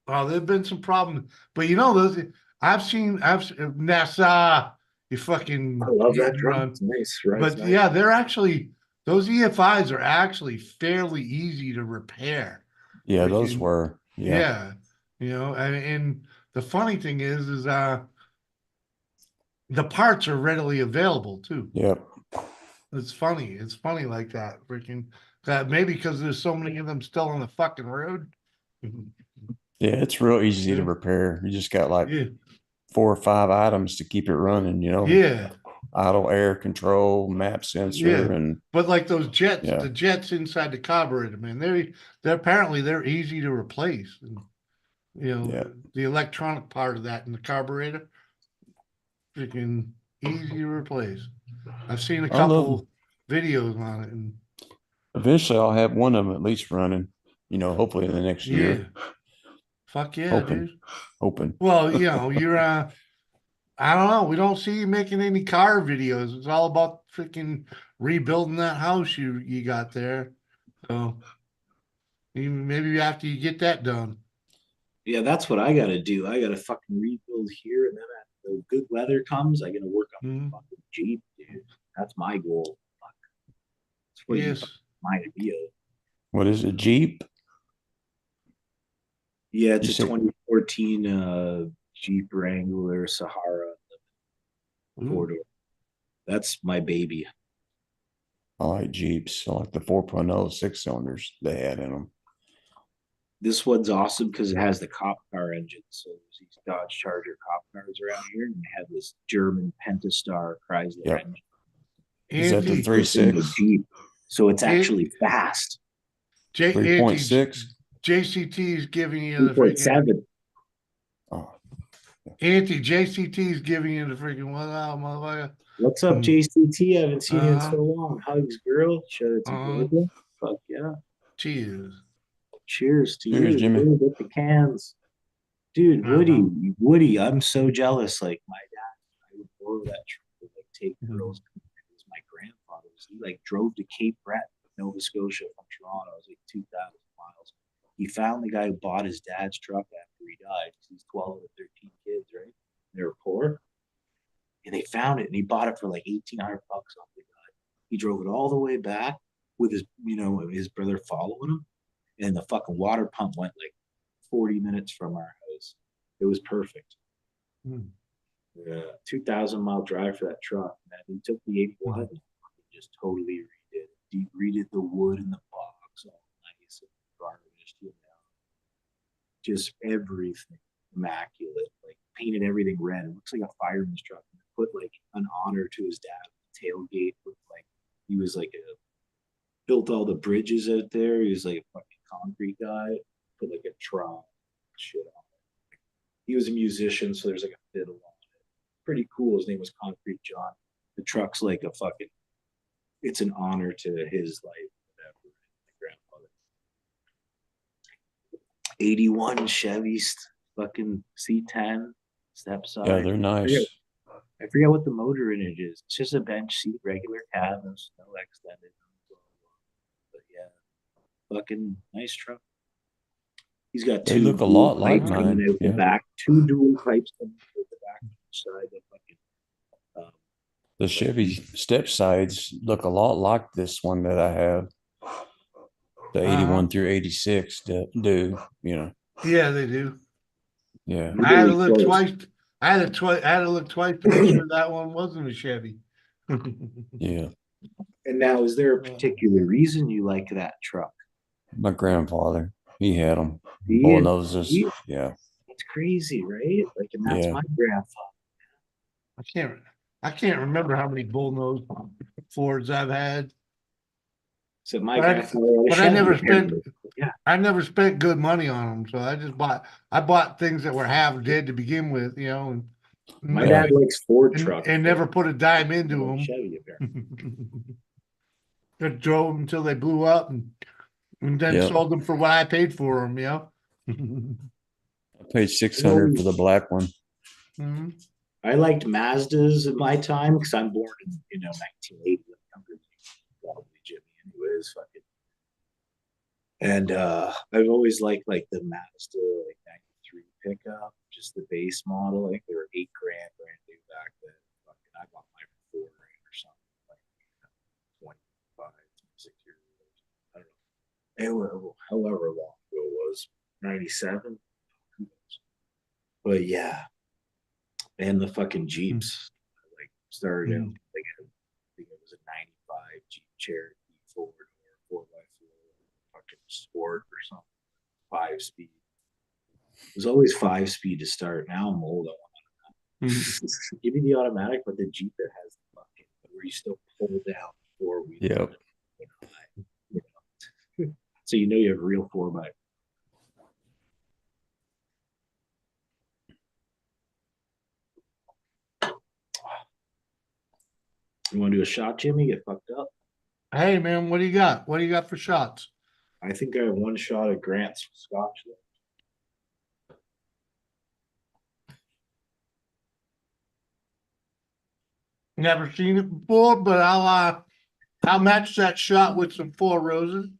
Oh, there've been some problems, but those I've seen NASA. You fucking I love hit that and truck. run. It's nice, right? But yeah, they're actually those EFIs are actually fairly easy to repair. Yeah, those Freaking- were. Yeah. And the funny thing is the parts are readily available too. Yep. It's funny. It's funny like that. Freaking maybe because there's so many of them still on the fucking road. Yeah, it's real easy to Yeah. repair. You just got like Yeah. 4 or 5 items to keep it running, Yeah. idle air control, map sensor, Yeah. and But like those jets, Yeah. the jets inside the carburetor, man, they're apparently they're easy to replace. And, Yeah. the electronic part of that in the carburetor, freaking easy to replace. I've seen a I love couple videos on it, and eventually I'll have one of them at least running, hopefully in the next year. fuck yeah, Hoping. dude. Hoping. Well, you're I don't know. We don't see you making any car videos. It's all about freaking rebuilding that house you got there. So maybe after you get that done. Yeah, that's what I gotta do. I gotta fucking rebuild here, and then after the good weather comes, I gotta work on the fucking Jeep, dude. That's my goal. Fuck. That's what Yes. my idea. What is it? Jeep? Yeah, it's You a said- 2014 Jeep Wrangler Sahara four-door. That's my baby. I like Jeeps. I like the 4.0 6-cylinders they had in them. This one's awesome because it has the cop car engine. So there's these Dodge Charger cop cars around here, and they have this German Pentastar Chrysler Yep. engine. Is that the Angie, 3.6? Jeep. So it's actually fast. 3.6? JCT's giving you the freaking 2.7. Oh, Auntie. JCT's giving you the freaking what out, motherfucker. What's up, JCT? I haven't seen you in so Uh-huh. long. Hugs, girl. Shout out to Global. Fuck yeah. Cheers. Cheers to Cheers, you. Jimmy. Ooh, get the cans. Dude, Woody, I'm so jealous. Like my dad, I would borrow that truck to like take girls. It was my grandfather's. He like drove to Cape Breton, Nova Scotia from Toronto. It was like 2,000 miles. He found the guy who bought his dad's truck after he died. He's 12 or 13 kids, right? They were poor. And they found it and he bought it for like 1,800 bucks off the guy. He drove it all the way back with his, his brother following him. And the fucking water pump went like 40 minutes from our house. It was perfect. Yeah, 2,000-mile drive for that truck, man. He took the 81 and just totally redid it. He redid the wood in the box, all nice and varnished, just everything immaculate. Like painted everything red. It looks like a fireman's truck. Put like an honor to his dad. The tailgate with like he was like built all the bridges out there. He was like a fucking concrete guy. Put like a truck shit on it. He was a musician, so there's like a fiddle on it. Pretty cool. His name was Concrete John. The truck's like a fucking. It's an honor to his life. Whatever. My grandfather. 81 Chevy's fucking C10 step side. Yeah, they're nice. I forget what the motor in it is. It's just a bench seat, regular cab, no extended. But yeah, fucking nice truck. He's got They two. look a lot like pipes coming mine. out the back. Two dual pipes coming out the back side. The fucking. The Chevy step sides look a lot like this one that I have. The 81 through 86 do. Yeah, they do. Yeah. I had to look twice. I had to look twice to make sure that one wasn't a Chevy. Yeah. And now, is there a particular reason you like that truck? My grandfather, he had them. Bullnoses. Yeah. It's crazy, right? Like, and that's my grandfather. I can't remember how many bullnose Fords I've had. So my grandfather, but I never spent good money on them. So I bought things that were half dead to begin with, and my dad likes Ford trucks and never put a dime into them. Chevy, just drove them until they blew up and then sold them for what I paid for them. I paid 600 for the black one. Mm-hmm. I liked Mazdas at my time because I'm born in 1980. Probably Jimmy, anyways. Fucking. And I've always liked like the Mazda like 93 pickup, just the base model. I think they were $8,000 brand new back then. Fucking, I bought mine for $4,000 or something, like 25, 26 years old. I don't know. However long ago it was, 97. But yeah. And the fucking Jeeps, like started out like I think it was a 95 Jeep Cherokee 4x4 fucking sport or something, 5-speed. It was always 5-speed to start. Now I'm old. I want give me the automatic, but the Jeep that has the fucking where you still pull down 4-wheel. Yep. So you have a real 4x. You want to do a shot, Jimmy? Get fucked up. Hey, man, what do you got? What do you got for shots? I think I have one shot of Grant's Scotch. Never seen it before, but I'll match that shot with some Four Roses.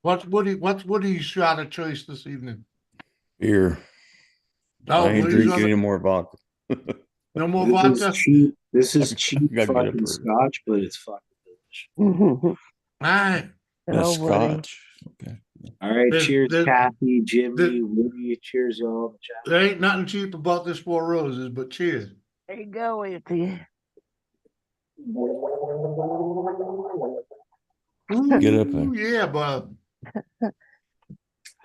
What's Woody's shot of choice this evening? Beer. Oh, I ain't drinking any more vodka. No more vodka? This is cheap fucking Scotch, but it's fucking delicious. All right. That's Scotch. Okay. All right. Cheers, Kathy, Jimmy, Woody. Cheers, y'all. There ain't nothing cheap about this Four Roses, but cheers. There you go, Anthony. Get up there. Yeah, bud.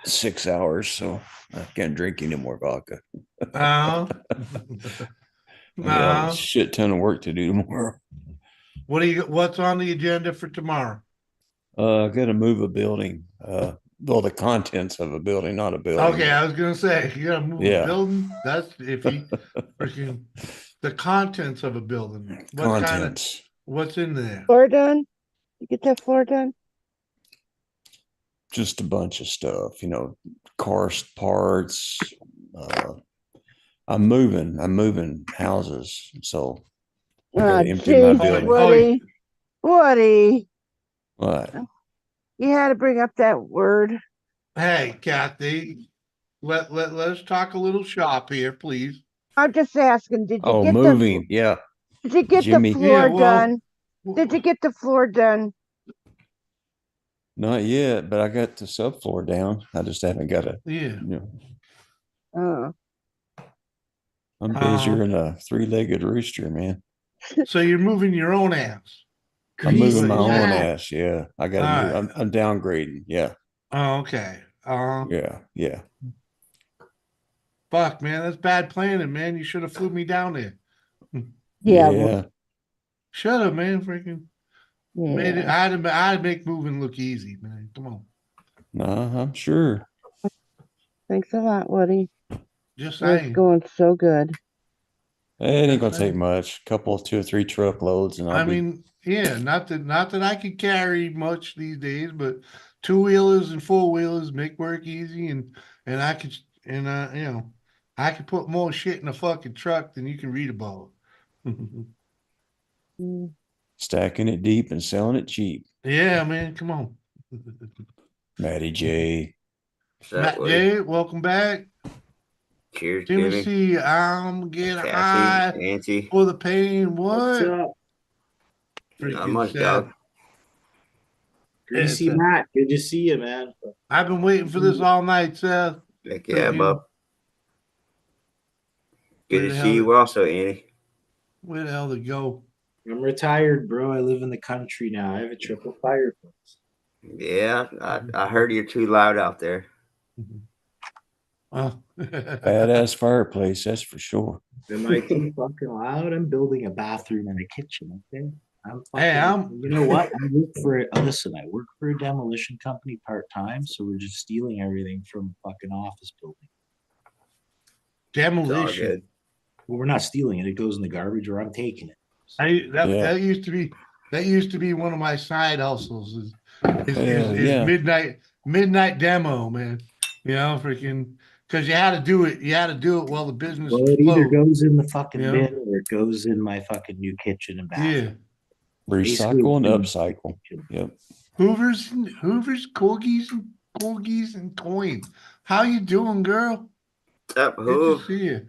6 hours, so I can't drink any more vodka. I got a shit ton of work to do tomorrow. What's on the agenda for tomorrow? I got to move a building. Well, the contents of a building, not a building. Okay, I was gonna say you gotta move a Yeah. building. That's iffy. Freaking the contents of a building. What kind of Contents. what's in there? Floor done? You get that floor done? Just a bunch of stuff, car parts. I'm moving houses, so I got Oh, to empty my jeez, building. Woody. Woody. What? You had to bring up that word. Hey, Kathy, let's talk a little shop here, please. I'm just asking, did you Oh, get moving. Yeah, did you get the Jimmy. floor Yeah, well, done? Did you get the floor done? Not yet, but I got the subfloor down. I just haven't got a. yeah. Oh. I'm busier than a three-legged rooster, man. So you're moving your own ass. I'm moving my Greasy own hat. ass. Yeah, I got All to move. right. I'm downgrading. Yeah, Oh, okay. yeah. Fuck, man, that's bad planning, man. You should have flew me down there. Yeah, well, Yeah. Should have, man. Freaking made it. yeah. I'd make moving look easy, man. Come on. Nah, I'm sure. Thanks a lot, Woody. Just It's saying. going so good. It ain't Just gonna take saying. much. Couple, 2 or 3 truckloads, and I'll I be. mean, yeah, not that I could carry much these days, but two-wheelers and four-wheelers make work easy, and I could I could put more shit in a fucking truck than you can read about. Mm. Stacking it deep and selling it cheap. Yeah, man, come on. Matty J. Matt J, welcome back. Cheers, Jimmy Jimmy. C, I'm getting Kathy, high Auntie. for the pain. What's What? up? Not Freaking much, sad. dog. Greasy It's, Matt. Good to see you, man. I've been waiting for this all night, Seth. Heck yeah, Freaking, bub. Good where to the see hell? you also, Annie. Where the hell to go? I'm retired, bro. I live in the country now. I have a triple fireplace. Yeah, I heard you're too loud out there. Oh. Badass fireplace, that's for sure. Am I too fucking loud? I'm building a bathroom and a kitchen. Okay. Hey, You know what? Listen, I work for a demolition company part time, so we're just stealing everything from a fucking office building. It's all demolition. good. Well, we're not stealing it. It goes in the garbage, or I'm taking it. That used to be one of my side hustles is Yeah. midnight demo, man. You know, freaking because you had to do it. You had to do it while the business Well, it either flowed. goes in the fucking Yeah. bin or it goes in my fucking new kitchen and bathroom. Yeah. Recycle and upcycle. Yep. Hoovers, corgis and coins. How you doing, girl? What's up, Good Hoove? to see you.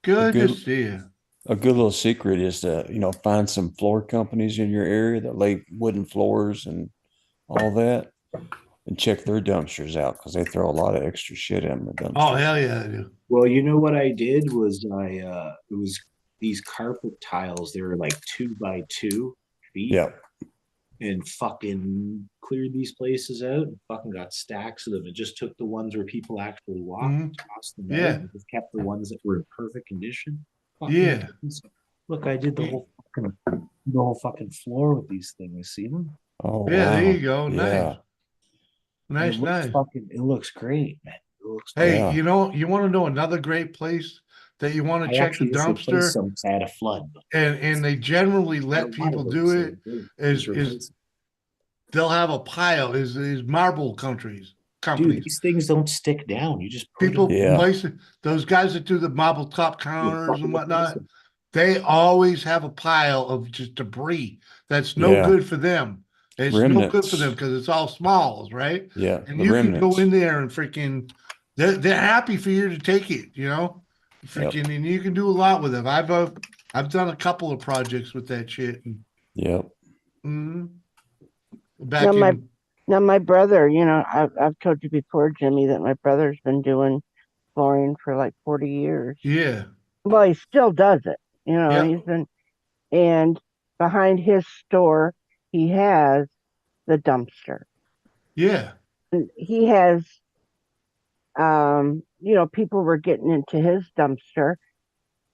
Good to see you. A good little secret is to, find some floor companies in your area that lay wooden floors and all that, and check their dumpsters out because they throw a lot of extra shit in the dumpster. Oh hell yeah, I do. Well, you know what I did was it was these carpet tiles. They were like 2 by 2 feet. Yeah. And fucking cleared these places out and fucking got stacks of them. It just took the ones where people actually walked, tossed them out, Yeah. and just kept the ones that were in perfect condition. Yeah. Look, I did the whole fucking floor with these things. See them? Oh Yeah, wow. there you go. Yeah. Nice. Nice. It looks great, man. It looks Hey, Yeah. you want to know another great place that you want to I check the actually just replaced dumpster, some 'cause I had a flood. and they generally let people do it. Is they'll have a pile is marble companies. Dude, these things don't stick down. You just put People them. Yeah. place it. Those guys that do the marble top counters fucking and whatnot, replace they always have a pile of just debris that's no Yeah. good for them. It's no good for Remnants. them because it's all smalls, right? Yeah. And The you can go remnants. in there and freaking they're happy for you to take it, freaking, and you can do a lot with it. I've done a couple of projects with that shit. And, Yep. back Now my brother, I've told you before, Jimmy, that my brother's been doing flooring for like 40 years. Yeah. Well, he still does it. Yep. He's been, and behind his store, he has the dumpster. Yeah. And he has, people were getting into his dumpster,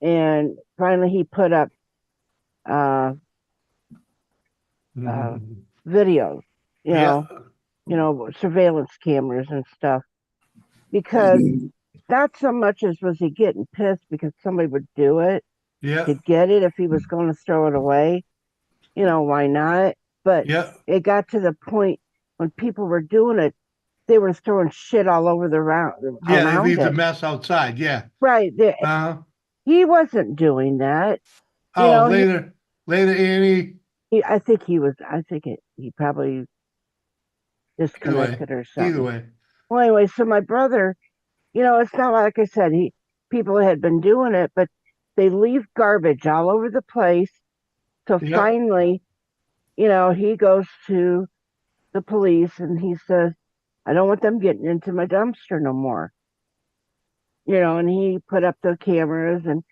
and finally he put up videos you know, surveillance cameras and stuff. Because not so much as was he getting pissed because somebody would do it Yeah. to get it if he was going to throw it away. You know, why not? But Yeah. it got to the point when people were doing it, they were throwing shit all over the Yeah. They around leave the it. mess outside. Yeah. Right. Uh-huh. He wasn't doing that. You Oh, know, later, Annie. I think he was. I think he probably Either way. disconnected or Either something. way. Well, anyway, so my brother, you know, it's not like I said, people had been doing it, but they leave garbage all over the place. So Yep. finally, you know, he goes to the police and he says, I don't want them getting into my dumpster no more. You know, and he put up the cameras and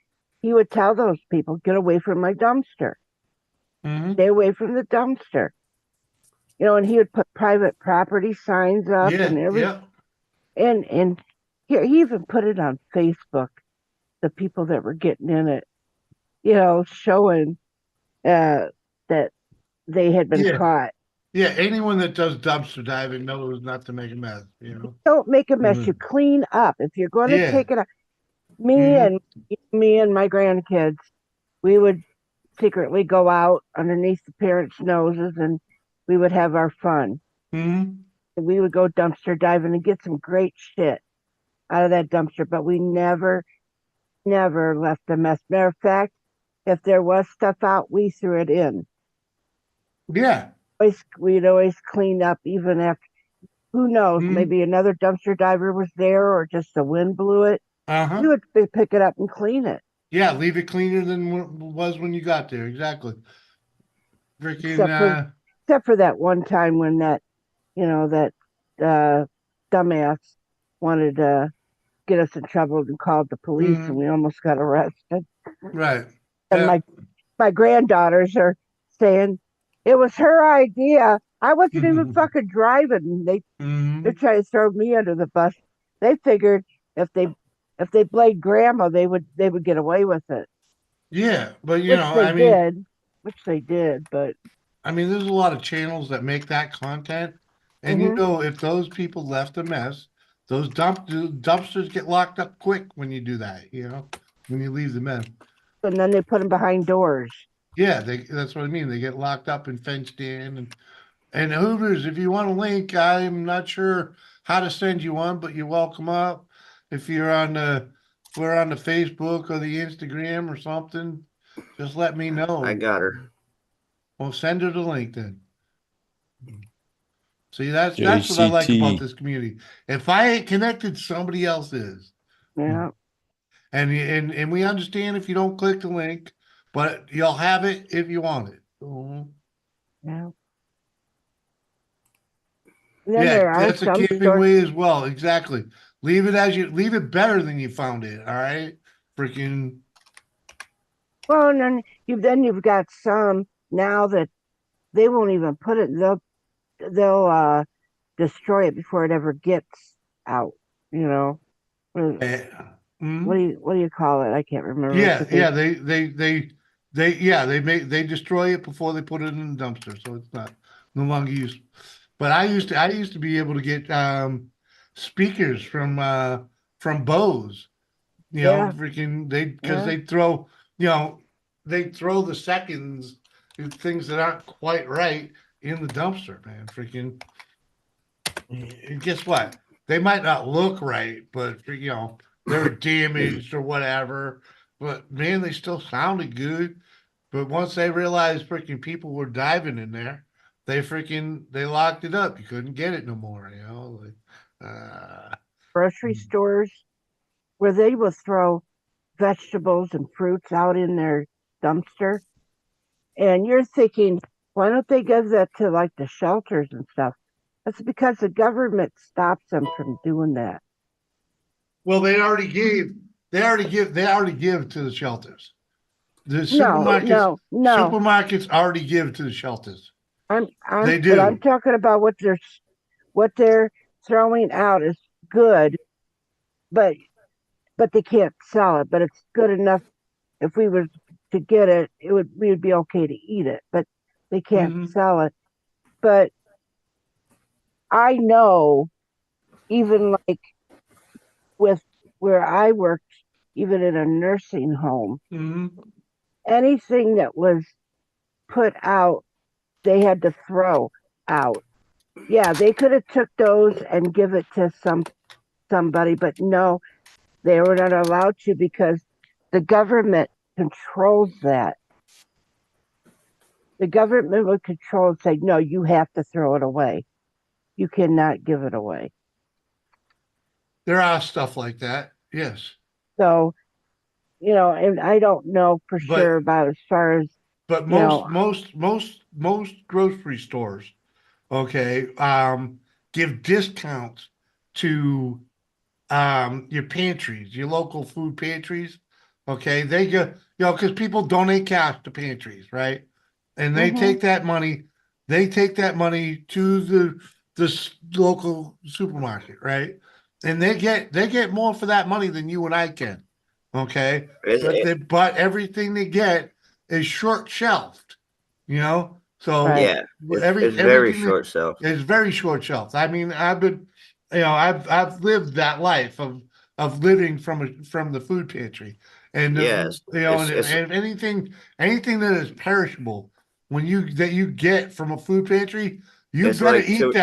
he would tell those people, get away from my dumpster, Mm-hmm. stay away from the dumpster. You know, and he would put private property signs up Yeah. and Yeah. and here he even put it on Facebook, the people that were getting in it, you know, showing that they had been Yeah. caught. Yeah. Anyone that does dumpster diving knows not to make a mess, Don't make a mess. You Mhm. clean up. If you're going to Yeah. take it out, me Mm-hmm. and me and my grandkids, we would secretly go out underneath the parents' noses and we would have our fun. Mm-hmm. We would go dumpster diving and get some great shit out of that dumpster, but we never left a mess. Matter of fact, if there was stuff out, we threw it in. Yeah. We'd always clean up even after, who knows, Mm-hmm. maybe another dumpster diver was there or just the wind blew it. Uh-huh. We would pick it up and clean it. Yeah, leave it cleaner than what it was when you got there. Exactly. Freaking Except for that one time when that, you know, that dumbass wanted to get us in trouble and called the police and we almost got arrested. right. And Yeah. my granddaughters are saying it was her idea. I wasn't even fucking driving. They're trying to throw me under the bus. They figured if they blamed grandma, they would get away with it. Yeah, but Which they did. Which they did, but I mean, there's a lot of channels that make that content, and if those people left a mess, those dumpsters get locked up quick when you do that. When you leave the mess. and then they put them behind doors. Yeah, that's what I mean. They get locked up and fenced in, and Hooters. If you want a link, I'm not sure how to send you one, but you're welcome up. If you're we're on the Facebook or the Instagram or something, just let me know. I got her. Well, send her the link then. See, that's what I like about this community. If I ain't connected, somebody else is. Yeah. And we understand if you don't click the link, but you'll have it if you want it. Yeah. Yeah, that's a camping way as well. Exactly. Leave it better than you found it. All right. Freaking. Well, and then you've got some now that they won't even put it. They'll destroy it before it ever gets out. You know. What do you call it? I can't remember. Yeah. They destroy it before they put it in the dumpster, so it's no longer used. But I used to be able to get speakers from Bose. Freaking because they throw the seconds, things that aren't quite right in the dumpster, man. Freaking. And guess what? They might not look right, but they're damaged or whatever. But man, they still sounded good. But once they realized freaking people were diving in there, they locked it up. You couldn't get it no more. Grocery stores where they will throw vegetables and fruits out in their dumpster, and you're thinking, why don't they give that to like the shelters and stuff? That's because the government stops them from doing that. Well, they already give to the shelters. The supermarkets already give to the shelters. They do. But I'm talking about what they're throwing out is good, but they can't sell it. But it's good enough. If we were to get it, we would be okay to eat it. But they can't sell it. But I know, even like with where I worked, even in a nursing home, Hmm. anything that was put out, they had to throw out. Yeah, they could have took those and give it to somebody, but no, they were not allowed to because the government controls that. The government would control and say, no, you have to throw it away. You cannot give it away. There are stuff like that. Yes. So, and I don't know for But sure about as far as, but you know, most grocery stores, okay, give discounts to your pantries, your local food pantries. Okay, they go, because people donate cash to pantries, right? And hmm they take that money to the local supermarket, right? And they get more for that money than you and I can. Okay, Is it? but everything they get is short shelved, so right. Yeah, it's very everything that short shelf. is very short shelved. I mean, I've lived that life of living from the food pantry, and Yes, and anything that is perishable that you get from a food pantry, you it's better like eat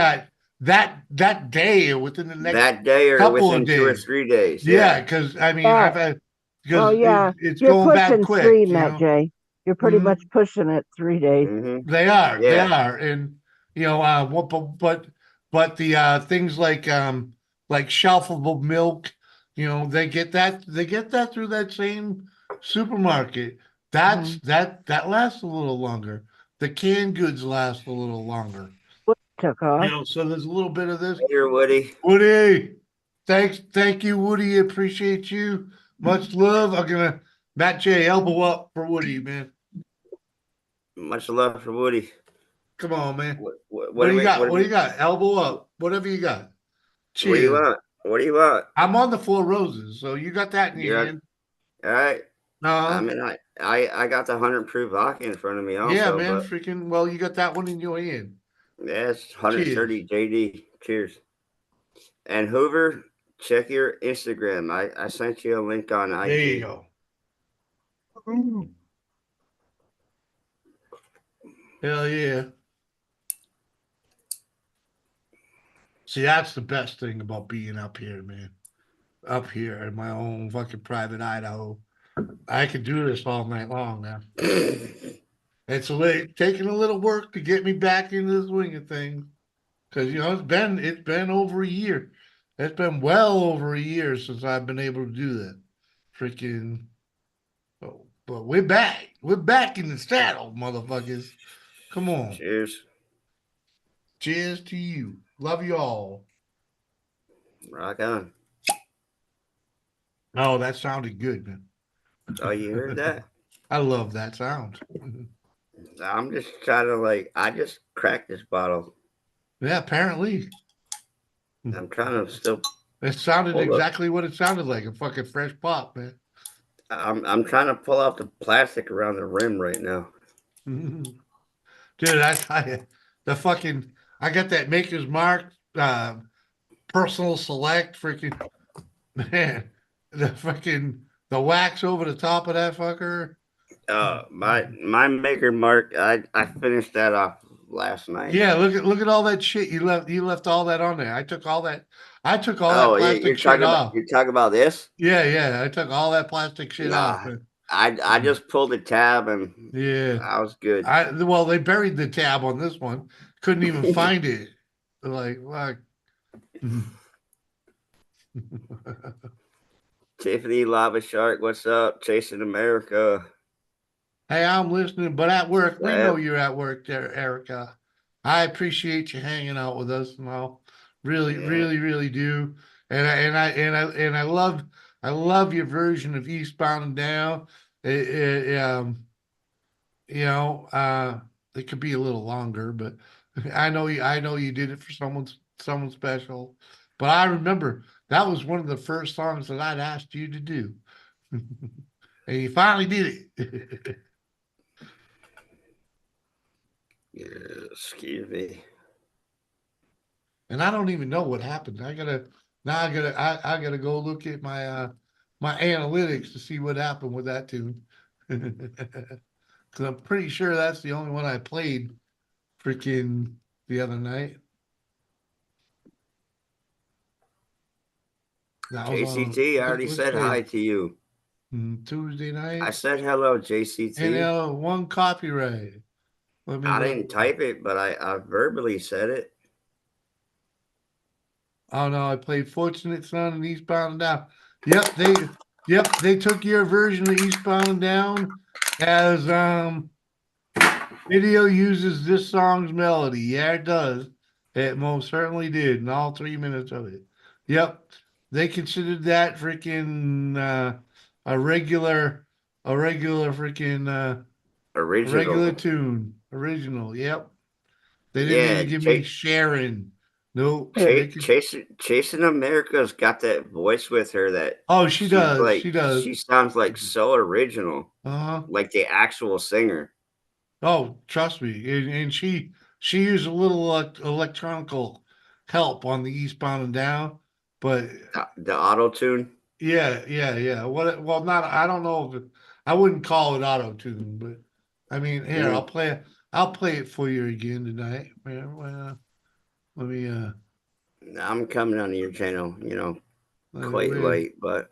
that day or within the next that day or couple of within 2 or days. 3 days. Yeah, Yeah. because I mean, Yeah. because Well, yeah. it's You're going bad pushing three, quick. Matt J. You're pretty Mhm. much pushing it 3 days. They Yeah. are, and but the things like shelfable milk, they get that through that same supermarket. hmm That lasts a little longer. The canned goods last a little longer. What took off? So there's a little bit of this. Later, Woody. Woody, thank you, Woody. Appreciate you. Much love. I'm gonna Matt J elbow up for Woody, man. Much love for Woody. Come on, man. What What do do you we? got? What do you got? Elbow up. Whatever you got. What do you Cheers. want? What do you want? I'm on the Four Roses, so you got that in your You're hand. all right. I Uh, mean, I got the 100 proof vodka in front of me yeah, also, man. but Freaking. Well, you got that one in your hand. yeah, it's Cheers. 130 JD. Cheers. And Hoover, check your Instagram. I sent you a link on There you IG. go. Ooh. Hell yeah. See, that's the best thing about being up here, man. Up here in my own fucking private Idaho. I could do this all night long now. Taking a little work to get me back into the swing of things. Because it's been over a year. It's been well over a year since I've been able to do that. Freaking but we're back. We're back in the saddle, motherfuckers. Come on. Cheers. Cheers to you. Love you all. Rock on. Oh, that sounded good, man. Oh, you heard that? I love that sound. I'm just trying to I just cracked this bottle. Yeah, apparently. I'm trying to still It sounded pull up. exactly what it sounded like, a fucking fresh pop, man. I'm trying to pull out the plastic around the rim right now. Dude, I tell you, I got that Maker's Mark, personal select, freaking, man, the wax over the top of that fucker. My maker mark. I finished that off last night. Yeah, look at all that shit you left. You left all that on there. I took all that Oh, plastic shit off. you're talking about this? Yeah, I took all that plastic shit off. Nah, I just pulled the tab and Yeah. I was good. Well, they buried the tab on this one. Couldn't even find it. Like, fuck. Tiffany Lava Shark, what's up? Chasing America. Hey, I'm listening, but at work. We know Yep. you're at work there, Erica. I appreciate you hanging out with us, and I'll really, Yeah. really, really do. I love your version of Eastbound and Down. You know, it could be a little longer, but I know you did it for someone special. But I remember that was one of the first songs that I'd asked you to do. And you finally did it. Yeah, excuse me. and I don't even know what happened. I gotta go look at my my analytics to see what happened with that tune. Because I'm pretty sure that's the only one I played freaking the other night. That was on JCT, I already which said hi day? to you. Tuesday night. I said hello, And JCT. one copyright. Let me I look. didn't type it, but I verbally said it. Oh no, I played Fortunate Son and Eastbound and Down. They took your version of Eastbound and Down as video uses this song's melody. Yeah, it does. It most certainly did in all 3 minutes of it. Yep. They considered that freaking a regular freaking a regular Original. tune. Original. Yep. They didn't Yeah, even give me Sharon. Nope. They could. Chasing America's got that voice with her that Oh, she she's does. like She does. she sounds like so original, Uh-huh. like the actual singer. Oh, trust me. And she used a little electronical help on the Eastbound and Down, but The auto tune. yeah. Well, not. I don't know if I wouldn't call it auto tune, but I mean, here Mm. I'll play it for you again tonight. Let me I'm coming on your channel, quite where, late, but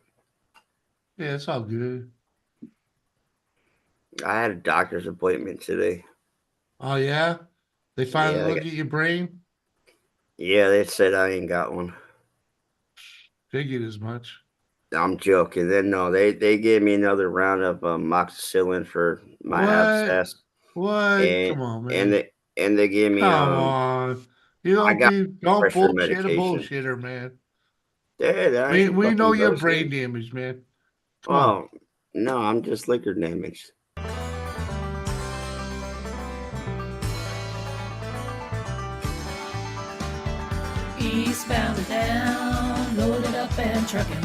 yeah, it's all good. I had a doctor's appointment today. Oh yeah, they finally Yeah, look at your brain. yeah, they said I ain't got one. Figured as much. I'm joking. Then no, they gave me another round of amoxicillin for my What? abscess, What? and Come on, and man. they gave me Come on. You I got don't pressure bullshit a medication. bullshitter, man. Yeah, that ain't We know fucking you're brain bullshit. damaged, man. Come on. Oh no, I'm just liquor damaged. Eastbound and down, loaded up and trucking.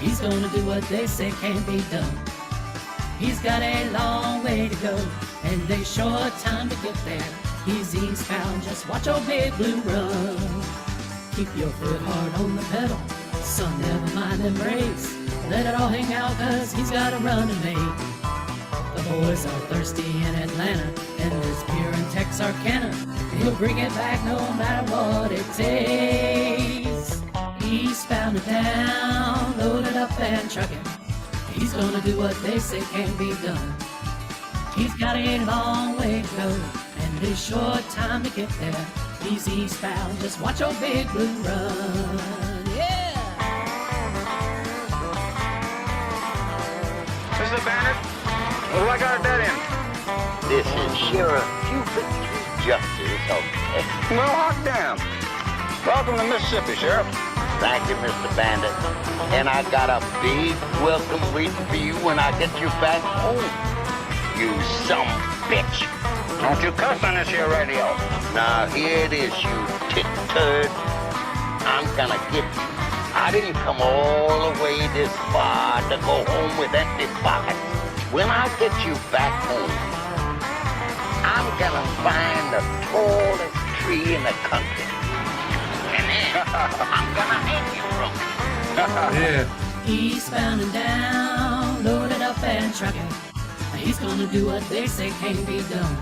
He's gonna do what they say can't be done. He's got a long way to go, and they short time to get there. He's eastbound, just watch old Big Blue run. Keep your foot hard on the pedal, son, never mind them brakes. Let it all hang out, cause he's got a run to make. The boys are thirsty in Atlanta, and there's beer in Texarkana. He'll bring it back no matter what it takes. Eastbound and down, loaded up and trucking. He's gonna do what they say can't be done. He's got a long way to go, and a short time to get there. He's eastbound, just watch old Big Blue run. Yeah! This is the bandit. What do I got that in? This is Sheriff Cupid Justice of Texas. Well, hot damn. Welcome to Mississippi, Sheriff. Thank you, Mr. Bandit. And I got a big welcome waiting for you when I get you back home. You some bitch. Don't you cuss on this here radio. Now here it is, you tit turd. I'm gonna get you. I didn't come all the way this far to go home with empty pockets. When I get you back home, I'm gonna find the tallest tree in the country. And then I'm gonna hang you from it. Yeah. Eastbound and down, loaded up and trucking. He's gonna do what they say can't be done.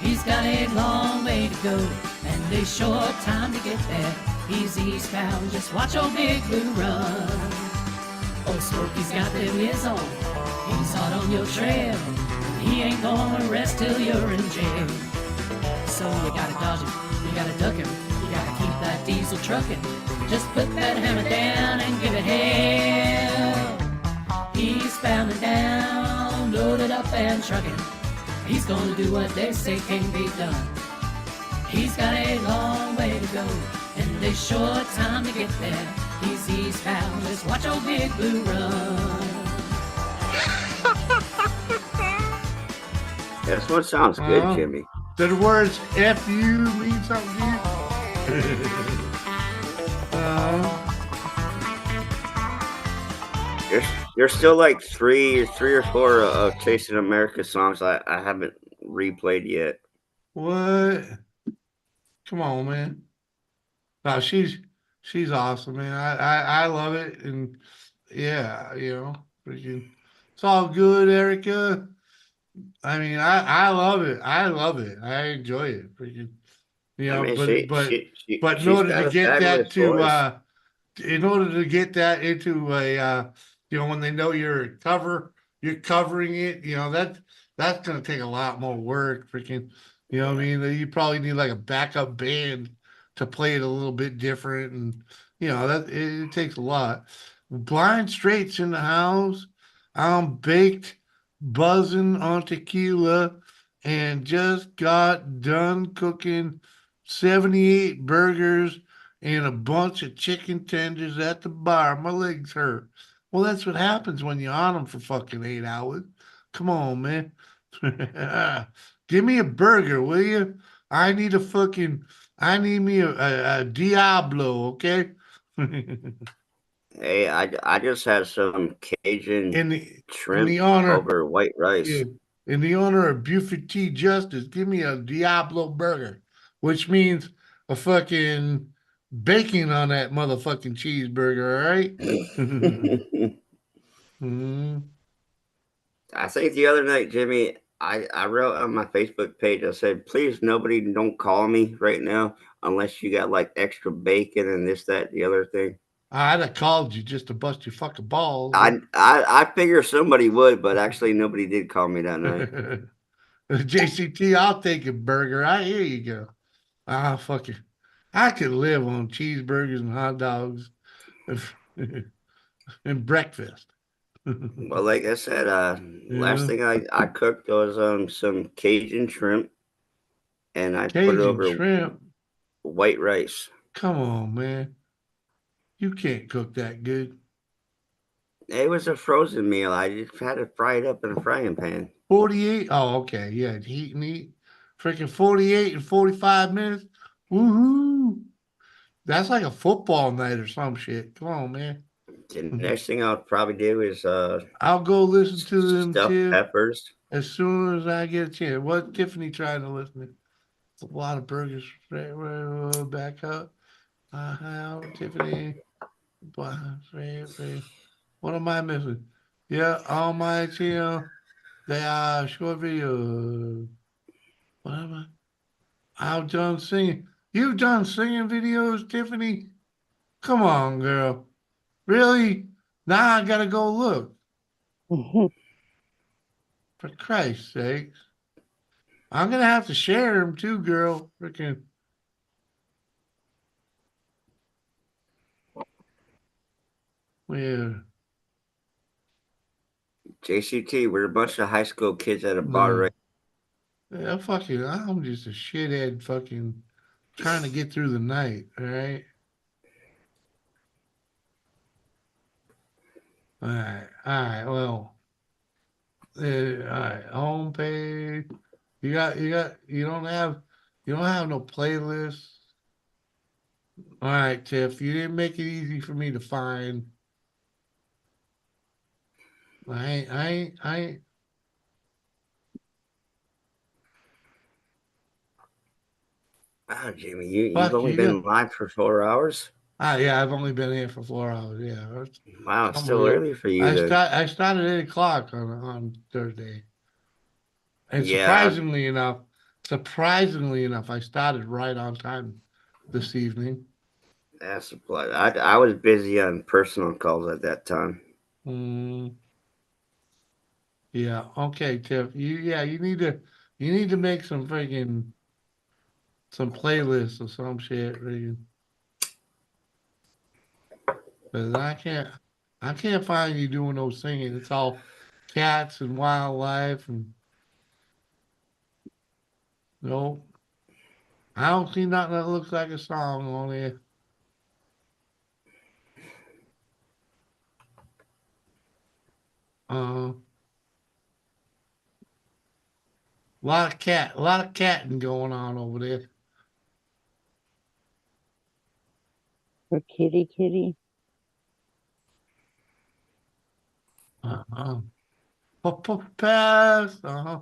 He's got a long way to go, and a short time to get there. He's eastbound, just watch old Big Blue run. Oh, Smokey's got the whiz on, he's hot on your trail. He ain't gonna rest till you're in jail. So you gotta dodge him, you gotta duck him, you gotta keep that diesel trucking. Just put that hammer down and give it hell. Eastbound and down, loaded up and trucking. He's gonna do what they say can't be done. He's got a long way to go, and a short time to get there. He's eastbound, just watch old Big Blue run. That's what sounds good, Jimmy. Do the words F you mean something to you? There's still like three or four of Chasing America songs I haven't replayed yet. What? Come on, man. No, she's awesome, man. I love it, and yeah, freaking, it's all good, Erica. I mean, I love it. I love it. I enjoy it. Freaking, I mean, but in she's order to got a get fabulous that voice. in order to get that into a when they know you're covering it, that's gonna take a lot more work, freaking, what I mean? You probably need like a backup band to play it a little bit different, and that it takes a lot. Blind Straight's in the house. I'm baked, buzzing on tequila, and just got done cooking 78 burgers and a bunch of chicken tenders at the bar. My legs hurt. Well, that's what happens when you're on them for fucking 8 hours. Come on, man. Give me a burger, will you? I need a fucking, I need me a Diablo, okay? Hey, I just had some Cajun in the in shrimp the honor, over white rice. yeah, in the honor of Buford T. Justice, give me a Diablo burger, which means a fucking bacon on that motherfucking cheeseburger, all right? Mhm. I think the other night, Jimmy, I wrote on my Facebook page, I said, please, nobody don't call me right now unless you got like extra bacon and this, that, the other thing. I'd have called you just to bust your fucking balls. I figure somebody would, but actually nobody did call me that night. JCT, I'll take a burger. Here you go. Ah, fuck it. I could live on cheeseburgers and hot dogs and breakfast. Well, like I said, last Yeah. thing I cooked was some Cajun shrimp and I put it Cajun over shrimp. white rice. Come on, man. You can't cook that good. It was a frozen meal. I just had to fry it up in a frying pan. 48. Oh, okay. Yeah, heat and eat. Freaking 48 and 45 minutes. Woohoo. That's like a football night or some shit. Come on, man. The next thing I'll probably do is I'll go listen to them stuffed too peppers. as soon as I get a chance. What Tiffany trying to listen to? It's a lot of burgers. Back up. Tiffany. What am I missing? Yeah, on my channel, they are short videos. What am I? I've done singing. You've done singing videos, Tiffany? Come on, girl. Really? Now I gotta go look. For Christ's sakes. I'm gonna have to share them too, girl. Freaking. Yeah. JCT, we're a bunch of high school kids at a bar right. Yeah, fucking, I'm just a shithead fucking trying to get through the night, all right? Well, all right, homepage. You don't have no playlist. All right, Tiff, you didn't make it easy for me to find. I Wow, Jimmy, you've fuck only you got. been live for 4 hours. Yeah, I've only been here for 4 hours. Yeah, it's Wow, it's still unreal. early for you then. I started at 8 o'clock on Thursday, and Yeah, surprisingly enough, I started right on time this evening. that's a plus. I was busy on personal calls at that time. Mm, yeah. Okay, Tiff. You need to make some playlists or some shit. Because I can't find you doing no singing. It's all cats and wildlife and no. I don't see nothing that looks like a song on there. Uh, a lot of catting going on over there. For kitty. Uh-huh. Pass. Uh-huh.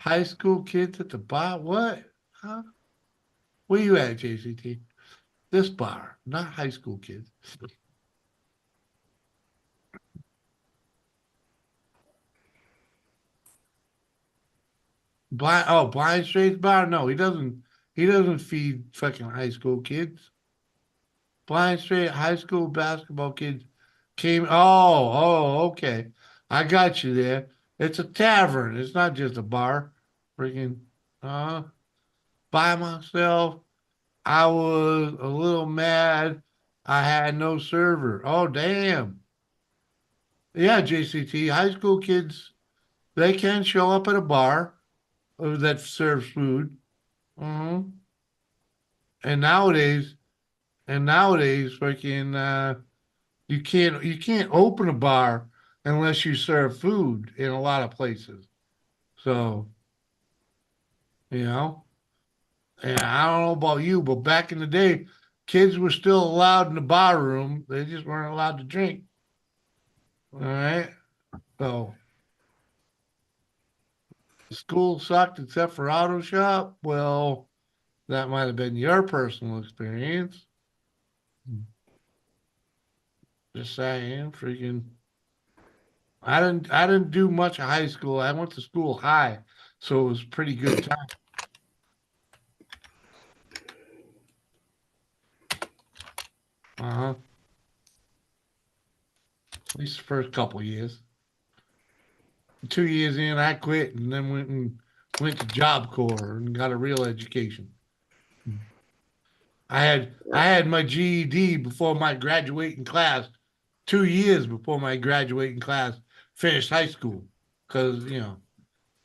High school kids at the bar. What? Huh? Where you at, JCT? This bar, not high school kids. Blind Straight's bar? No, he doesn't. He doesn't feed fucking high school kids. Blind Straight high school basketball kids came. Okay. I got you there. It's a tavern. It's not just a bar. Freaking, uh, by myself. I was a little mad. I had no server. Oh, damn. Yeah, JCT. High school kids, they can show up at a bar that serves food. hmm And nowadays, freaking, you can't open a bar unless you serve food in a lot of places. So, you know, and I don't know about you, but back in the day, kids were still allowed in the bar room. They just weren't allowed to drink. All right. So school sucked except for auto shop. Well, that might have been your personal experience. Just saying, freaking. I didn't do much of high school. I went to school high, so it was pretty good time. Uh-huh. At least the first couple of years. 2 years in, I quit and then went to Job Corps and got a real education. I had my GED before my graduating class, 2 years before my graduating class finished high school. Cause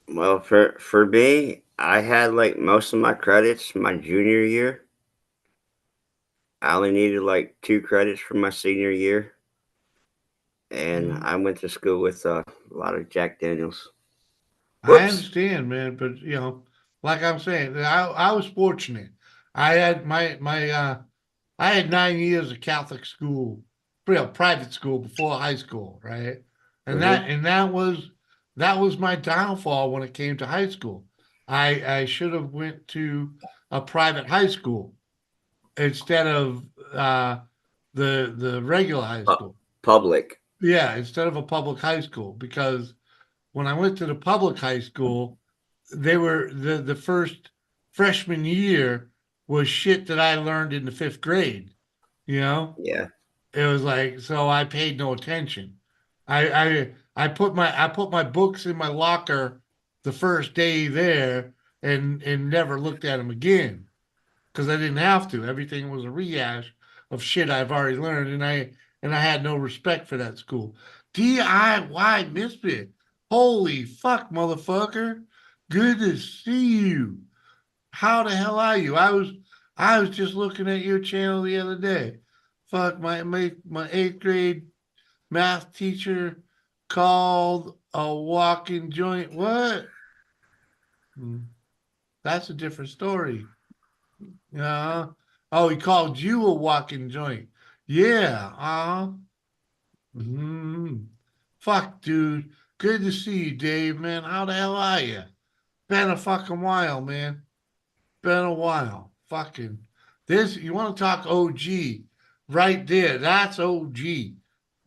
Well, for me, I had like most of my credits my junior year. I only needed like 2 credits for my senior year, and I went to school with a lot of Jack Daniels. I Whoops. understand, man, but like I'm saying, I was fortunate. I had I had 9 years of Catholic school, private school before high school, right? And hmm that was my downfall when it came to high school. I should have went to a private high school instead of uh, the regular high school. Public. Yeah, instead of a public high school, because when I went to the public high school, they were the first freshman year was shit that I learned in the fifth grade. You know, Yeah. it was like so I paid no attention. I put my books in my locker the first day there and never looked at them again because I didn't have to. Everything was a rehash of shit I've already learned, and I had no respect for that school. DIY misfit. Holy fuck, motherfucker! Good to see you. How the hell are you? I was just looking at your channel the other day. Fuck my eighth grade math teacher called a walking joint. What? Hmm, That's a different story. Yeah. Oh, he called you a walking joint. Yeah. Fuck, dude. Good to see you, Dave, man. How the hell are you? Been a fucking while, man. Been a while. Fucking this. You want to talk OG? Right there. That's OG.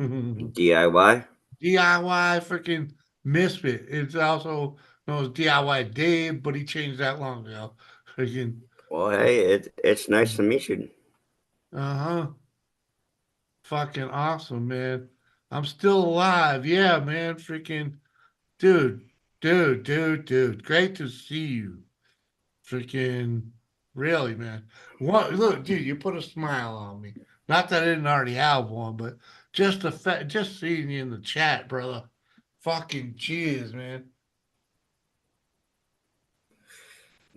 DIY. DIY freaking misfit. It's also known as DIY Dave, but he changed that long ago. Freaking. Well, hey, it's nice to meet you. Uh-huh. Fucking awesome, man. I'm still alive. Yeah, man. Freaking dude, dude. Great to see you. Freaking really, man. What look, dude, you put a smile on me. Not that I didn't already have one, but just seeing you in the chat, brother. Fucking cheers, man.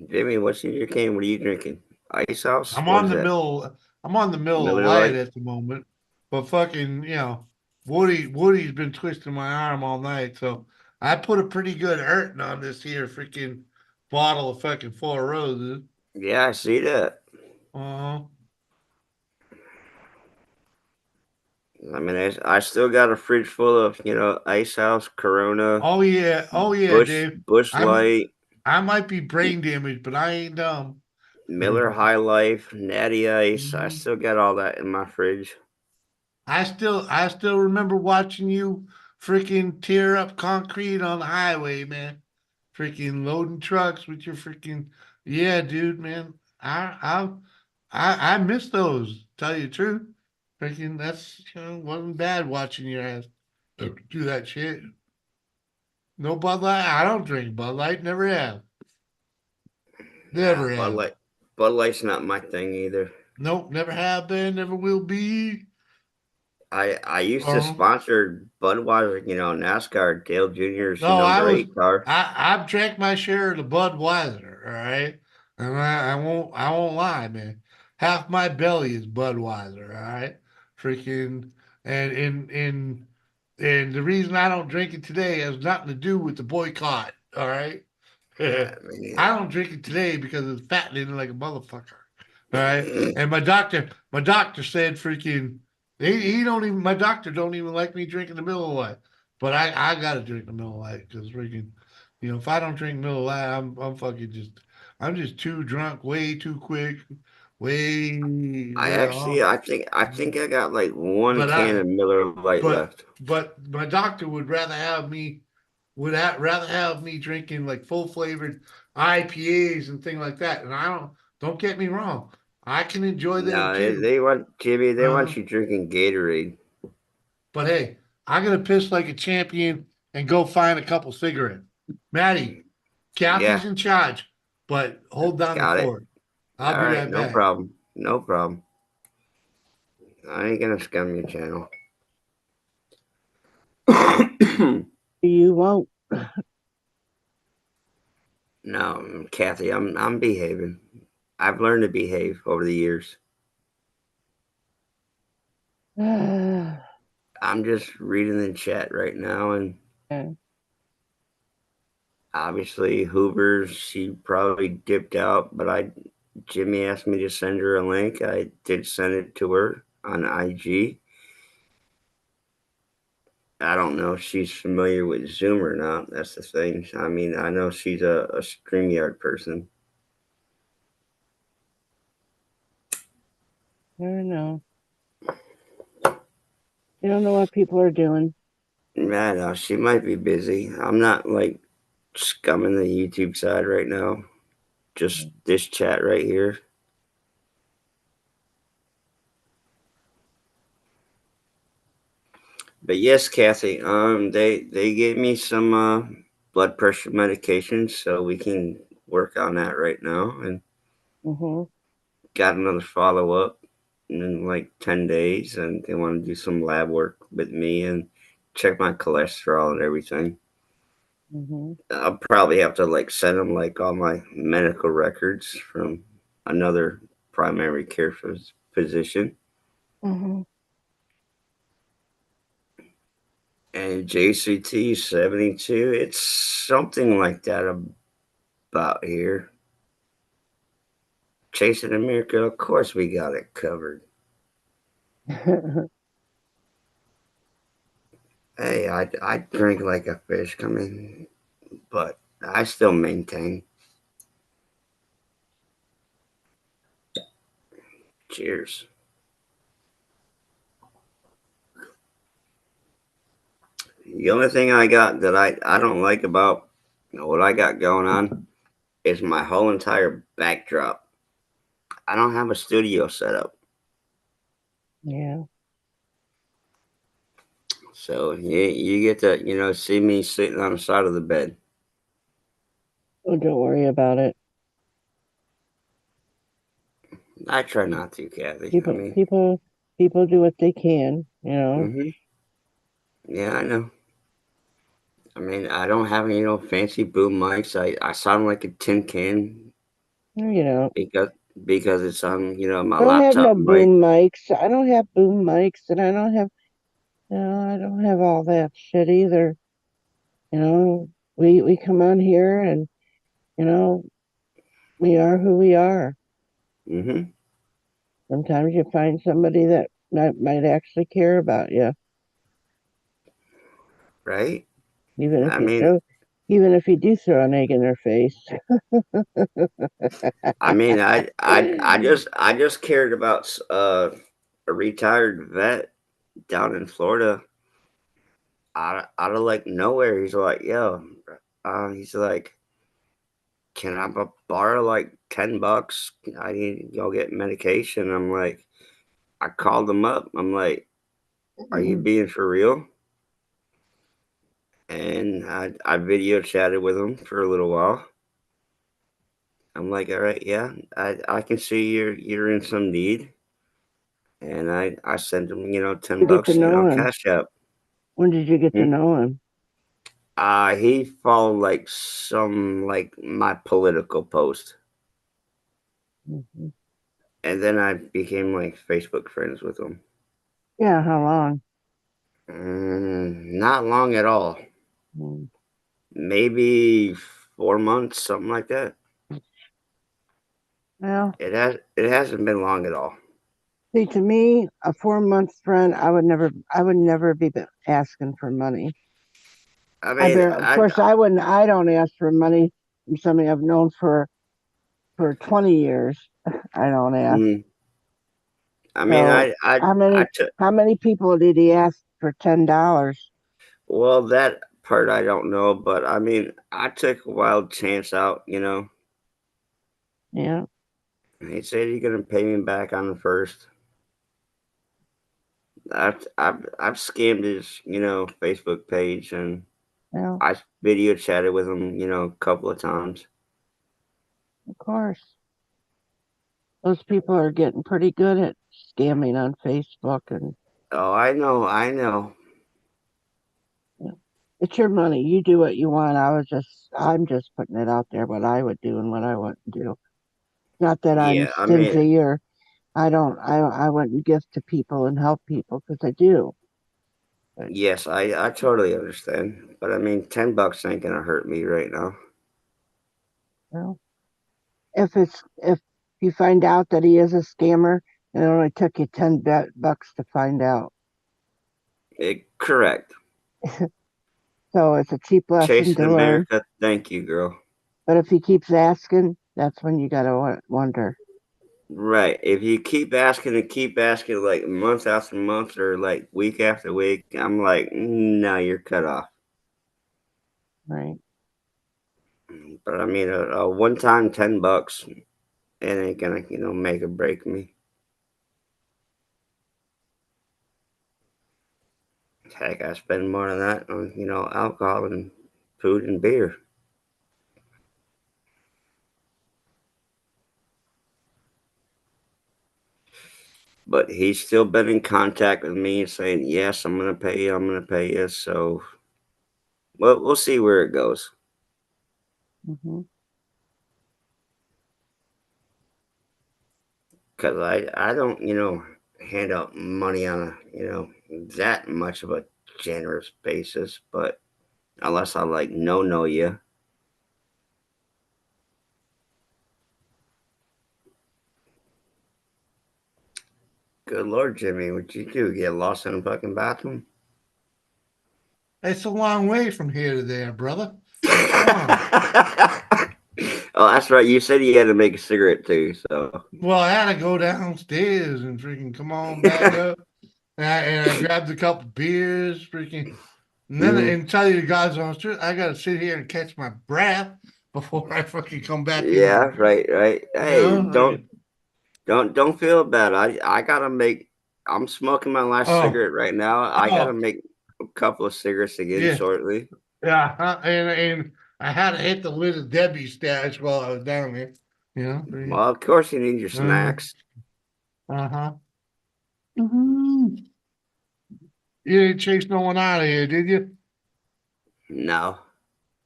Jimmy, what's in your can? What are you drinking? Ice House? I'm What on is the that? middle. I'm on the middle of Miller light Lite? at the moment, but fucking, Woody's been twisting my arm all night, so I put a pretty good hurting on this here freaking bottle of fucking Four Roses. Yeah, I see that. Uh-huh. I mean, I still got a fridge full of Ice House, Corona, Oh yeah, Bush Dave. Bush I'm Light. I might be brain damaged, but I ain't dumb. Miller High Life, Natty Ice. I Mhm. still got all that in my fridge. I still remember watching you freaking tear up concrete on the highway, man. Freaking loading trucks with your freaking yeah, dude, man. I miss those. Tell you the truth, freaking wasn't bad watching your ass do that shit. No Bud Light. I don't drink Bud Light. Never have. Nah, Never Bud have. Light. Bud Light's not my thing either. Nope. Never have been. Never will be. I used to sponsor Budweiser, NASCAR, Dale Jr.'s No, number 8 car. I've drank my share of the Budweiser, all right? And I won't lie, man. Half my belly is Budweiser, all right? Freaking and the reason I don't drink it today has nothing to do with the boycott, all right? Yeah, me I neither. don't drink it today because it's fattening like a motherfucker. All right. And my doctor said freaking he don't even my doctor don't even like me drinking the Miller Lite. But I gotta drink the Miller Lite because freaking, if I don't drink Miller Lite, I'm fucking I'm just too drunk, way too quick, way I think I got like one but can I of Miller Lite but left. but my doctor would rather have me rather have me drinking like full flavored IPAs and things like that. And I don't get me wrong, I can enjoy them No, they, too. they want Jimmy. They Uh, want you drinking Gatorade. but hey, I'm gonna piss like a champion and go find a couple cigarettes. Maddie, Yeah, Kathy's in charge, but hold down the got it. fort. I'll All be right, right no back. problem. No problem. I ain't gonna scum your channel. You won't. No, Kathy, I'm behaving. I've learned to behave over the years. Yeah. I'm just reading the chat right now, and obviously Hoover, she probably dipped out, but Jimmy asked me to send her a link. I did send it to her on IG. I don't know if she's familiar with Zoom or not. That's the thing. I mean, I know she's a StreamYard person. I don't know. You don't know what people are doing. I know she might be busy. I'm not like scumming the YouTube side right now. Just this chat right here. But yes, Kathy, they gave me some blood pressure medication, so we can work on that right now. And got another follow up in like 10 days, and they want to do some lab work with me and check my cholesterol and everything. I'll probably have to like send them like all my medical records from another primary care physician. And JCT 72, it's something like that about here. Chasing America, of course we got it covered. Hey, I drink like a fish coming, but I still maintain. Cheers. The only thing I got that I don't like about what I got going on is my whole entire backdrop. I don't have a studio set up. Yeah. So you get to, see me sitting on the side of the bed. Oh, don't worry about it. I try not to, Kathy. People do what they can, Yeah, I know. I mean, I don't have any, fancy boom mics. I sound like a tin can because it's on, my I don't have laptop no mic. boom mics. I don't have boom mics, and I don't have, I don't have all that shit either. We come on here, and we are who we are. Sometimes you find somebody that might actually care about you, Right? even if I you mean, show Even if you do throw an egg in their face. I mean, I just cared about a retired vet down in Florida. Out of like nowhere, he's like, "Yo," he's like, "Can I borrow like $10? I need to go get medication." I'm like, I called him up. I'm like, "Are you being for real?" And I video chatted with him for a little while. I'm like, "All right, yeah, I can see you're in some need." And I sent him, You get to $10, know him. cash app. When did you get to Hmm? know him? He followed like some like my political post, Hmm. and then I became like Facebook friends with him. Yeah, how long? Not long at all. Mm. Maybe 4 months, something like that. Well, It hasn't been long at all. see, to me, a 4 month friend, I would never be asking for money. I mean, Of course, I don't ask for money from somebody I've known for 20 years. I don't ask. mm, I mean, So how I many took. how many people did he ask for $10? Well, that part I don't know, but I mean, I took a wild chance out. Yeah, He said you're gonna pay me back on the first. I've scammed his Facebook page, and well, I video chatted with him a couple of times. of course. Those people are getting pretty good at scamming on Facebook, and Oh, I know. you know, it's your money. You do what you want. I'm just putting it out there what I would do and what I wouldn't do. Not that I'm Yeah, I mean, stingy or I wouldn't give to people and help people because I do. But yes, I totally understand, but I mean, $10 ain't gonna hurt me right now. well, if you find out that he is a scammer, and it only took you $10 to find out, Correct. so it's a cheap lesson Chasing to learn. America, thank you, girl. But if he keeps asking, that's when you gotta wonder. Right. If you keep asking, like month after month or like week after week, I'm like, no, you're cut off. Right. But I mean, a one time $10, it ain't gonna, make or break me. Heck, I spend more than that on, alcohol and food and beer. But he's still been in contact with me saying, yes, I'm gonna pay you, I'm gonna pay you. So we'll see where it goes. Hmm. Cause I don't, hand out money on a, that much of a generous basis, but unless I like know you. Good Lord, Jimmy, what'd you do? Get lost in a fucking bathroom? It's a long way from here to there, brother. Oh, that's right. You said you had to make a cigarette too, so Well, I had to go downstairs and freaking come on back up. And I grabbed a couple beers, freaking. And then, Mhm. and tell you the God's honest truth, I got to sit here and catch my breath before I fucking come back Yeah, in. right. You Hey, know, like, don't feel bad. I gotta make. I'm smoking my last oh, cigarette right now. I gotta oh, make a couple of cigarettes again yeah, shortly. yeah. And I had to hit the lid of Debbie's stash while I was down there. You know, freaking, Well, of course you need your uh snacks. huh. You didn't chase no one out of here, did you? No,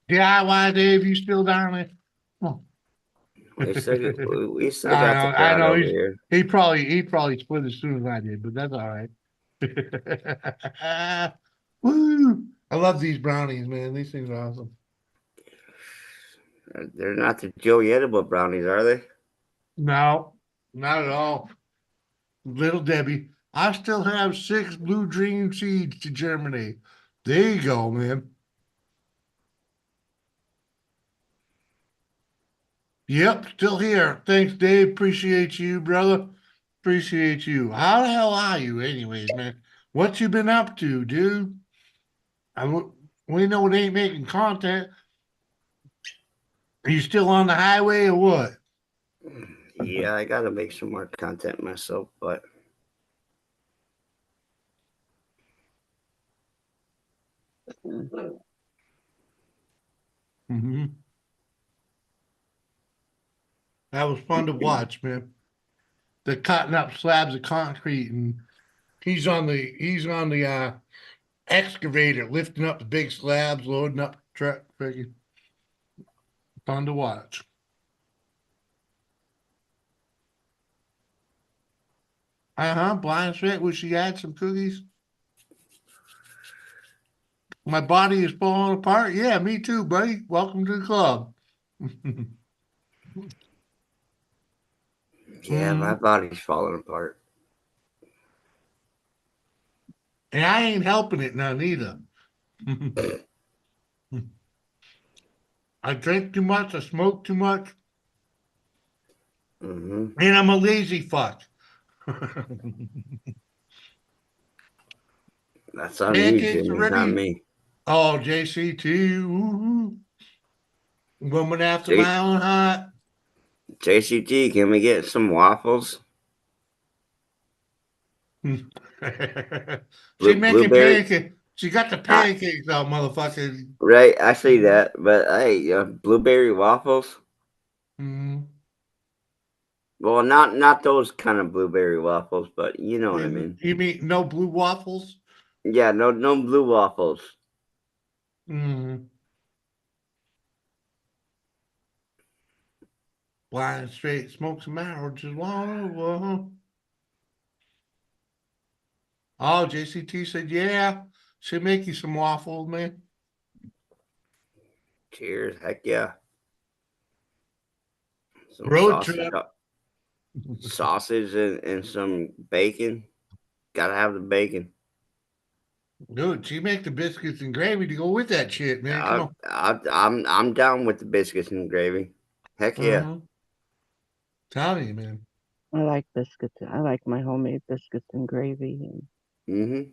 DIY Dave, you still down there? Oh. we still I got the know, I crowd know. over here. He probably split as soon as I did, but that's all right. Woo! I love these brownies, man. These things are awesome. They're not the Joey Edible brownies, are they? No, not at all. Little Debbie. I still have 6 blue dream seeds to germinate. There you go, man. Yep, still here. Thanks, Dave. Appreciate you, brother. Appreciate you. How the hell are you, anyways, man? What you been up to, dude? We know it ain't making content. Are you still on the highway or what? Yeah, I gotta make some more content myself, but Mm-hmm. That was fun to watch, man. They're cutting up slabs of concrete, and he's on the excavator lifting up the big slabs, loading up the truck. Freaking fun to watch. Blind straight. Wish she had some cookies. My body is falling apart. Yeah, me too, buddy. Welcome to the club. yeah, my body's falling apart. And I ain't helping it none either. I drink too much. I smoke too much. Mm-hmm. And I'm a lazy fuck. That's on you, Pancakes Jimmy, not already. me. Oh, JCT. Woo-hoo. Woman after J- my own heart. JCT, can we get some waffles? She making Blueberry? pancakes. She got the I, pancakes out, motherfucker. right, I see that, but hey, blueberry waffles? Mm. Well, not those kind of blueberry waffles, but you know what I mean. You mean no blue waffles? Yeah, no blue waffles. Mm. Blind straight, smoke some arrow, just one over. Oh, JCT said, yeah, she'll make you some waffles, man. Cheers, heck yeah. Some Road sausage, trip. sausage and some bacon. Gotta have the bacon. Dude, she make the biscuits and gravy to go with that shit, man. Come I'm down with the biscuits and gravy. Heck on. yeah. Telling you, man. I like biscuits. I like my homemade biscuits and gravy. And Mm-hmm.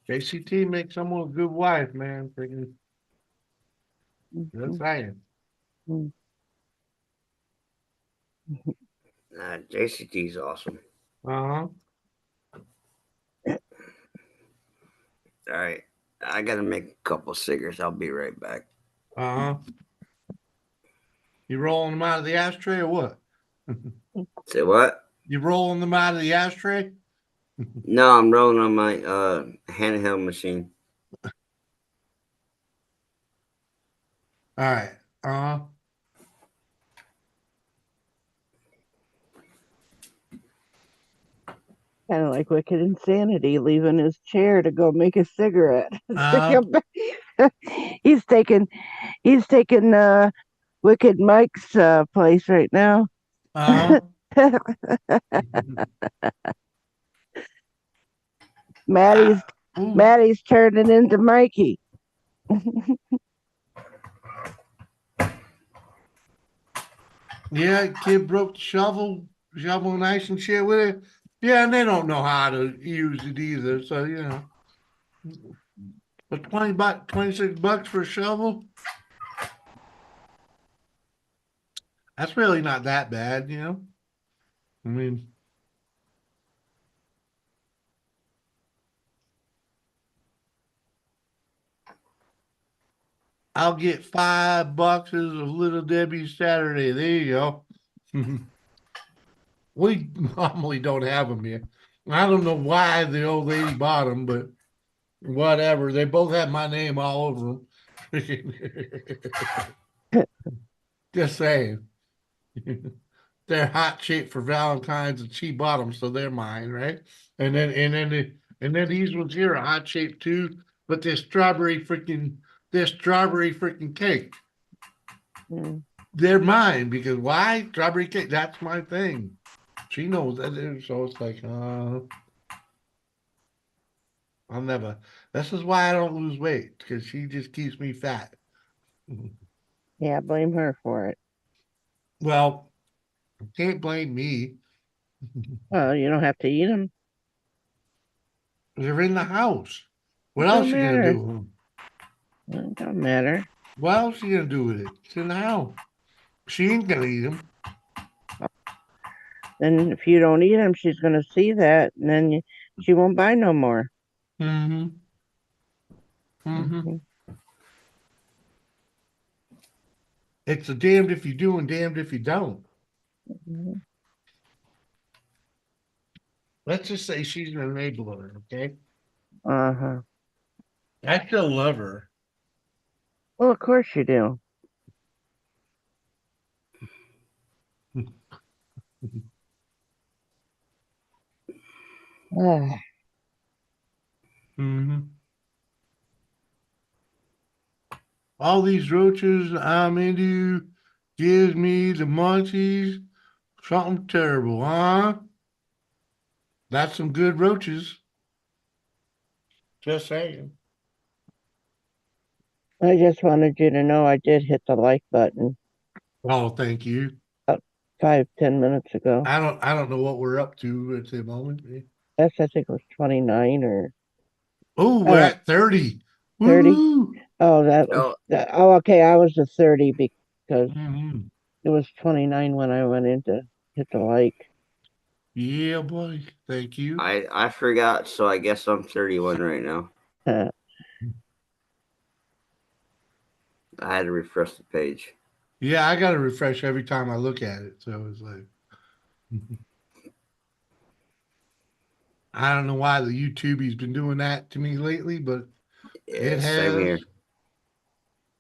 JCT makes someone a good wife, man. Freaking, just saying. mm. JCT's awesome. Uh-huh. All right. I gotta make a couple cigarettes. I'll be right back. Uh-huh. You rolling them out of the ashtray or what? Say what? You rolling them out of the ashtray? No, I'm rolling on my handheld machine. All right. Uh-huh. Kind of like Wicked Insanity, leaving his chair to go make a cigarette. he's taking Wicked Mike's place right now. Uh-huh. Maddie's turning into Mikey. Yeah, kid broke the shovel and ice and shit with it. Yeah, and they don't know how to use it either. So, you know. But 26 bucks for a shovel? That's really not that bad, you know? I mean, I'll get 5 boxes of Little Debbie's Saturday. There you go. We normally don't have them here. I don't know why the old lady bought them, but whatever. They both have my name all over them. Just saying. They're hot shaped for Valentine's, and she bought them, so they're mine, right? And then these ones here are hot shaped too, but they're strawberry freaking cake. Mm. They're mine because why? Strawberry cake, that's my thing. She knows that, so it's like, I'll never. This is why I don't lose weight because she just keeps me fat. Yeah, blame her for it. Well, can't blame me. Well, you don't have to eat them. They're in the house. What It else don't you gonna do matter. with them? It don't matter. What else you gonna do with it? It's in the house. She ain't gonna eat them. And if you don't eat them, she's gonna see that, and then she won't buy no more. Mm-hmm. Mm-hmm. Mhm. It's a damned if you do and damned if you don't. Mhm. Let's just say she's an enabler, okay? Uh-huh. I still love her. Well, of course you do. Ah, Mm-hmm. All these roaches I'm into gives me the munchies. Something terrible, huh? That's some good roaches. Just saying. I just wanted you to know I did hit the like button Oh, thank you. about 5, 10 minutes ago. I don't know what we're up to at the moment. I think it was 29 or Oh, I we're don't at 30. 30. Woo! Oh, that was Oh, that. Oh, okay. I was a 30 because Mhm. it was 29 when I went in to hit the like. Yeah, boy. Thank you. I forgot, so I guess I'm 31 right now. I had to refresh the page. Yeah, I got to refresh every time I look at it. So it's like, I don't know why the YouTubie's been doing that to me lately, but it Yeah, same has. here.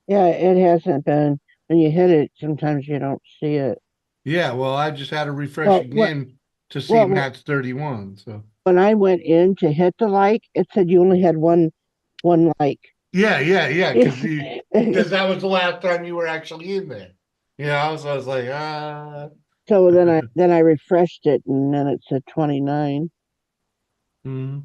Yeah, it hasn't been. When you hit it, sometimes you don't see it. Yeah, well, I just had to refresh Well, what? again to see Well, Matt's 31. So when I went in to hit the like, it said you only had one like. yeah, because that was the last time you were actually in there. So I was like, So then I refreshed it, and then it said 29. mhm.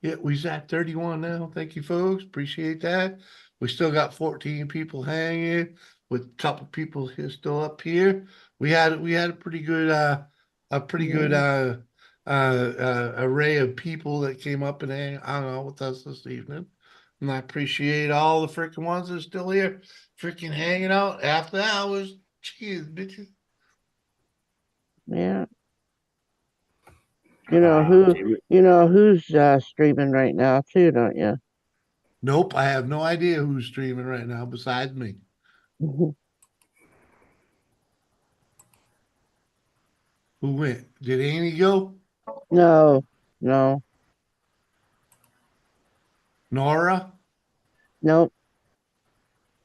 Yeah, we're at 31 now. Thank you, folks. Appreciate that. We still got 14 people hanging with a couple people here still up here. We had a pretty good Yeah, array of people that came up and hung out with us this evening. And I appreciate all the freaking ones that are still here, freaking hanging out after hours. Cheers, bitches. yeah. Jimmy, You know who's streaming right now too, don't you? Nope, I have no idea who's streaming right now besides me. Who went? Did Annie go? No, no, Nora? nope.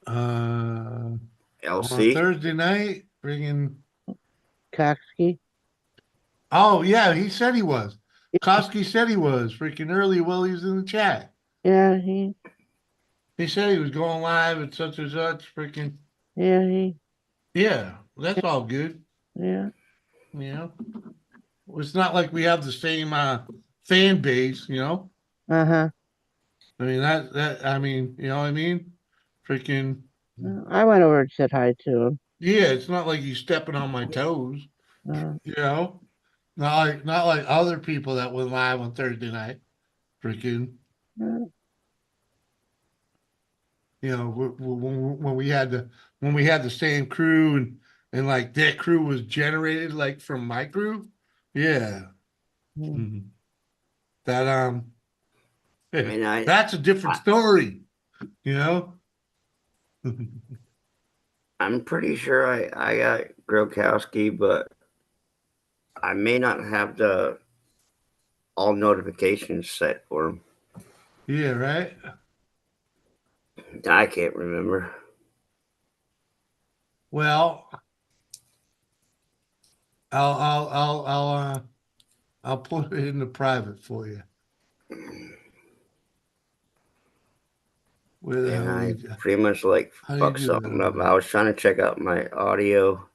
On LC. Thursday night, bringing. Koksky. Oh yeah, he said he was. Koski said he was freaking early while he was in the chat. Yeah, He said he was going live at such and such. Freaking yeah, yeah, that's all good. yeah. You know, it's not like we have the same fan base. Uh-huh. I mean that I mean you know what I mean. Freaking I went over and said hi to him. yeah, it's not like he's stepping on my toes. Uh, You know, not like other people that went live on Thursday night. Freaking. uh, When we had the same crew and like that crew was generated like from my crew, yeah. mm, Mhm. That I mean, that's a different I story, you know. I'm pretty sure I got Grokowski, but I may not have the all notifications set for him. Yeah, right. I can't remember. Well, I'll put it in the private for you. Where the And hell I you pretty much like how do you fuck do that something over up. I there? was trying to check out my audio,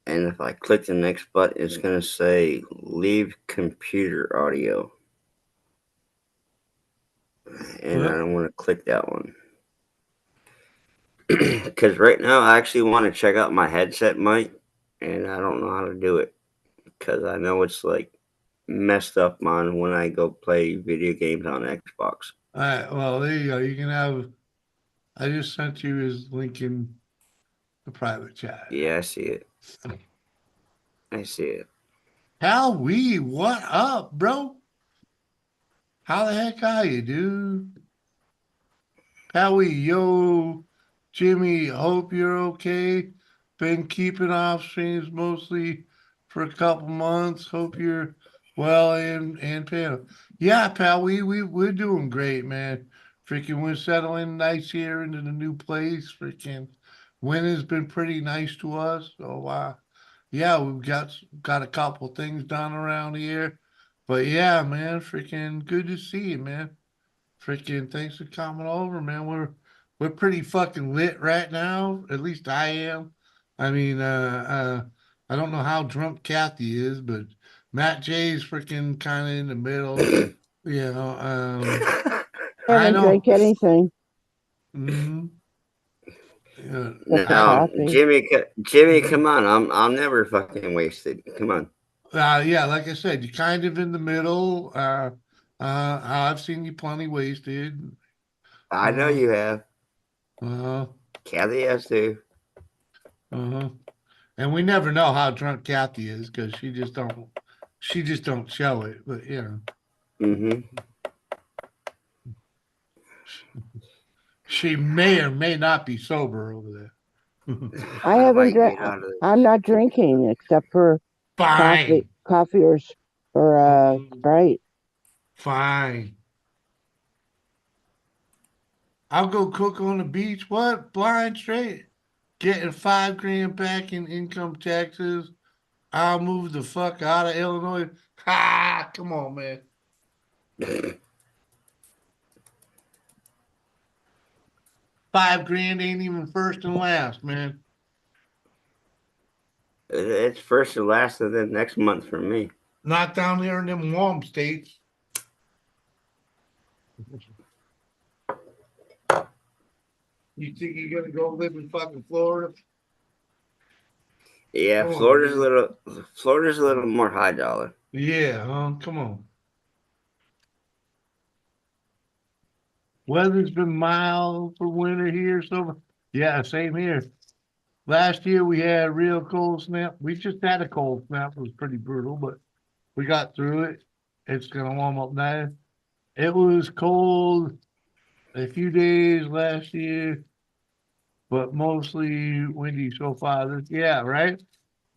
and if I click the next button, it's gonna say leave computer audio. and I don't want to click that one. Because right now I actually want to check out my headset mic, and I don't know how to do it because I know it's like messed up on when I go play video games on Xbox. All right, well, there you go. You can have, I just sent you his link in the private chat. Yeah, I see it. I see it. Howie, what up, bro? How the heck are you, dude? Howie, yo, Jimmy, hope you're okay. Been keeping off streams mostly for a couple months. Hope you're well and pal. Yeah, pal, we're doing great, man. Freaking we're settling nice here into the new place. Freaking winter's been pretty nice to us. So yeah, we've got a couple things done around here. But yeah, man, freaking good to see you, man. Freaking thanks for coming over, man. We're pretty fucking lit right now. At least I am. I mean, I don't know how drunk Kathy is, but Matt J's freaking kind of in the middle. You know, I I haven't know. drank anything Mm, yeah. except for No, coffee. Jimmy, come on. I'm never fucking wasted. Come on. Yeah, like I said, you're kind of in the middle. I've seen you plenty wasted. I know Uh, you have. uh, Kathy has too. uh-huh. And we never know how drunk Kathy is because she just don't show it. But Mm-hmm. she may or may not be sober over there. I How do I haven't drank. get out of I'm not drinking except for Fine. coffee or Sprite. Fine. I'll go cook on the beach. What? Blind straight. Getting 5 grand back in income taxes. I'll move the fuck out of Illinois. Ha! Come on, man. this? 5 grand ain't even first and last, man. It's first and last of the next month for me. Not down there in them warm states. You think you're gonna go live in fucking Florida? Yeah, Come on, man. Florida's a little more high dollar. Yeah, come on. Weather's been mild for winter here, so yeah, same here. Last year we had a real cold snap. We just had a cold snap. It was pretty brutal, but we got through it. It's gonna warm up now. It was cold a few days last year, but mostly windy so far. Yeah, right?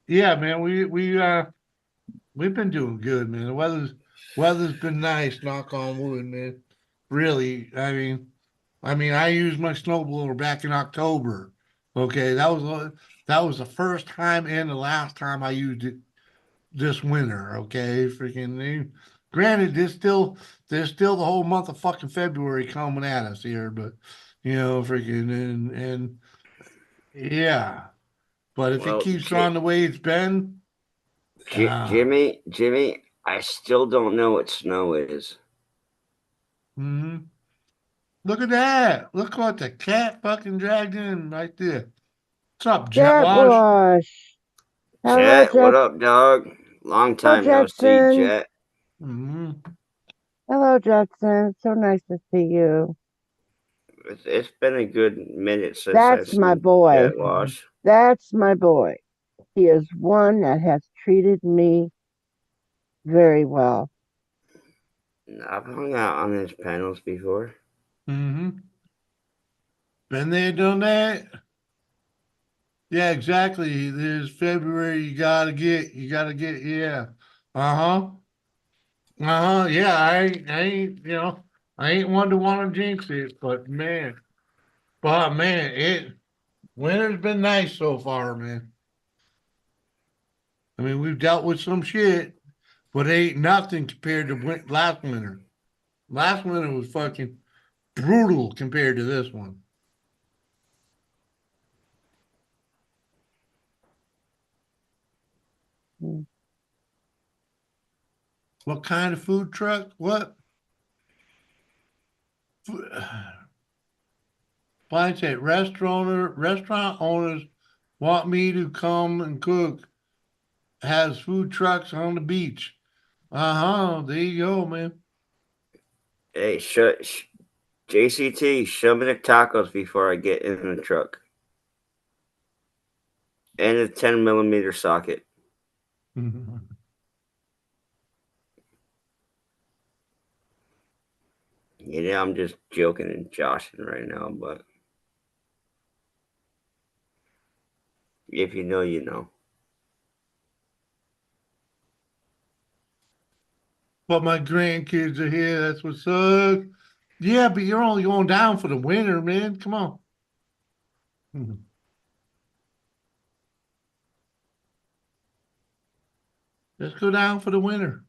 Yeah, man. We've been doing good, man. The weather's been nice, knock on wood, man. Really. I mean, I used my snowblower back in October. Okay, that was the first time and the last time I used it this winter. Okay, granted, there's still the whole month of fucking February coming at us here, but freaking and yeah. But if it Well, keeps on the way it's been, ah. Jimmy, I still don't know what snow is. Mm-hmm. Look at that. Look what the cat fucking dragged in right there. What's up, Jet Jet Wash? wash. Hello, Jet, what Jet. up, dog? Long Hello, time no see, Jetson. Jet. Mm-hmm. Hello, Jetson. It's so nice to see you. It's been a good minute since I've That's my seen boy. Jet Wash. That's my boy. He is one that has treated me very well. I've hung out on his panels before. Mm-hmm. Been there, done that. Yeah, exactly. There's February. You gotta get. Yeah. Uh-huh. Uh-huh. Yeah. I ain't one to want to jinx it, but man, winter's been nice so far, man. I mean, we've dealt with some shit, but it ain't nothing compared to last winter. Last winter was fucking brutal compared to this one. Mm. What kind of food truck? What? Fine said restaurant owners want me to come and cook. Has food trucks on the beach. There you go, man. Hey, JCT, show me the tacos before I get in the truck. And a 10 millimeter socket. Yeah, I'm just joking and joshing right now, but if you know, you know. But my grandkids are here. That's what's up. Yeah, but you're only going down for the winter, man. Come on. Let's go down for the winter.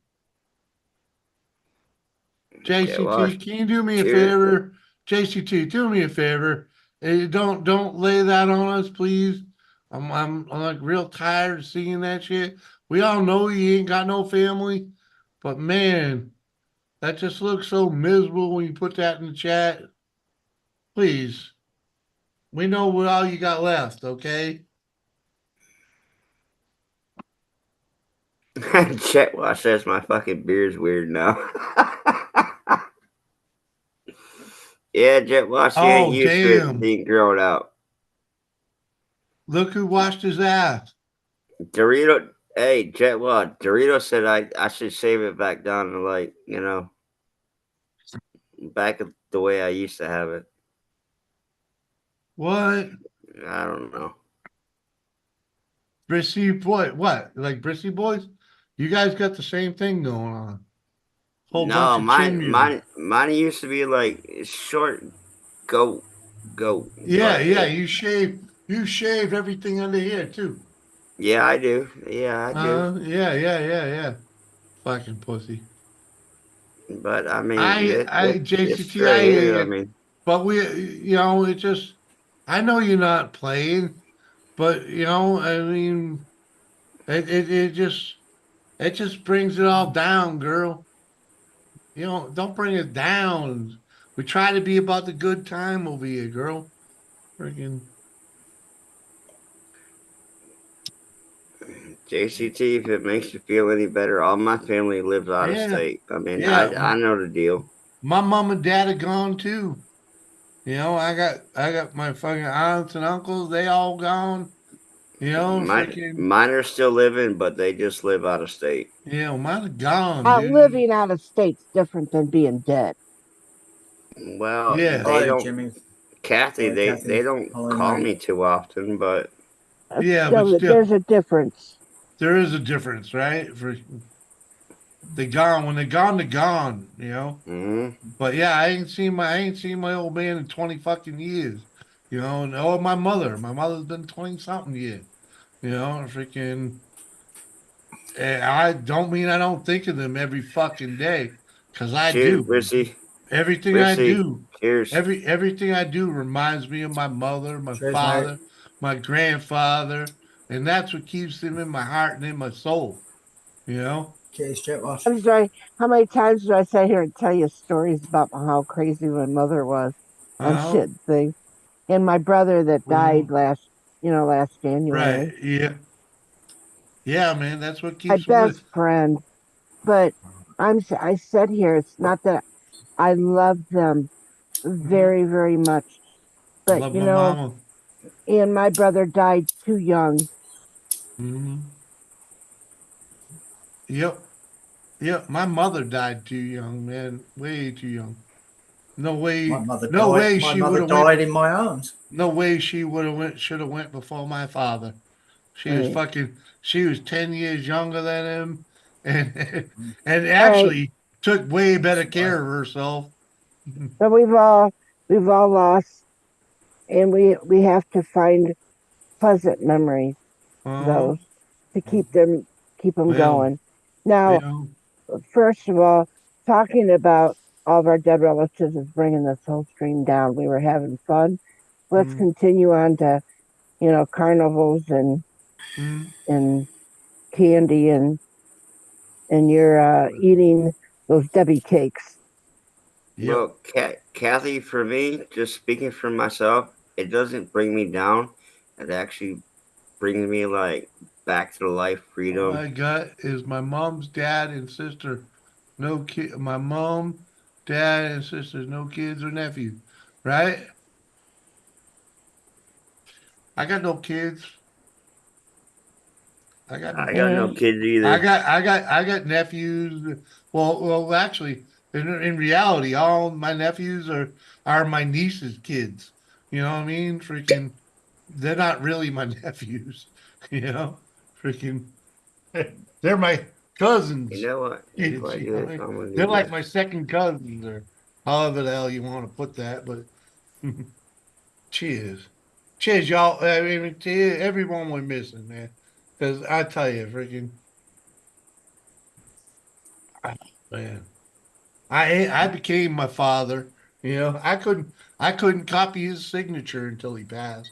Okay, well, JCT, can you do me a cheers. favor? JCT, do me a favor. Don't lay that on us, please. I'm like real tired of seeing that shit. We all know you ain't got no family, but man, that just looks so miserable when you put that in the chat. Please, we know what all you got left, okay? Chet Wash says my fucking beard's weird now. Yeah, Jet Wash, you ain't Oh used to it damn! being grown out. Look who washed his ass. Dorito, hey, Jet Wash, Dorito said I should shave it back down to like, back the way I used to have it. What? I don't know. Brissy boy? What? Like Brissy boys? You guys got the same thing going on. Whole bunch No, of chin music. mine used to be like short, goat. Yeah, But yeah. You shave everything under here too. yeah, I do. Yeah, I do. Yeah. Fucking pussy. But I mean, it's JCT, I straight hear hair. I you. mean, But it just, I know you're not playing, but I mean, it just brings it all down, girl. Don't bring it down. We try to be about the good time over here, girl. Freaking, JCT, if it makes you feel any better, all my family lives out of yeah, state. I mean, yeah. I know the deal. My mom and dad are gone too. I got my fucking aunts and uncles. They all gone. Freaking, Mine are still living, but they just live out of state. mine are gone, Out dude. living out of state's different than being dead. Well, Yeah, they Hi, don't, Jimmy. Kathy. Hi, They Kathy. don't Hello, call Mike. me too often, but yeah, but Still, still, there's a difference. there is a difference, right? For they gone when they gone, they gone. mm, But yeah, I ain't seen my old man in 20 fucking years. And my mother's been 20 something years. Freaking, and I don't mean I don't think of them every fucking day, because I cheers, do. Brissy. Everything I Brissy, do, cheers. everything I do reminds me of my mother, my Cheers, mate. father, my grandfather, and that's what keeps them in my heart and in my soul. You know? Cheers, Jet Wash. I'm sorry. How many times do I sit here and tell you stories about how crazy my mother was on Uh-huh. shit and things? And my brother that died Mhm. last Right. January, Yeah. Yeah, man. That's what my keeps them best with. friend. But I said here, it's not that I love them Mhm. very, very much, I but love my mama. and my brother died too young. Hmm. Yep. Yep. My mother died too young, man. Way too young. No My way. mother No died. way My she would mother have went. died in my arms. No way she would have went. Should have went before my father. She was Right. fucking. She was 10 years younger than him, and and All right. actually took way better Right. care of herself. But we've all lost, and we have to find pleasant memories, Uh, those to keep them well, going. Now, well. first of all, talking about all of our dead relatives is bringing this whole stream down. We were having fun. Let's Mm, continue on to carnivals mm. and candy and you're eating those Debbie cakes. Well, Kathy, for me, just speaking for myself, it doesn't bring me down. It actually brings me like back to the life All freedom. I got is my mom's dad and sister. No kid. My mom, dad, and sisters. No kids or nephews. Right? I got no kids. I got no I got no kids. Mm, kids I either. got I got nephews. Well, actually, in reality, all my nephews are my niece's kids. You know what I mean? Freaking, they're not really my nephews. You know, freaking, they're my You cousins' know what? Before kids. I You do know what this, I mean? I'm gonna They're do like this. my second cousins, or however the hell you want to put that. But cheers, cheers, y'all. I mean, to everyone we're missing, man. Because I tell you, freaking, man. I became my father. You know, I couldn't copy his signature until he passed.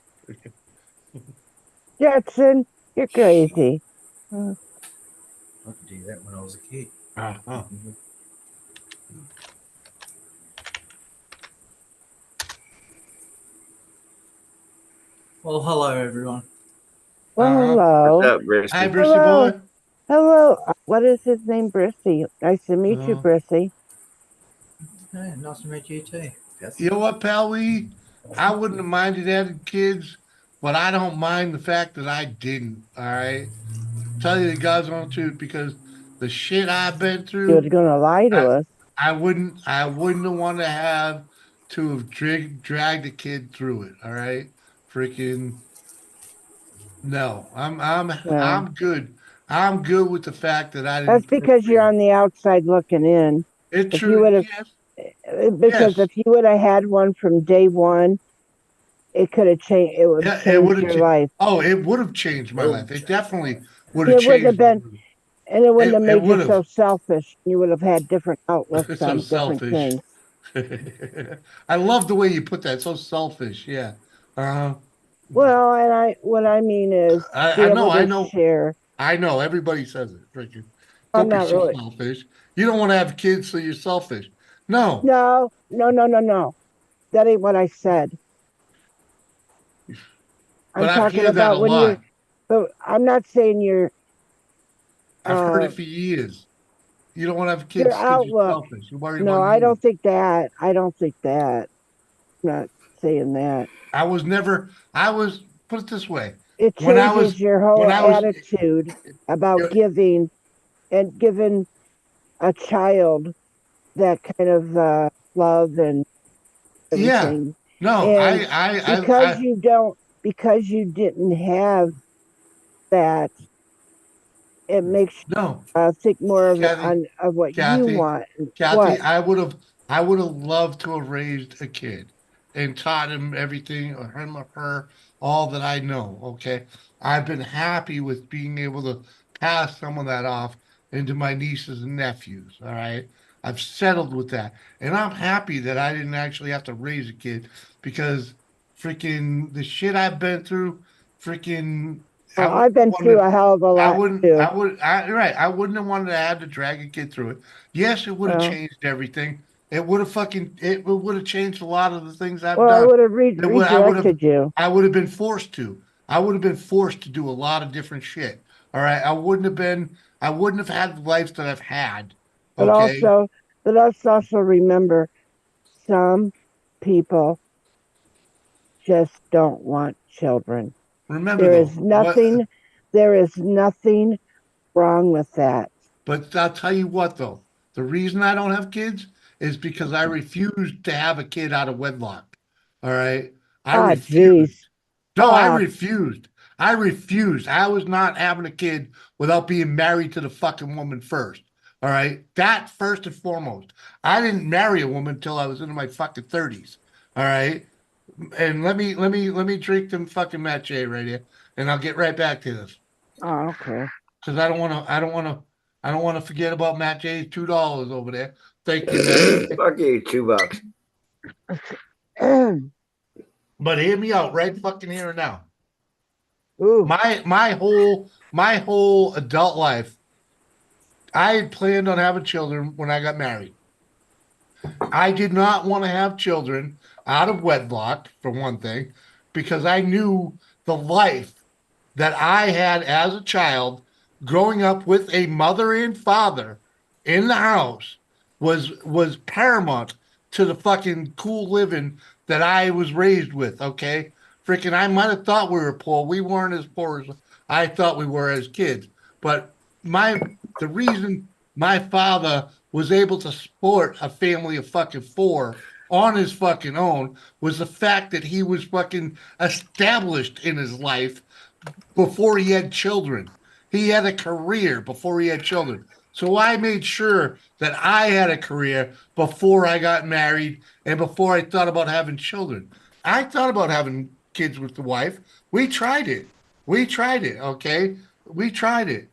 Jetson, you're crazy. I could do that when I was a kid. Uh-huh. Well, hello everyone. Well, Uh-huh. What's hello. up, Hi, Brisky? Brissy Hello. boy. Hello. What is his name, Brissy? Nice to meet you, Uh, Brissy. Hey, nice to meet you too. you know what, pal? I wouldn't have minded having kids, but I don't mind the fact that I didn't. All right, tell you the God's honest truth, because the shit I've been You're through, going to lie to I us. I wouldn't have wanted to have to have dragged a kid through it. All right, freaking. No, Well, I'm good. I'm good with the fact that I that's didn't because you're procreate. on the outside looking in. It If you true, would have, yes, because yes, if you would have had one from day one, it could have changed. It would have yeah. It would changed have. your life. Oh, it would have changed my life. It definitely would And have it wouldn't have changed. been, and it wouldn't have It made you would so have. selfish. You would have had different outlooks It's so on different selfish. things. I love the way you put that. So selfish. Yeah. Uh, Well, and what I mean is be I know. able to share. I know. Everybody says it. Freaking. I'm Don't be not so really. selfish. You don't want to have kids, so you're selfish. No. No, no, no, no, no. That ain't what I said. But I'm I've talking heard that a about when you're, lot. but I'm not saying I've heard uh, it for years. You don't want to have your kids because you're outlook. selfish. You're worried No, about I you. don't think that. I don't think that. I'm not saying that. I was never. I was put it this way. It When I was changes your when whole I was attitude about you giving and giving a child that kind of love and yeah. everything. No, And because I you don't, because you didn't have that, it makes no, you think more of Kathy, of what you Kathy, want. Kathy, What? I would have loved to have raised a kid and taught him everything, or him or her, all that I know. Okay. I've been happy with being able to pass some of that off into my nieces and nephews. All right. I've settled with that. And I'm happy that I didn't actually have to raise a kid, because freaking the shit I've been through, freaking I Oh, wouldn't I've been through want a hell of a lot too. I wouldn't have wanted to have to drag a kid through it. Yes, it would have Well, changed everything. It would have changed a lot of the things I've well, I done. would have redirected you. I would have been forced to. I would have been forced to do a lot of different shit. All right. I wouldn't have had the life that I've had. But Okay. also, but let's also remember some people just don't want children. Remember There though, is nothing, there is nothing wrong with that. but I'll tell you what though, the reason I don't have kids is because I refused to have a kid out of wedlock. All right. I Ah, refused. jeez. No, I Ah, refused. I refused. I was not having a kid without being married to the fucking woman first. All right. That first and foremost. I didn't marry a woman until I was in my fucking 30s. All right. And let me drink them fucking match right here, and I'll get right back to this. oh, okay. Because I don't wanna forget about Matt J's $2 over there. Thank you, Matt J. Fuck you, $2. But hear me out right fucking here and now. Ooh, My whole adult life, I had planned on having children when I got married. I did not want to have children out of wedlock, for one thing, because I knew the life that I had as a child growing up with a mother and father in the house was paramount to the fucking cool living that I was raised with, okay? Freaking I might have thought we were poor. We weren't as poor as I thought we were as kids. But my the reason my father was able to support a family of fucking four on his fucking own was the fact that he was fucking established in his life before he had children. He had a career before he had children. So I made sure that I had a career before I got married and before I thought about having children. I thought about having kids with the wife. We tried it. We tried it, okay? We tried it.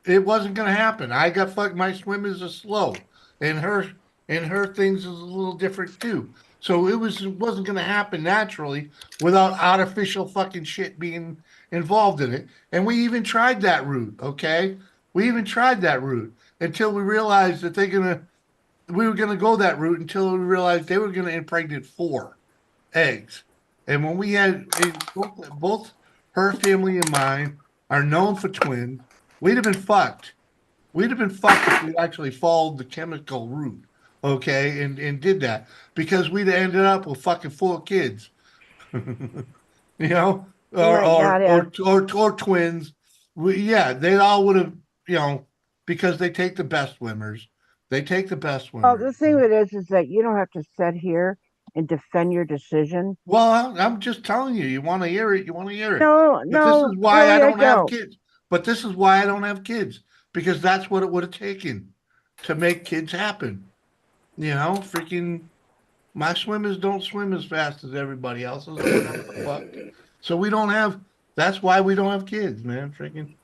It wasn't gonna happen. I got fucked. My swimmers are slow, and her things is a little different too. So it wasn't gonna happen naturally without artificial fucking shit being involved in it. And we even tried that route, okay? We even tried that route until we realized that we were gonna go that route until we realized they were gonna impregnate 4 eggs. And when we had both her family and mine are known for twins, we'd have been fucked. We'd have been fucked if we actually followed the chemical route, okay, and did that because we'd have ended up with fucking 4 kids. You know, You might not have. or twins. Yeah, they all would have, you know, because they take the best swimmers. They take the best Well, swimmers. the thing of it is that you don't have to sit here and defend your decision. Well, I'm just telling you, you want to hear it, you want to hear it. No, But this no, is why I really, I don't have don't. kids. But this is why I don't have kids because that's what it would have taken to make kids happen. You know, freaking my swimmers don't swim as fast as everybody else's or whatever the fuck. So we don't have. That's why we don't have kids, man. Freaking.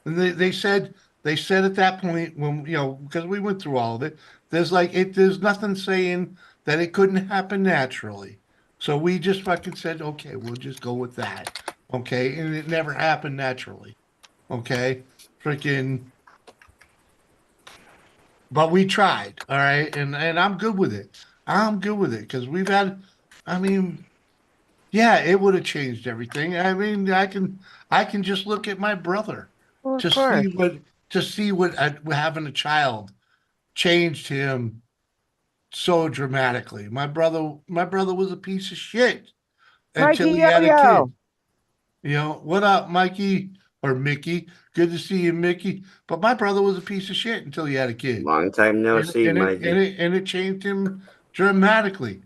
And they said at that point when because we went through all of it. There's nothing saying that it couldn't happen naturally. So we just fucking said, okay, we'll just go with that. Okay, and it never happened naturally. Okay, freaking. But we tried. All right, and I'm good with it. I'm good with it because we've had. I mean, yeah, it would have changed everything. I mean, I can just look at my brother Well, of to see course. what having a child changed him so dramatically. My brother was a piece of shit until Mikey he Yo had a Yo. kid. What up, Mikey or Mickey? Good to see you, Mickey. But my brother was a piece of shit until he had a kid. Long time no and see, and it and Mikey. it and it changed him dramatically.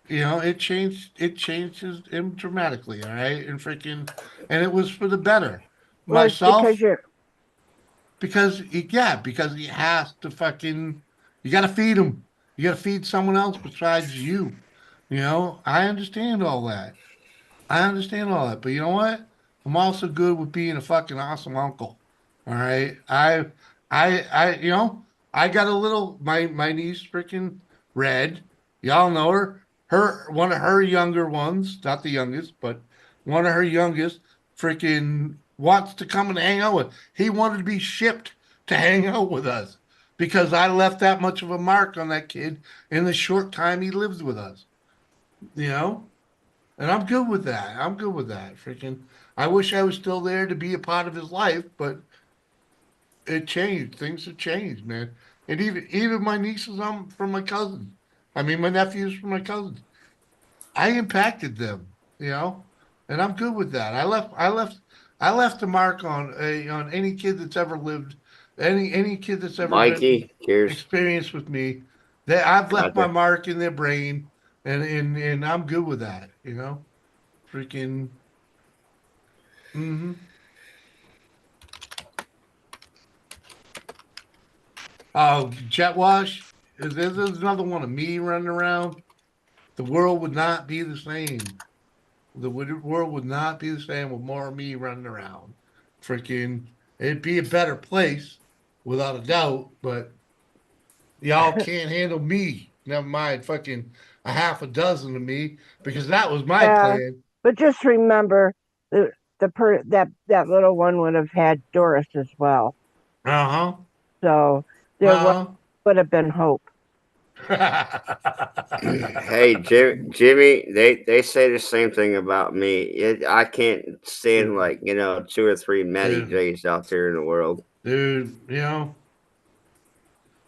It changed him dramatically. All right, and it was for the better. Well, it's because Myself, you're. because he has to fucking. You got to feed him. You got to feed someone else besides you. I understand all that. I understand all that, but you know what? I'm also good with being a fucking awesome uncle. All right. I got a little my niece freaking Red. Y'all know her. One of her younger ones, not the youngest, but one of her youngest freaking wants to come and hang out with. He wanted to be shipped to hang out with us because I left that much of a mark on that kid in the short time he lived with us. You know? And I'm good with that. I'm good with that. Freaking, I wish I was still there to be a part of his life, but it changed. Things have changed, man. And even my nieces, from my cousins. I mean, my nephews from my cousins. I impacted them, and I'm good with that. I left a mark on any kid that's ever lived, any kid that's ever been Mikey, cheers. experienced with me. That I've left my Gotcha. mark in their brain, and I'm good with that. Freaking. Hmm. Oh, jet wash. There's another one of me running around. The world would not be the same. World would not be the same with more of me running around. Freaking, it'd be a better place, without a doubt. But y'all can't handle me. Never mind, fucking a half a dozen of me, because that was my Yeah, plan. but just remember that little one would have had Doris as well. Uh huh. So there Uh huh. would have been hope. Hey, Jimmy, they say the same thing about me. I can't stand like 2 or 3 Matty Dude, J's out there in the world. dude,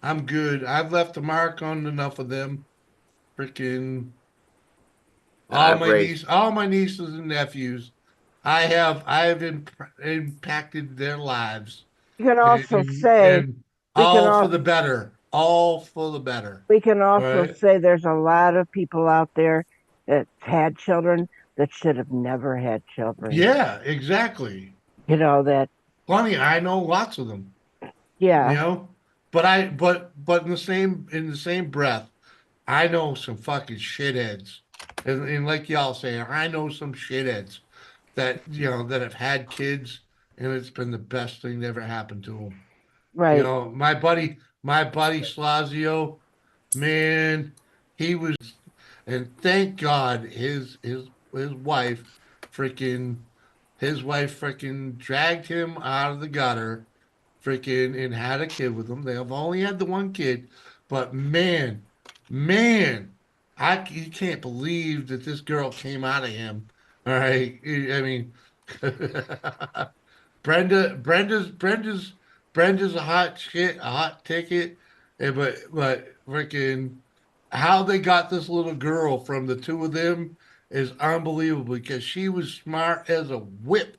I'm good. I've left a mark on enough of them. Freaking I've raised. all my nieces and nephews. I have impacted their lives, You can also say and we can all for all the better. All for the better. we can also Right? say there's a lot of people out there that had children that should have never had children. Yeah, exactly. You know that, Funny, I know lots of them. You yeah, know, but in the same breath, I know some fucking shitheads, and like y'all say, I know some shitheads that that have had kids, and it's been the best thing that ever happened to them. right. My buddy Slazio, man, he was, and thank God his wife, freaking, his wife freaking dragged him out of the gutter, freaking, and had a kid with him. They have only had the one kid, but man, you can't believe that this girl came out of him. All right, I mean, Brenda's a hot shit, a hot ticket, but freaking how they got this little girl from the two of them is unbelievable because she was smart as a whip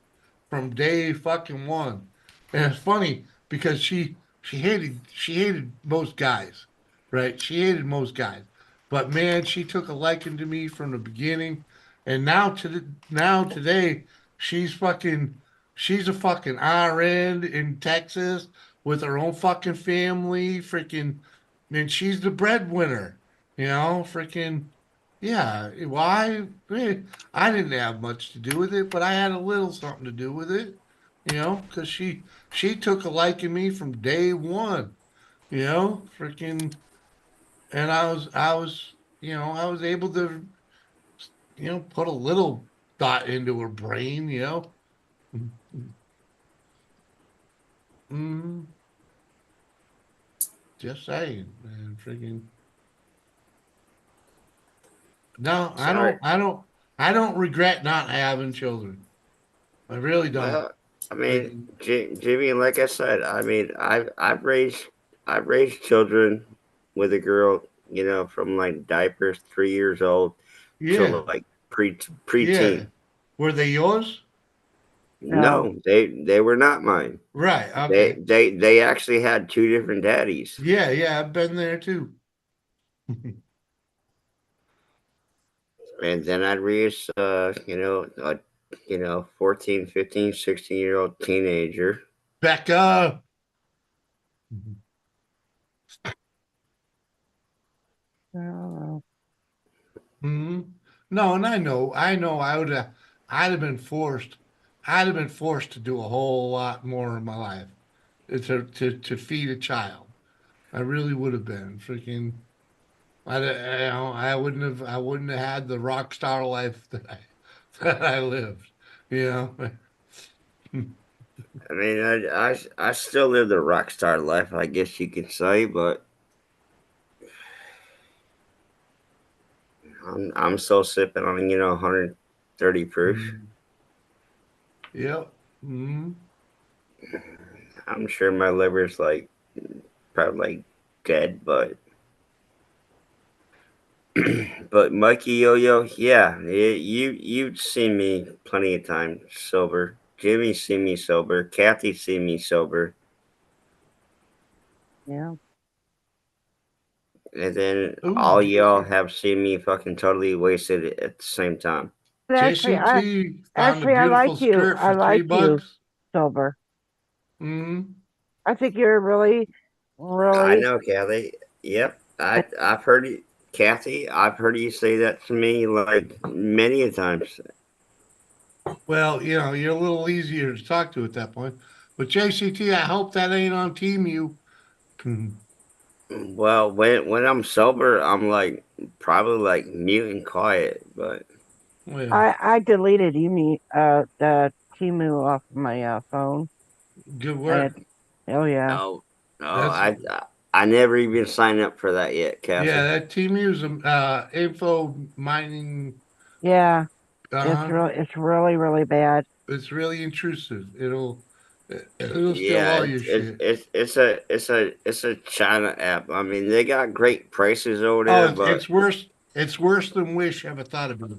from day fucking one. And it's funny because she hated most guys, right? She hated most guys. But man, she took a liking to me from the beginning. And now today she's a fucking RN in Texas with her own fucking family, freaking, and she's the breadwinner, freaking, yeah. Why? I didn't have much to do with it, but I had a little something to do with it, because she took a liking me from day one, freaking, and I was able to, put a little thought into her brain. Mm, just saying, man, freaking. No, Sorry. I don't regret not having children. I really don't. Well, I mean, Freaking, Jimmy, like I said, I mean, I've raised children with a girl, from like diapers, 3 years old, to yeah, like preteen. yeah. Were they yours? No, No, they were not mine. Right. They Okay. they they actually had 2 different daddies. Yeah, yeah. I've been there too. And then I'd raise, 14, 15, 16-year-old teenager. Becca. no, Hmm. No, and I know. I'd have been forced. I'd have been forced to do a whole lot more in my life to feed a child. I really would have been freaking. I wouldn't have had the rock star life that I that I lived. You know. I mean, I still live the rock star life, I guess you could say, but I'm still sipping on 130 proof. Mhm. Yep. Hmm. I'm sure my liver's like probably like dead, but but Mikey Yo-Yo, yeah, you've seen me plenty of times sober. Jimmy's seen me sober. Kathy's seen me sober. yeah. And then Ooh, all y'all have seen me fucking totally wasted at the same time. But JCT found a actually, beautiful skirt I for three like you bucks. sober. Hmm. I think you're really, I really. know, Kathy. Yep. I've heard you, Kathy, I've heard you say that to me like many a times. Well, you're a little easier to talk to at that point. But JCT, I hope that ain't on Team You. Mhm. Well, when I'm sober, I'm like probably like mute and quiet, but Well, I deleted the Timu off of my phone. good I had, work. oh yeah, no, no, That's I I never even signed up for that yet, Kathy. Yeah, that Temu's info mining. Yeah, Uh-huh. it's really bad. It's really intrusive. It'll steal Yeah, all your shit. it's a China app. I mean, they got great prices over Oh, there, but it's worse. It's worse than Wish ever thought about it.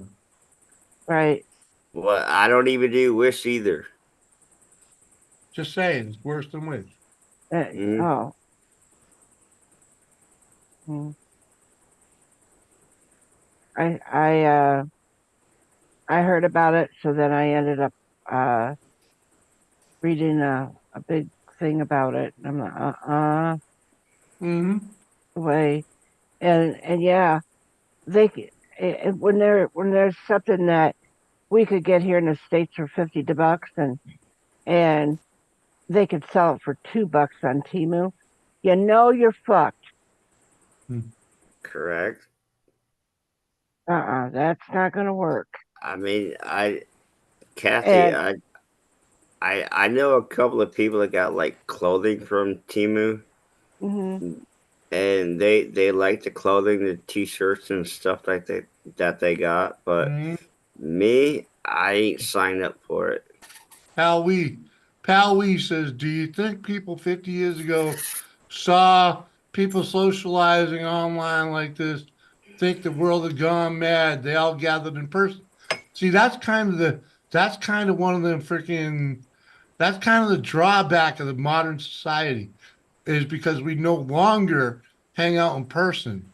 Right. well, I don't even do Wish either. Just saying, it's worse than Wish. Oh. Mm. I heard about it, so then I ended up reading a big thing about it. And I'm like, Mm-hmm. way. And yeah, they when there's something that we could get here in the States for $50 and they could sell it for $2 on Temu, you know you're fucked. Correct. That's not gonna work. I mean, Kathy, And I know a couple of people that got like clothing from Timu, mhm. and they like the clothing, the t-shirts and stuff like that they got. But Mm-hmm. me, I ain't signed up for it. Pal Wee says, do you think people 50 years ago saw people socializing online like this, think the world had gone mad? They all gathered in person. See, that's kind of one of them freaking, that's kind of the drawback of the modern society is because we no longer hang out in person.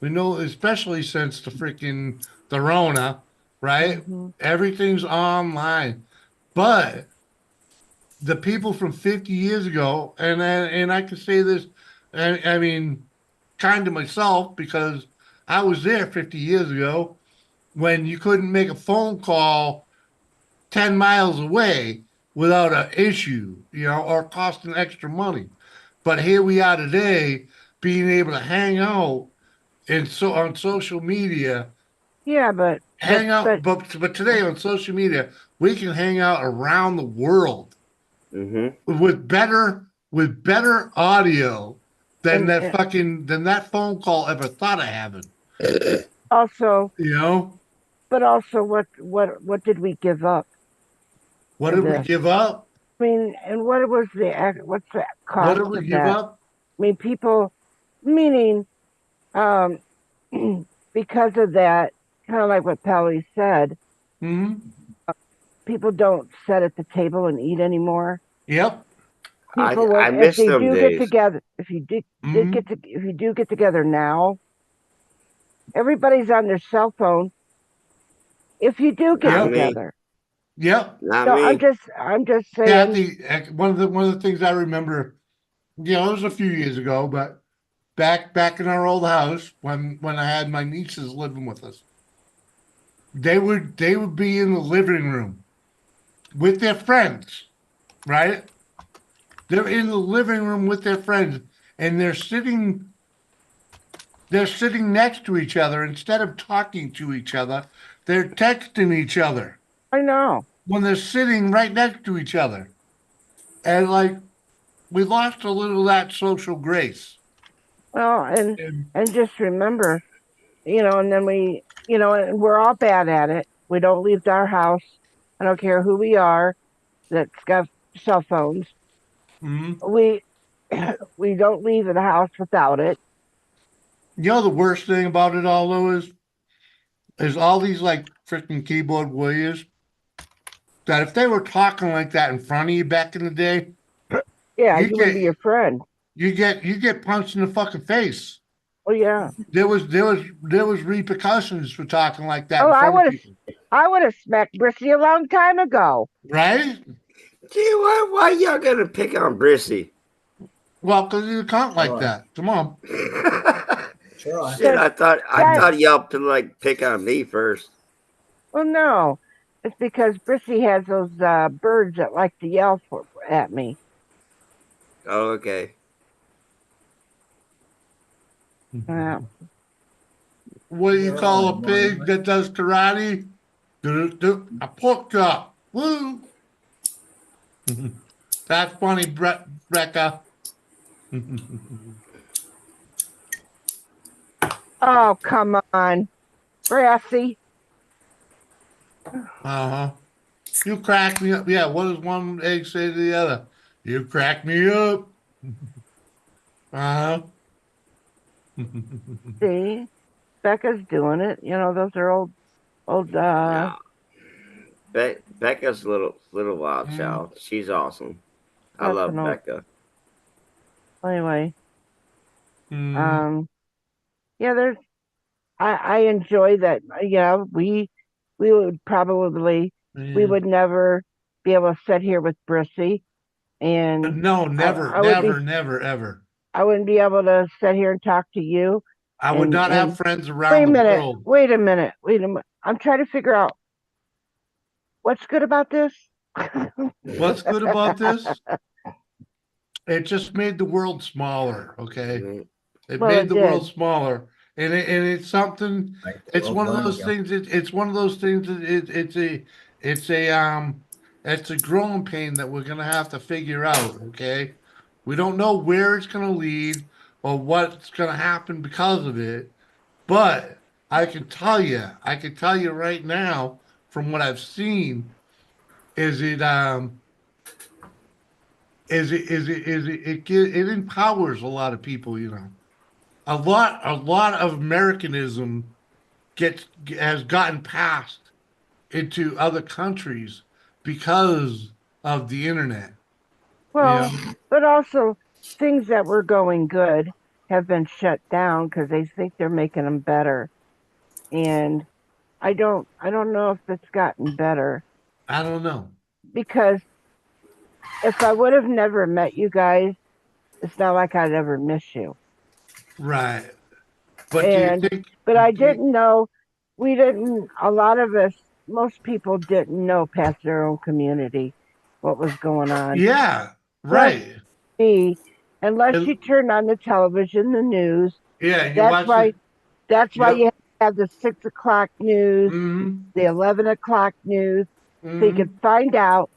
We know, especially since the Rona, right? Mhm. Everything's online. But the people from 50 years ago, and I can say this, I mean, kind of myself because I was there 50 years ago when you couldn't make a phone call 10 miles away without an issue, or costing extra money. But here we are today, being able to hang out on social media, Yeah, hang out, but today on social media, we can hang out around the world Mm-hmm. with better audio than and, that and than that phone call ever thought of having. also, You know, but also, what did we give up what in did we this? give up? I mean, and what's the What cost did we of give that? up? I mean, people, meaning, um, because of that, kind of like what Pally said, Hmm. people don't sit at the table and eat anymore. Yep. People, I if miss they them do get days. together, Hmm. if you do get together now, everybody's on their cell phone. If you do get Not Yep. me. together, Yep. Not no, me. I'm just saying. Kathy, one of the things I remember, it was a few years ago, but back in our old house when I had my nieces living with us, they would be in the living room with their friends, right? They're in the living room with their friends and they're sitting next to each other instead of talking to each other. They're texting each other I know. when they're sitting right next to each other. And like we lost a little of that social grace. Well, And and just remember, and then and we're all bad at it. We don't leave our house. I don't care who we are that's got cell phones. mhm. We we don't leave the house without it. The worst thing about it all though is all these like freaking keyboard warriors that if they were talking like that in front of you back in the day, Yeah, you you wouldn't be get your friend. you get punched in the fucking face. Oh yeah. There was repercussions for talking like that Oh, in front of people, I would have smacked Brissy a long time ago. right? Gee, why y'all gonna pick on Brissy? Well, because you can't like Sure. that. Come on. Sure. Shit, I That thought y'all to like pick on me first. well, no, it's because Brissy has those birds that like to yell at me. Oh, okay. Yeah. What do you We're all call in a one, pig right? that does karate? A pork chop. Woo! That's funny, Brecca. Oh, come on. Brassy. Uh-huh. You crack me up. Yeah, what does one egg say to the other? You crack me up. Uh-huh. See, Becca's doing it. You know, those are old, No, Becca's a little wild Mm, child. She's awesome. I that's an love old, Becca. anyway. mm, Um, yeah, I enjoy that. Yeah, we would probably, we yeah. would never be able to sit here with Brissy, and No, never, I would be, never, never, ever. I wouldn't be able to sit here and talk to you. I would And not have friends wait around a the minute, world. wait a minute, wait a minute. I'm trying to figure out what's good about this. What's good about this? It just made the world smaller, okay? Mhm. It Well, made it the world did. smaller. And it's something, Make the it's world one of burn those again. things, it's one of those things that it's a it's a growing pain that we're gonna have to figure out, okay? We don't know where it's gonna lead or what's gonna happen because of it, but I can tell you right now from what I've seen, is it it empowers a lot of people, you know. A lot of Americanism gets has gotten passed into other countries because of the internet. You Well, know, but also things that were going good have been shut down because they think they're making them better. And I don't know if it's gotten better I don't know. because if I would have never met you guys, it's not like I'd ever miss you. Right. But do you And think but I didn't know, we didn't, a lot of us, most people didn't know past their own community what was going on. yeah, Plus right. me, unless you And- turn on the television, the news, yeah, you that's watch why it. that's why you Yep. have the 6 o'clock news, Mm-hmm. the 11 o'clock news, so you can Mm-hmm. find out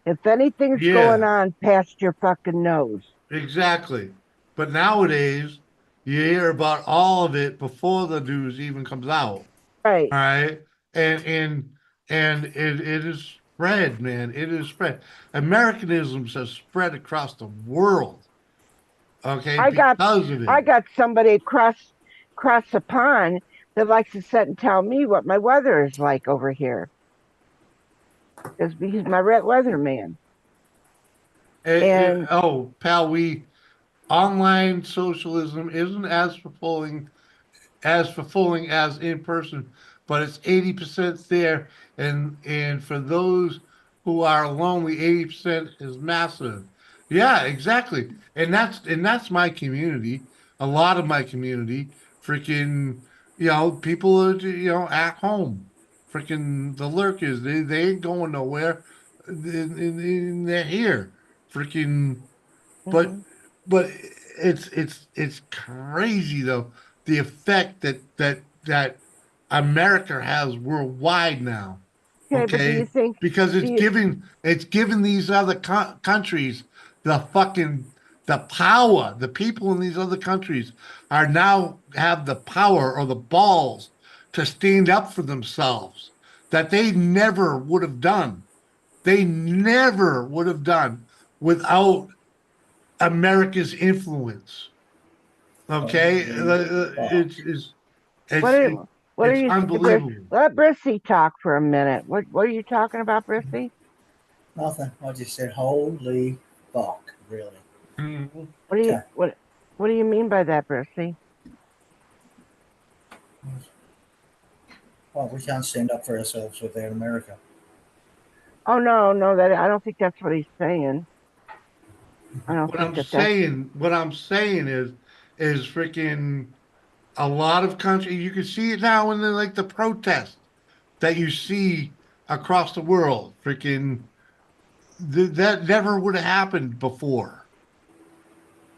if anything's going Yeah, on past your fucking nose. exactly. But nowadays you hear about all of it before the news even comes out. Right. All right. And it is spread, man. It is spread. Americanisms has spread across the world. Okay, I got because of I it. got somebody across the pond that likes to sit and tell me what my weather is like over here. Because he's my red weather man. And Oh, pal, we online socialism isn't as fulfilling as in person, but it's 80% there. And for those who are lonely, 80% is massive. Yeah, exactly. And that's my community. A lot of my community, freaking, you know, people are, you know, at home. Freaking the lurkers, they ain't going nowhere. They're here. Freaking but mhm. but it's crazy though, the effect that America has worldwide now. Okay, but do you Okay, think because do you it's giving these other countries the fucking the power. The people in these other countries are now have the power or the balls to stand up for themselves that they never would have done. They never would have done without America's influence. Okay, what it's are what are it's you saying, Briss? unbelievable. Let Brissy talk for a minute. What are you talking about, Brissy? Nothing. I just said, holy fuck, really. Mhm. What do you Okay. what do you mean by that, Brissy? Well, we can't stand up for ourselves without America. Oh no, no, that I don't think that's what he's saying. I don't think that's What I'm saying is freaking a lot of countries. You can see it now in like the protests that you see across the world. Freaking that never would have happened before.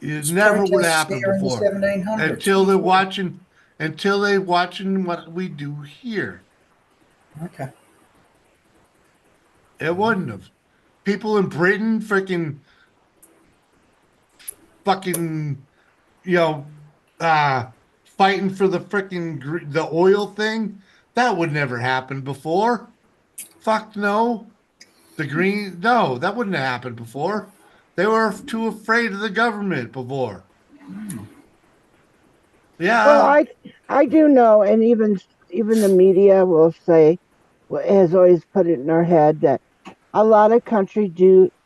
It This never would have protests happened there in the before 1700s. until they're Before. watching what we do here. Okay. It wouldn't have. People in Britain freaking fucking, you know, uh fighting for the freaking the oil thing. That would never happen before. Fuck no. The green, no, that wouldn't have happened before. They were too afraid of the government before. Well, Yeah, I do know, and even the media will say, has always put it in our head that a lot of country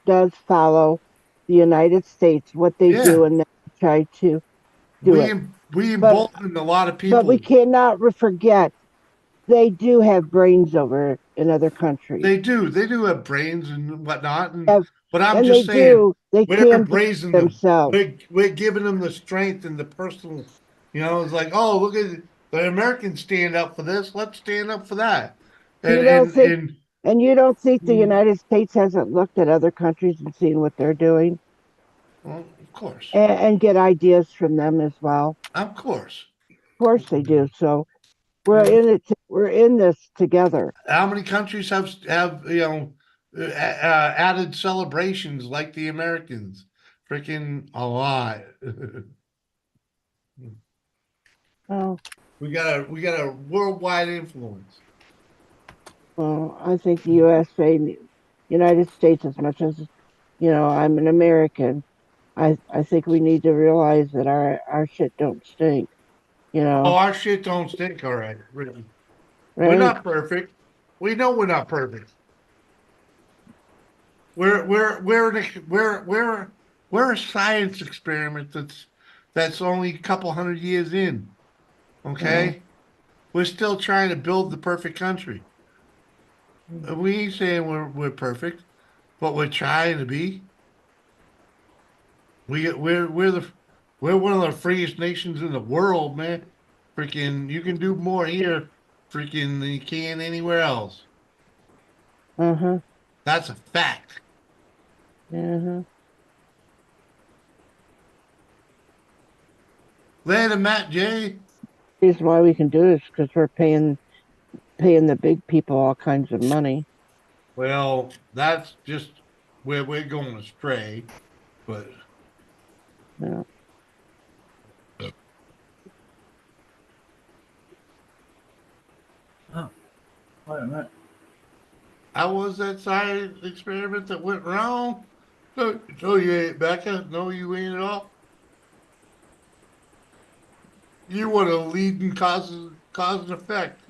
does follow the United States, what they yeah. do, and then try to do We it. we But emboldened a lot of but we people. cannot forget they do have brains over in other countries. They do. They do have brains and whatnot. And Have, but I'm and just saying, they we're can do embracing it them. themselves. We're giving them the strength and the personal. It's like, oh, look at the Americans stand up for this. Let's stand up for that. And You don't and think, and and you don't think the mm, United States hasn't looked at other countries and seen what they're doing well, of course, and get ideas from them as well. of course. Of course they do. So we're Yeah. in it. We're in this together. How many countries have added celebrations like the Americans? Freaking a lot. Oh, We got a worldwide influence. well, I think the USA, United States, as much as I'm an American. I think we need to realize that our shit don't stink. You Oh, know, our shit don't stink, all right, really. We're right? not perfect. We know we're not perfect. We're a science experiment that's only a couple hundred years in. Well, Okay, we're still trying to build the perfect country. We ain't saying we're perfect, but we're trying to be. We're one of the freest nations in the world, man. Freaking, you can do more here, freaking, than you can anywhere else. uh-huh, That's a fact. uh-huh. Later, Matt J. Reason why we can do this because we're paying the big people all kinds of money. Well, that's just where we're going astray. But Yeah. Oh, wait a minute. how was that science experiment that went wrong? No, you ain't, Becca. No, you ain't at all. You want to lead and cause and effect.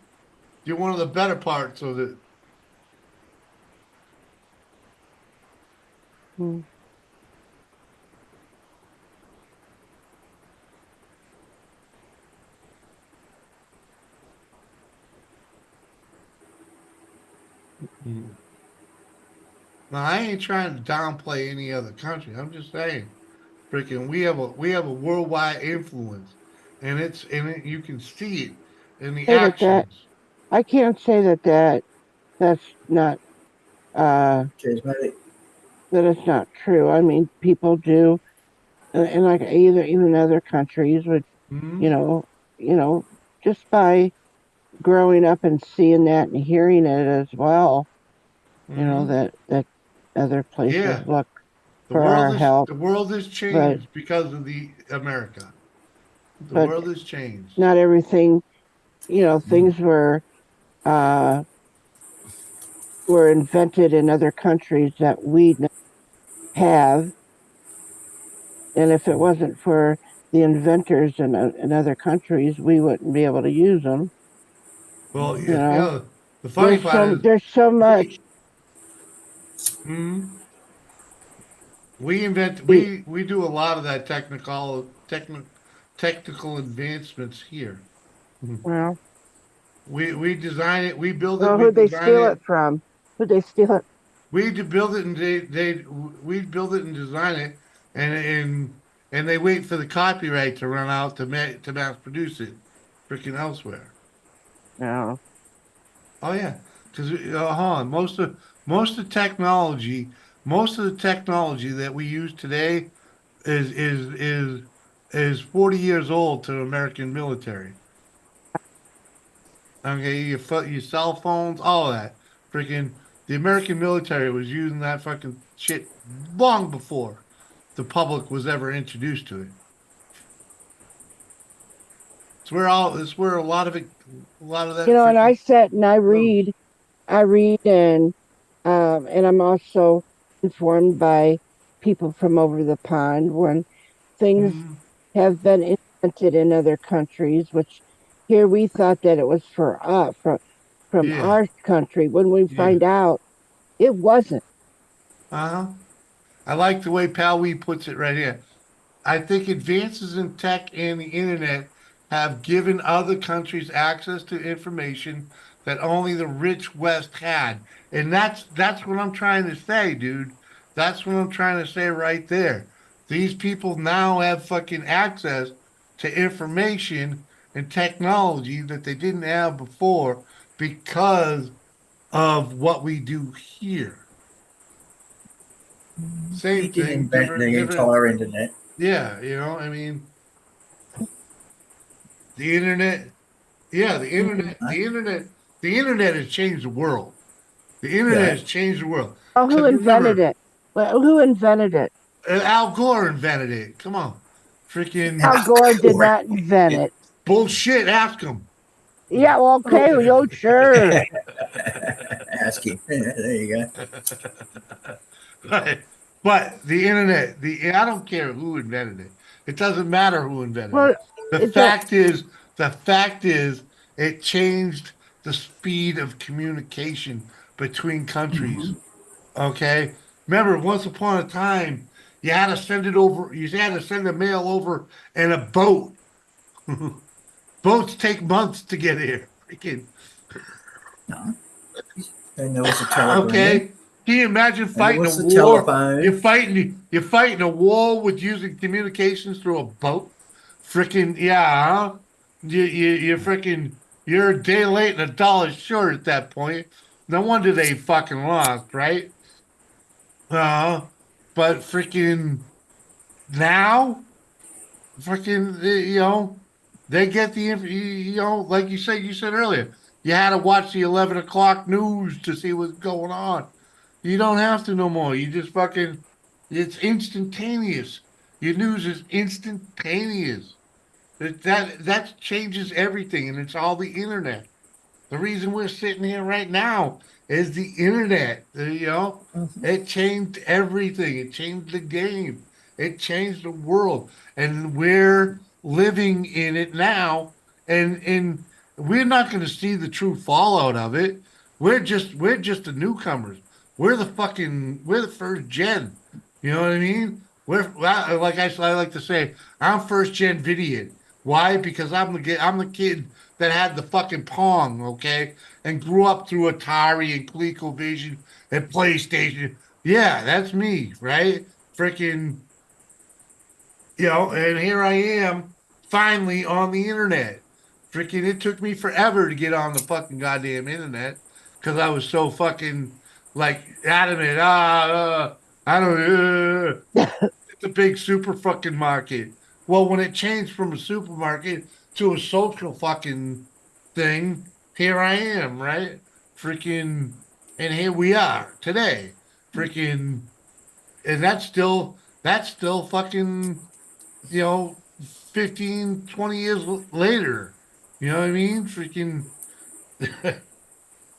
You're one of the better parts of it. Mm. Now, I ain't trying to downplay any other country. I'm just saying, freaking, we have a worldwide influence, and you can see it in the Say that actions. I can't say that's not Charismatic. that it's not true. I mean, people do, and like either even other countries would, you Hmm. know, you know, just by growing up and seeing that and hearing it as well, Hmm. that other places Yeah, look for our help, the world has but changed because of the America. The but world has changed. not everything, things uh were invented in other countries that we have, and if it wasn't for the inventors in other countries, we wouldn't be able to use them. Well, You know, the funny part is there's so much. we. Hmm. We invent We, we do a lot of that technical advancements here. Mhm. well, We design it, we build it, well, we who'd they design steal it, it from? Who'd they steal it? we to build it and we build it and design it and they wait for the copyright to run out to mass produce it freaking elsewhere. No, Oh yeah, because hold on, most of the technology that we use today is is is is 40 years old to the American military. Okay, your cell phones, all of that. Freaking the American military was using that fucking shit long before the public was ever introduced to it. It's where a lot of that You know, and I freaking sit and goes. I read, and I'm also informed by people from over the pond when things Mhm. have been invented in other countries, which here we thought that it was for us from Yeah, our country. When we yeah. find out it wasn't. Uh-huh. I like the way Pal Wee puts it right here. I think advances in tech and the internet have given other countries access to information that only the rich West had. And that's what I'm trying to say, dude. That's what I'm trying to say right there. These people now have fucking access to information and technology that they didn't have before because of what we do here. He Same didn't thing, invent different, the different. entire internet. Yeah, I mean, the internet, yeah, the internet has changed the world. The internet Yeah. has changed the world. Oh, who Because invented remember, it? Well, who invented it? Al Gore invented it. Come on. Al Freaking Gore did Or- not invent it. bullshit. Ask him. Yeah, well, okay, well, sure. Ask him. There you go. Right. But the internet, I don't care who invented it. It doesn't matter who invented Well, it. The it don't. fact is, the fact is, it changed the speed of communication between countries. Okay. Remember, once upon a time, you had to send it over, you had to send the mail over in a boat. Boats take months to get here. Freaking No. Then there was a telegram. okay. Can you imagine And there fighting a was the war? telephone. You're fighting a war with using communications through a boat. Freaking yeah, huh? You're freaking you're a day late and a dollar short at that point. No wonder they fucking lost, right? Uh, but freaking now, freaking they get like you said earlier, you had to watch the 11 o'clock news to see what's going on. You don't have to no more. You just fucking, it's instantaneous. Your news is instantaneous. That changes everything, and it's all the internet. The reason we're sitting here right now is the internet. It changed everything. It changed the game. It changed the world, and we're living in it now. And we're not going to see the true fallout of it. We're just the newcomers. We're the first gen. You know what I mean? Like I like to say, I'm first gen video. Why? Because I'm the kid that had the fucking Pong, okay, and grew up through Atari and ColecoVision and PlayStation. Yeah, that's me, right? Freaking, and here I am finally on the internet. Freaking, it took me forever to get on the fucking goddamn internet because I was so fucking like adamant. I don't. It's a big super fucking market. Well, when it changed from a supermarket to a social fucking thing, here I am, right? Freaking, and here we are today. Freaking, and that's still fucking, you know, 15, 20 years later. You know what I mean? Freaking,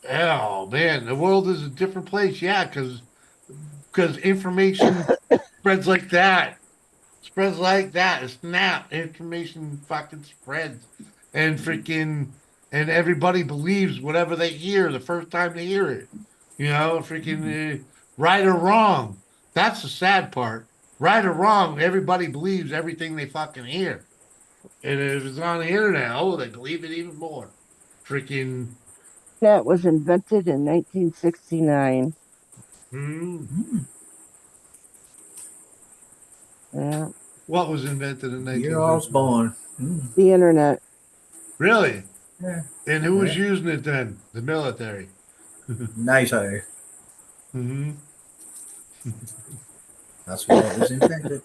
oh man, the world is a different place. Yeah, because information spreads like that. Spreads like that. Snap. Information fucking spreads. And freaking, and everybody believes whatever they hear the first time they hear it. Freaking right or wrong. That's the sad part. Right or wrong, everybody believes everything they fucking hear. And if it's on the internet, oh, they believe it even more. Freaking, That was invented in 1969. hmm, Yeah, what was invented in Year I was 1969? born. the internet. Really? Yeah. And who was Yeah. using it then? The military. NATO. Hmm. That's why it was invented.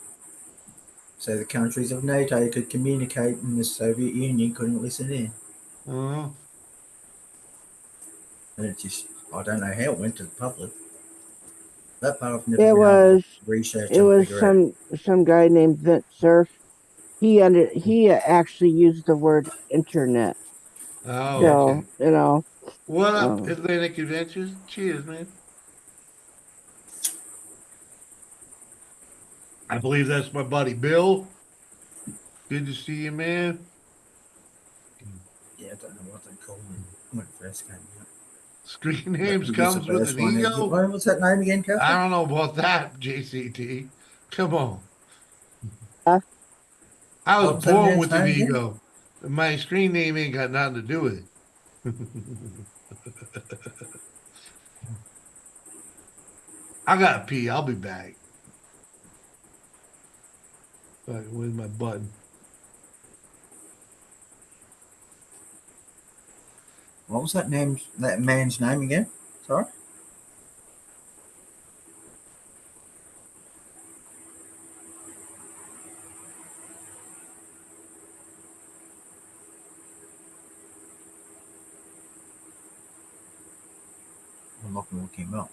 So the countries of NATO could communicate and the Soviet Union couldn't listen in. Uh, And it just, I don't know how it went to the public. That part I've never It been able to was research it and was figure out. some guy named Vint Cerf. he actually used the word internet. Oh, So okay. you know, What up, um, Atlantic Adventures? Cheers, man. I believe that's my buddy Bill. Good to see you, man. Yeah, I don't know what they call him when it first came out. Screen But names he was the comes with first an one. ego. What was that name again, I Catherine? don't know about that, JCT. Come on. uh, I was What was that born man's with an name again? ego. My screen name ain't got nothing to do with it. I gotta pee. I'll be back. Where's my button? What was that name? That man's name again? Sorry. I'm not going to look him up.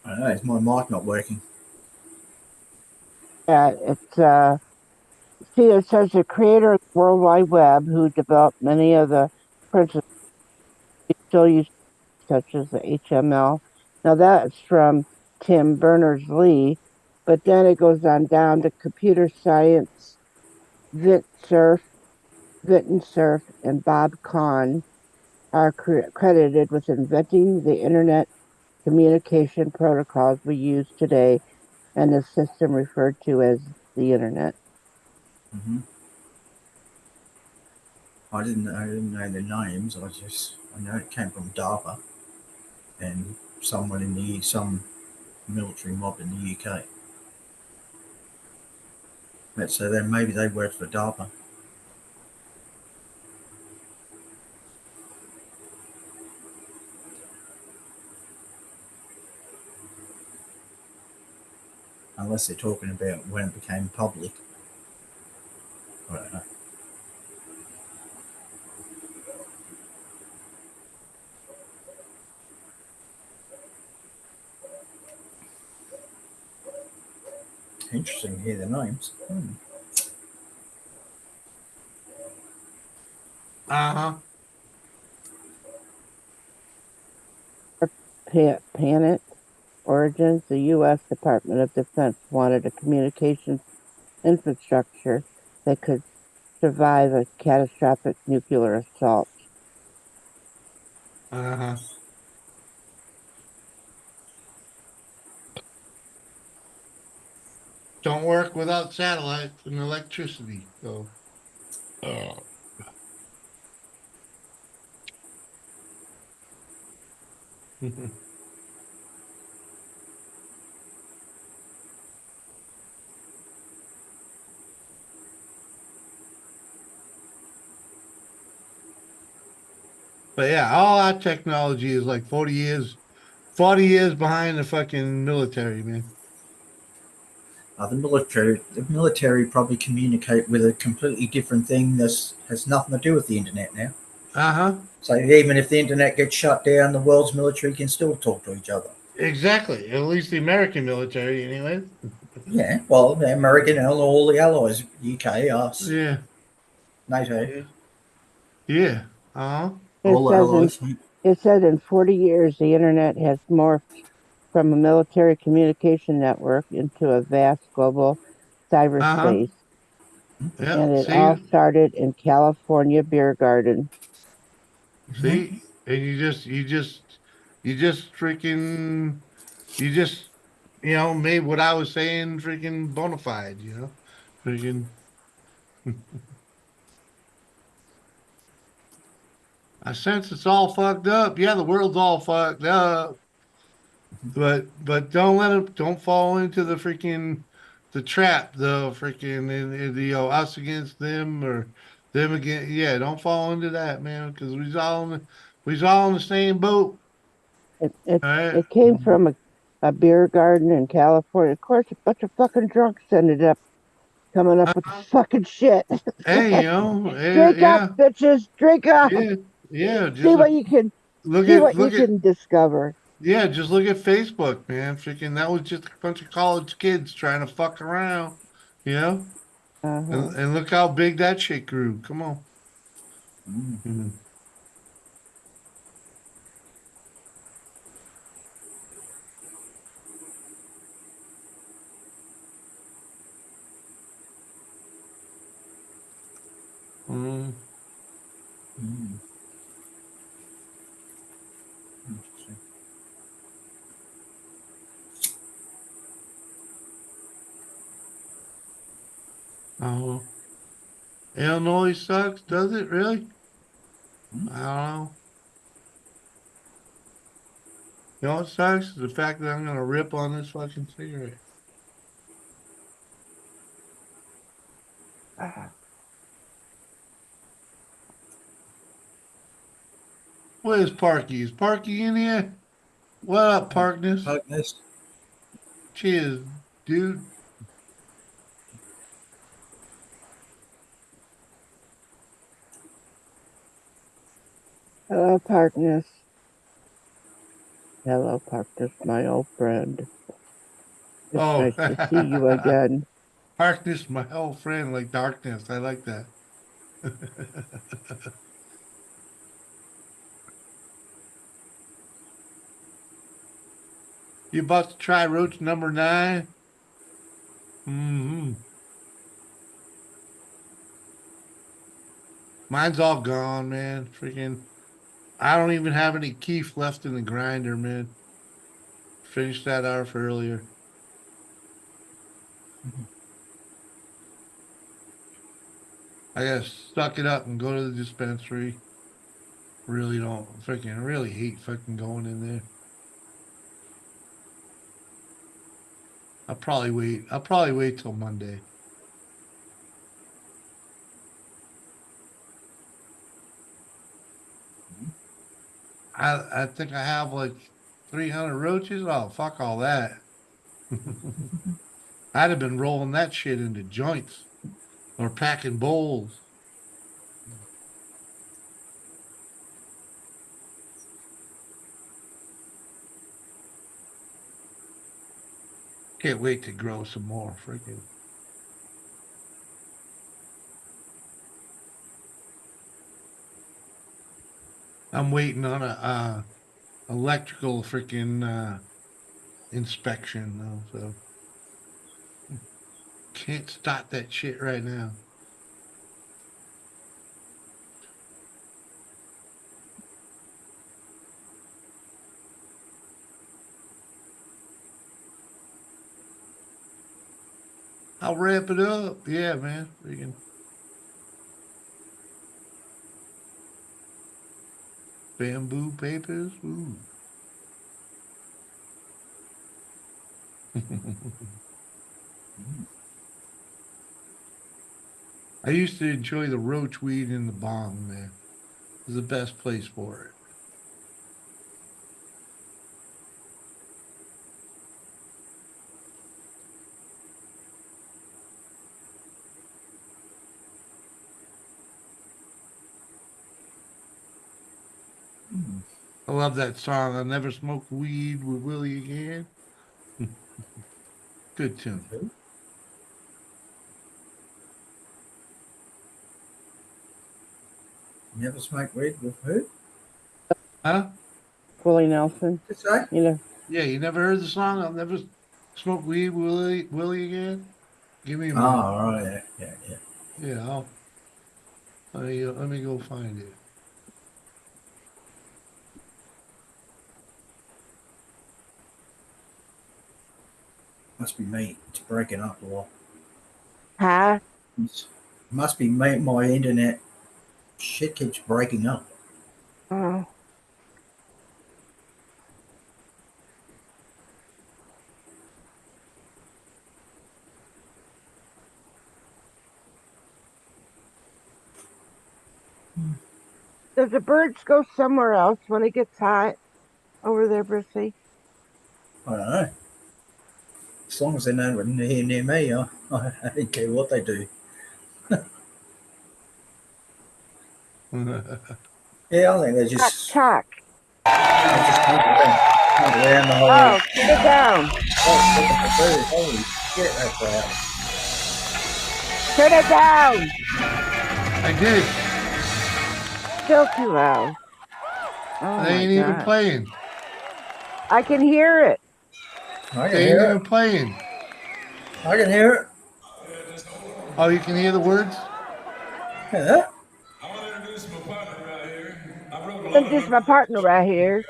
I don't know. Is my mic not working? yeah, it's see, it says the creator of the World Wide Web, who developed many of the principles we still use, such as the HTML. Now that's from Tim Berners-Lee, but then it goes on down to computer science, Vint Cerf, Vinton Cerf, and Bob Kahn are credited with inventing the internet communication protocols we use today and the system referred to as the internet. Mm-hmm. I didn't know the names. I know it came from DARPA and someone in some military mob in the UK. But so then maybe they worked for DARPA. Unless they're talking about when it became public. I don't know. Interesting to hear the names. Uh-huh. Planet origins, the U.S. Department of Defense wanted a communications infrastructure that could survive a catastrophic nuclear assault. Uh-huh. Don't work without satellite and electricity. So but yeah, all our technology is like 40 years behind the fucking military, man. The military probably communicate with a completely different thing that has nothing to do with the internet now. Uh-huh. So even if the internet gets shut down, the world's military can still talk to each other. Exactly. At least the American military, anyway. Yeah, well, the American and all the allies, UK, us, Yeah. NATO, Yeah. Yeah. Uh-huh. It all the says in allies. it said in 40 years the internet has morphed from a military communication network into a vast global Uh-huh. cyberspace, Yeah. and it all See? started in California beer garden. Mm-hmm. See? And you just freaking you just made what I was saying freaking bona fide. Freaking I sense it's all fucked up. Yeah, the world's all fucked up. But don't fall into the trap, the freaking and us against them or them against yeah, don't fall into that, man, because we's all in the same boat. It it, All right. it came from a beer garden in California. Of course, a bunch of fucking drunks ended up coming up with the fucking shit. Hey, you know, Drink up, yeah, bitches. Drink up. yeah, yeah. See Just what you can look see at what you look at can discover. yeah, just look at Facebook, man. Freaking, that was just a bunch of college kids trying to fuck around, you know. Uh-huh. And look how big that shit grew. Come on. Mm. Mhm. Mm. Mm. Interesting. Oh, Illinois sucks, does it really? Mm. I don't know. You know what sucks is the fact that I'm gonna rip on this fucking cigarette. Ah, Where's Parky? Is Parky in here? What up, Parkness? Darkness. Cheers, dude. hello, partners. Hello, partners, my old friend. It's Oh, nice to see you again. Darkness, my old friend, like darkness. I like that. You about to try roach number 9? Mm-hmm. Mine's all gone, man. Freaking, I don't even have any keef left in the grinder, man. Finished that off earlier. I gotta suck it up and go to the dispensary. Really don't freaking really hate fucking going in there. I'll probably wait. I'll probably wait till Monday. I think I have like 300 roaches. Oh, fuck all that. I'd have been rolling that shit into joints or packing bowls. Can't wait to grow some more. Freaking. I'm waiting on a electrical freaking inspection though, so can't start that shit right now. I'll wrap it up. Yeah, man. Freaking bamboo papers. Ooh. I used to enjoy the roach weed in the bong, man. It was the best place for it. Mm. I love that song. I'll never smoke weed with Willie again. Good tune. Who? You never smoke weed with who? Huh? Willie Nelson. Did you say? You know, Yeah, you never heard the song? I'll never smoke weed with Willie again. Give me a minute. Oh, right. Yeah, yeah, yeah. Yeah, let me go find it. Must be me. It's breaking up a lot. huh? Must be me. My internet shit keeps breaking up. Oh, does the birds go somewhere else when it gets hot over there, Brissy? I don't know. As long as they're nowhere near me, I don't care what they do. Yeah, I think they're just Talk. hunt around the whole. Oh, put it down. Holy shit, that's loud. Turn it down. I did. Still too loud. Oh They my ain't even God. playing. I can hear it. I can They ain't hear even it. playing. I can hear it. Oh, you can hear the words? Yeah. Introduce my partner right here.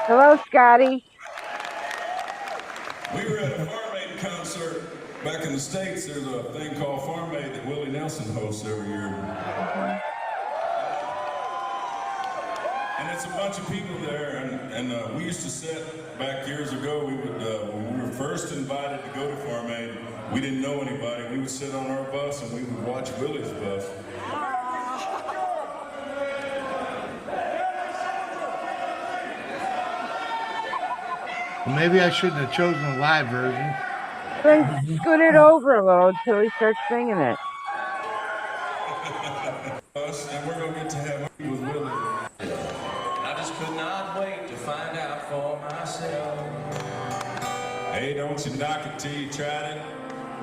Hello, Scotty. We were at a Farm Aid concert back in the States. There's a thing called Farm Aid that Willie Nelson hosts every year. And it's a bunch of people there, and we used to sit back years ago. We would, when we were first invited to go to Farm Aid, we didn't know anybody. We would sit on our bus and we would watch Willie's bus. Well, maybe I shouldn't have chosen a live version. Then scoot it over a little until he starts singing it. And we're going to get to have with Willie. I just could not wait to find out for myself. Hey, don't you knock it till you tried it.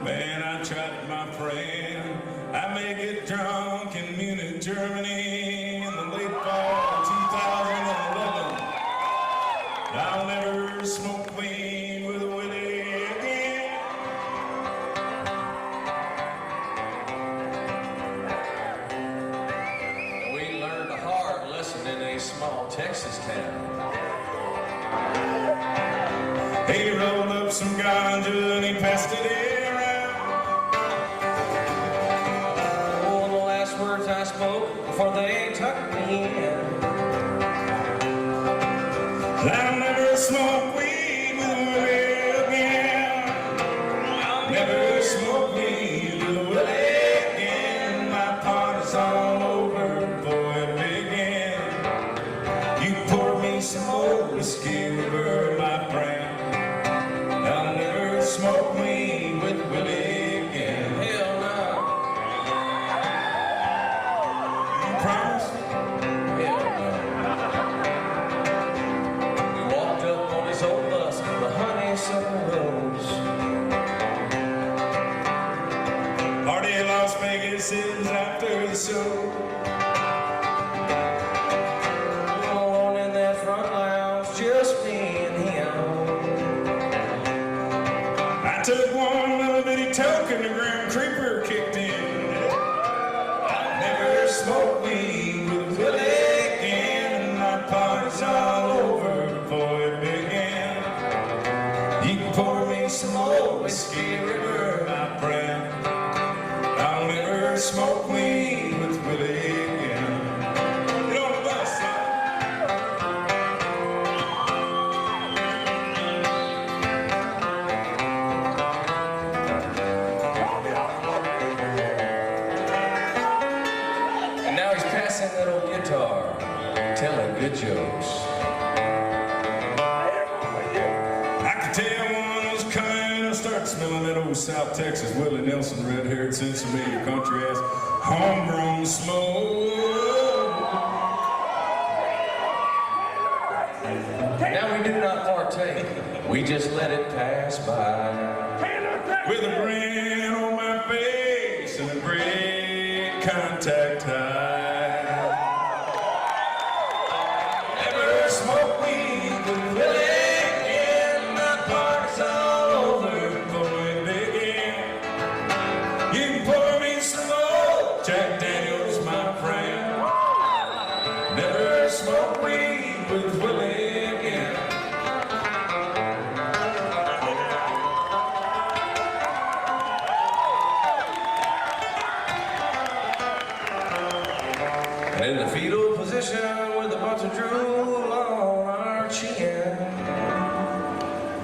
Man, I tried it, my friend. I may get drunk in Munich, Germany in the late fall of 2011. I'll never smoke clean with Willie again. We learned a hard lesson in a small Texas town. He rolled up some ganja and he passed it around. Oh, the last words I spoke before they tucked me in. I'll never smoke weed with Willie again. I'll never smoke weed with Willie again. My party's all over before it began. You pour me some more whiskey over my brain. I'll never smoke weed with Willie again. Hell no. You promise? Hell no. We walked up on his old bus, the honeysuckle rose. Party in Las Vegas is after the show. Alone in that front lounge, just me and him. I took one little bitty token, the Grim Creeper kicked in. I'll never smoke weed with Willie again. My party's all over before it began. You can pour me some more whiskey river, my friend. I'll never smoke weed with Willie again. Get on the bus, son. And now he's passing that old guitar, telling good jokes. I can tell one was coming. I start smelling that old South Texas Willie Nelson red-haired Cincinnati country ass homegrown smoke. Now we do not partake, we just let it pass by. With a grin on my face and a great contact high. Never smoke weed with Willie again. My party's all over before it began. You can pour me some more Jack Daniels, my friend. Never smoke weed with Willie again. And in the fetal position with a bunch of drool on our chin.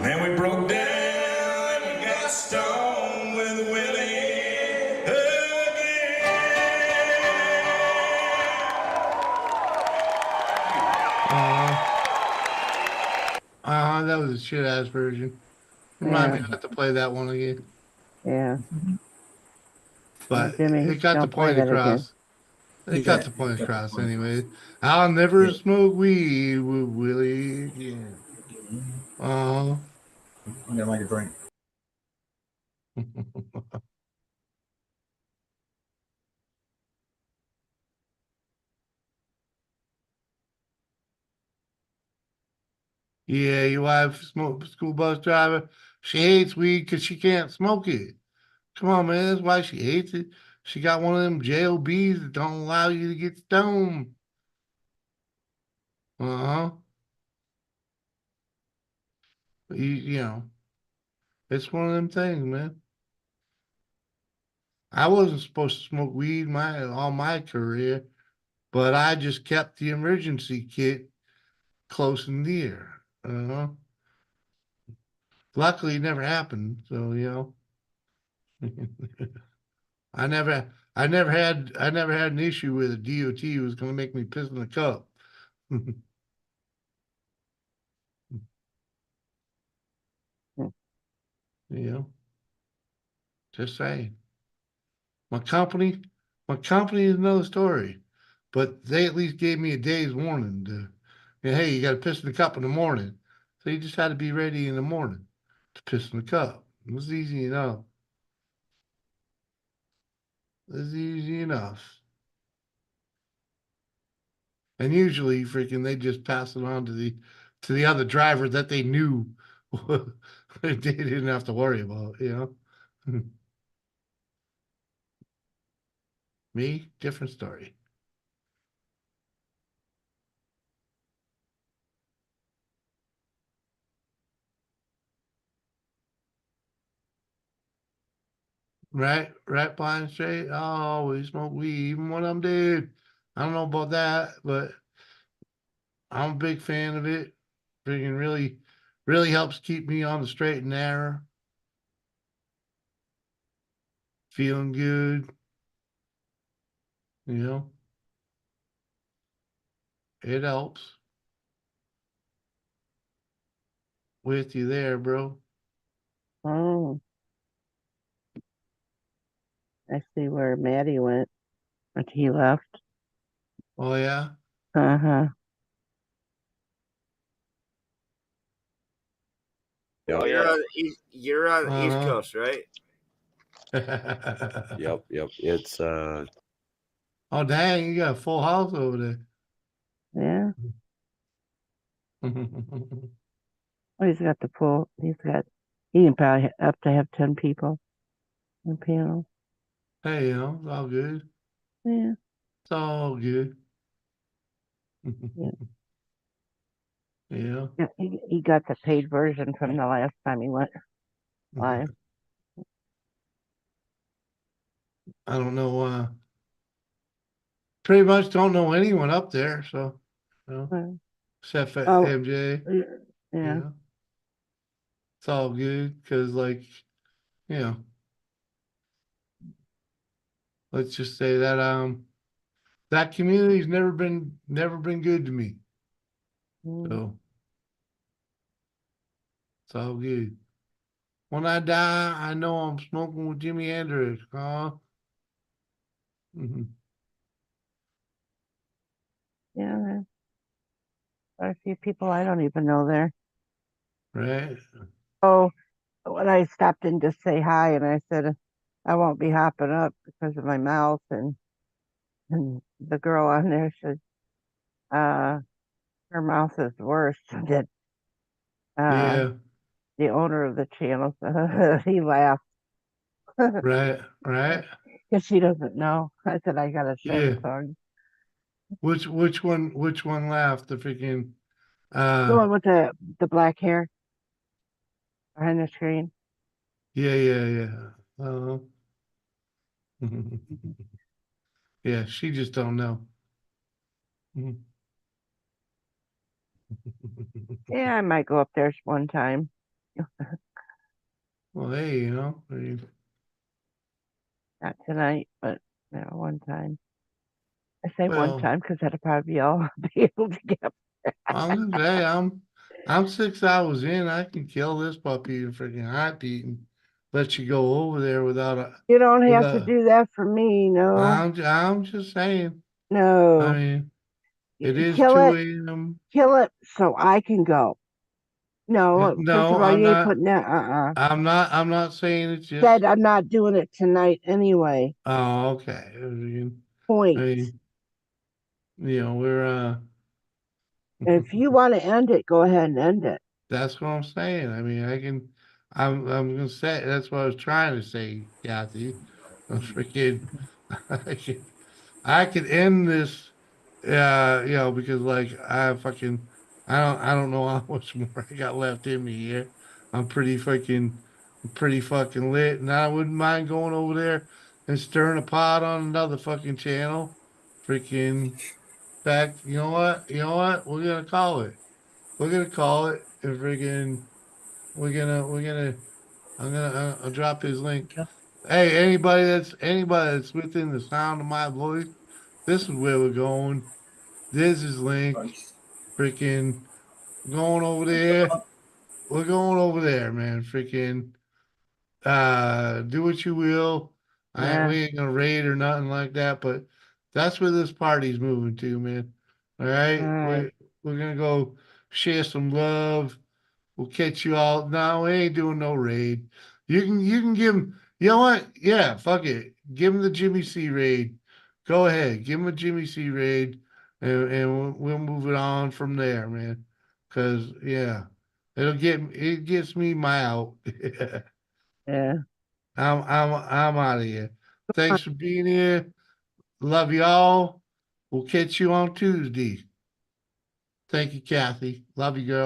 Then we broke down and we got stoned with Willie again. No, that was a shit ass version. Remind me not to play that one again. Yeah. But Jimmy, it got the don't play point that again. across. It got Yeah, the point got the across point anyway. across. I'll never Yeah. smoke weed with Willie again. Uh I'm gonna make a drink. huh. Yeah, your wife, smoke school bus driver. She hates weed because she can't smoke it. Come on, man. That's why she hates it. She got one of them JOBs that don't allow you to get stoned. Uh-huh. You know, it's one of them things, man. I wasn't supposed to smoke weed my all my career, but I just kept the emergency kit close and near. Uh-huh. Luckily, it never happened. So, I never had an issue where the DOT was going to make me piss in the cup. You know, just saying. My company, my company is another story, but they at least gave me a day's warning to, hey, you got to piss in the cup in the morning. So you just had to be ready in the morning to piss in the cup. It was easy enough. It was easy enough. And usually, freaking, they just pass it on to the other driver that they knew they didn't have to worry about. Me, different story. Right, blind straight. Oh, we smoke weed, even when I'm dead. I don't know about that, but I'm a big fan of it. Freaking really helps keep me on the straight and narrow, feeling good. You know, it helps with you there, bro. Oh, I see where Maddie went when he left. Oh yeah. Uh-huh. Oh, you're on the East Uh-huh. Coast, right? Yep, yep. It's Oh dang, you got a full house over there. Yeah. Oh, he's got the pool. He can probably up to have 10 people on the piano. Hey, it's all good. Yeah. It's all good. Yeah. Yeah. Yeah, he got the paid version from the last time he went live. I don't know. Pretty much don't know anyone up there. So, Well, except for oh, MJ. yeah. It's all good because, like, you know, let's just say that that community's never been good to me. Mm. So it's all good. When I die, I know I'm smoking with Jimi Hendrix, huh? Yeah, there's quite a few people I don't even know there. Right. Oh, when I stopped in to say hi, and I said I won't be hopping up because of my mouth, and the girl on there said, uh, her mouth is worse. That uh, Yeah. the owner of the channel, he laughed Right. because she doesn't know. I said I got a sharp Yeah. tongue. Which one laughed? The freaking The one with the black hair behind the screen. yeah. Yeah, she just don't know. Yeah, I might go up there one time. Well, hey, Not tonight, but one time. I say one well, time because that'll probably be all I'll be able to get up there. I'm gonna say I'm 6 hours in. I can kill this puppy in freaking heartbeat and let you go over there without a You don't have to without. do that for me, no. I'm just saying. I No. mean, it You is kill 2 it, a.m. kill it so I can go. No, first No, of all, I'm you ain't not. putting that, I'm not saying it's Said just. I'm not doing it tonight anyway. Oh, okay. I Point. mean, we're If you want to end it, go ahead and end it. that's what I'm saying. I mean, I can. I'm gonna say that's what I was trying to say, Kathy. I'm freaking. I could, I could end this. Because like I don't know how much more I got left in me here. I'm pretty fucking lit, and I wouldn't mind going over there and stirring a pot on another fucking channel. Freaking back. You know what? You know what? We're gonna call it. We're gonna call it, and freaking we're gonna I'll drop his link. Hey, anybody that's within the sound of my voice, this is where we're going. This is link. Freaking going over there. We're going over there, man. Freaking do what you will. Yeah. We ain't gonna raid or nothing like that, but that's where this party's moving to, man. All All right. right. We're gonna go share some love. We'll catch you all. No, we ain't doing no raid. You can give him. You know what? Yeah, fuck it. Give him the Jimmy C raid. Go ahead. Give him a Jimmy C raid, and we'll move it on from there, man. Cause yeah, it gets me my out. Yeah. I'm out of here. Thanks for being here. Love y'all. We'll catch you on Tuesday. Thank you, Kathy. Love you, girl.